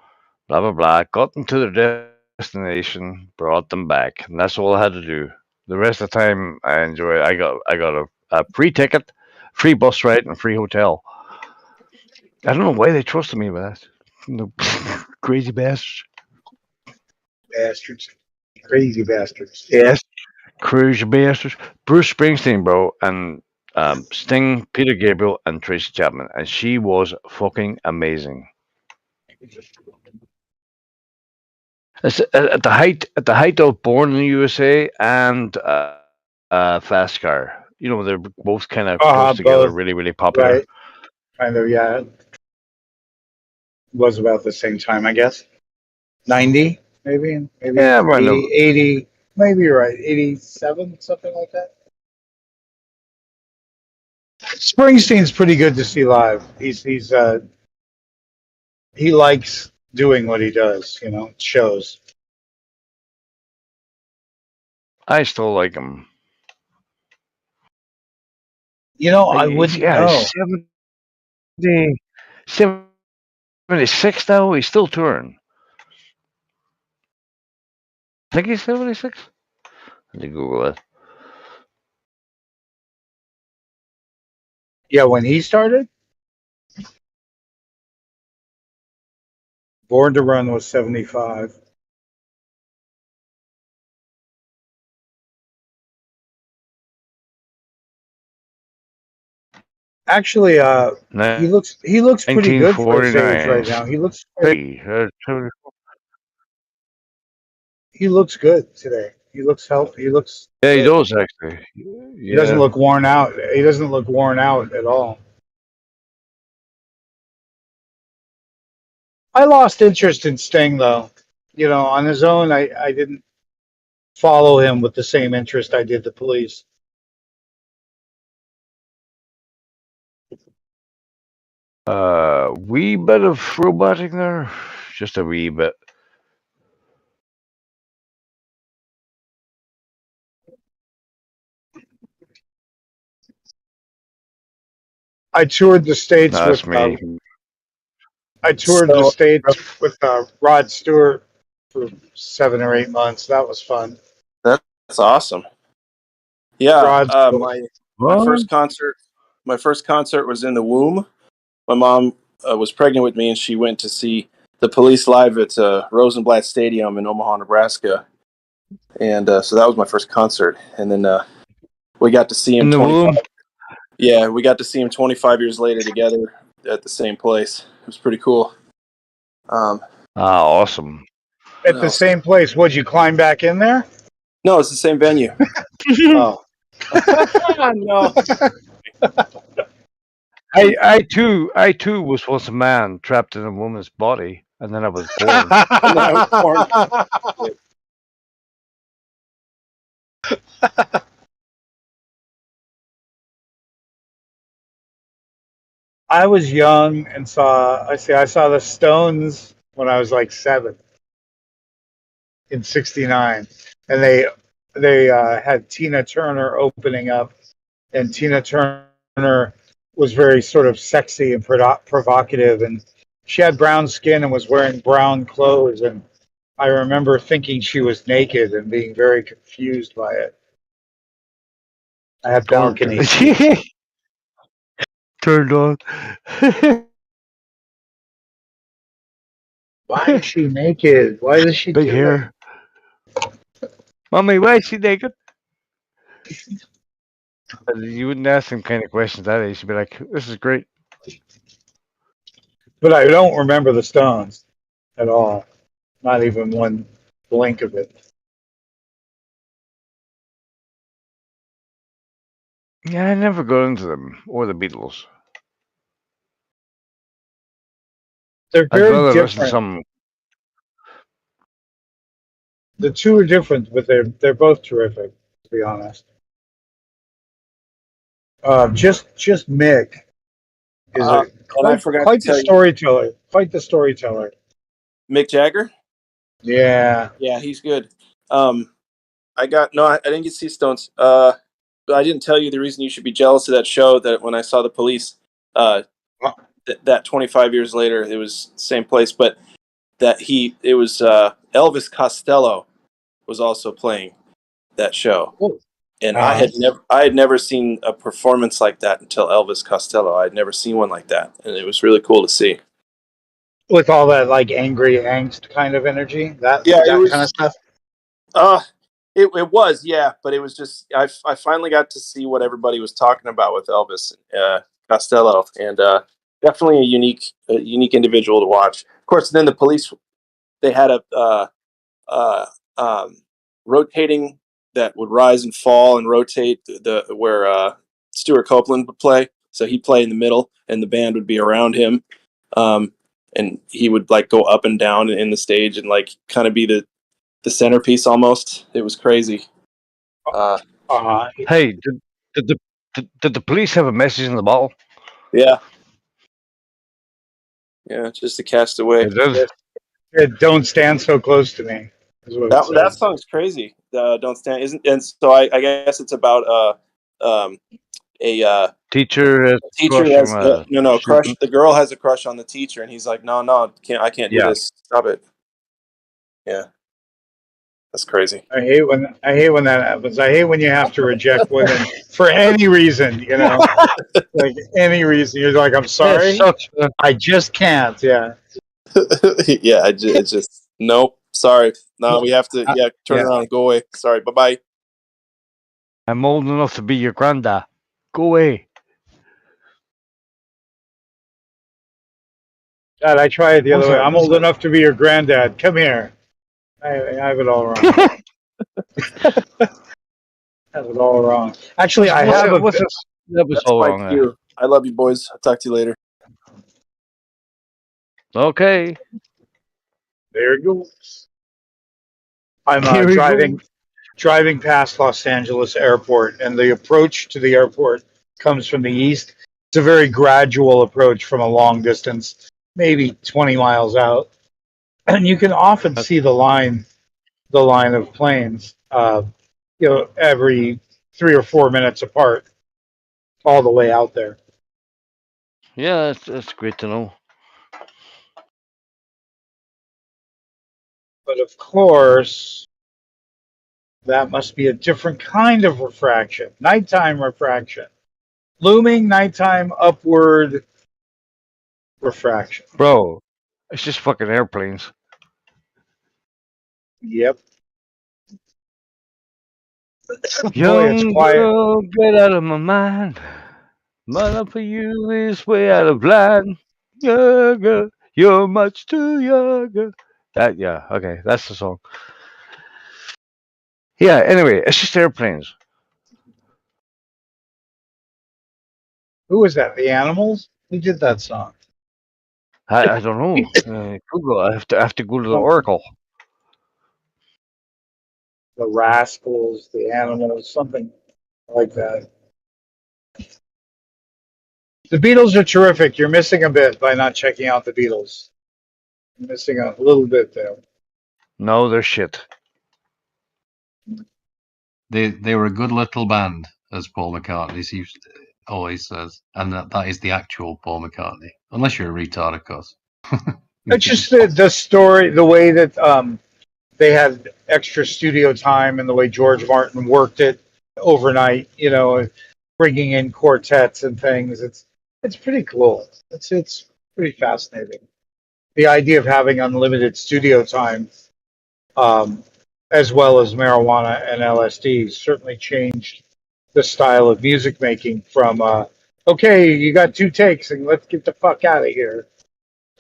blah, blah, blah, got them to their destination, brought them back. And that's all I had to do. The rest of the time, I enjoyed it. I got a free ticket, free bus ride, and free hotel. I don't know why they trusted me with that. No, crazy bastards. Bastards. Crazy bastards. Yes. Crazy bastards. Bruce Springsteen, bro, and Sting, Peter Gabriel, and Tracy Chapman. And she was fucking amazing. At the height of Born in the USA and Fast Car. You know, they're both kind of close together, Both. really, really popular. Right. Kind of, yeah. Was about the same time, I guess. 90, maybe Yeah, right. 80, maybe you're right. 87, something like that. Springsteen's pretty good to see live. He likes doing what he does, it shows. I still like him. I wouldn't know. 76 now. He's still touring. I think he's 76. Let me Google it. Yeah, when he started? Born to Run was 75. Actually, he looks pretty good for his age right now. He looks good today. He looks healthy. He looks Yeah, he good. does actually. He doesn't Yeah. look worn out. He doesn't look worn out at all. I lost interest in Sting though. You know, on his own, I didn't follow him with the same interest I did the Police. Wee bit of robotic there, just a wee bit. I toured the states That's with me. Rod Stewart for 7 or 8 months. That was fun. That's awesome. Yeah, Rod my first concert. My first concert was in the womb. My mom was pregnant with me, and she went to see the Police live at Rosenblatt Stadium in Omaha, Nebraska. And so that was my first concert. And then we got to see him in the womb. Yeah, we got to see him 25 years later together at the same place. It was pretty cool. Awesome. At the same place. Would you climb back in there? No, it's the same venue. Oh. No. I too was once a man trapped in a woman's body, and then I was born. I was young and I saw the Stones when I was like 7 in '69, and they had Tina Turner opening up, and Tina Turner was very sort of sexy and provocative, and she had brown skin and was wearing brown clothes, and I remember thinking she was naked and being very confused by it. I had balcony seats. Turned on. Why is she naked? Why does she big do hair? Mommy, why is she naked? But you wouldn't ask them kind of questions that age. You'd be like, "This is great." But I don't remember the Stones at all. Not even one blink of it. Yeah, I never got into them or the Beatles. They're I'd very rather listen to different. some. The two are different, but they're both terrific, to be honest. Just Mick is quite the storyteller. Quite the storyteller. Mick Jagger? Yeah. Yeah, he's good. I didn't get to see Stones. But I didn't tell you the reason you should be jealous of that show. That when I saw the Police, that 25 years later, it was the same place, but it was Elvis Costello was also playing that show. And I had never seen a performance like that until Elvis Costello. I had never seen one like that, and it was really cool to see. With all that like angry angst kind of energy, that kind of stuff. It was, yeah, but it was just I finally got to see what everybody was talking about with Elvis Costello, and definitely a unique individual to watch. Of course, then the Police, they had a rotating that would rise and fall and rotate where Stuart Copeland would play. So he'd play in the middle, and the band would be around him, and he would like go up and down in the stage and like kind of be the centerpiece almost. It was crazy. Hey, did the Police have a message in the bottle? Yeah. Yeah, just a castaway. Don't stand so close to me. That song's crazy. Don't stand isn't, and so I guess it's about a teacher has crush. The girl has a crush on the teacher, and he's like, no, I can't do this. Stop it. Yeah, that's crazy. I hate when that happens. I hate when you have to reject women for any reason. You know, like any reason. You're like, I'm sorry, I just can't. Yeah. Yeah, it's just nope. Sorry. No, we have to. Yeah, turn around, go away. Sorry. Bye bye. I'm old enough to be your granddad. Go away. Dad, I try it the What's other way. that? I'm old enough to be your granddad. Come here. I have it all wrong. Have it all wrong. Actually, I have a. What's this? That was That's all my wrong. cue. I love you, boys. I'll talk to you later. Okay. There it goes. I'm Here we go. driving past Los Angeles airport, and the approach to the airport comes from the east. It's a very gradual approach from a long distance, maybe 20 miles out, and you can often see the line of planes, every 3 or 4 minutes apart, all the way out there. Yeah, that's great to know. But of course, that must be a different kind of refraction, nighttime refraction, looming nighttime upward refraction. Bro, it's just fucking airplanes. Yep. Boy, it's Young quiet. girl, get out of my mind. My love for you is way out of line. Younger, you're much too younger. Okay, that's the song. Yeah, anyway, it's just airplanes. Who was that? The Animals? Who did that song? I don't know. Google. I have to go to the Oracle. The Rascals, the Animals, something like that. The Beatles are terrific. You're missing a bit by not checking out the Beatles. You're missing a little bit there. No, they're shit. They were a good little band, as Paul McCartney always says, and that is the actual Paul McCartney, unless you're a retard, of course. It's just the story, the way that they had extra studio time and the way George Martin worked it overnight, bringing in quartets and things. It's pretty cool. It's pretty fascinating. The idea of having unlimited studio time, as well as marijuana and LSD, certainly changed the style of music making from okay, you got 2 takes and let's get the fuck out of here.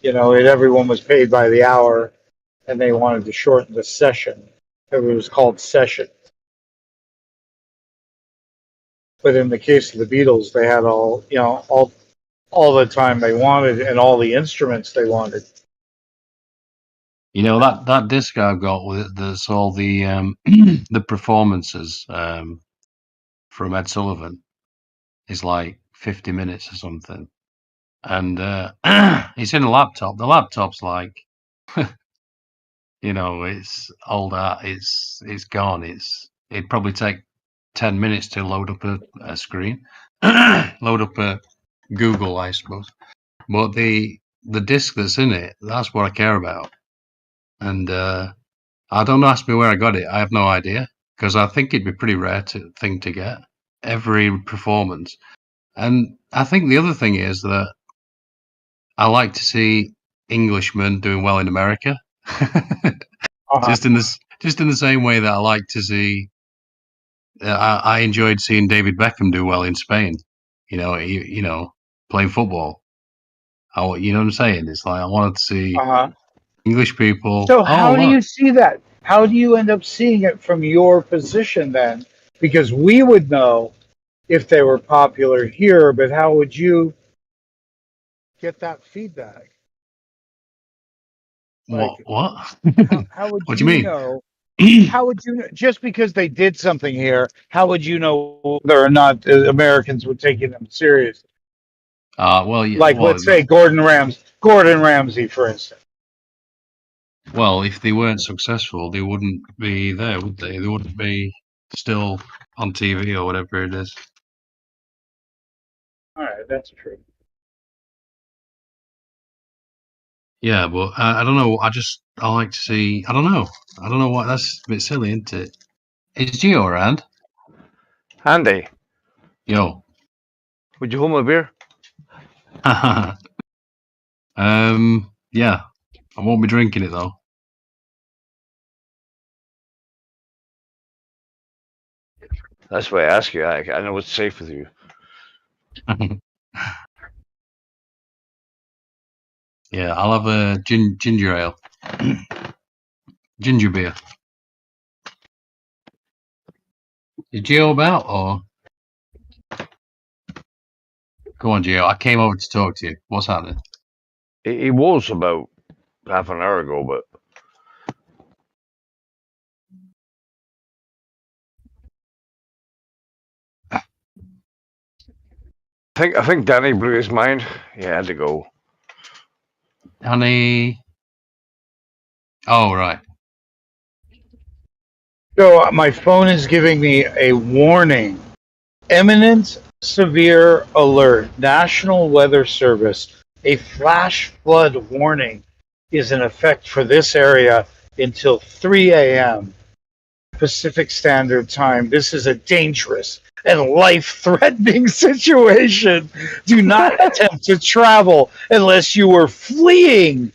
Everyone was paid by the hour, and they wanted to shorten the session. It was called session. But in the case of the Beatles, they had all the time they wanted and all the instruments they wanted. You know that disc I've got with it, there's all the the performances from Ed Sullivan is like 50 minutes or something, and it's in a laptop. The laptop's like, it's old art. It's gone. It'd probably take 10 minutes to load up a screen, load up a Google, I suppose. But the disc that's in it, that's what I care about. And I don't ask me where I got it. I have no idea, because I think it'd be pretty rare thing to get every performance. And I think the other thing is that I like to see Englishmen doing well in America. Just in the same way that I like to see. I enjoyed seeing David Beckham do well in Spain. Playing football. You know what I'm saying? It's like I wanted to see English people. So how do you see that? How do you end up seeing it from your position then? Because we would know if they were popular here, but how would you get that feedback? What? How would What do you mean? know? How would you know? Just because they did something here, how would you know whether or not Americans were taking them seriously? Well, yeah. Like, let's say Gordon Ramsay, for instance. Well, if they weren't successful, they wouldn't be there, would they? They wouldn't be still on TV or whatever it is. All right, that's true. Yeah, but I don't know. I like to see. I don't know what. That's a bit silly, isn't it? Is Gio around? Andy, Yo. would you hold my beer? Yeah. I won't be drinking it though. That's why I ask you. I know it's safe with you. Yeah, I'll have a ginger ale. Ginger beer. Is Gio about or? Go on, Gio. I came over to talk to you. What's happening? He was about half an hour ago, but I think Danny blew his mind. He had to go. Danny. Oh, right. So my phone is giving me a warning. Imminent severe alert. National Weather Service. A flash flood warning is in effect for this area until 3 a.m. Pacific Standard Time. This is a dangerous and life-threatening situation. Do not attempt to travel unless you are fleeing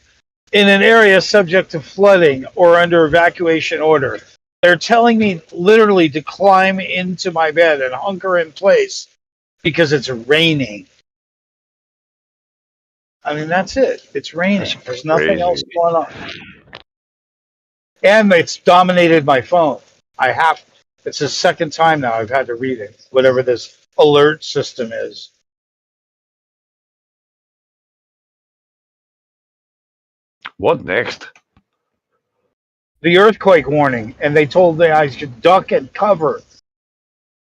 in an area subject to flooding or under evacuation order. They're telling me literally to climb into my bed and hunker in place because it's raining. I mean, that's it. It's raining. There's nothing else Crazy. going on. And it's dominated my phone. It's the second time now I've had to read it, whatever this alert system is. What next? The earthquake warning, and they told me I should duck and cover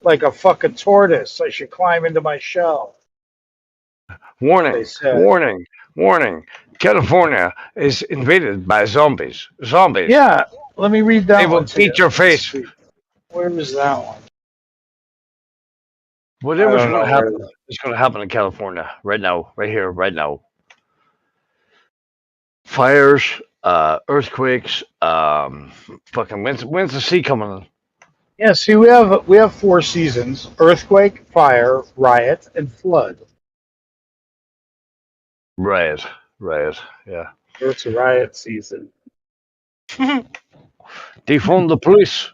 like a fucking tortoise. I should climb into my shell. They Warning! said. Warning! Warning! California is invaded by zombies. Zombies. Yeah, let me read that They one will to you. eat your face. Where is that one? Whatever's I don't going to know where happen is going to happen in California right now, right here, right now. Fires, earthquakes, fucking when's the sea coming in? Yeah, see, we have 4 seasons: earthquake, fire, riot, and flood. Riot, yeah. It's a riot season. Defund the police.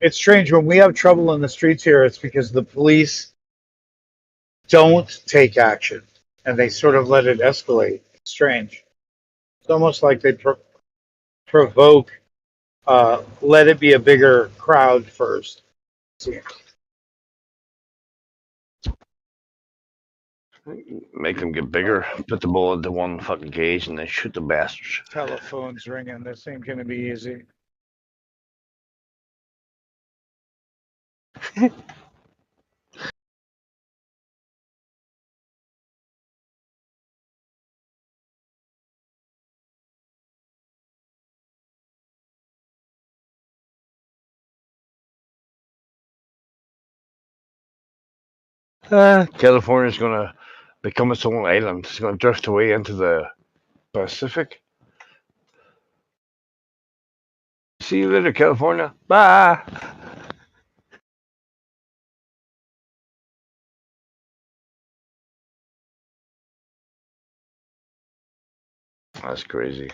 It's strange when we have trouble in the streets here. It's because the police don't take action and they sort of let it escalate. It's strange. It's almost like they provoke. Let it be a bigger crowd first. Make them get bigger. Put the ball into one fucking cage and then shoot the bastards. Telephone's ringing. This ain't gonna be easy. California's gonna become its own island. It's gonna drift away into the Pacific. See you later, California. Bye. That's crazy.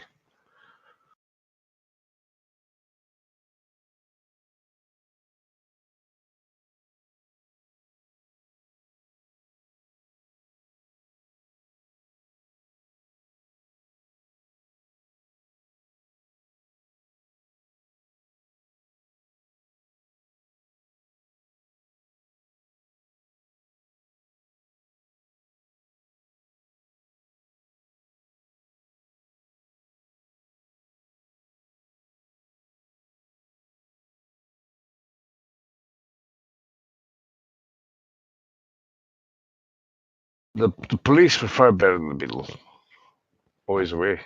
The police were far better than the Beatles. Always away.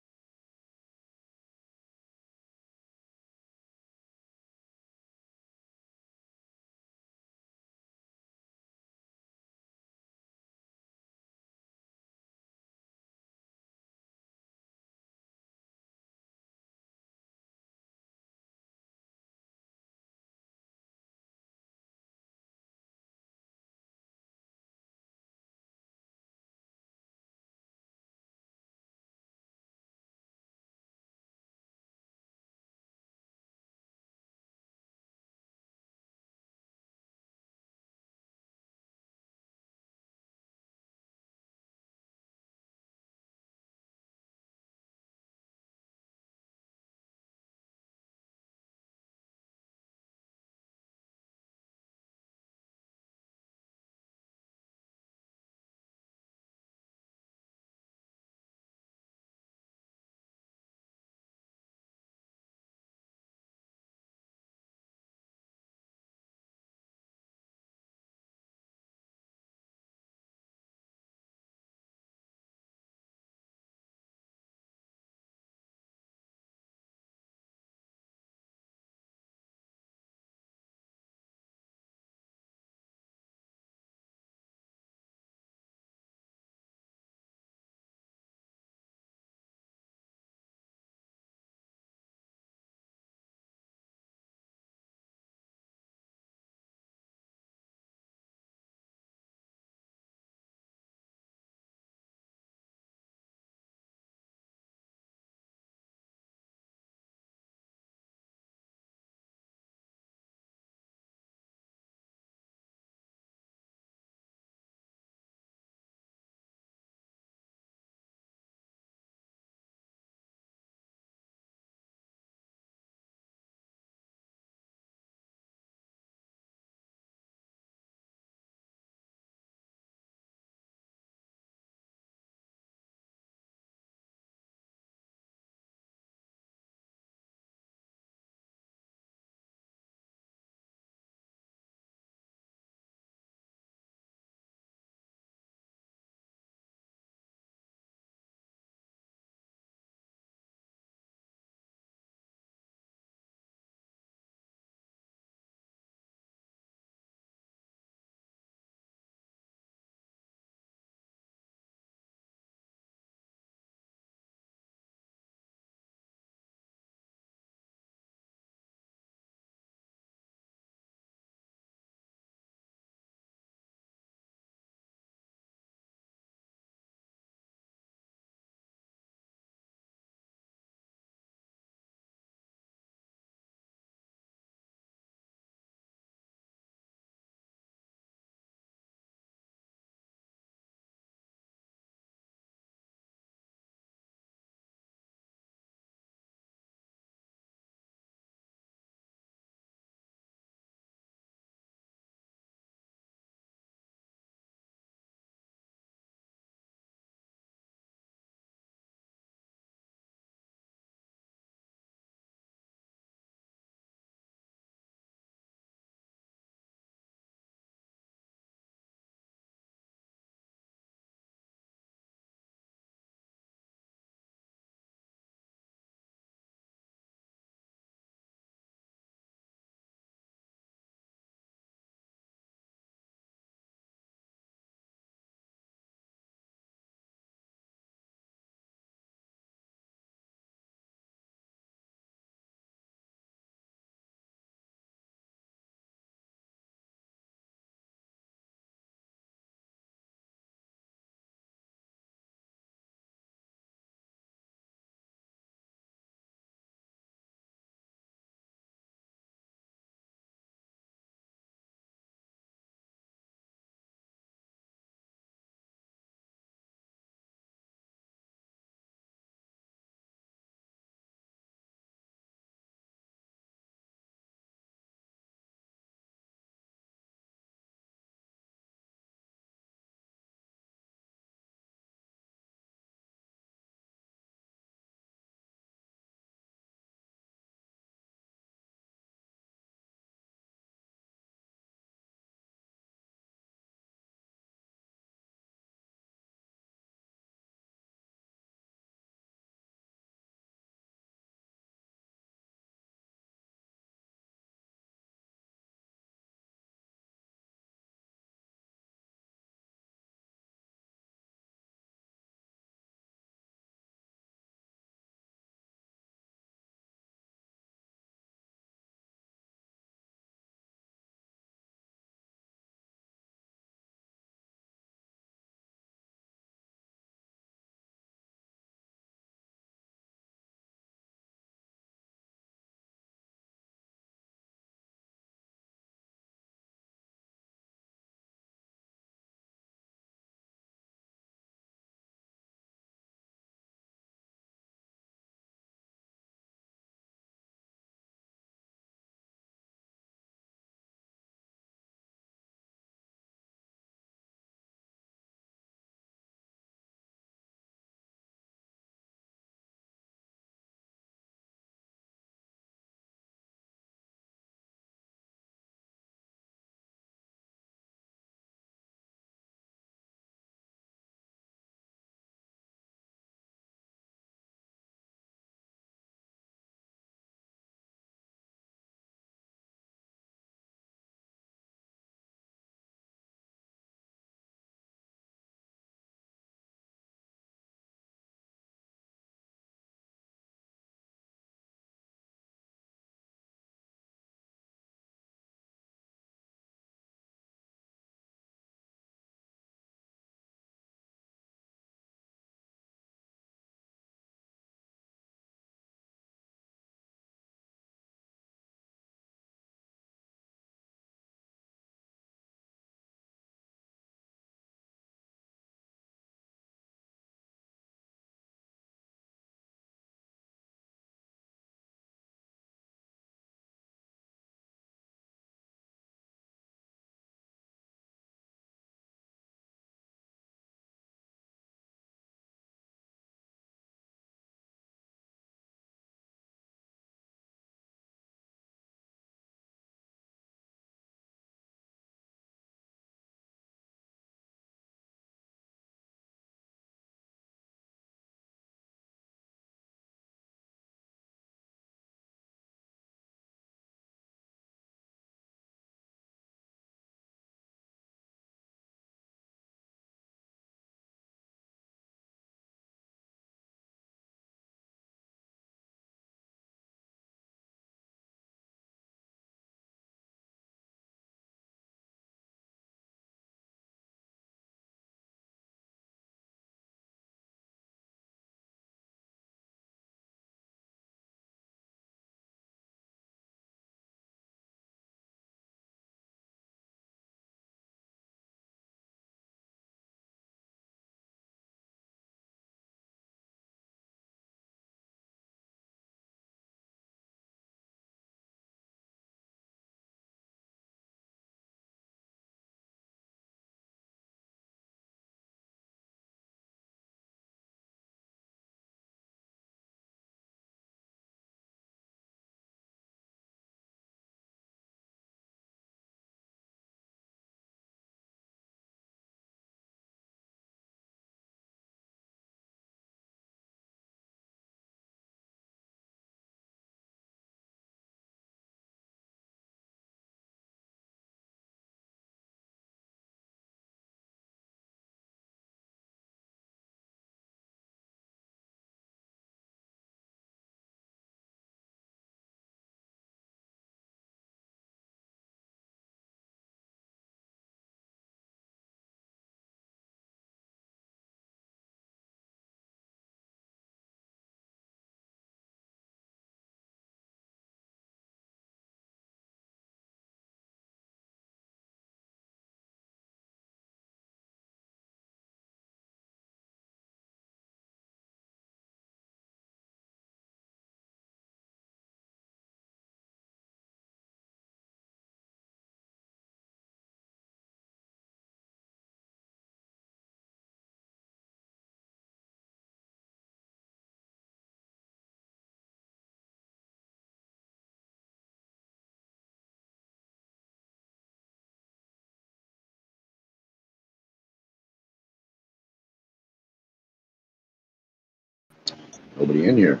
Nobody in here.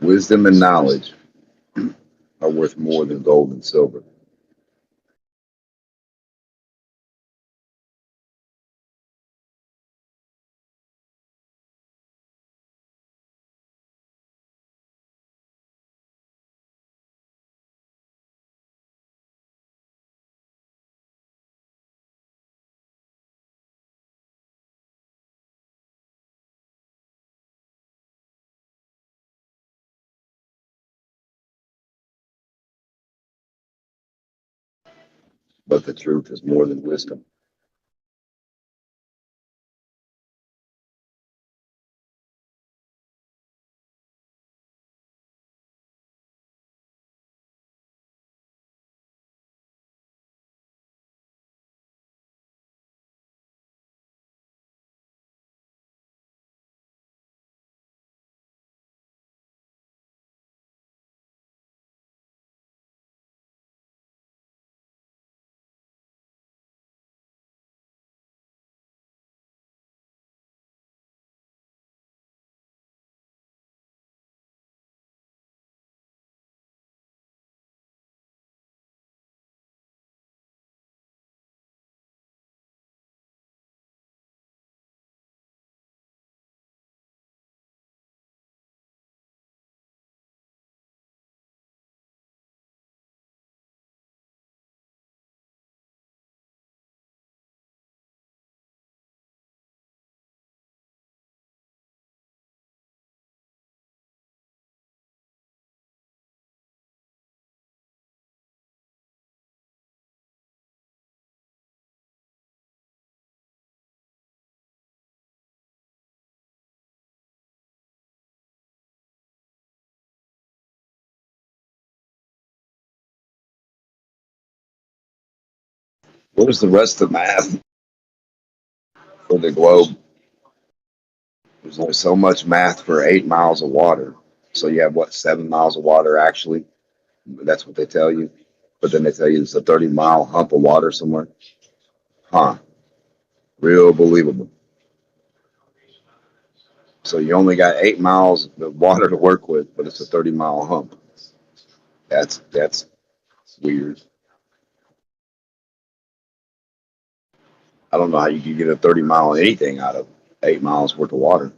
Wisdom and knowledge are worth more than gold and silver. But the truth is more than wisdom. What is the rest of math for the globe? There's only so much math for 8 miles of water. So you have what, 7 miles of water actually? That's what they tell you. But then they tell you it's a 30-mile hump of water somewhere. Huh. Real believable. So you only got 8 miles of water to work with, but it's a 30-mile hump. That's weird. I don't know how you can get a 30-mile anything out of 8 miles worth of water.